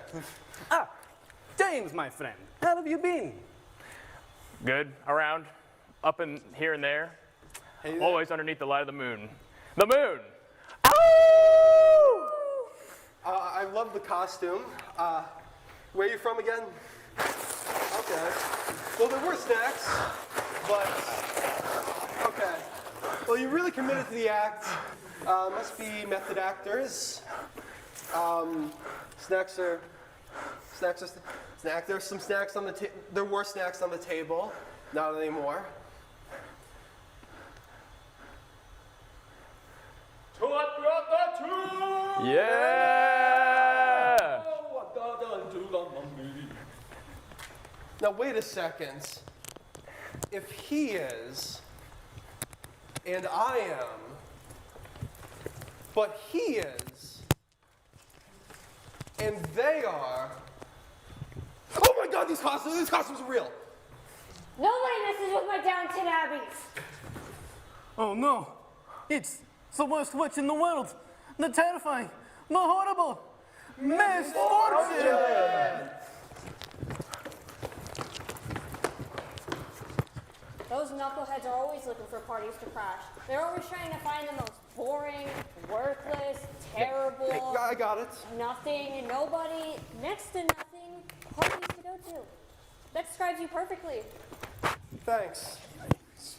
Ah, James, my friend. How have you been? Good, around, up and here and there. Hey there. Always underneath the light of the moon. The moon! I love the costume. Where are you from again? Okay. Well, there were snacks, but okay. Well, you really committed to the act. Must be method actors. Snacks. There's some snacks on the table. There were snacks on the table. Not anymore. Yeah! Now wait a second. If he is, and I am, but he is, and they are. Oh my God! These costumes are real. Nobody messes with my Downton Abbeys. Oh no, it's the worst witch in the world. The terrifying, the horrible, Miss Fortune! Those knuckleheads are always looking for parties to crash. They're always trying to find the most boring, worthless, terrible, Hey, I got it. nothing, nobody, next to nothing parties to go to. That describes you perfectly. Thanks.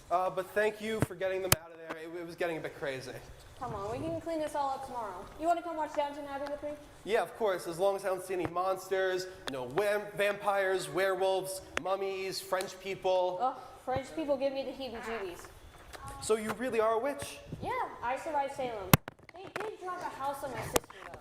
But thank you for getting them out of there. It was getting a bit crazy. Come on, we can clean this all up tomorrow. You want to come watch Downton Abbey with me? Yeah, of course, as long as I don't see any monsters, no vampires, werewolves, mummies, French people. Oh, French people give me the heebie-jeebies. So you really are a witch? Yeah, I survived Salem. They did drop a house on my sister, though.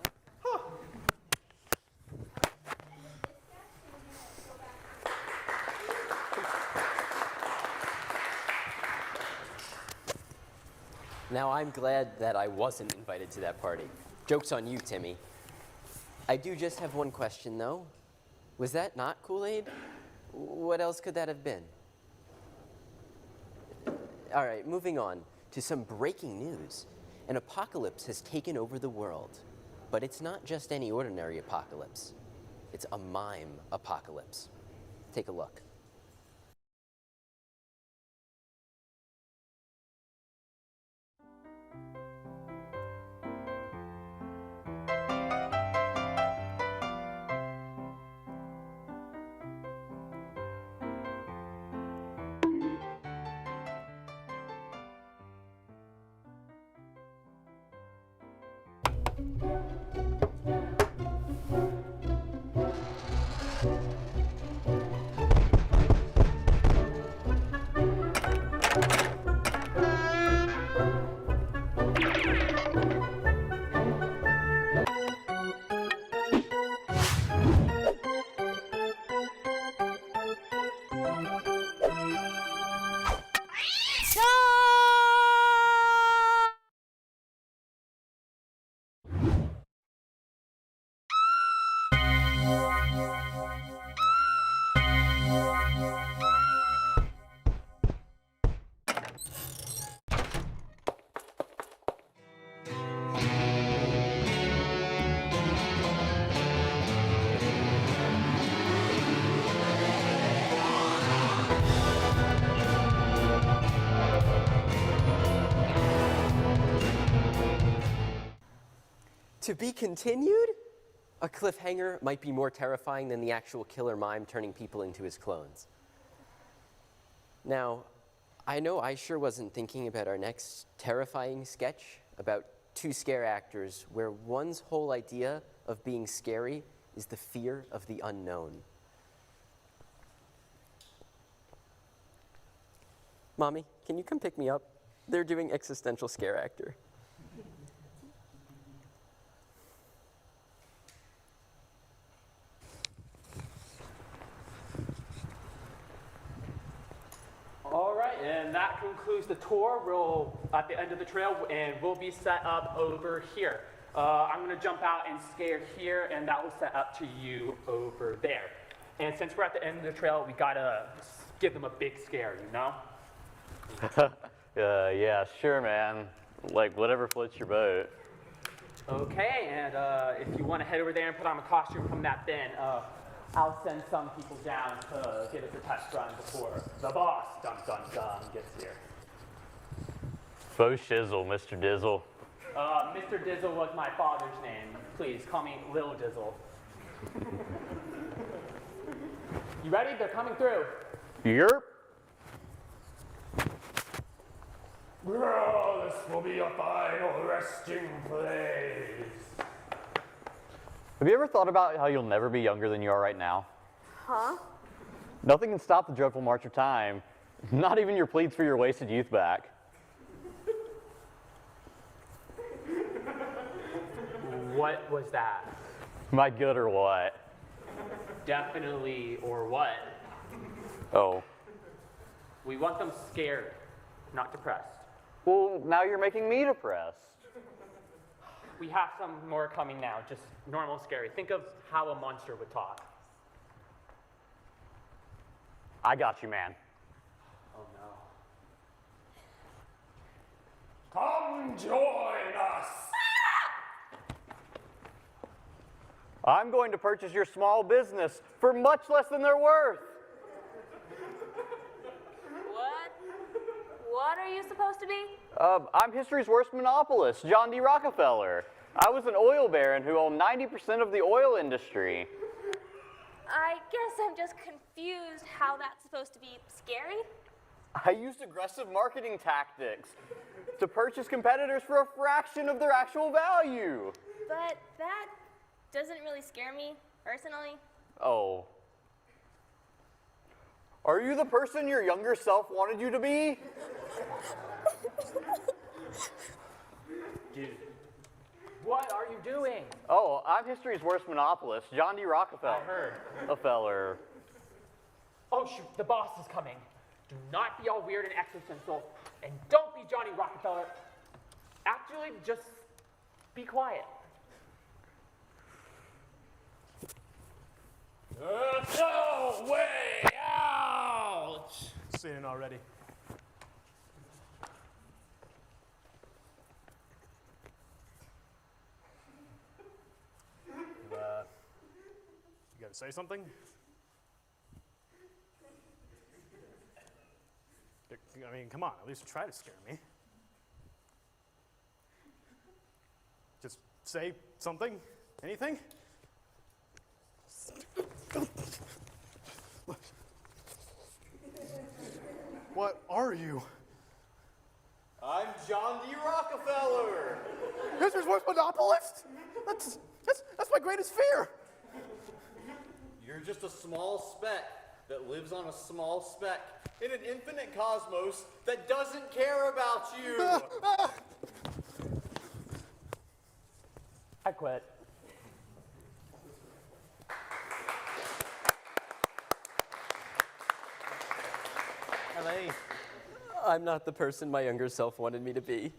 Now, I'm glad that I wasn't invited to that party. Joke's on you, Timmy. I do just have one question, though. Was that not Kool-Aid? What else could that have been? All right, moving on to some breaking news. An apocalypse has taken over the world. But it's not just any ordinary apocalypse. It's a mime apocalypse. Take a look. To be continued? A cliffhanger might be more terrifying than the actual killer mime turning people into his clones. Now, I know I sure wasn't thinking about our next terrifying sketch about two scare actors where one's whole idea of being scary is the fear of the unknown. Mommy, can you come pick me up? They're doing existential scare actor. All right, and that concludes the tour. We're at the end of the trail, and we'll be set up over here. I'm going to jump out and scare here, and that will set up to you over there. And since we're at the end of the trail, we got to give them a big scare, you know? Yeah, sure, man. Like, whatever floats your boat. Okay, and if you want to head over there and put on a costume from that bin, I'll send some people down to get us a test run before the boss, dun dun dun, gets here. Faux shizzle, Mr. Dizzle. Mr. Dizzle was my father's name. Please call me Lil Dizzle. You ready? They're coming through. Yerp. Bro, the will be your final resting place. Have you ever thought about how you'll never be younger than you are right now? Huh? Nothing can stop the dreadful march of time, not even your pleads for your wasted youth back. What was that? Am I good or what? Definitely or what? Oh. We want them scared, not depressed. Well, now you're making me depressed. We have some more coming now, just normal scary. Think of how a monster would talk. I got you, man. Oh no. Come join us. I'm going to purchase your small business for much less than they're worth. What are you supposed to be? I'm history's worst monopolist, John D. Rockefeller. I was an oil baron who owned 90% of the oil industry. I guess I'm just confused how that's supposed to be scary. I used aggressive marketing tactics to purchase competitors for a fraction of their actual value. But that doesn't really scare me, personally. Oh. Are you the person your younger self wanted you to be? Dude, what are you doing? Oh, I'm history's worst monopolist, John D. Rockefeller. I heard. A feller. Oh shoot, the boss is coming. Do not be all weird and existential, and don't be Johnny Rockefeller. Actually, just be quiet. No way out! Seen it already. You gotta say something? I mean, come on, at least try to scare me. Just say something, anything? What are you? I'm John D. Rockefeller. History's worst monopolist? That's my greatest fear. You're just a small speck that lives on a small speck in an infinite cosmos that doesn't care about you. I quit. I'm not the person my younger self wanted me to be.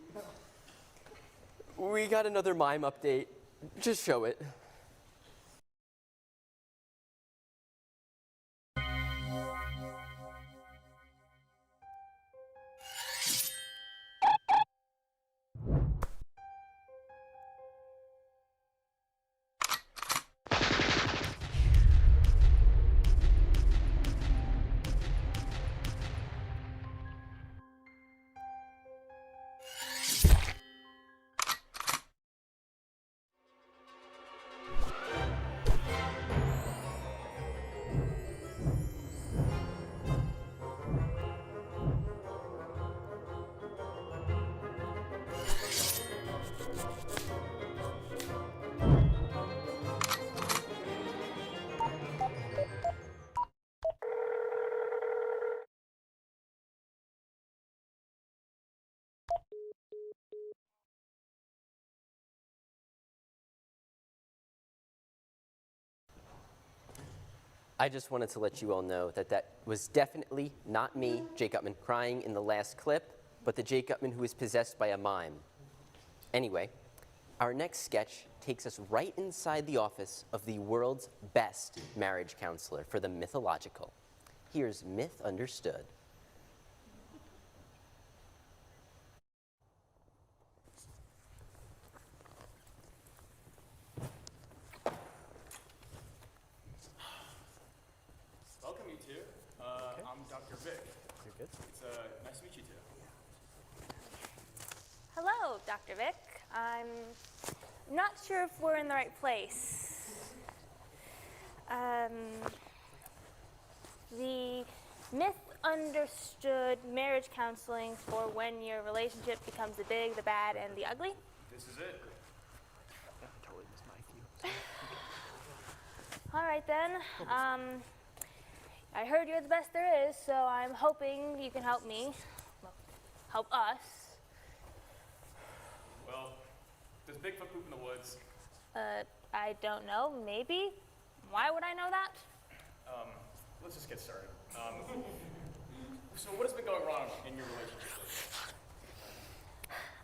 We got another mime update. Just show it. I just wanted to let you all know that that was definitely not me, Jake Gutman, crying in the last clip, but the Jake Gutman who was possessed by a mime. Anyway, our next sketch takes us right inside the office of the world's best marriage counselor for the mythological. Here's Myth Understood. Welcome, you two. I'm Dr. Vic. You're good. It's nice to meet you two. Hello, Dr. Vic. I'm not sure if we're in the right place. The myth understood marriage counseling for when your relationship becomes the big, the bad, and the ugly. This is it. All right then. I heard you're the best there is, so I'm hoping you can help me. Well, help us. Well, does Bigfoot poop in the woods? I don't know. Maybe. Why would I know that? Let's just get started. So what has been going wrong in your relationship?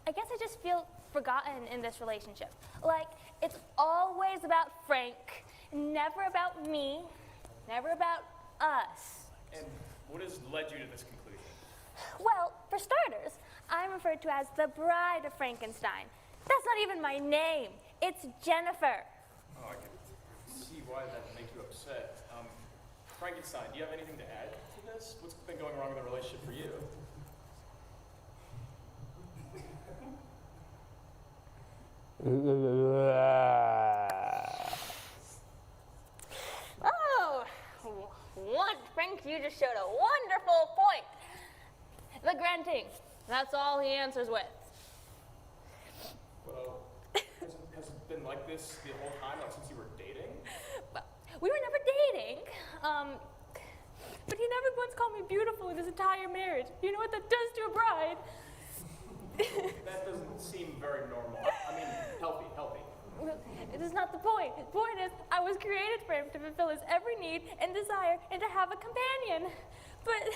I guess I just feel forgotten in this relationship. Like, it's always about Frank, never about me, never about us. And what has led you to this conclusion? Well, for starters, I'm referred to as the bride of Frankenstein. That's not even my name. It's Jennifer. Oh, I can see why that would make you upset. Frankenstein, do you have anything to add to this? What's been going wrong in the relationship for you? Oh, Frank, you just showed a wonderful point. The grunting. That's all he answers with. Well, has it been like this the whole time, like since you were dating? Well, we were never dating. But he never once called me beautiful in his entire marriage. You know what that does to a bride? That doesn't seem very normal. I mean, healthy. Well, it is not the point. The point is, I was created for him to fulfill his every need and desire and to have a companion. But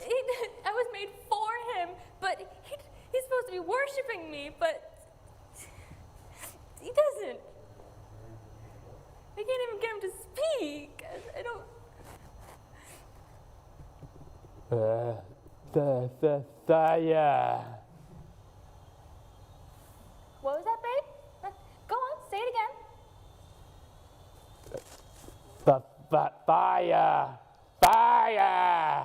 I was made for him, but he's supposed to be worshiping me, but he doesn't. I can't even get him to speak. I don't... What was that, babe? Go on, say it again. Fire! Fire!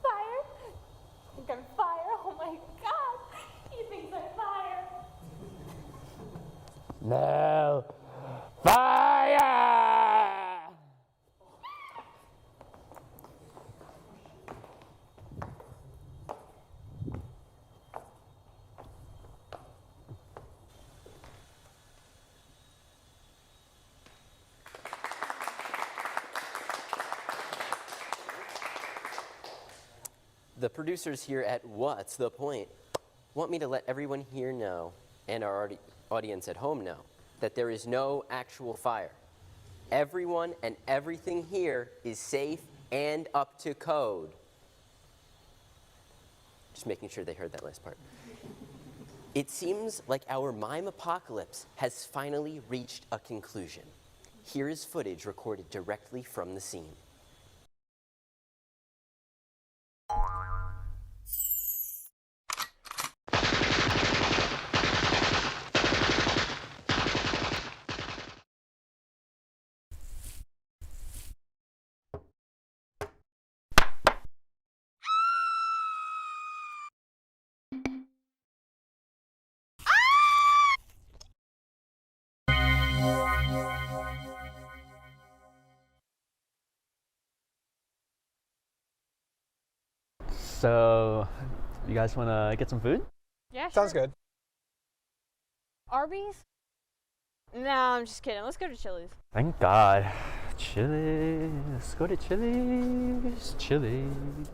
Fire? Think I'm fire? Oh my God! He thinks I'm fire. No! Fire! The producers here at What's the Point want me to let everyone here know, and our audience at home know, that there is no actual fire. Everyone and everything here is safe and up to code. Just making sure they heard that last part. It seems like our mime apocalypse has finally reached a conclusion. Here is footage recorded directly from the scene. So, you guys want to get some food? Yeah, sure. Sounds good. Arby's? No, I'm just kidding. Let's go to Chili's. Thank God. Chili's. Let's go to Chili's. Chili's.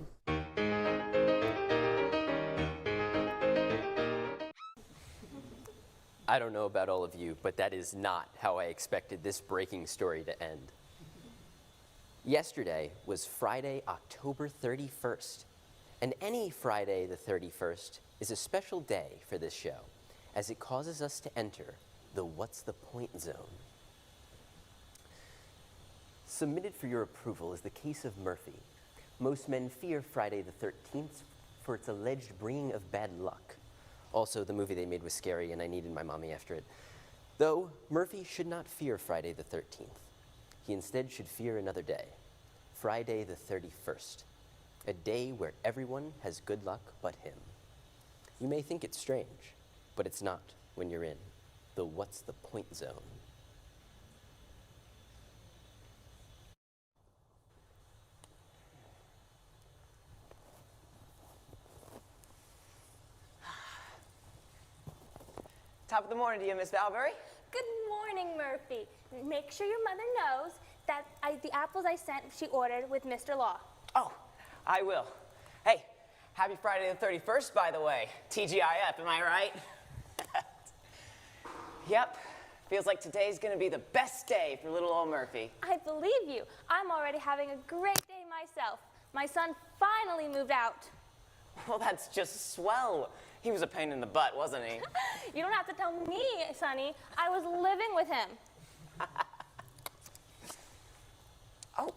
I don't know about all of you, but that is not how I expected this breaking story to end. Yesterday was Friday, October 31st. And any Friday the 31st is a special day for this show, as it causes us to enter the What's the Point zone. Submitted for your approval is the case of Murphy. Most men fear Friday the 13th for its alleged bringing of bad luck. Also, the movie they made was scary and I needed my mommy after it. Though, Murphy should not fear Friday the 13th. He instead should fear another day, Friday the 31st. A day where everyone has good luck but him. You may think it's strange, but it's not when you're in the What's the Point zone. Top of the morning to you, Miss Valbury. Good morning, Murphy. Make sure your mother knows that the apples I sent, she ordered with Mr. Law. Oh, I will. Hey, happy Friday the 31st, by the way. TGIF, am I right? Yep. Feels like today's gonna be the best day for little old Murphy. I believe you. I'm already having a great day myself. My son finally moved out. Well, that's just swell. He was a pain in the butt, wasn't he? You don't have to tell me, Sonny. I was living with him. Oh.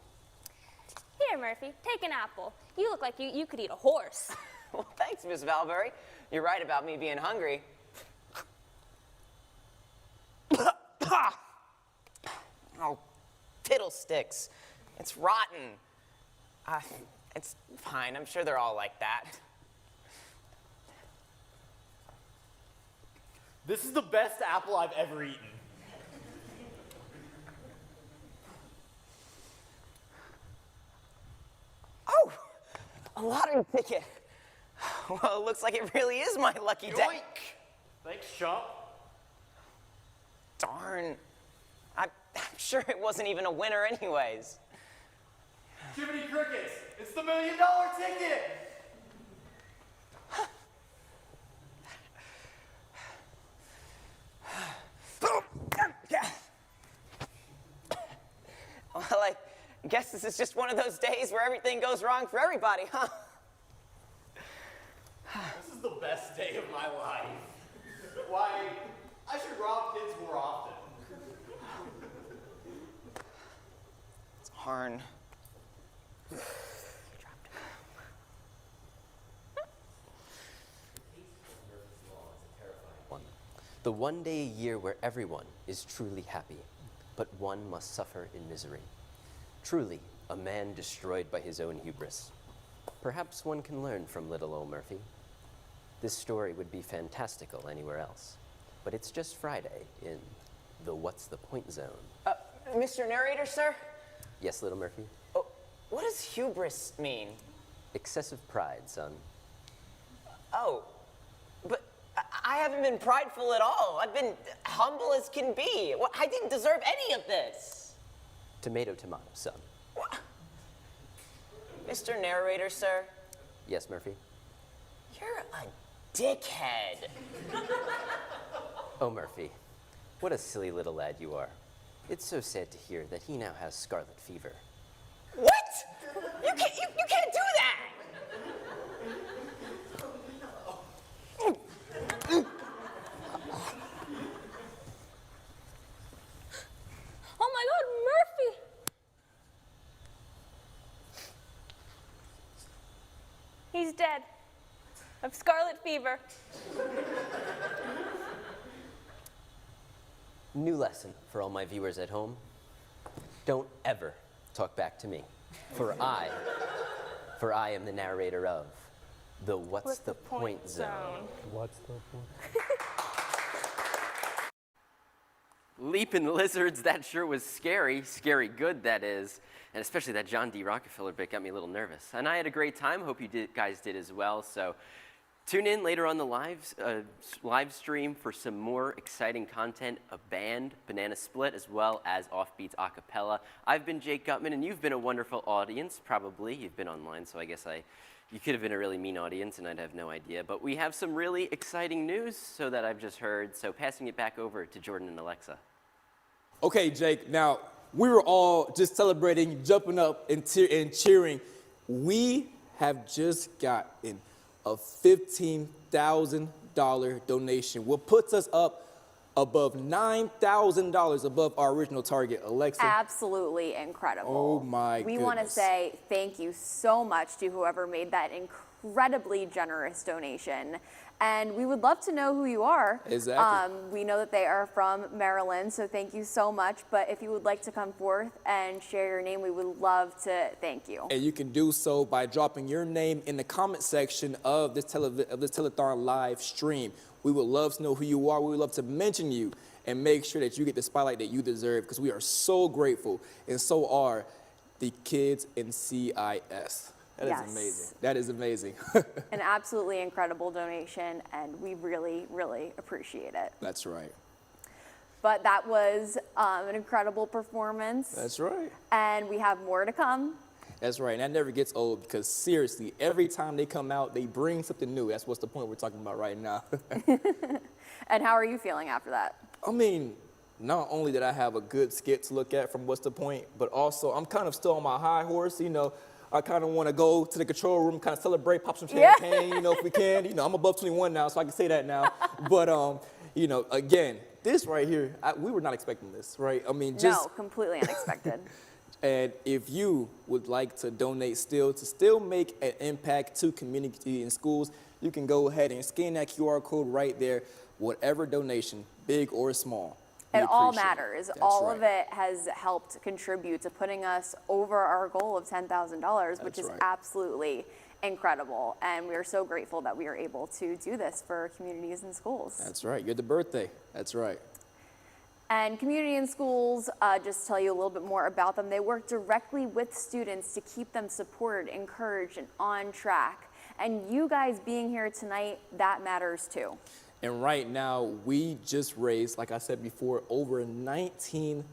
Here, Murphy, take an apple. You look like you could eat a horse. Well, thanks, Miss Valbury. You're right about me being hungry. Oh, fiddlesticks. It's rotten. It's fine. I'm sure they're all like that. This is the best apple I've ever eaten. Oh, a lottery ticket. Well, it looks like it really is my lucky day. Yoink! Thanks, chump. Darn. I'm sure it wasn't even a winner anyways. Jiminy Crickets, it's the $1 million ticket! Well, I guess this is just one of those days where everything goes wrong for everybody, huh? This is the best day of my life. Why, I should rob kids more often. Darn. The one day a year where everyone is truly happy, but one must suffer in misery. Truly, a man destroyed by his own hubris. Perhaps one can learn from little old Murphy. This story would be fantastical anywhere else, but it's just Friday in the What's the Point zone. Mr. Narrator, sir? Yes, little Murphy? Oh, what does hubris mean? Excessive pride, son. Oh, but I haven't been prideful at all. I've been humble as can be. I didn't deserve any of this. Tomato, tomato, son. What? Mr. Narrator, sir? Yes, Murphy? You're a dickhead. Oh, Murphy, what a silly little lad you are. It's so sad to hear that he now has scarlet fever. What? You can't do that! Oh my God, Murphy! He's dead of scarlet fever. New lesson for all my viewers at home. Don't ever talk back to me, for I am the narrator of the What's the Point zone. What's the point? Leaping lizards, that sure was scary. Scary good, that is. And especially that John D. Rockefeller bit got me a little nervous. And I had a great time. Hope you guys did as well. So tune in later on the live stream for some more exciting content, a band, Banana Split, as well as Offbeats a cappella. I've been Jake Gutman, and you've been a wonderful audience, probably. You've been online, so I guess you could have been a really mean audience, and I'd have no idea. But we have some really exciting news so that I've just heard. So passing it back over to Jordan and Alexa. Okay, Jake, now we were all just celebrating, jumping up and cheering. We have just gotten a $15,000 donation, what puts us up above $9,000 above our original target. Alexa? Absolutely incredible. Oh my goodness. We want to say thank you so much to whoever made that incredibly generous donation. And we would love to know who you are. Exactly. We know that they are from Maryland, so thank you so much. But if you would like to come forth and share your name, we would love to thank you. And you can do so by dropping your name in the comment section of this telethon live stream. We would love to know who you are. We would love to mention you and make sure that you get the spotlight that you deserve, because we are so grateful, and so are the kids in CIS. That is amazing. That is amazing. An absolutely incredible donation, and we really, really appreciate it. That's right. But that was an incredible performance. That's right. And we have more to come. That's right, and that never gets old because seriously, every time they come out, they bring something new. That's what's the point we're talking about right now. And how are you feeling after that? I mean, not only did I have a good skit to look at from What's the Point, but also I'm kind of still on my high horse, you know. I kind of want to go to the control room, kind of celebrate, pop some champagne, you know, if we can. You know, I'm above 21 now, so I can say that now. But, you know, again, this right here, we were not expecting this, right? I mean, just... No, completely unexpected. And if you would like to donate still, to still make an impact to community and schools, you can go ahead and scan that QR code right there, whatever donation, big or small. It all matters. All of it has helped contribute to putting us over our goal of $10,000, which is absolutely incredible. And we are so grateful that we are able to do this for communities and schools. That's right. You're the birthday. That's right. And Community and Schools, just to tell you a little bit more about them, they work directly with students to keep them supported, encouraged, and on track. And you guys being here tonight, that matters too. And right now, we just raised, like I said before, over $19,000.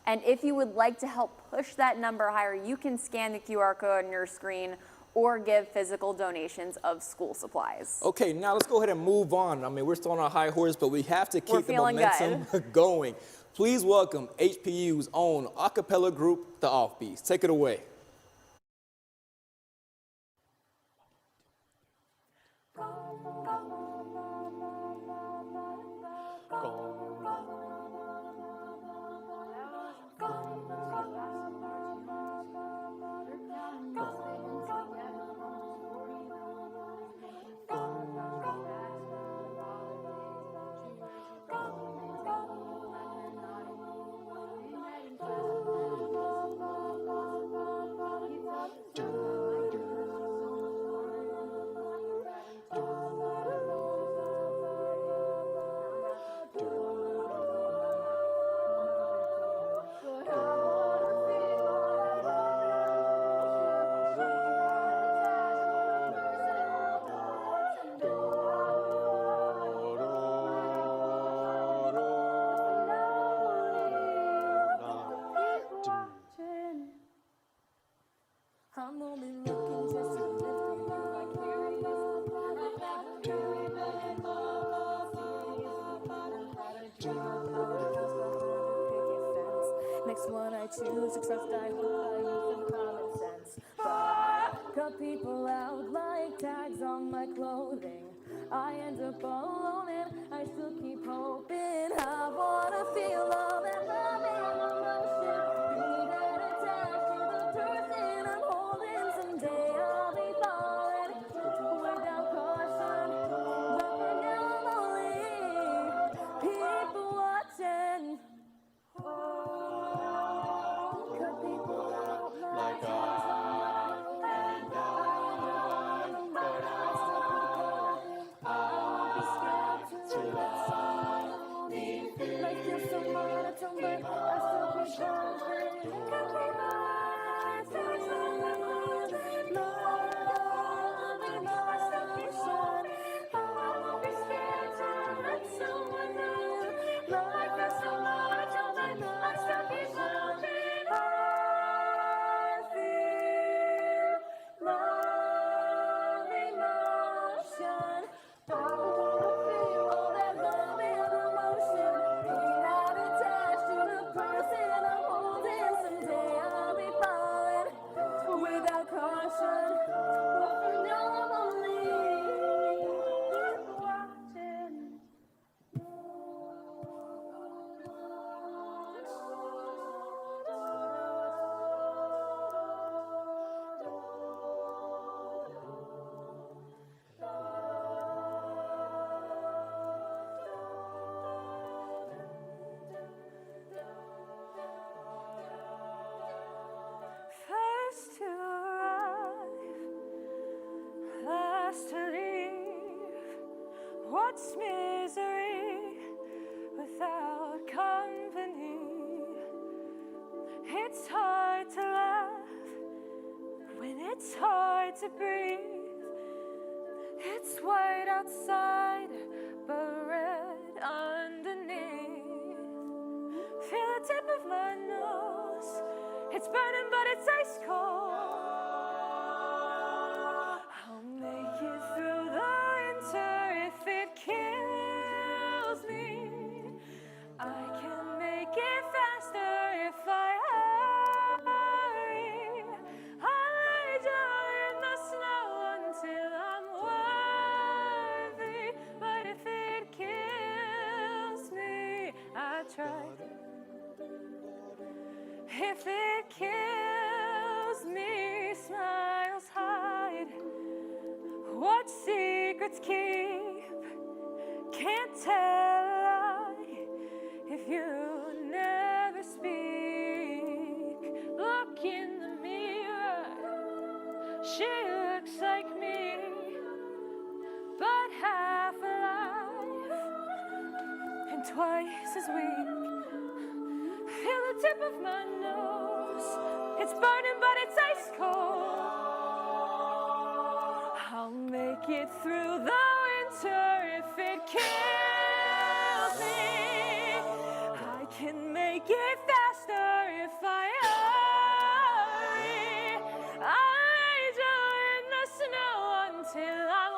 And if you would like to help push that number higher, you can scan the QR code on your screen or give physical donations of school supplies. Okay, now let's go ahead and move on. I mean, we're still on our high horse, but we have to keep the momentum going. Please welcome HPU's own a cappella group, the Offbeats. Take it away. Next one I choose, except I hope I use some common sense. But cut people out like tags on my clothing. I end up alone and I still keep hoping. I wanna feel all that loving emotion. Be that attached to the person I'm holding. Someday I'll be falling without caution. But for now I'm only people watching. Cut people out like tags on my clothing. I end up alone, but I still keep hoping. I won't be scared to let someone hold me. Life feels so monotone, but I still keep going. Cut people out, tags on my clothing. Loving my salvation. I won't be scared to let someone know. Life feels so monotone, but I still keep going. I feel love emotion. I wanna feel all that love and emotion. Be not attached to the person I'm holding. Someday I'll be falling without caution. But for now I'm only watching. First to arrive, last to leave. What's misery without company? It's hard to laugh It's hard to breathe. It's white outside, but red underneath. Feel the tip of my nose. It's burning, but it's ice cold. I'll make it through the winter if it kills me. I can make it faster if I hurry. I'll lay down in the snow until I'm worthy. But if it kills me, I tried. If it kills me, smiles hide. What secrets keep? Can't tell a lie if you never speak. Look in the mirror, she looks like me, but half alive and twice as weak. Feel the tip of my nose. It's burning, but it's ice cold. I'll make it through the winter if it kills me. I can make it faster if I hurry. I'll lay down in the snow until I'm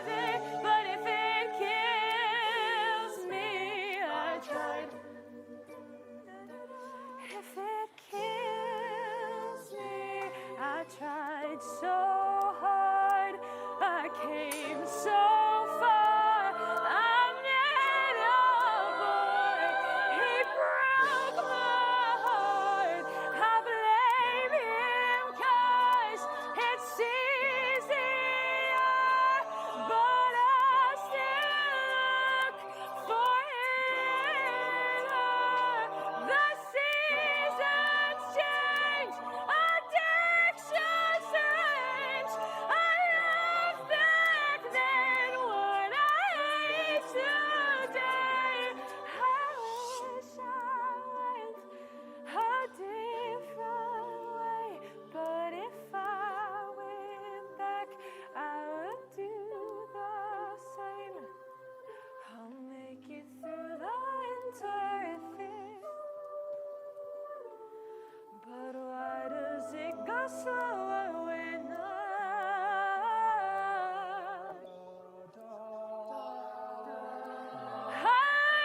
worthy. But if it kills me, I tried. If it kills me, I tried so hard, I came so far. I met a boy, he broke my heart. I blame him 'cause it's easier, but I still look for him. The seasons change, addictions change. I love back then what I hate today. I wish I went a different way, but if I went back, I would do the same. I'll make it through the winter if it. But why does it go slower when I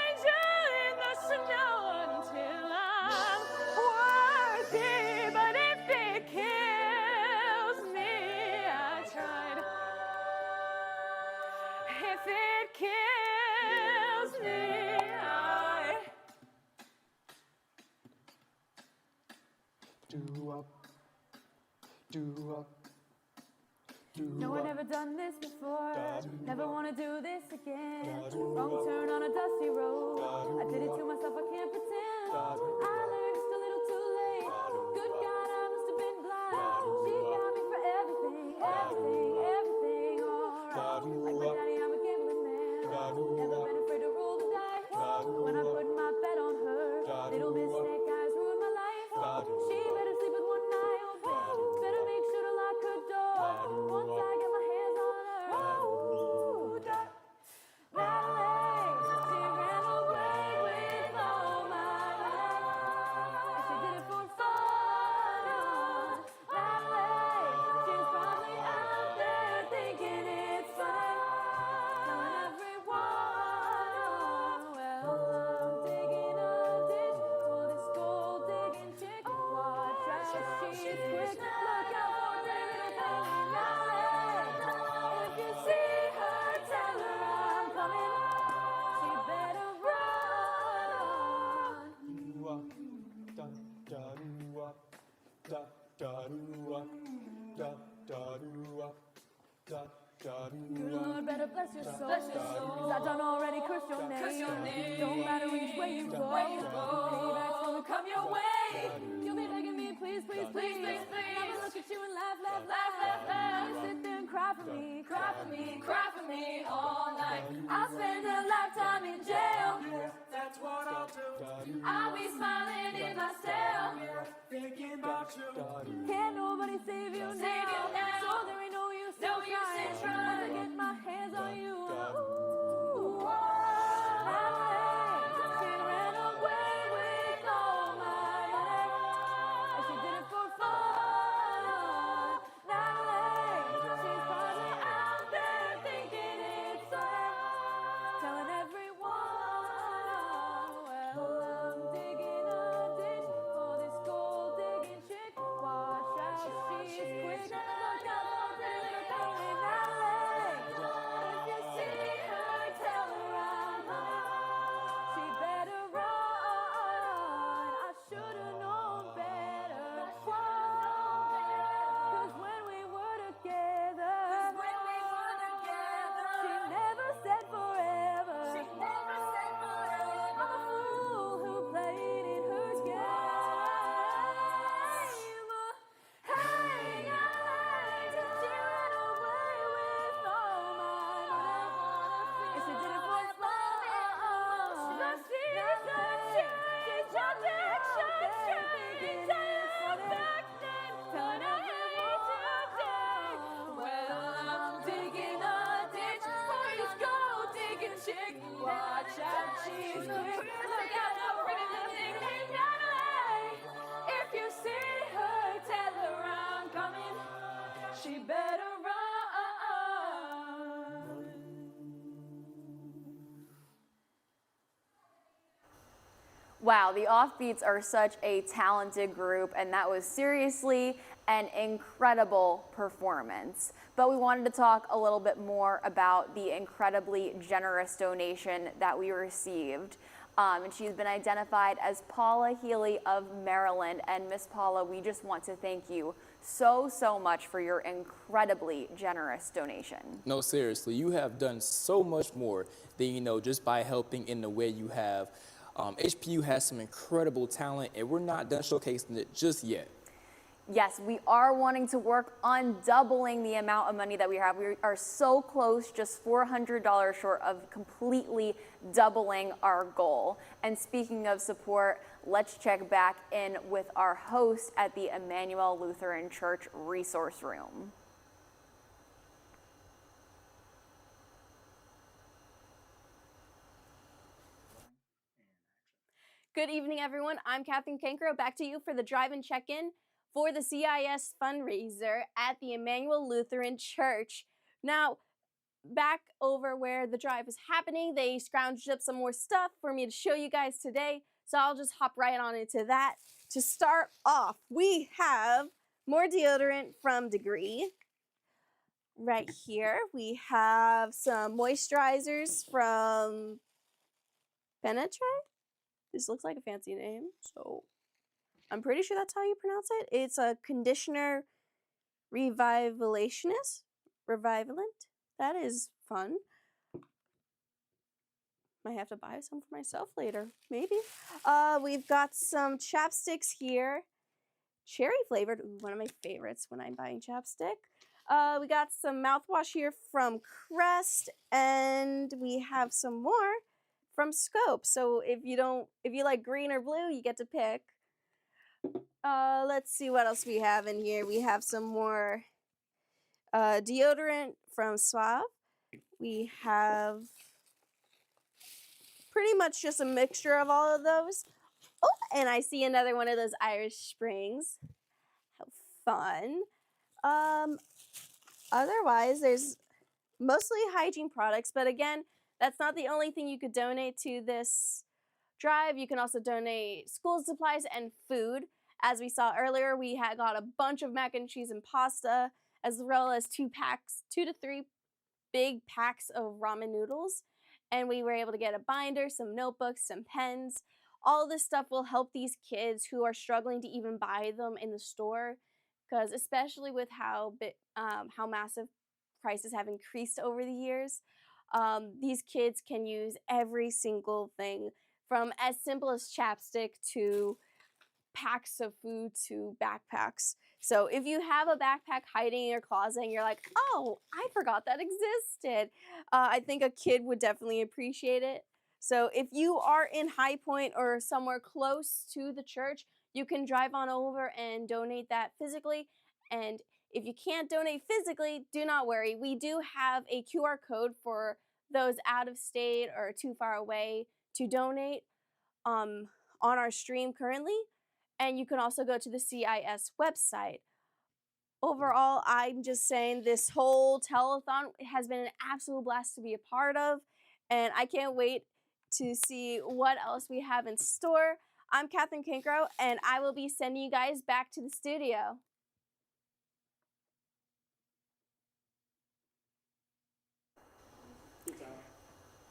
angel in the snow until I'm worthy? But if it kills me, I tried. If it kills me, No one ever done this before. Never wanna do this again. Wrong turn on a dusty road. I did it to myself, I can't pretend. I learned just a little too late. Good God, I must have been blind. She got me for everything, everything, alright. Like my daddy, I'm a gambling man. Never been afraid to roll the dice. When I put my bet on her, little Miss Snake Eyes ruined my life. She better sleep with one eye open. Better make sure to lock her door. Once I get my hands on her, that way, she ran away with all my life. She did it for fun. That way, she's probably out there thinking it's fun. Telling everyone, well, I'm digging a ditch for this gold digging chick. Watch out, she's quick. Look out for the little thing in your leg. If you see her, tell her I'm coming. She better Good Lord, better bless your soul. 'Cause I done already cursed your name. Don't matter which way you go. Payback's gonna come your way. You'll be begging me, please, please, please, please, please. I'ma look at you and laugh, laugh, laugh, laugh, laugh. You sit there and cry for me, cry for me, cry for me all night. I'll spend a lifetime in jail. That's what I'll do. I'll be smiling in my cell. Thinking about Can't nobody save you now. So there ain't no use in trying to get my hands on you. Ooh, she ran away with all my money, and she did it for fun. Now she's probably out there thinking it's fun, telling everyone, well, I'm digging a ditch for this gold digging chick. Watch out, she's quick. Look out for her coming that way. If you see her, tell her I'm coming. She better run. I should've known better. 'Cause when we were together, she never said forever. I'm a fool who played in her game. Hey, she ran away with all my money, and she did it for fun. But she's a change, addiction, change, back then, today. Well, I'm digging a ditch for this gold digging chick. Watch out, she's quick. Look out for anything in your way. If you see her, tell her I'm coming. She better run. Wow, the Offbeats are such a talented group, and that was seriously an incredible performance. But we wanted to talk a little bit more about the incredibly generous donation that we received. And she's been identified as Paula Healy of Maryland. And Miss Paula, we just want to thank you so much for your incredibly generous donation. No, seriously, you have done so much more than, just by helping in the way you have. HPU has some incredible talent, and we're not done showcasing it just yet. Yes, we are wanting to work on doubling the amount of money that we have. We are so close, just $400 short of completely doubling our goal. And speaking of support, let's check back in with our host at the Emmanuel Lutheran Church Resource Room. Good evening, everyone. I'm Catherine Kankro, back to you for the drive-in check-in for the CIS fundraiser at the Emmanuel Lutheran Church. Now, back over where the drive is happening, they scrounged up some more stuff for me to show you guys today, so I'll just hop right on into that. To start off, we have more deodorant from Degree. Right here, we have some moisturizers from Penetrate. This looks like a fancy name, so I'm pretty sure that's how you pronounce it. It's a conditioner revivalant. That is fun. Might have to buy some for myself later, maybe. We've got some chapsticks here. Cherry flavored, ooh, one of my favorites when I'm buying chapstick. We got some mouthwash here from Crest, and we have some more from Scope. So if you like green or blue, you get to pick. Let's see what else we have in here. We have some more deodorant from Suave. We have pretty much just a mixture of all of those. Oh, and I see another one of those Irish Springs. How fun. Otherwise, there's mostly hygiene products, but again, that's not the only thing you could donate to this drive. You can also donate school supplies and food. As we saw earlier, we had got a bunch of mac and cheese and pasta, as well as 2 to 3 big packs of ramen noodles. And we were able to get a binder, some notebooks, some pens. All this stuff will help these kids who are struggling to even buy them in the store, because especially with how massive prices have increased over the years, these kids can use every single thing from as simple as chapstick to packs of food to backpacks. So if you have a backpack hiding in your closet and you're like, oh, I forgot that existed, I think a kid would definitely appreciate it. So if you are in High Point or somewhere close to the church, you can drive on over and donate that physically. And if you can't donate physically, do not worry. We do have a QR code for those out of state or too far away to donate on our stream currently. And you can also go to the CIS website. Overall, I'm just saying this whole telethon has been an absolute blast to be a part of, and I can't wait to see what else we have in store. I'm Catherine Kinkrow, and I will be sending you guys back to the studio.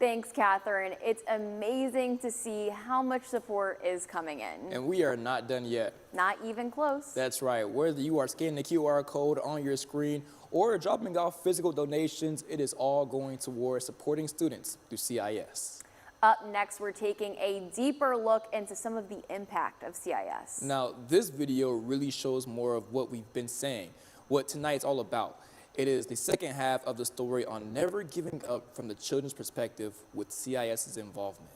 Thanks, Catherine. It's amazing to see how much support is coming in. And we are not done yet. Not even close. That's right. Whether you are scanning the QR code on your screen or dropping off physical donations, it is all going towards supporting students through CIS. Up next, we're taking a deeper look into some of the impact of CIS. Now, this video really shows more of what we've been saying, what tonight's all about. It is the second half of the story on never giving up from the children's perspective with CIS's involvement.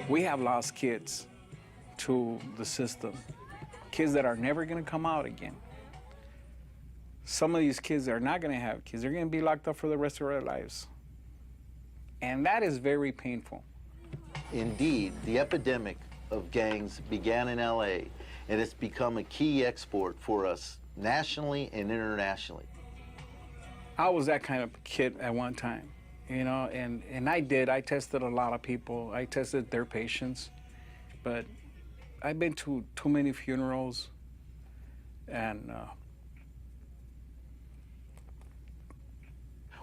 We have lost kids to the system, kids that are never going to come out again. Some of these kids are not going to have kids. They're going to be locked up for the rest of their lives. And that is very painful. Indeed, the epidemic of gangs began in LA, and it's become a key export for us nationally and internationally. I was that kind of kid at one time, you know, and I tested a lot of people. I tested their patience, but I've been to too many funerals, and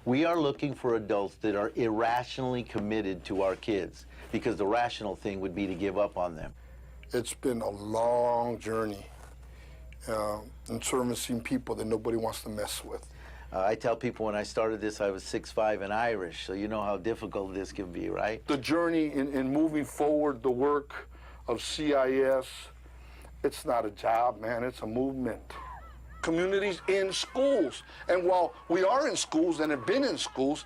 we are looking for adults that are irrationally committed to our kids, because the rational thing would be to give up on them. It's been a long journey in servicing people that nobody wants to mess with. I tell people when I started this, I was 6'5" and Irish, so you know how difficult this can be, right? The journey in moving forward, the work of CIS, it's not a job, man, it's a movement. Communities in schools, and while we are in schools and have been in schools,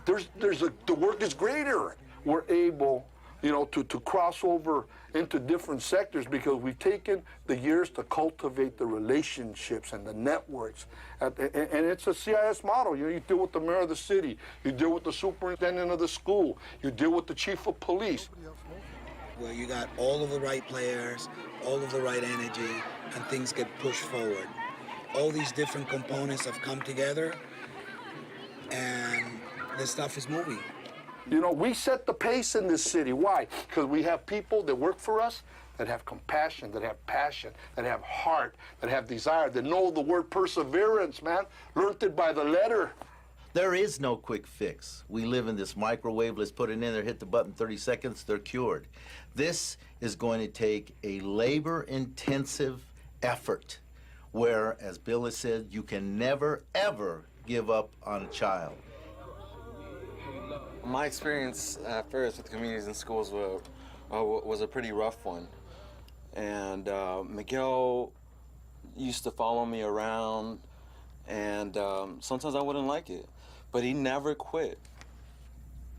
the work is greater. We're able, you know, to cross over into different sectors because we've taken the years to cultivate the relationships and the networks. And it's a CIS model. You know, you deal with the mayor of the city, you deal with the superintendent of the school, you deal with the chief of police. Where you got all of the right players, all of the right energy, and things get pushed forward. All these different components have come together, and this stuff is moving. You know, we set the pace in this city. Why? Because we have people that work for us that have compassion, that have passion, that have heart, that have desire, that know the word perseverance, man. Learned it by the letter. There is no quick fix. We live in this microwave. Let's put it in there, hit the button, 30 seconds, they're cured. This is going to take a labor-intensive effort where, as Bill has said, you can never, ever give up on a child. My experience at first with communities and schools was a pretty rough one. And Miguel used to follow me around, and sometimes I wouldn't like it, but he never quit.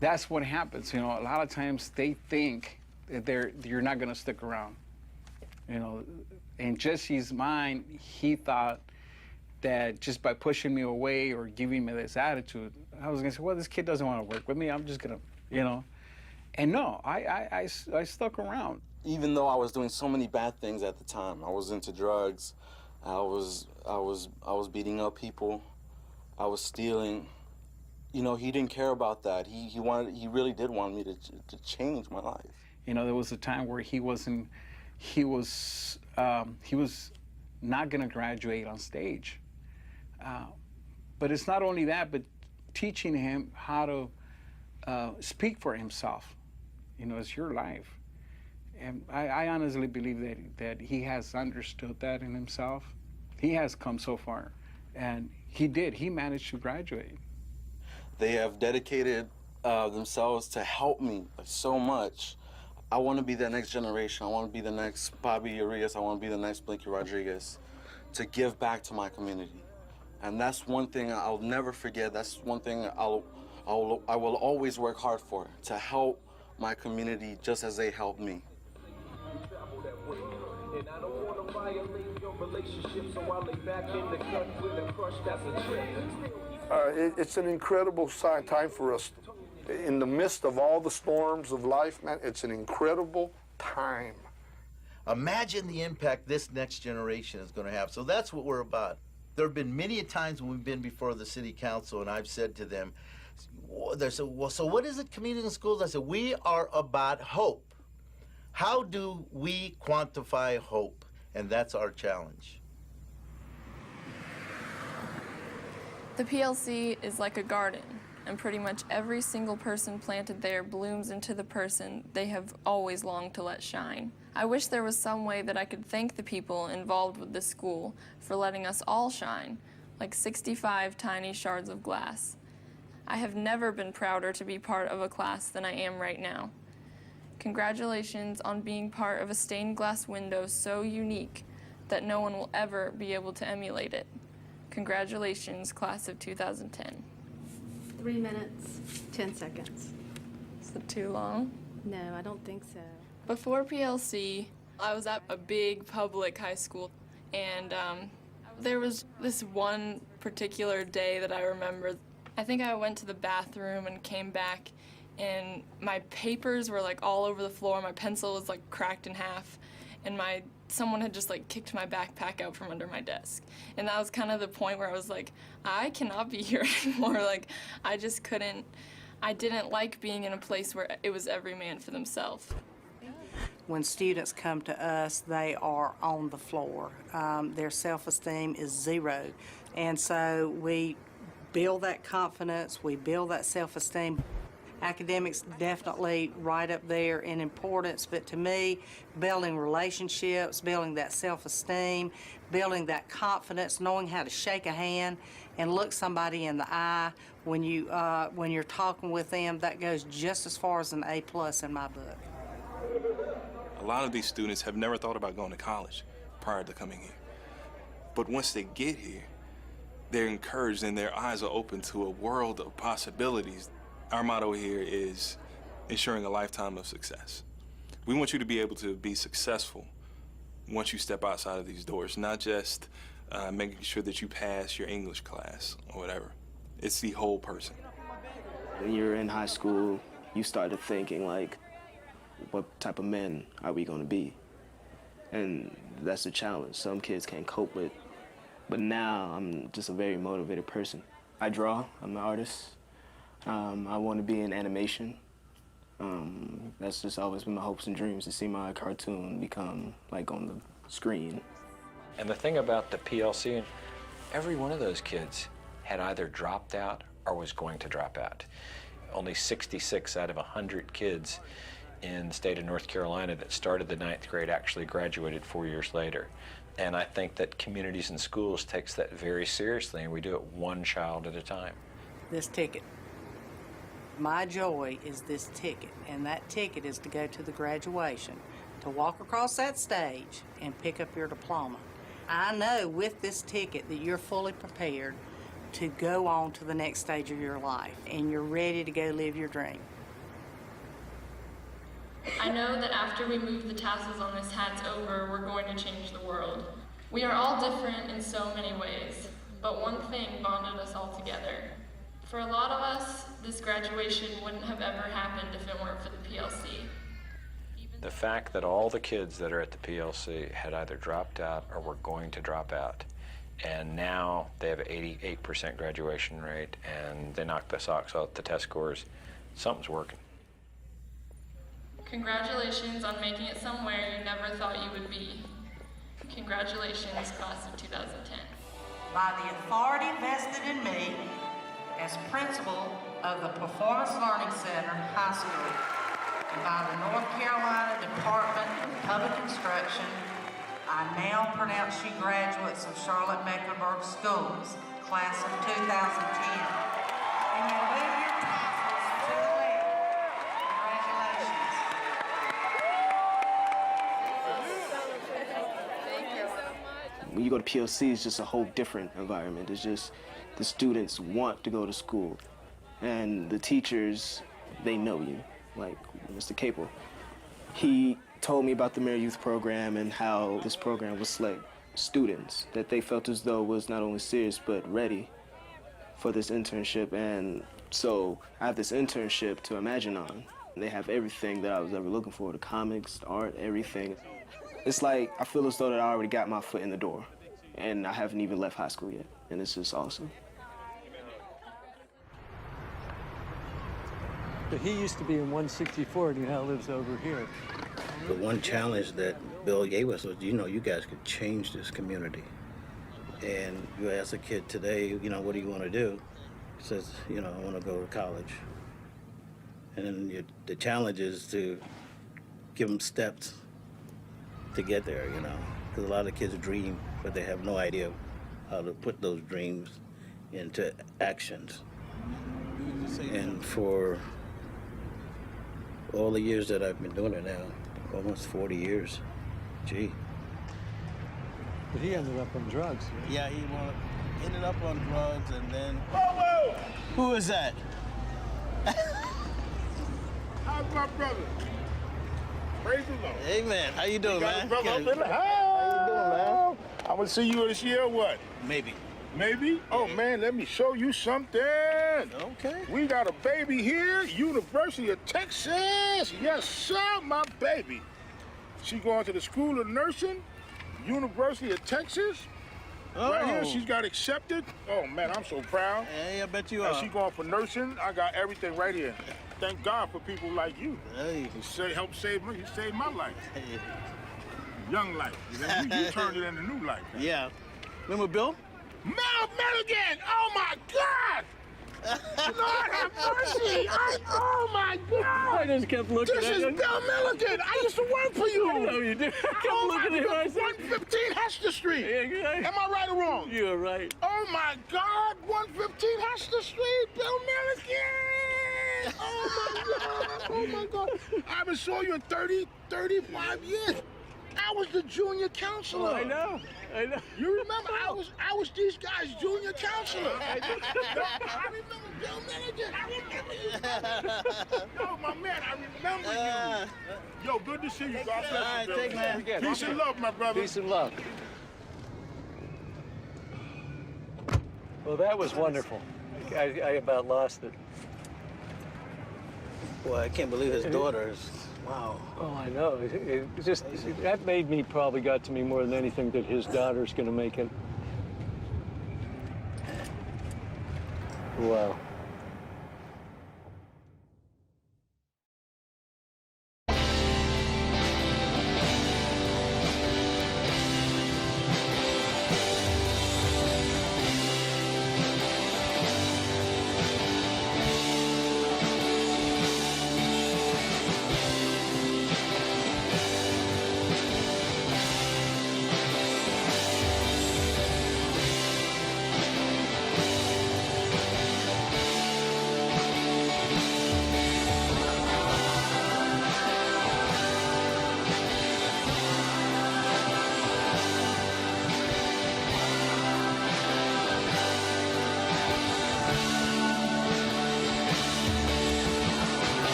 That's what happens, you know. A lot of times they think that you're not gonna stick around. You know, in Jesse's mind, he thought that just by pushing me away or giving me this attitude, I was gonna say, well, this kid doesn't want to work with me, I'm just gonna, you know. And no, I stuck around. Even though I was doing so many bad things at the time, I was into drugs, I was beating up people, I was stealing. You know, he didn't care about that. He really did want me to change my life. You know, there was a time where he was not gonna graduate on stage. But it's not only that, but teaching him how to speak for himself. You know, it's your life. And I honestly believe that he has understood that in himself. He has come so far, and he managed to graduate. They have dedicated themselves to help me so much. I want to be the next generation. I want to be the next Bobby Urias. I want to be the next Blinky Rodriguez, to give back to my community. And that's one thing I'll never forget. That's one thing I will always work hard for, to help my community just as they helped me. It's an incredible time for us. In the midst of all the storms of life, man, it's an incredible time. Imagine the impact this next generation is going to have. So that's what we're about. There have been many times when we've been before the city council and I've said to them, they said, well, so what is it, communities and schools? I said, we are about hope. How do we quantify hope? And that's our challenge. The PLC is like a garden, and pretty much every single person planted there blooms into the person they have always longed to let shine. I wish there was some way that I could thank the people involved with this school for letting us all shine, like 65 tiny shards of glass. I have never been prouder to be part of a class than I am right now. Congratulations on being part of a stained glass window so unique that no one will ever be able to emulate it. Congratulations, class of 2010. 3 minutes, 10 seconds. Is it too long? No, I don't think so. Before PLC, I was at a big public high school, and there was this one particular day that I remember. I think I went to the bathroom and came back, and my papers were like all over the floor. My pencil was like cracked in half, and someone had just like kicked my backpack out from under my desk. And that was kind of the point where I was like, I cannot be here anymore. Like, I just couldn't, I didn't like being in a place where it was every man for themselves. When students come to us, they are on the floor. Their self-esteem is zero. And so we build that confidence, we build that self-esteem. Academics definitely right up there in importance, but to me, building relationships, building that self-esteem, building that confidence, knowing how to shake a hand and look somebody in the eye when you're talking with them, that goes just as far as an A+ in my book. A lot of these students have never thought about going to college prior to coming here. But once they get here, they're encouraged and their eyes are open to a world of possibilities. Our motto here is ensuring a lifetime of success. We want you to be able to be successful once you step outside of these doors, not just making sure that you pass your English class or whatever. It's the whole person. When you're in high school, you started thinking like, what type of men are we gonna be? And that's the challenge. Some kids can't cope with. But now I'm just a very motivated person. I draw, I'm an artist. I want to be in animation. That's just always been my hopes and dreams, to see my cartoon become like on the screen. And the thing about the PLC, every one of those kids had either dropped out or was going to drop out. Only 66 out of 100 kids in the state of North Carolina that started the 9th grade actually graduated 4 years later. And I think that communities and schools takes that very seriously, and we do it one child at a time. This ticket. My joy is this ticket, and that ticket is to go to the graduation, to walk across that stage and pick up your diploma. I know with this ticket that you're fully prepared to go on to the next stage of your life, and you're ready to go live your dream. I know that after we move the tassels on this hat's over, we're going to change the world. We are all different in so many ways, but one thing bonded us all together. For a lot of us, this graduation wouldn't have ever happened if it weren't for the PLC. The fact that all the kids that are at the PLC had either dropped out or were going to drop out, and now they have an 88% graduation rate, and they knocked the socks off the test scores, something's working. Congratulations on making it somewhere you never thought you would be. Congratulations, class of 2010. By the authority vested in me as principal of the Performance Learning Center High School, and by the North Carolina Department of Public Instruction, I now pronounce you graduates of Charlotte-Mecklenburg Schools, class of 2010. And you move your tassels to the when you go to PLC, it's just a whole different environment. It's just the students want to go to school, and the teachers, they know you. Like Mr. Capel, he told me about the Mayor Youth Program and how this program would select students that they felt as though was not only serious but ready for this internship. And so I have this internship to Imagine on. They have everything that I was ever looking for, the comics, the art, everything. It's like I feel as though that I already got my foot in the door, and I haven't even left high school yet, and it's just awesome. He used to be in 164 and he now lives over here. The one challenge that Bill gave us was, you guys could change this community. And you ask a kid today, what do you want to do? He says, I want to go to college. And then the challenge is to give them steps to get there, because a lot of kids dream, but they have no idea how to put those dreams into actions. And for all the years that I've been doing it now, almost 40 years, gee. But he ended up on drugs. Yeah, he ended up on drugs, and then... Whoa! Who is that? How's my brother? Praise the Lord. Amen. How you doing, man? Brother up in the house. How you doing, man? I'm gonna see you this year or what? Maybe. Maybe? Oh, man, let me show you something. Okay. We got a baby here, University of Texas. Yes, sir, my baby. She going to the School of Nursing, University of Texas. Right here, she's got accepted. Oh, man, I'm so proud. Hey, I bet you are. She going for nursing. I got everything right here. Thank God for people like you. Hey. Help save me. You saved my life. Hey. Young life. You turned it into new life. Man. Yeah. Remember Bill? Mel Milligan! Oh my God! Lord have mercy! Oh my God! I just kept looking at him. This is Bill Milligan! I used to work for you! I know you did. I kept looking at him. I said, 115 Hester Street! Am I right or wrong? You're right. Oh my God! 115 Hester Street! Bill Milligan! Oh my God! Oh my God! I haven't saw you in 35 years. I was the junior counselor. Oh, I know. You remember? I was these guys' junior counselor. I remember Bill Milligan. I remember you. Yo, my man, I remember you. Yo, good to see you. God bless you, Bill. Take man. Peace and love, my brother. Peace and love. Well, that was wonderful. I about lost it. Boy, I can't believe his daughter is... Wow. Oh, I know. That made me, probably got to me more than anything, that his daughter's going to make it. Wow.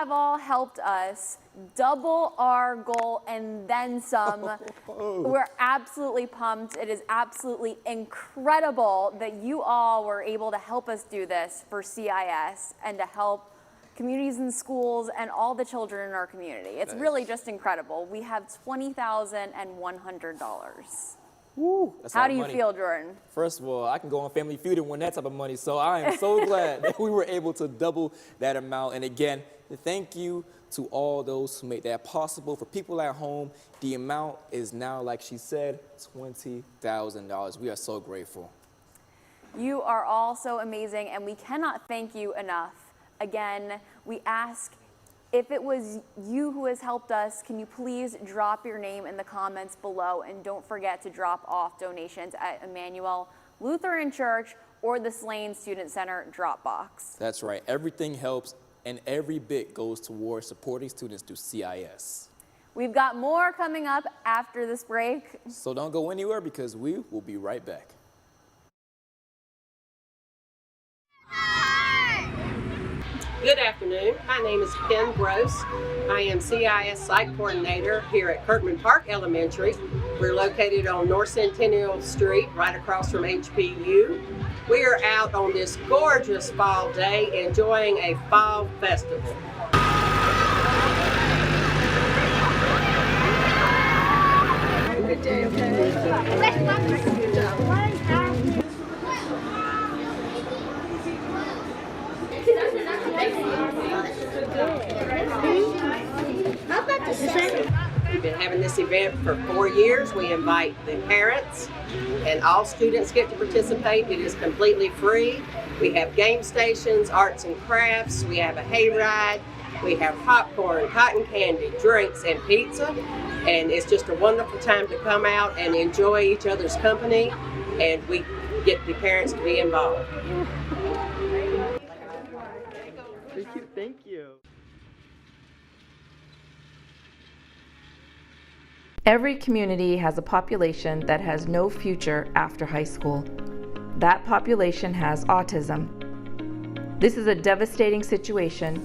have all helped us double our goal and then some. We're absolutely pumped. It is absolutely incredible that you all were able to help us do this for CIS and to help communities and schools and all the children in our community. It's really just incredible. We have $20,100. Woo, that's How a lot do of you money. feel, Jordan? First of all, I can go on Family Feud and win that type of money, so I am so glad that we were able to double that amount. And again, thank you to all those who made that possible. For people at home, the amount is now, like she said, $20,000. We are so grateful. You are all so amazing, and we cannot thank you enough. Again, we ask, if it was you who has helped us, can you please drop your name in the comments below, and don't forget to drop off donations at Emmanuel Lutheran Church or the Slane Student Center drop box. That's right. Everything helps, and every bit goes towards supporting students through CIS. We've got more coming up after this break. So don't go anywhere, because we will be right back. Good afternoon. My name is Ken Gross. I am CIS Site Coordinator here at Kirkman Park Elementary. We're located on North Centennial Street, right across from HPU. We are out on this gorgeous fall day enjoying a fall festival. Good day, okay? Good job. We've been having this event for 4 years. We invite the parents and all students get to participate. It is completely free. We have game stations, arts and crafts. We have a hayride. We have popcorn, cotton candy, drinks, and pizza. And it's just a wonderful time to come out and enjoy each other's company. And we get the parents to be involved. Thank you. Every community has a population that has no future after high school. That population has autism. This is a devastating situation,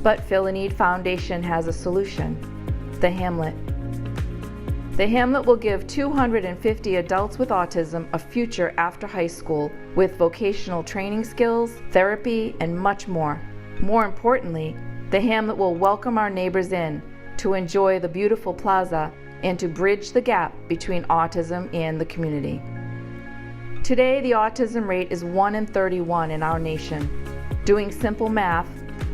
but Fill a Need Foundation has a solution: the Hamlet. The Hamlet will give 250 adults with autism a future after high school with vocational training skills, therapy, and much more. More importantly, the Hamlet will welcome our neighbors in to enjoy the beautiful plaza and to bridge the gap between autism and the community. Today, the autism rate is 1 in 31 in our nation. Doing simple math,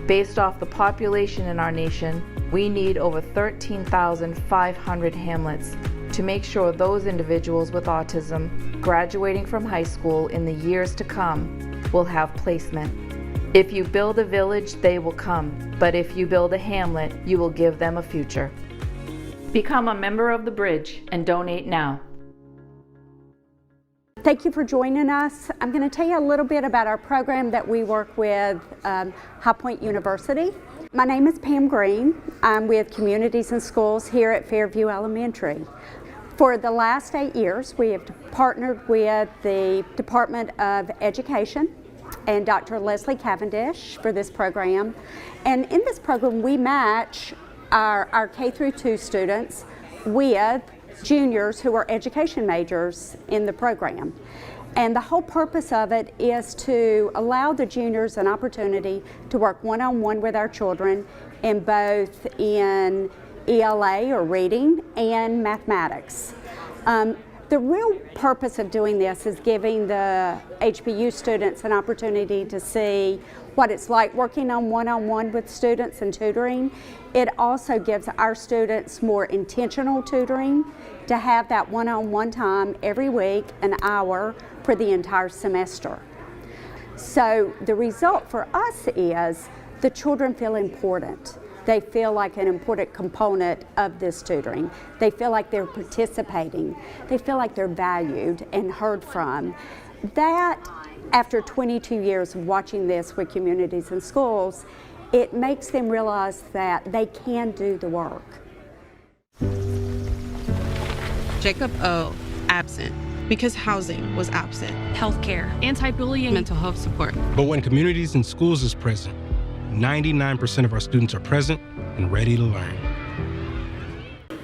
based off the population in our nation, we need over 13,500 Hamlets to make sure those individuals with autism graduating from high school in the years to come will have placement. If you build a village, they will come, but if you build a hamlet, you will give them a future. Become a member of the Bridge and donate now. Thank you for joining us. I'm going to tell you a little bit about our program that we work with High Point University. My name is Pam Green. I'm with Communities and Schools here at Fairview Elementary. For the last 8 years, we have partnered with the Department of Education and Dr. Leslie Cavendish for this program. And in this program, we match our K through 2 students with juniors who are education majors in the program. And the whole purpose of it is to allow the juniors an opportunity to work one-on-one with our children in both in ELA or reading and mathematics. The real purpose of doing this is giving the HPU students an opportunity to see what it's like working on one-on-one with students and tutoring. It also gives our students more intentional tutoring to have that one-on-one time every week, an hour for the entire semester. So the result for us is the children feel important. They feel like an important component of this tutoring. They feel like they're participating. They feel like they're valued and heard from. That, after 22 years of watching this with Communities and Schools, it makes them realize that they can do the work. Jacob O. absent because housing was absent. Healthcare, anti-bullying, mental health support. But when Communities and Schools is present, 99% of our students are present and ready to learn.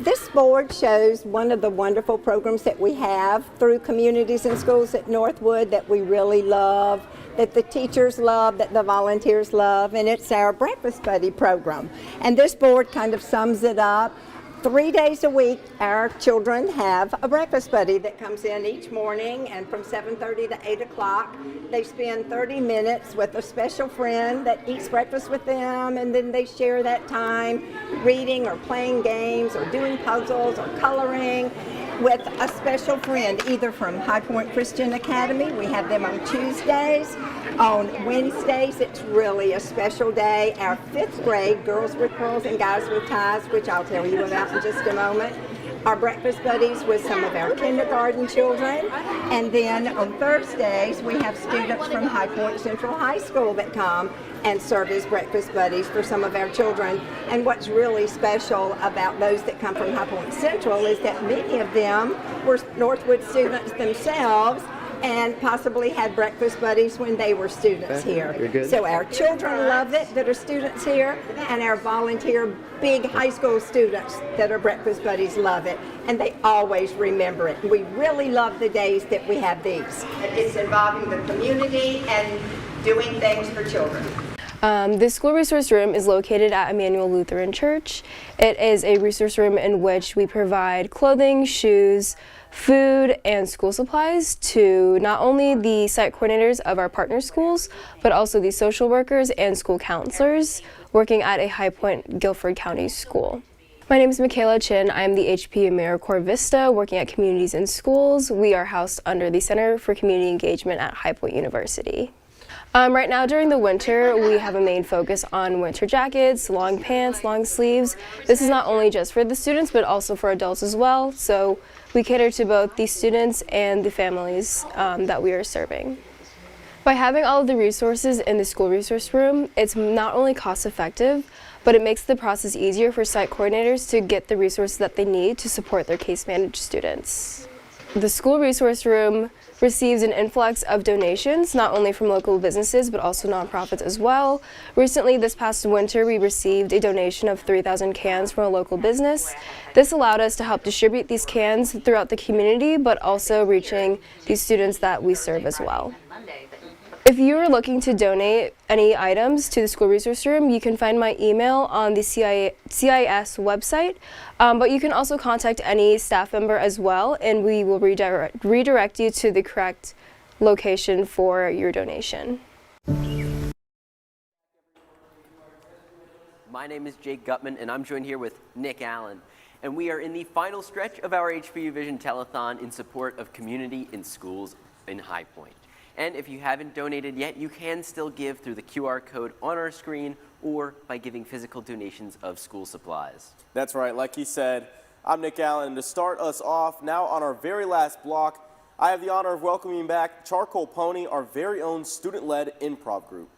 This board shows one of the wonderful programs that we have through communities and schools at Northwood that we really love, that the teachers love, that the volunteers love, and it's our Breakfast Buddy program. And this board kind of sums it up. 3 days a week, our children have a breakfast buddy that comes in each morning, and from 7:30 to 8 o'clock, they spend 30 minutes with a special friend that eats breakfast with them, and then they share that time reading or playing games or doing puzzles or coloring with a special friend, either from High Point Christian Academy. We have them on Tuesdays. On Wednesdays, it's really a special day. Our 5th grade, Girls with Pearls and Guys with Ties, which I'll tell you about in just a moment. Our breakfast buddies with some of our kindergarten children. And then on Thursdays, we have students from High Point Central High School that come and serve as breakfast buddies for some of our children. And what's really special about those that come from High Point Central is that many of them were Northwood students themselves and possibly had breakfast buddies when they were students here. You're good. So our children love it that are students here, and our volunteer big high school students that are breakfast buddies love it, and they always remember it. We really love the days that we have these. It's involving the community and doing things for children. The school resource room is located at Emmanuel Lutheran Church. It is a resource room in which we provide clothing, shoes, food, and school supplies to not only the site coordinators of our partner schools, but also the social workers and school counselors working at a High Point Guilford County school. My name is Michaela Chin. I am the HPU AmeriCorps Vista working at Communities in Schools. We are housed under the Center for Community Engagement at High Point University. Right now during the winter, we have a main focus on winter jackets, long pants, long sleeves. This is not only just for the students, but also for adults as well. So we cater to both the students and the families that we are serving. By having all of the resources in the school resource room, it's not only cost effective, but it makes the process easier for site coordinators to get the resources that they need to support their case managed students. The school resource room receives an influx of donations, not only from local businesses, but also nonprofits as well. Recently, this past winter, we received a donation of 3,000 cans from a local business. This allowed us to help distribute these cans throughout the community, but also reaching the students that we serve as well. If you are looking to donate any items to the school resource room, you can find my email on the CIS website, but you can also contact any staff member as well, and we will redirect you to the correct location for your donation. My name is Jake Gutman, and I'm joined here with Nick Allen. And we are in the final stretch of our HPU Vision Telethon in support of community in schools in High Point. And if you haven't donated yet, you can still give through the QR code on our screen or by giving physical donations of school supplies. That's right, like he said, I'm Nick Allen, and to start us off, now on our very last block, I have the honor of welcoming back Charcoal Pony, our very own student-led improv group.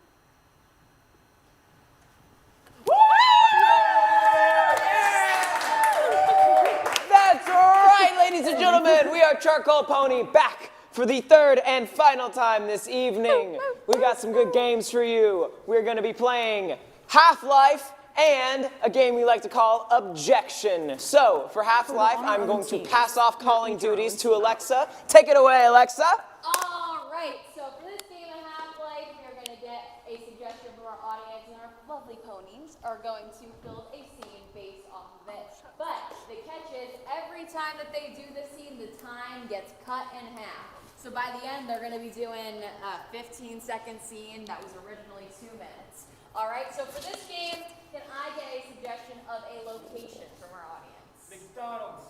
That's right, ladies and gentlemen, we are Charcoal Pony back for the third and final time this evening. We got some good games for you. We're going to be playing Half-Life and a game we like to call Objection. So, for Half-Life, I'm going to pass off calling duties to Alexa. Take it away, Alexa. All right, so for this game of Half-Life, you're going to get a suggestion from our audience, and our lovely ponies are going to build a scene based off of it. But the catch is, every time that they do this scene, the time gets cut in half. So by the end, they're going to be doing a 15-second scene that was originally 2 minutes. All right, so for this game, can I get a suggestion of a location from our audience? McDonald's.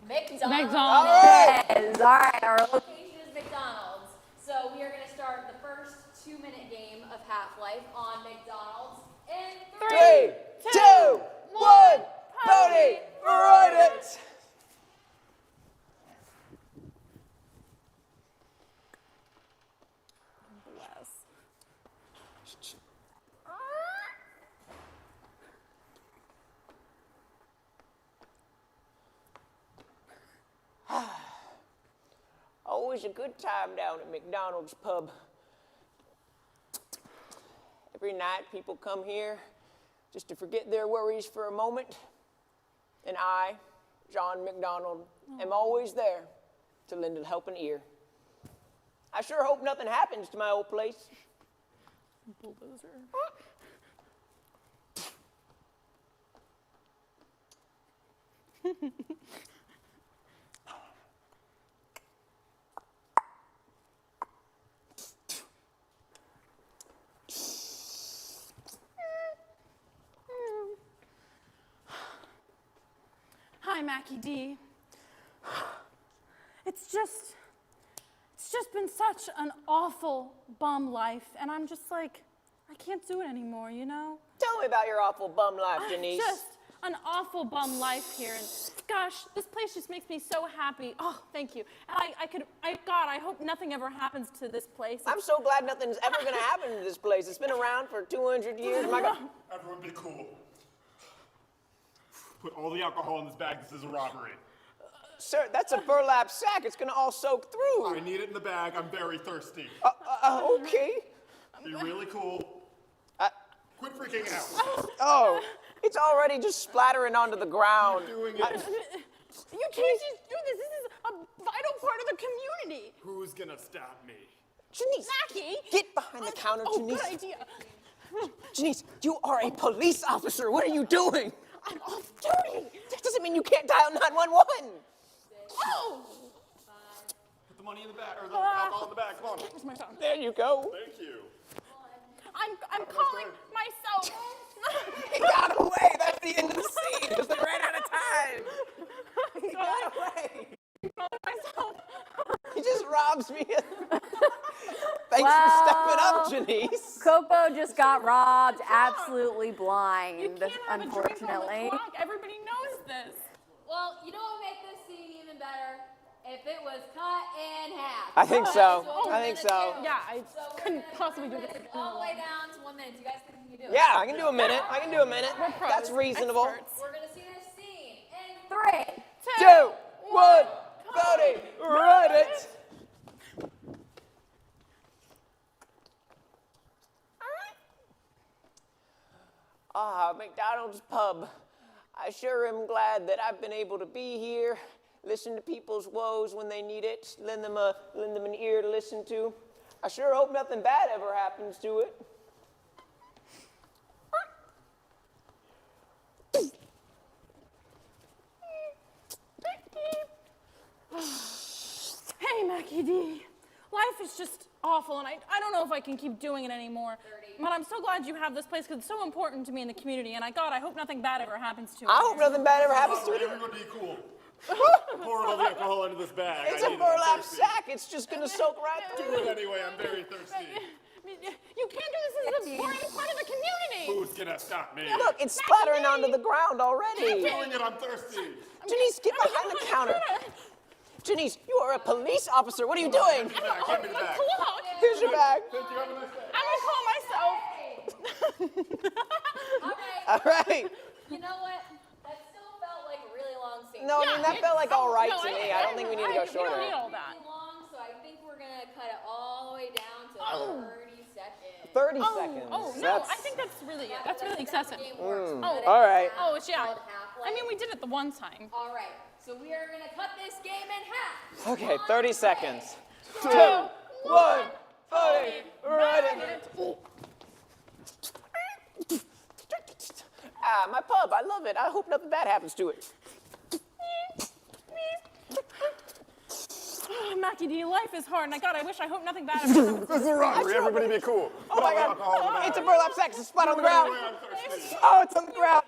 McDonald's. All right, our location is McDonald's. So we are going to start the first 2-minute game of Half-Life on McDonald's in 3, 2, 1, Pony, ride it! Always a good time down at McDonald's pub. Every night people come here just to forget their worries for a moment. And I, John McDonald, am always there to lend a helping ear. I sure hope nothing happens to my old place. Bulldozer. Hi, Mackie D. It's just been such an awful bum life, and I'm just like, I can't do it anymore, you know? Tell me about your awful bum life, Denise. Just an awful bum life here, and gosh, this place just makes me so happy. Oh, thank you. And God, I hope nothing ever happens to this place. I'm so glad nothing's ever gonna happen to this place. It's been around for 200 years. My God. Everyone be cool. Put all the alcohol in this bag. This is a robbery. Sir, that's a burlap sack. It's gonna all soak through. I need it in the bag. I'm very thirsty. Okay. Be really cool. Quit freaking out. Oh, it's already just splattering onto the ground. Keep doing it. You can't just do this. This is a vital part of the community. Who's gonna stop me? Janice, Mackie! get behind the counter, Janice. Good idea. Janice, you are a police officer. What are you doing? I'm off duty. That doesn't mean you can't dial 911. Oh! Put the money in the bag, or the alcohol in the bag. Come on. Where's my phone? There you go. Thank you. I'm calling myself. He got away. That's the end of the scene. Because they ran out of time. He got away. He just robs me. Thanks for stepping up, Janice. Coco just got robbed, absolutely blind, unfortunately. Everybody knows this. Well, you know what would make this scene even better? If it was cut in half. I think so. I think so. Yeah, I couldn't possibly do this. All the way down to 1 minute. Do you guys think you can do it? Yeah, I can do a minute. I can do a minute. We're pros, That's reasonable. experts. We're going to see this scene in 3, 2, 1, Cody, run it. Ah, McDonald's Pub. I sure am glad that I've been able to be here, listen to people's woes when they need it, lend them an ear to listen to. I sure hope nothing bad ever happens to it. Hey, Mackie D. Life is just awful, and I don't know if I can keep doing it anymore. But I'm so glad you have this place because it's so important to me in the community, and God, I hope nothing bad ever happens to it. I hope nothing bad ever happens to it. Everyone be cool. Pour all the alcohol into this bag. It's a burlap sack. It's just gonna soak right Do through. it anyway. I'm very thirsty. You can't do this. This is an important part of the community. Who's gonna stop me? Look, it's splattering onto the ground already. Keep doing it. I'm thirsty. Janice, get behind the counter. Janice, you are a police officer. What are you doing? Give me the bag. Give me the bag. Here's your bag. Thank you. Have a nice day. I'm gonna call myself. All right. You know what? That still felt like a really long scene. No, I mean, that felt like all right to me. I don't think we need to go We shorter. don't need all that. Long, so I think we're going to cut it all the way down to 30 seconds. 30 seconds. Oh, no, I think that's really excessive. All right. Oh, yeah. I mean, we did it the one time. All right, so we are going to cut this game in half. Okay, 30 seconds. 2, 1, 40, right in. Ah, my pub. I love it. I hope nothing bad happens to it. Oh, Mackie D, life is hard, and I wish I hope nothing bad ever happens. This is a robbery. Everybody be cool. Oh my God! It's a burlap sack. It's flat on the ground. Oh, it's on the ground.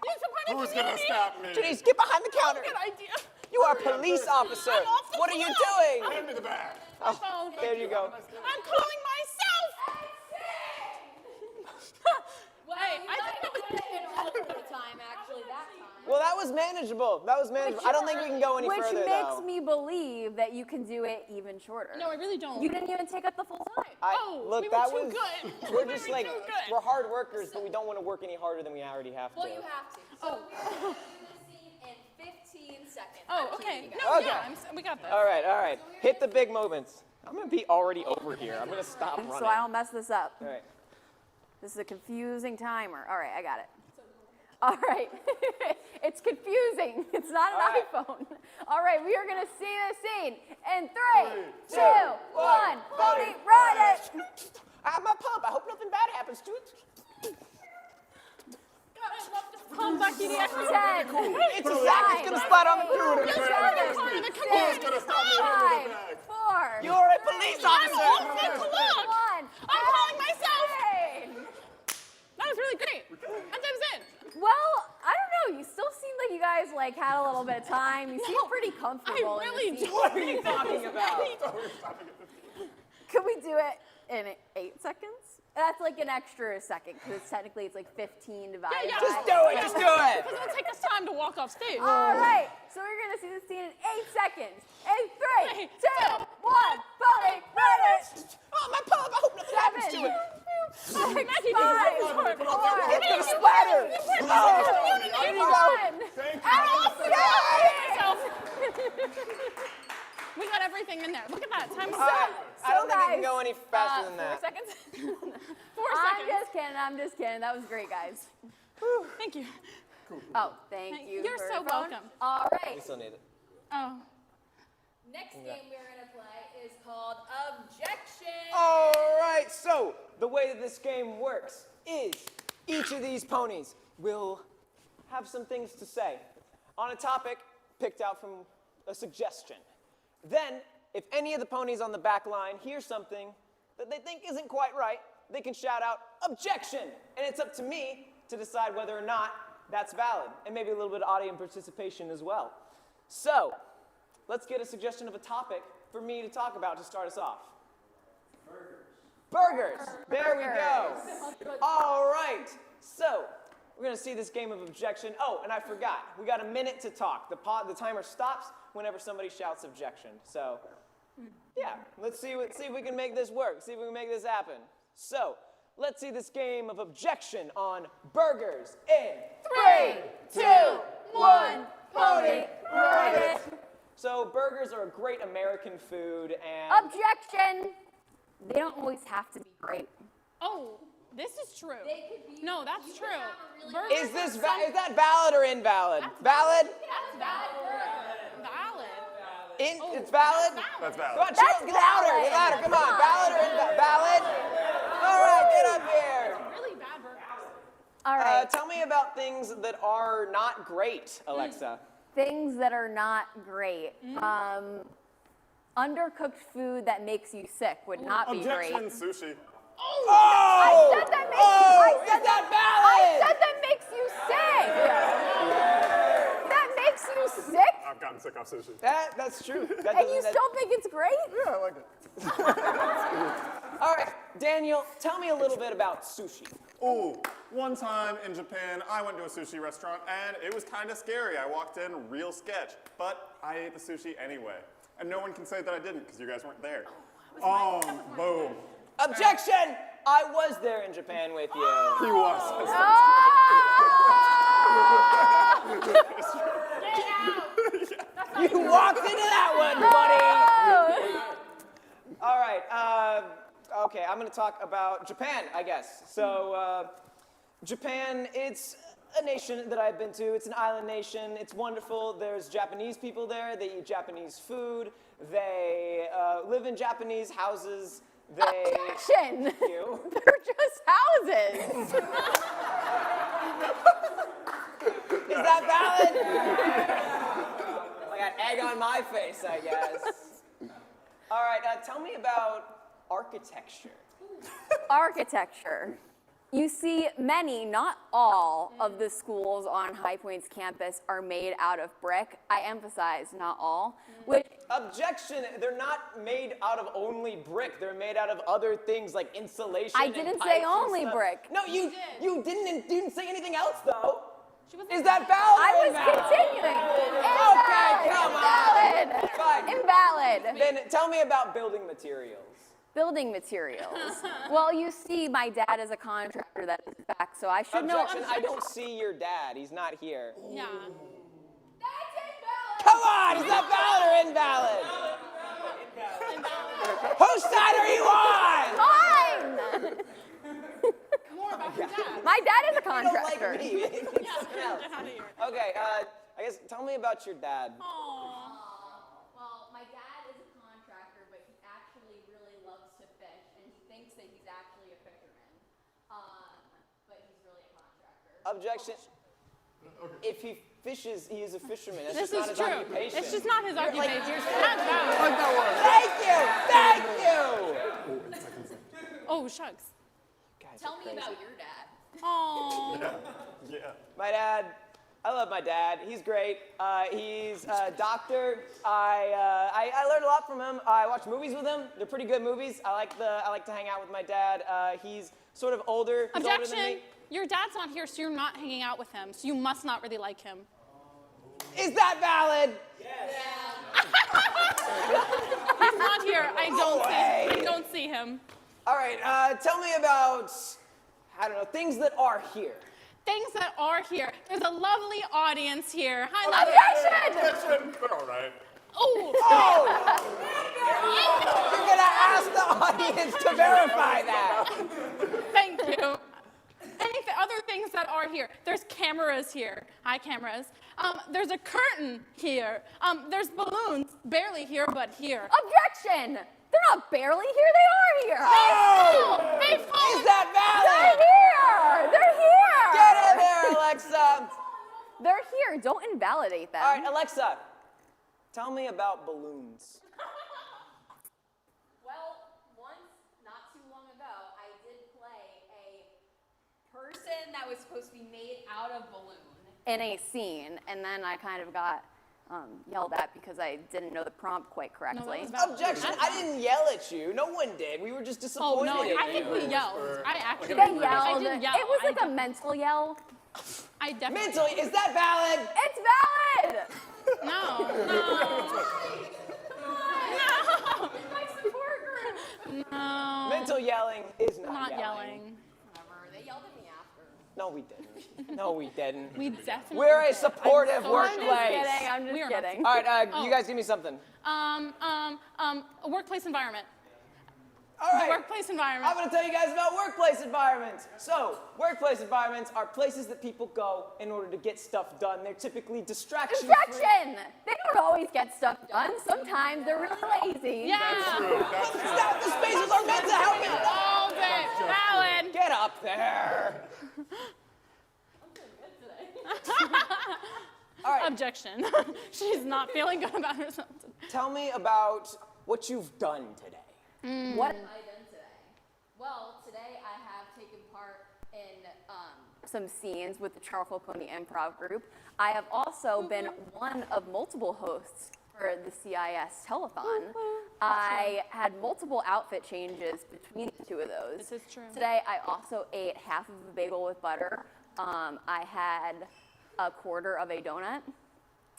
Who's gonna stop me? Janice, get behind the counter. Good idea. You are a police officer. What are you doing? Hand me the bag. Oh, there you go. I'm calling myself. Hey, I think that was in all the time, actually, that time. Well, that was manageable. That was manageable. I don't think we can go any further, Which makes though. me believe that you can do it even shorter. No, I really don't. You didn't even take up the full time. Look, we that were too was. good. We're We just were like too good. we're hard workers, but we don't want to work any harder than we already have to. Well, you have to. So we're going to do this scene in 15 seconds. Oh, okay. No, Okay. yeah, we got this. All right. Hit the big moments. I'm gonna be already over here. I'm gonna stop running. So I don't mess this up. All right. This is a confusing timer. All right, I got it. All right. It's confusing. It's not an iPhone. All right, we are going to see the scene in 3, 2, 1. Pony, ride it. I'm a pump. I hope nothing bad happens to it. God, I love this pump back in the extra. 10. It's a sack. It's going to splat on the food. It's gonna stop me. 5, 4. You're a police officer. I'm calling myself. That was really great. I'm times in. Well, I don't know. You still seem like you guys had a little bit of time. You seem pretty comfortable. I really do. What are you talking about? Could we do it in 8 seconds? That's like an extra second because technically it's like 15 divided by. Just do it. Just do it. Because it'll take us time to walk off stage. All right. So we're going to see the scene in 8 seconds. In 3, 2, 1. Pony, ride it. Oh, my pump. I hope nothing happens to it. 6, 5, 4, 3, 2, 1. It's going to splatter. We got everything in there. Look at that. Time is I don't think we can go any faster than 4 4 that. seconds. 4 seconds. I'm just kidding. That was great, guys. Thank you. Oh, thank you. You're for so the phone. welcome. All right. We still need it. Oh. Next game we're going to play is called Objection. All right, so the way that this game works is each of these ponies will have some things to say on a topic picked out from a suggestion. Then, if any of the ponies on the back line hear something that they think isn't quite right, they can shout out, objection! And it's up to me to decide whether or not that's valid, and maybe a little bit of audience participation as well. So, let's get a suggestion of a topic for me to talk about to start us off. Burgers. There we go. All right. So, we're going to see this game of objection. Oh, and I forgot. We got a minute to talk. The timer stops whenever somebody shouts objection. So, yeah, let's see if we can make this work. See if we can make this happen. So, let's see this game of objection on burgers in 3, 2, 1. Pony, ride it. So, burgers are a great American food and... Objection. They don't always have to be great. Oh, this is true. No, that's true. Is that valid or invalid? Valid? That's valid. It's valid? That's valid. Come on, get louder, get louder. Come on, valid or invalid? Valid? All right, get up here. Really bad burgers. All right. Tell me about things that are not great, Alexa. Things that are not great. Undercooked food that makes you sick would not be great. Objection, sushi. Oh! I said that makes you, is that valid? I said that makes you sick. That makes you sick? I've gotten sick off sushi. That's true. And you still think it's great? Yeah, I like it. All right, Daniel, tell me a little bit about sushi. Ooh, one time in Japan, I went to a sushi restaurant and it was kind of scary. I walked in real sketch, but I ate the sushi anyway. And no one can say that I didn't because you guys weren't there. Boom. Objection! I was there in Japan with you. He was. You walked into that one, buddy. All right. Okay, I'm going to talk about Japan, I guess. So, Japan, it's a nation that I've been to. It's an island nation. It's wonderful. There's Japanese people there. They eat Japanese food. They live in Japanese houses. Objection! You. They're just houses. Is that valid? I got egg on my face, I guess. All right, tell me about architecture. Architecture. You see, many, not all, of the schools on High Point's campus are made out of brick. I emphasize, not all. Which Objection! They're not made out of only brick. They're made out of other things like insulation. I didn't say only brick. No, you didn't say anything else though. Is that valid? I or was invalid? continuing. Okay, come on. Invalid. Invalid. Then tell me about building materials. Building materials. Well, you see, my dad is a contractor that is back, so I should know. Objection! I don't see your dad. He's not here. Yeah. Come on! Is that valid or invalid? Whose side are you on? Mine! contractor. You don't like me. It's something else. Okay, I guess tell me about your dad. Well, my dad is a contractor, but he actually really loves to fish, and he thinks that he's actually a fisherman. But he's really a contractor. Objection. If he fishes, he is a fisherman. That's This just not is his true. occupation. It's just not his occupation. Thank you! Thank you! Oh, shucks. Tell me about your dad. Oh. Yeah. My dad, I love my dad. He's great. He's a doctor. I learned a lot from him. I watch movies with him. They're pretty good movies. I like to hang out with my dad. He's sort of older. He's older than Objection. me. Your dad's not here, so you're not hanging out with him. So you must not really like him. Is that valid? He's not here. I don't see him. All right, tell me about, I don't know, things that are here. Things that are here. There's a lovely audience here. Hi, Objection! But all right. Oh! You're gonna ask the audience to verify that. Thank you. Other things that are here. There's cameras here. Hi, cameras. There's a curtain here. There's balloons, barely here, but here. Objection! They're not barely here, they are here. They fall. Is that valid? They're here! Get in there, Alexa. They're here, don't invalidate them. All right, Alexa, tell me about balloons. Well, once, not too long ago, I did play a person that was supposed to be made out of balloon in a scene, and then I kind of got yelled at because I didn't know the prompt quite correctly. Objection, I didn't yell at you. No one did. We were just disappointed. Oh, no, I think we yelled. I actually They yelled. I didn't yell. It was like a mental yell. I definitely. Mentally, is that valid? It's valid! My support group. No. Mental yelling is Not not yelling. Whatever, they yelled at me after. No, we didn't. No, we didn't. We definitely. We're a supportive I'm workplace. I'm just We are kidding. All right, you guys give me something. A workplace environment. All right. The workplace environment. I'm going to tell you guys about workplace environments. So, workplace environments are places that people go in order to get stuff done. They're typically distraction-free. Objection! They don't always get stuff done. Sometimes they're really lazy. Yeah. The spaces are meant to help you. All day. Valid. Get up there. All right. Objection. She's not feeling good about herself. Tell me about what you've done today. What have I done today? Well, today I have taken part in some scenes with the Charcoal Pony Improv Group. I have also been one of multiple hosts for the CIS Telethon. I had multiple outfit changes between the two of those. This is true. Today I also ate half of a bagel with butter. I had a quarter of a donut.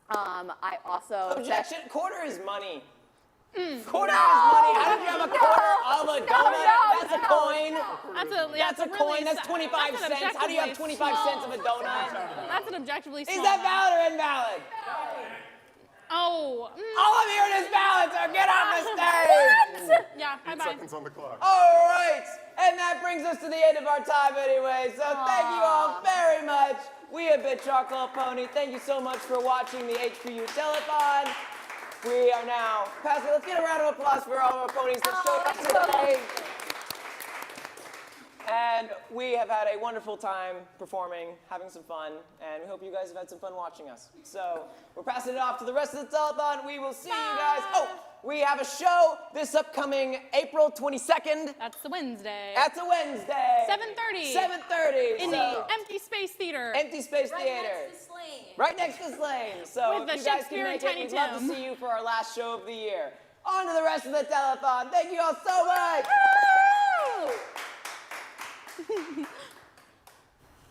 I also... Objection, quarter is money. Quarter is money. How did you have a quarter of a donut? That's a coin. That's a coin. That's 25 cents. How do you have 25 cents of a donut? That's an objectively small. Is that valid or invalid? Oh. All I'm hearing is valid, so get off the stage. What? Yeah, bye-bye. 8 seconds on the clock. All right. And that brings us to the end of our time anyway. So thank you all very much. We have been Charcoal Pony. Thank you so much for watching the HPU Telethon. We are now passing. Let's get a round of applause for all of our ponies that showed up today. And we have had a wonderful time performing, having some fun, and we hope you guys have had some fun watching us. So we're passing it off to the rest of the telethon. We will see you guys. Oh, we have a show this upcoming April 22nd. That's the Wednesday. That's a Wednesday. 7:30. 7:30. In the Empty Space Theater. Empty Space Theater. Right next to Slane. So With if the you guys Shakespeare can and make it, Tiny we'd love to Tim. see you for our last show of the year. On to the rest of the telethon. Thank you all so much.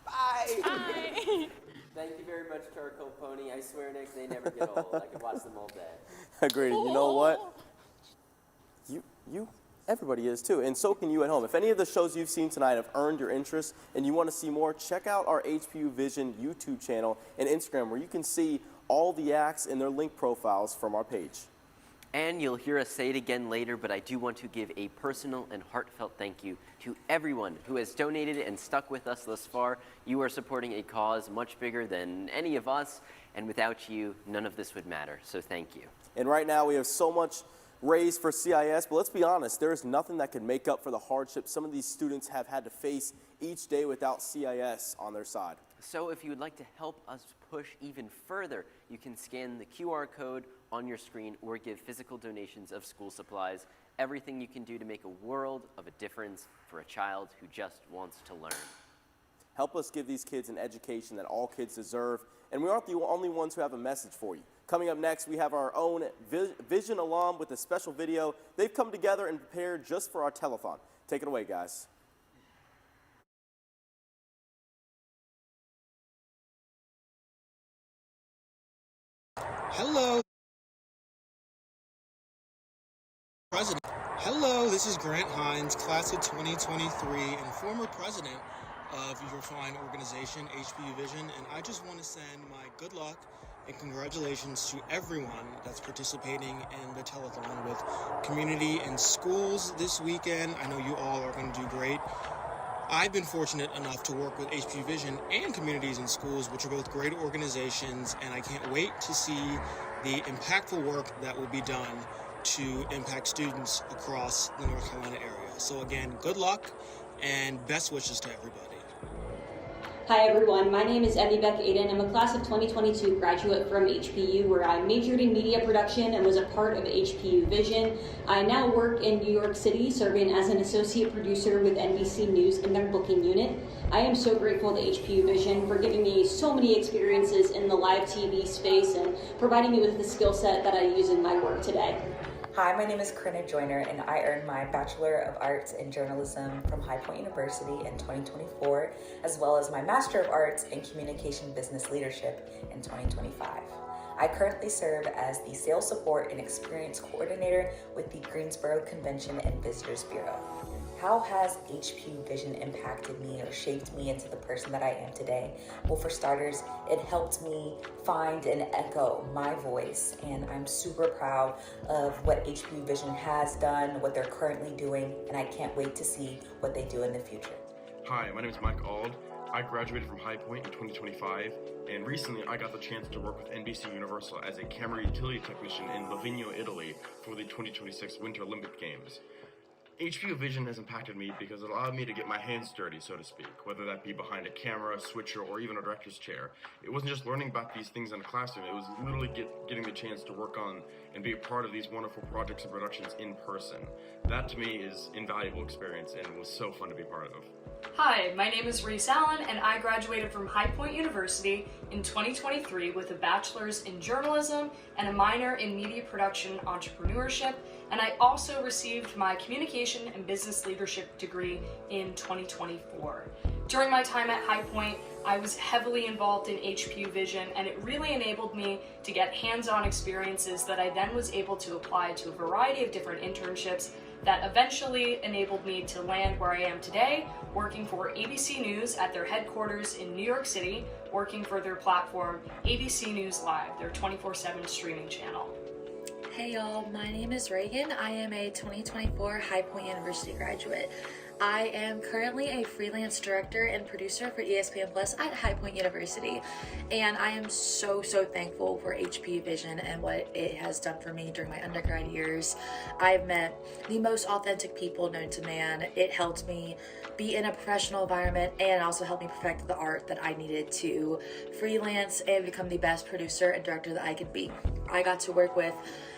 Bye. Bye. Thank you very much, Charcoal Pony. I swear, Nick, they never get old. I could watch them all day. Agreed. You know what? Everybody is too, and so can you at home. If any of the shows you've seen tonight have earned your interest and you want to see more, check out our HPU Vision YouTube channel and Instagram, where you can see all the acts and their link profiles from our page. And you'll hear us say it again later, but I do want to give a personal and heartfelt thank you to everyone who has donated and stuck with us thus far. You are supporting a cause much bigger than any of us, and without you, none of this would matter. So thank you. And right now we have so much raised for CIS, but let's be honest, there is nothing that can make up for the hardship some of these students have had to face each day without CIS on their side. So if you would like to help us push even further, you can scan the QR code on your screen or give physical donations of school supplies. Everything you can do to make a world of a difference for a child who just wants to learn. Help us give these kids an education that all kids deserve, and we aren't the only ones who have a message for you. Coming up next, we have our own Vision alum with a special video they've come together and prepared just for our telethon. Take it away, guys. Hello. President. Hello, this is Grant Hines, class of 2023 and former president of your fine organization, HPU Vision, and I just want to send my good luck and congratulations to everyone that's participating in the telethon with community and schools this weekend. I know you all are going to do great. I've been fortunate enough to work with HPU Vision and Communities in Schools, which are both great organizations, and I can't wait to see the impactful work that will be done to impact students across the North Carolina area. So again, good luck and best wishes to everybody. Hi everyone, my name is Emmy Beck Aiden. I'm a class of 2022 graduate from HPU where I majored in media production and was a part of HPU Vision. I now work in New York City serving as an associate producer with NBC News in their booking unit. I am so grateful to HPU Vision for giving me so many experiences in the live TV space and providing me with the skill set that I use in my work today. Hi, my name is Corinna Joyner, and I earned my Bachelor of Arts in Journalism from High Point University in 2024, as well as my Master of Arts in Communication Business Leadership in 2025. I currently serve as the Sales Support and Experience Coordinator with the Greensboro Convention and Visitors Bureau. How has HPU Vision impacted me or shaped me into the person that I am today? Well, for starters, it helped me find and echo my voice, and I'm super proud of what HPU Vision has done, what they're currently doing, and I can't wait to see what they do in the future. Hi, my name is Mike Ald. I graduated from High Point in 2025, and recently I got the chance to work with NBC Universal as a camera utility technician in Livigno, Italy for the 2026 Winter Olympic Games. HPU Vision has impacted me because it allowed me to get my hands dirty, so to speak, whether that be behind a camera, switcher, or even a director's chair. It wasn't just learning about these things in a classroom, it was literally getting the chance to work on and be a part of these wonderful projects and productions in person. That to me is invaluable experience and was so fun to be part of. Hi, my name is Reese Allen, and I graduated from High Point University in 2023 with a bachelor's in journalism and a minor in media production entrepreneurship, and I also received my communication and business leadership degree in 2024. During my time at High Point, I was heavily involved in HPU Vision, and it really enabled me to get hands-on experiences that I then was able to apply to a variety of different internships that eventually enabled me to land where I am today, working for ABC News at their headquarters in New York City, working for their platform ABC News Live, their 24/7 streaming channel. Hey y'all, my name is Reagan. I am a 2024 High Point University graduate. I am currently a freelance director and producer for ESPN+ at High Point University, and I am so thankful for HPU Vision and what it has done for me during my undergrad years. I've met the most authentic people known to man. It helped me be in a professional environment and also helped me perfect the art that I needed to freelance and become the best producer and director that I could be. I got to work with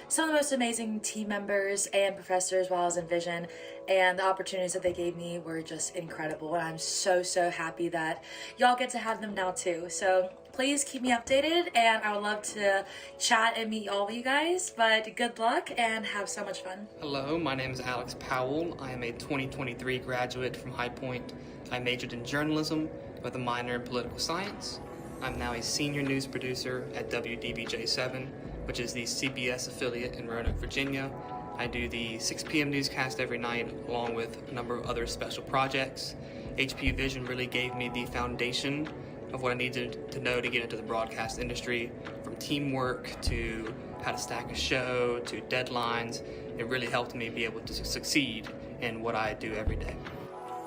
some of the most amazing team members and professors while I was in Vision, and the opportunities that they gave me were just incredible, and I'm so happy that y'all get to have them now too. So please keep me updated, and I would love to chat and meet all of you guys, but good luck and have so much fun. Hello, my name is Alex Powell. I am a 2023 graduate from High Point. I majored in journalism with a minor in political science. I'm now a senior news producer at WDBJ7, which is the CBS affiliate in Roanoke, Virginia. I do the 6 p.m. newscast every night, along with a number of other special projects. HPU Vision really gave me the foundation of what I needed to know to get into the broadcast industry, from teamwork to how to stack a show, to deadlines. It really helped me be able to succeed in what I do every day.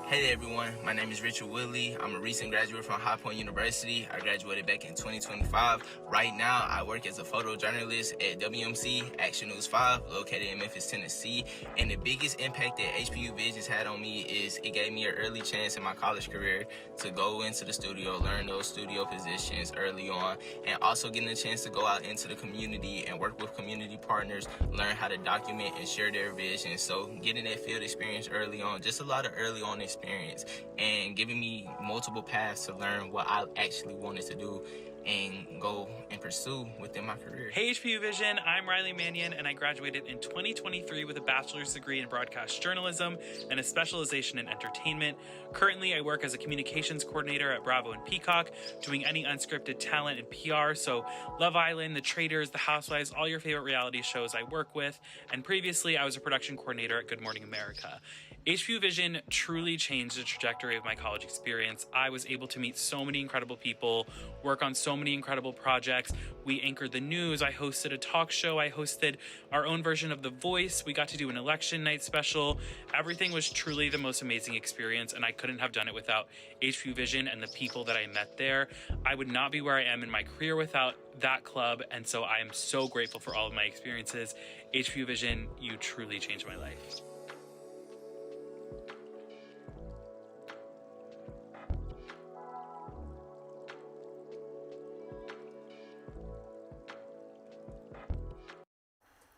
Hey there everyone, my name is Richard Woodley. I'm a recent graduate from High Point University. I graduated back in 2025. Right now, I work as a photojournalist at WMC Action News 5, located in Memphis, Tennessee. And the biggest impact that HPU Visions had on me is it gave me an early chance in my college career to go into the studio, learn those studio positions early on, and also getting a chance to go out into the community and work with community partners, learn how to document and share their vision. So getting that field experience early on, just a lot of early on experience, and giving me multiple paths to learn what I actually wanted to do and go and pursue within my career. Hey HPU Vision, I'm Riley Mannion, and I graduated in 2023 with a bachelor's degree in broadcast journalism and a specialization in entertainment. Currently, I work as a communications coordinator at Bravo and Peacock, doing any unscripted talent and PR, so Love Island, The Traitors, The Housewives, all your favorite reality shows I work with, and previously I was a production coordinator at Good Morning America. HPU Vision truly changed the trajectory of my college experience. I was able to meet so many incredible people, work on so many incredible projects. We anchored the news, I hosted a talk show, I hosted our own version of The Voice, we got to do an election night special. Everything was truly the most amazing experience, and I couldn't have done it without HPU Vision and the people that I met there. I would not be where I am in my career without that club, and so I am so grateful for all of my experiences. HPU Vision, you truly changed my life.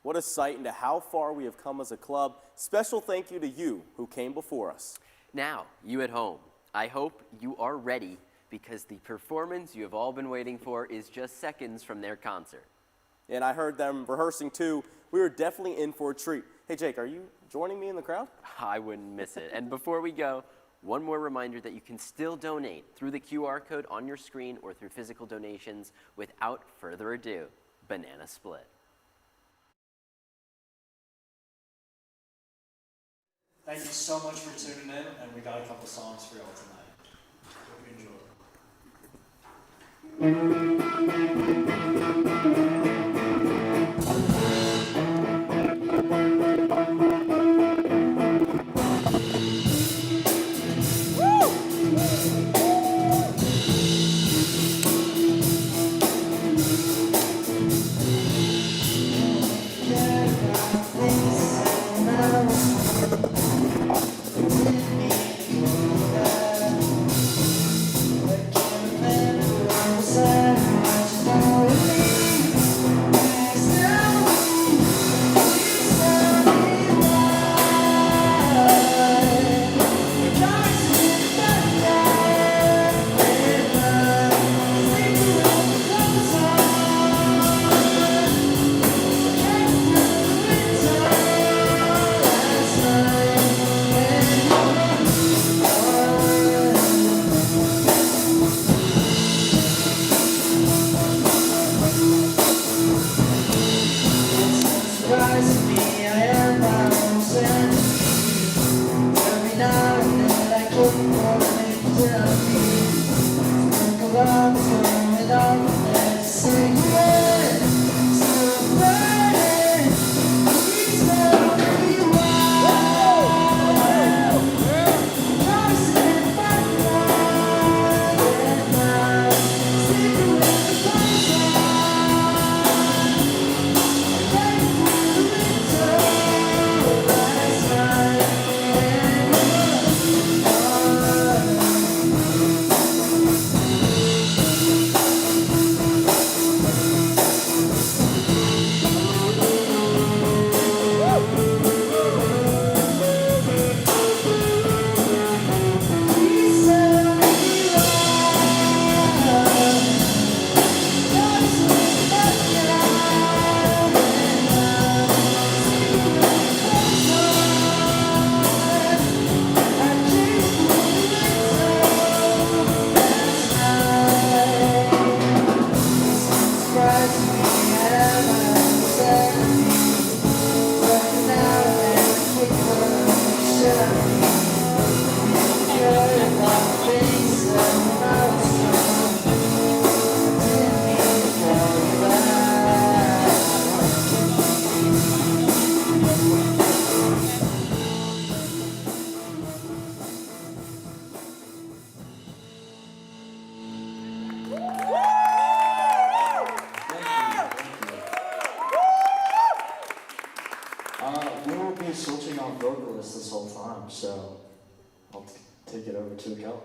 What a sight into how far we have come as a club. Special thank you to you who came before us. Now, you at home, I hope you are ready because the performance you have all been waiting for is just seconds from their concert. And I heard them rehearsing too. We were definitely in for a treat. Hey Jake, are you joining me in the crowd? I wouldn't miss it. And before we go, one more reminder that you can still donate through the QR code on your screen or through physical donations. Without further ado, Banana Split. Thank you so much for tuning in, and we got a couple songs for y'all tonight. Hope you enjoy. take it over to account.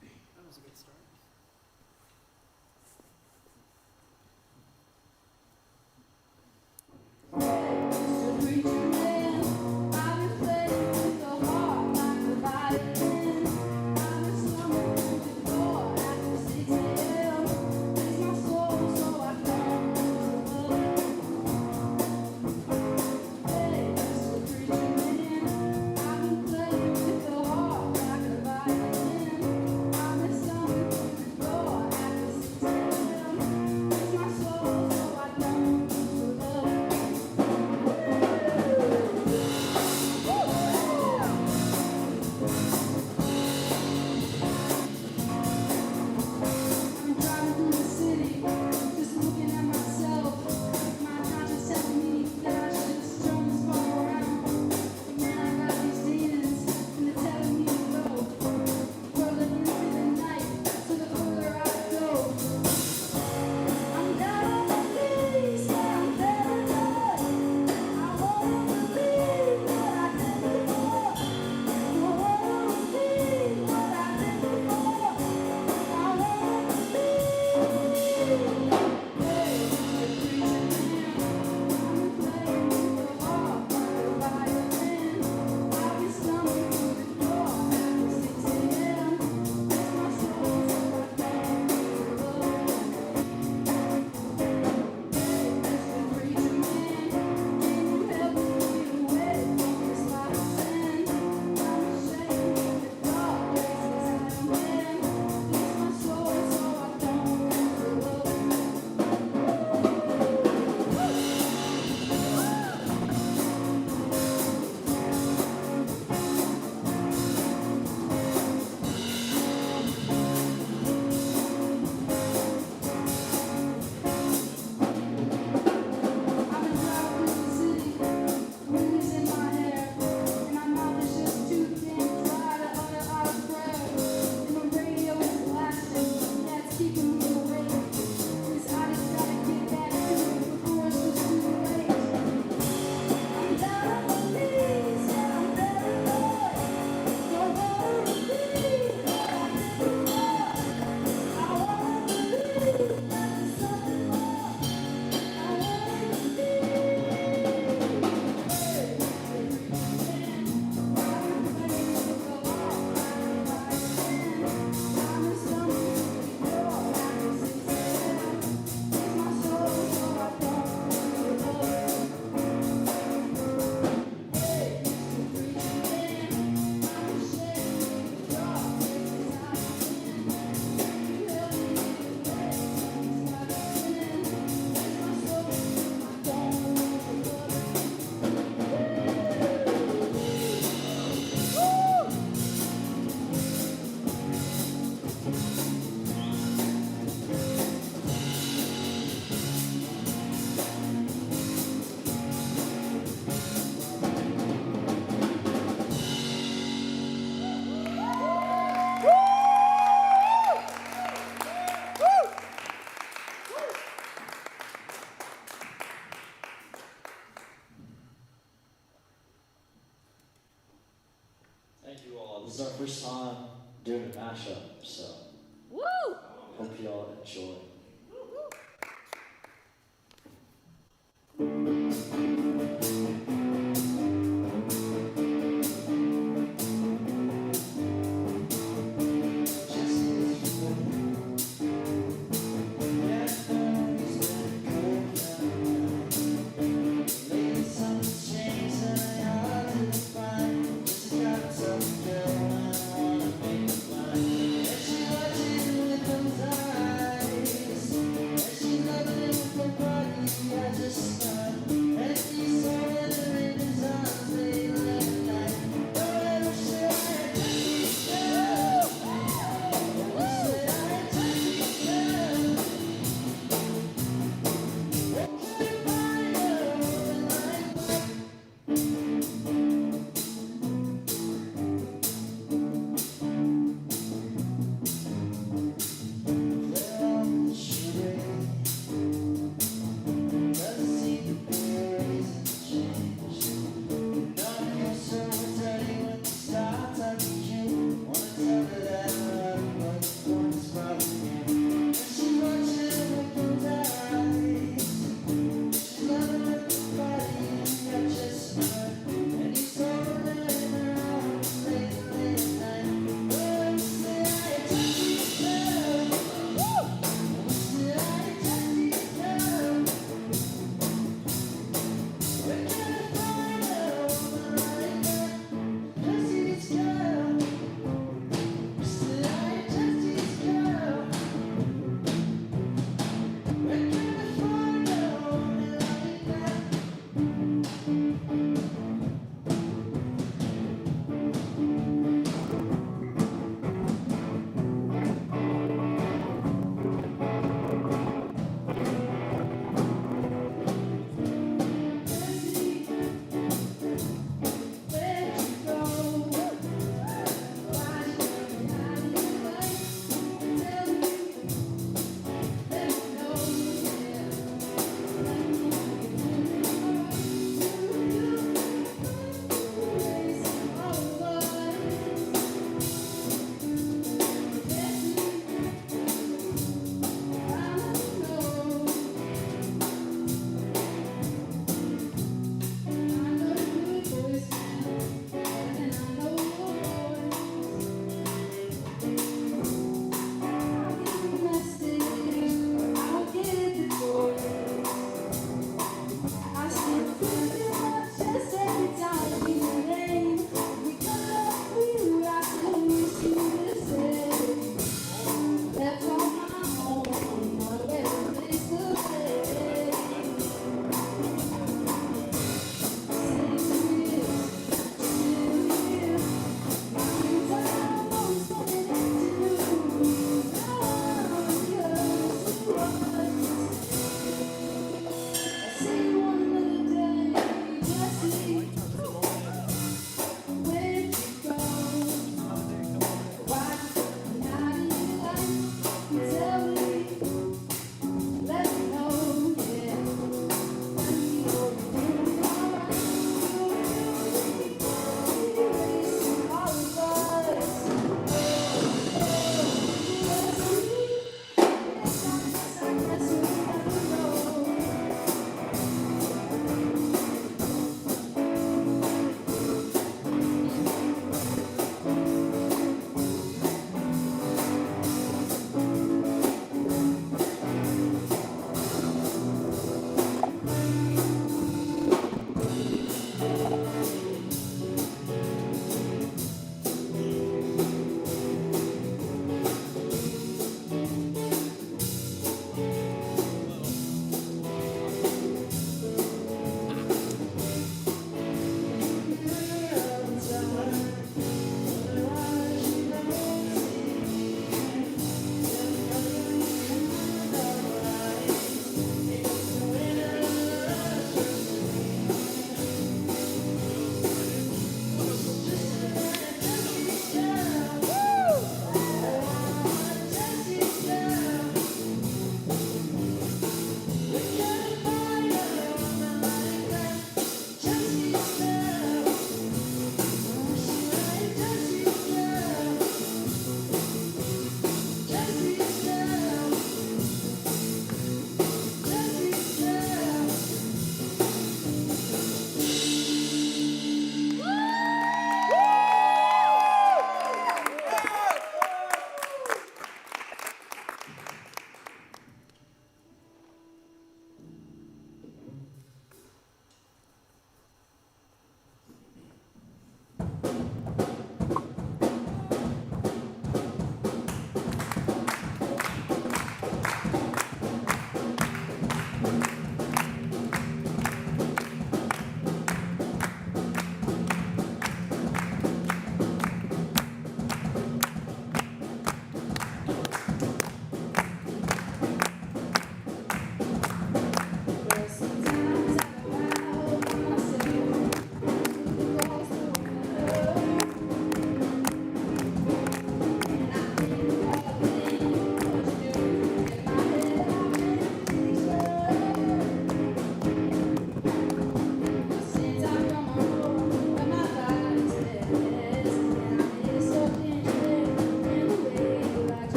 That was a good start. This is our first time doing a mashup, so hope you all enjoy. With those eyes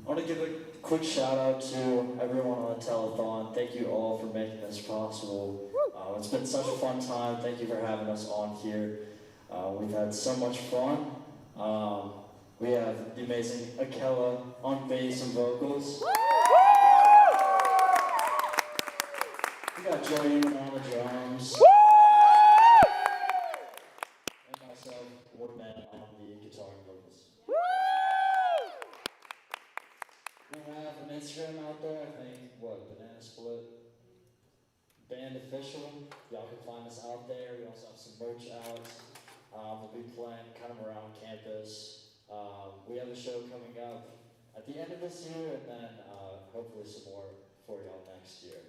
I want to give a quick shout out to everyone on the telethon. Thank you all for making this possible. It's been such a fun time. Thank you for having us on here. We've had so much fun. We have the amazing Akela on bass and vocals. We got Jordan on the drums. And myself, Woodman, on the guitar and vocals. We have an Instagram out there, I think, Banana Split Band Official. Y'all can find us out there. We also have some merch out. We'll be playing kind of around campus. We have a show coming up at the end of this year, and then hopefully some more for y'all next year.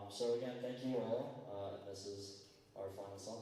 So again, thank you all, and this is our final song.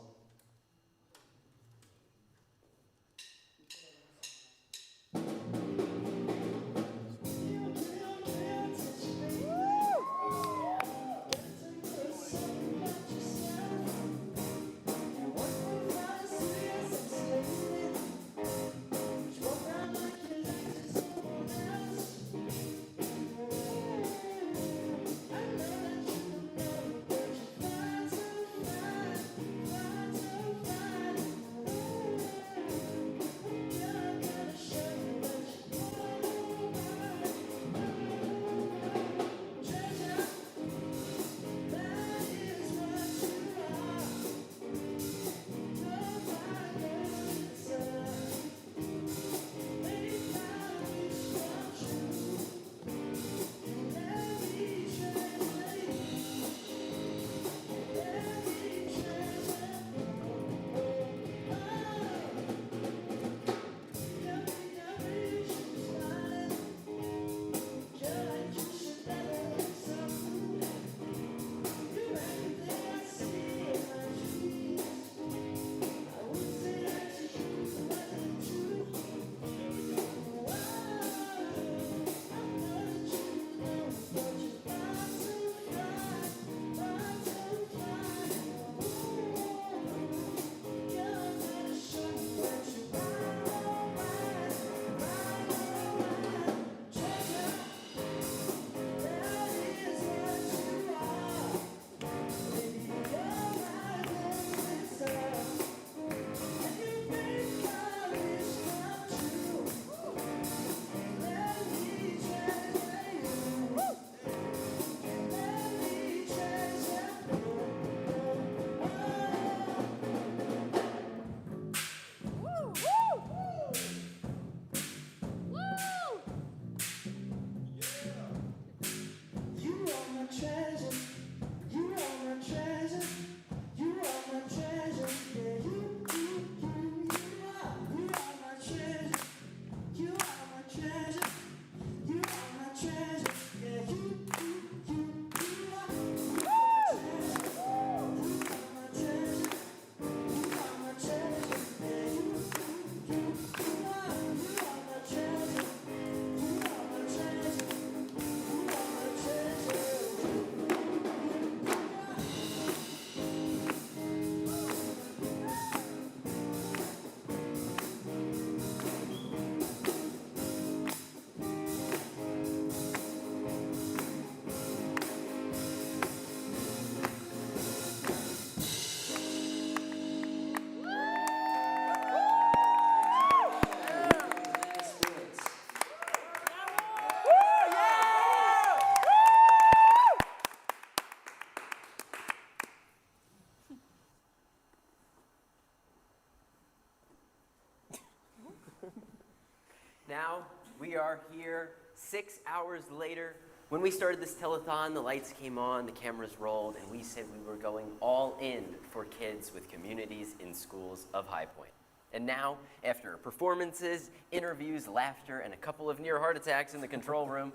Now we are here 6 hours later. When we started this telethon, the lights came on, the cameras rolled, and we said we were going all in for kids with communities in schools of High Point. And now, after performances, interviews, laughter, and a couple of near heart attacks in the control room,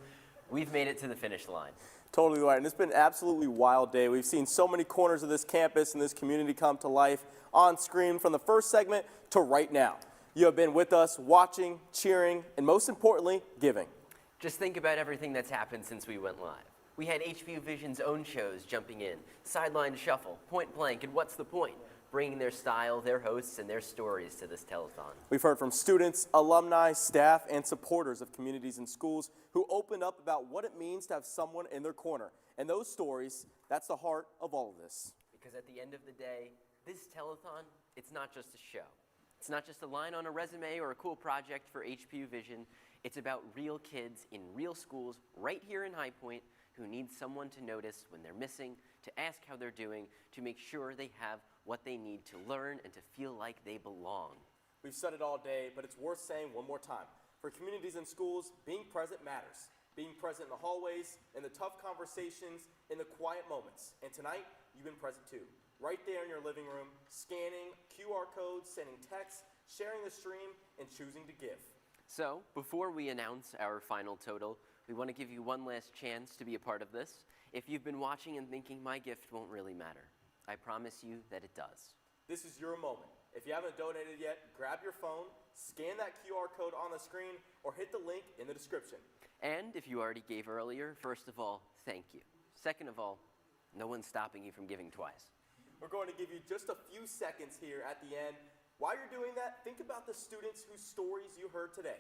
we've made it to the finish line. Totally right, and it's been an absolutely wild day. We've seen so many corners of this campus and this community come to life on screen from the first segment to right now. You have been with us, watching, cheering, and most importantly, giving. Just think about everything that's happened since we went live. We had HPU Vision's own shows jumping in, Sideline Shuffle, Point Blank, and What's the Point? bringing their style, their hosts, and their stories to this telethon. We've heard from students, alumni, staff, and supporters of communities and schools who opened up about what it means to have someone in their corner. And those stories, that's the heart of all of this. Because at the end of the day, this telethon, it's not just a show. It's not just a line on a resume or a cool project for HPU Vision. It's about real kids in real schools right here in High Point who need someone to notice when they're missing, to ask how they're doing, to make sure they have what they need to learn and to feel like they belong. We've said it all day, but it's worth saying one more time. For communities and schools, being present matters. Being present in the hallways, in the tough conversations, in the quiet moments. And tonight, you've been present too. Right there in your living room, scanning QR codes, sending texts, sharing the stream, and choosing to give. So, before we announce our final total, we want to give you one last chance to be a part of this. If you've been watching and thinking my gift won't really matter, I promise you that it does. This is your moment. If you haven't donated yet, grab your phone, scan that QR code on the screen, or hit the link in the description. And if you already gave earlier, first of all, thank you. Second of all, no one's stopping you from giving twice. We're going to give you just a few seconds here at the end. While you're doing that, think about the students whose stories you heard today.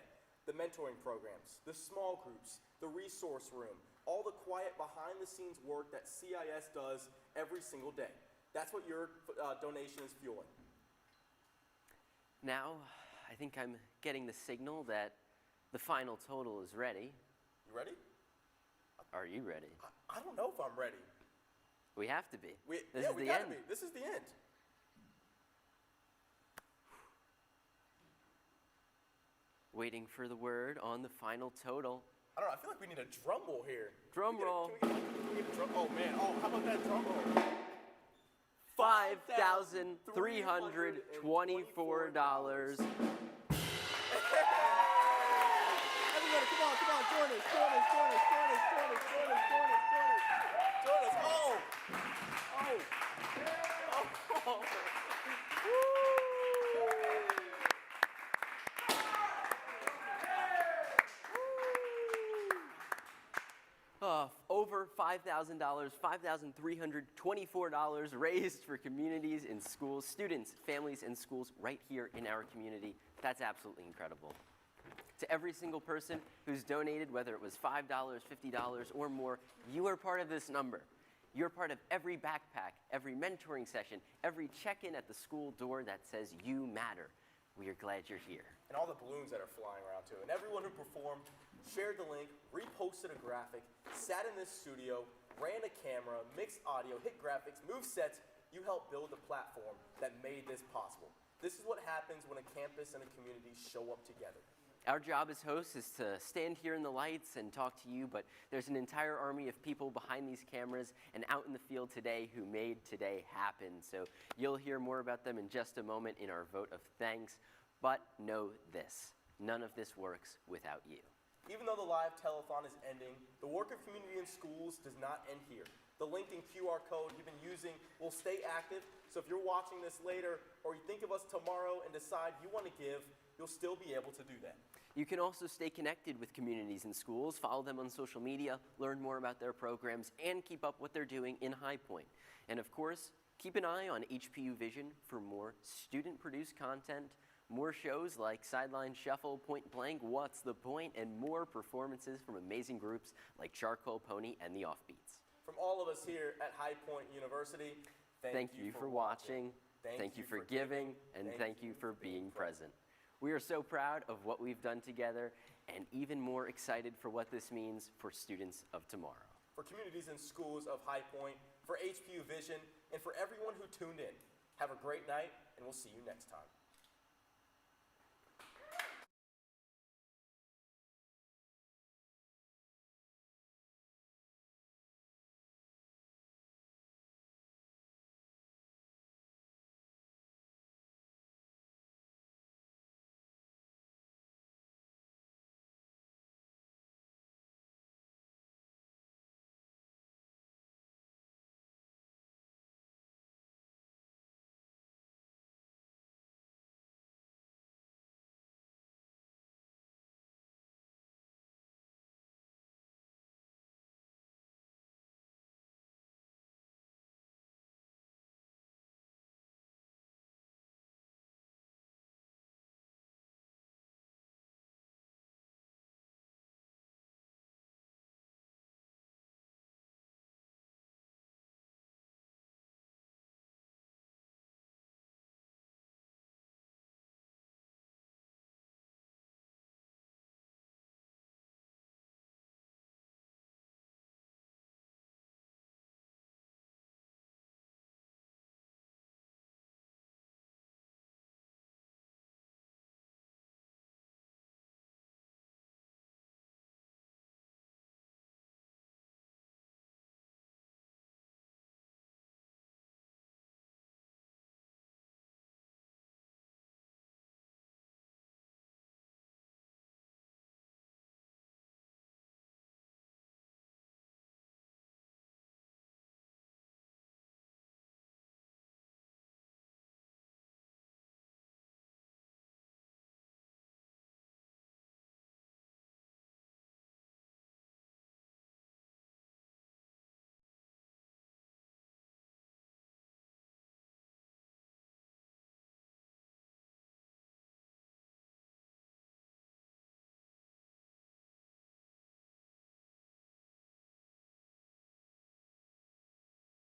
The mentoring programs, the small groups, the resource room, all the quiet behind-the-scenes work that CIS does every single day. That's what your donation is fueling. Now, I think I'm getting the signal that the final total is ready. You ready? Are you ready? I don't know if I'm ready. We have to be. We gotta be. This is the end. Waiting for the word on the final total. I don't know, I feel like we need a drum roll here. Drum roll. Can we get a drum? Oh man, how about that drum roll? $5,324. Everybody, come on, join us. Over $5,000, $5,324 raised for communities and schools, students, families, and schools right here in our community. That's absolutely incredible. To every single person who's donated, whether it was $5, $50, or more, you are part of this number. You're part of every backpack, every mentoring session, every check-in at the school door that says you matter. We are glad you're here. And all the balloons that are flying around too. And everyone who performed, shared the link, reposted a graphic, sat in this studio, ran a camera, mixed audio, hit graphics, moved sets. You helped build the platform that made this possible. This is what happens when a campus and a community show up together. Our job as hosts is to stand here in the lights and talk to you, but there's an entire army of people behind these cameras and out in the field today who made today happen. So you'll hear more about them in just a moment in our vote of thanks. But know this, none of this works without you. Even though the live telethon is ending, the work of community in schools does not end here. The link and QR code you've been using will stay active, so if you're watching this later or you think of us tomorrow and decide you want to give, you'll still be able to do that. You can also stay connected with communities and schools, follow them on social media, learn more about their programs, and keep up what they're doing in High Point. And of course, keep an eye on HPU Vision for more student-produced content, more shows like Sideline Shuffle, Point Blank, What's the Point, and more performances from amazing groups like Charcoal Pony and the Offbeats. From all of us here at High Point University, thank you for watching, thank you for giving, and thank you for being present. We are so proud of what we've done together and even more excited for what this means for students of tomorrow. For communities and schools of High Point, for HPU Vision, and for everyone who tuned in. Have a great night, and we'll see you next time.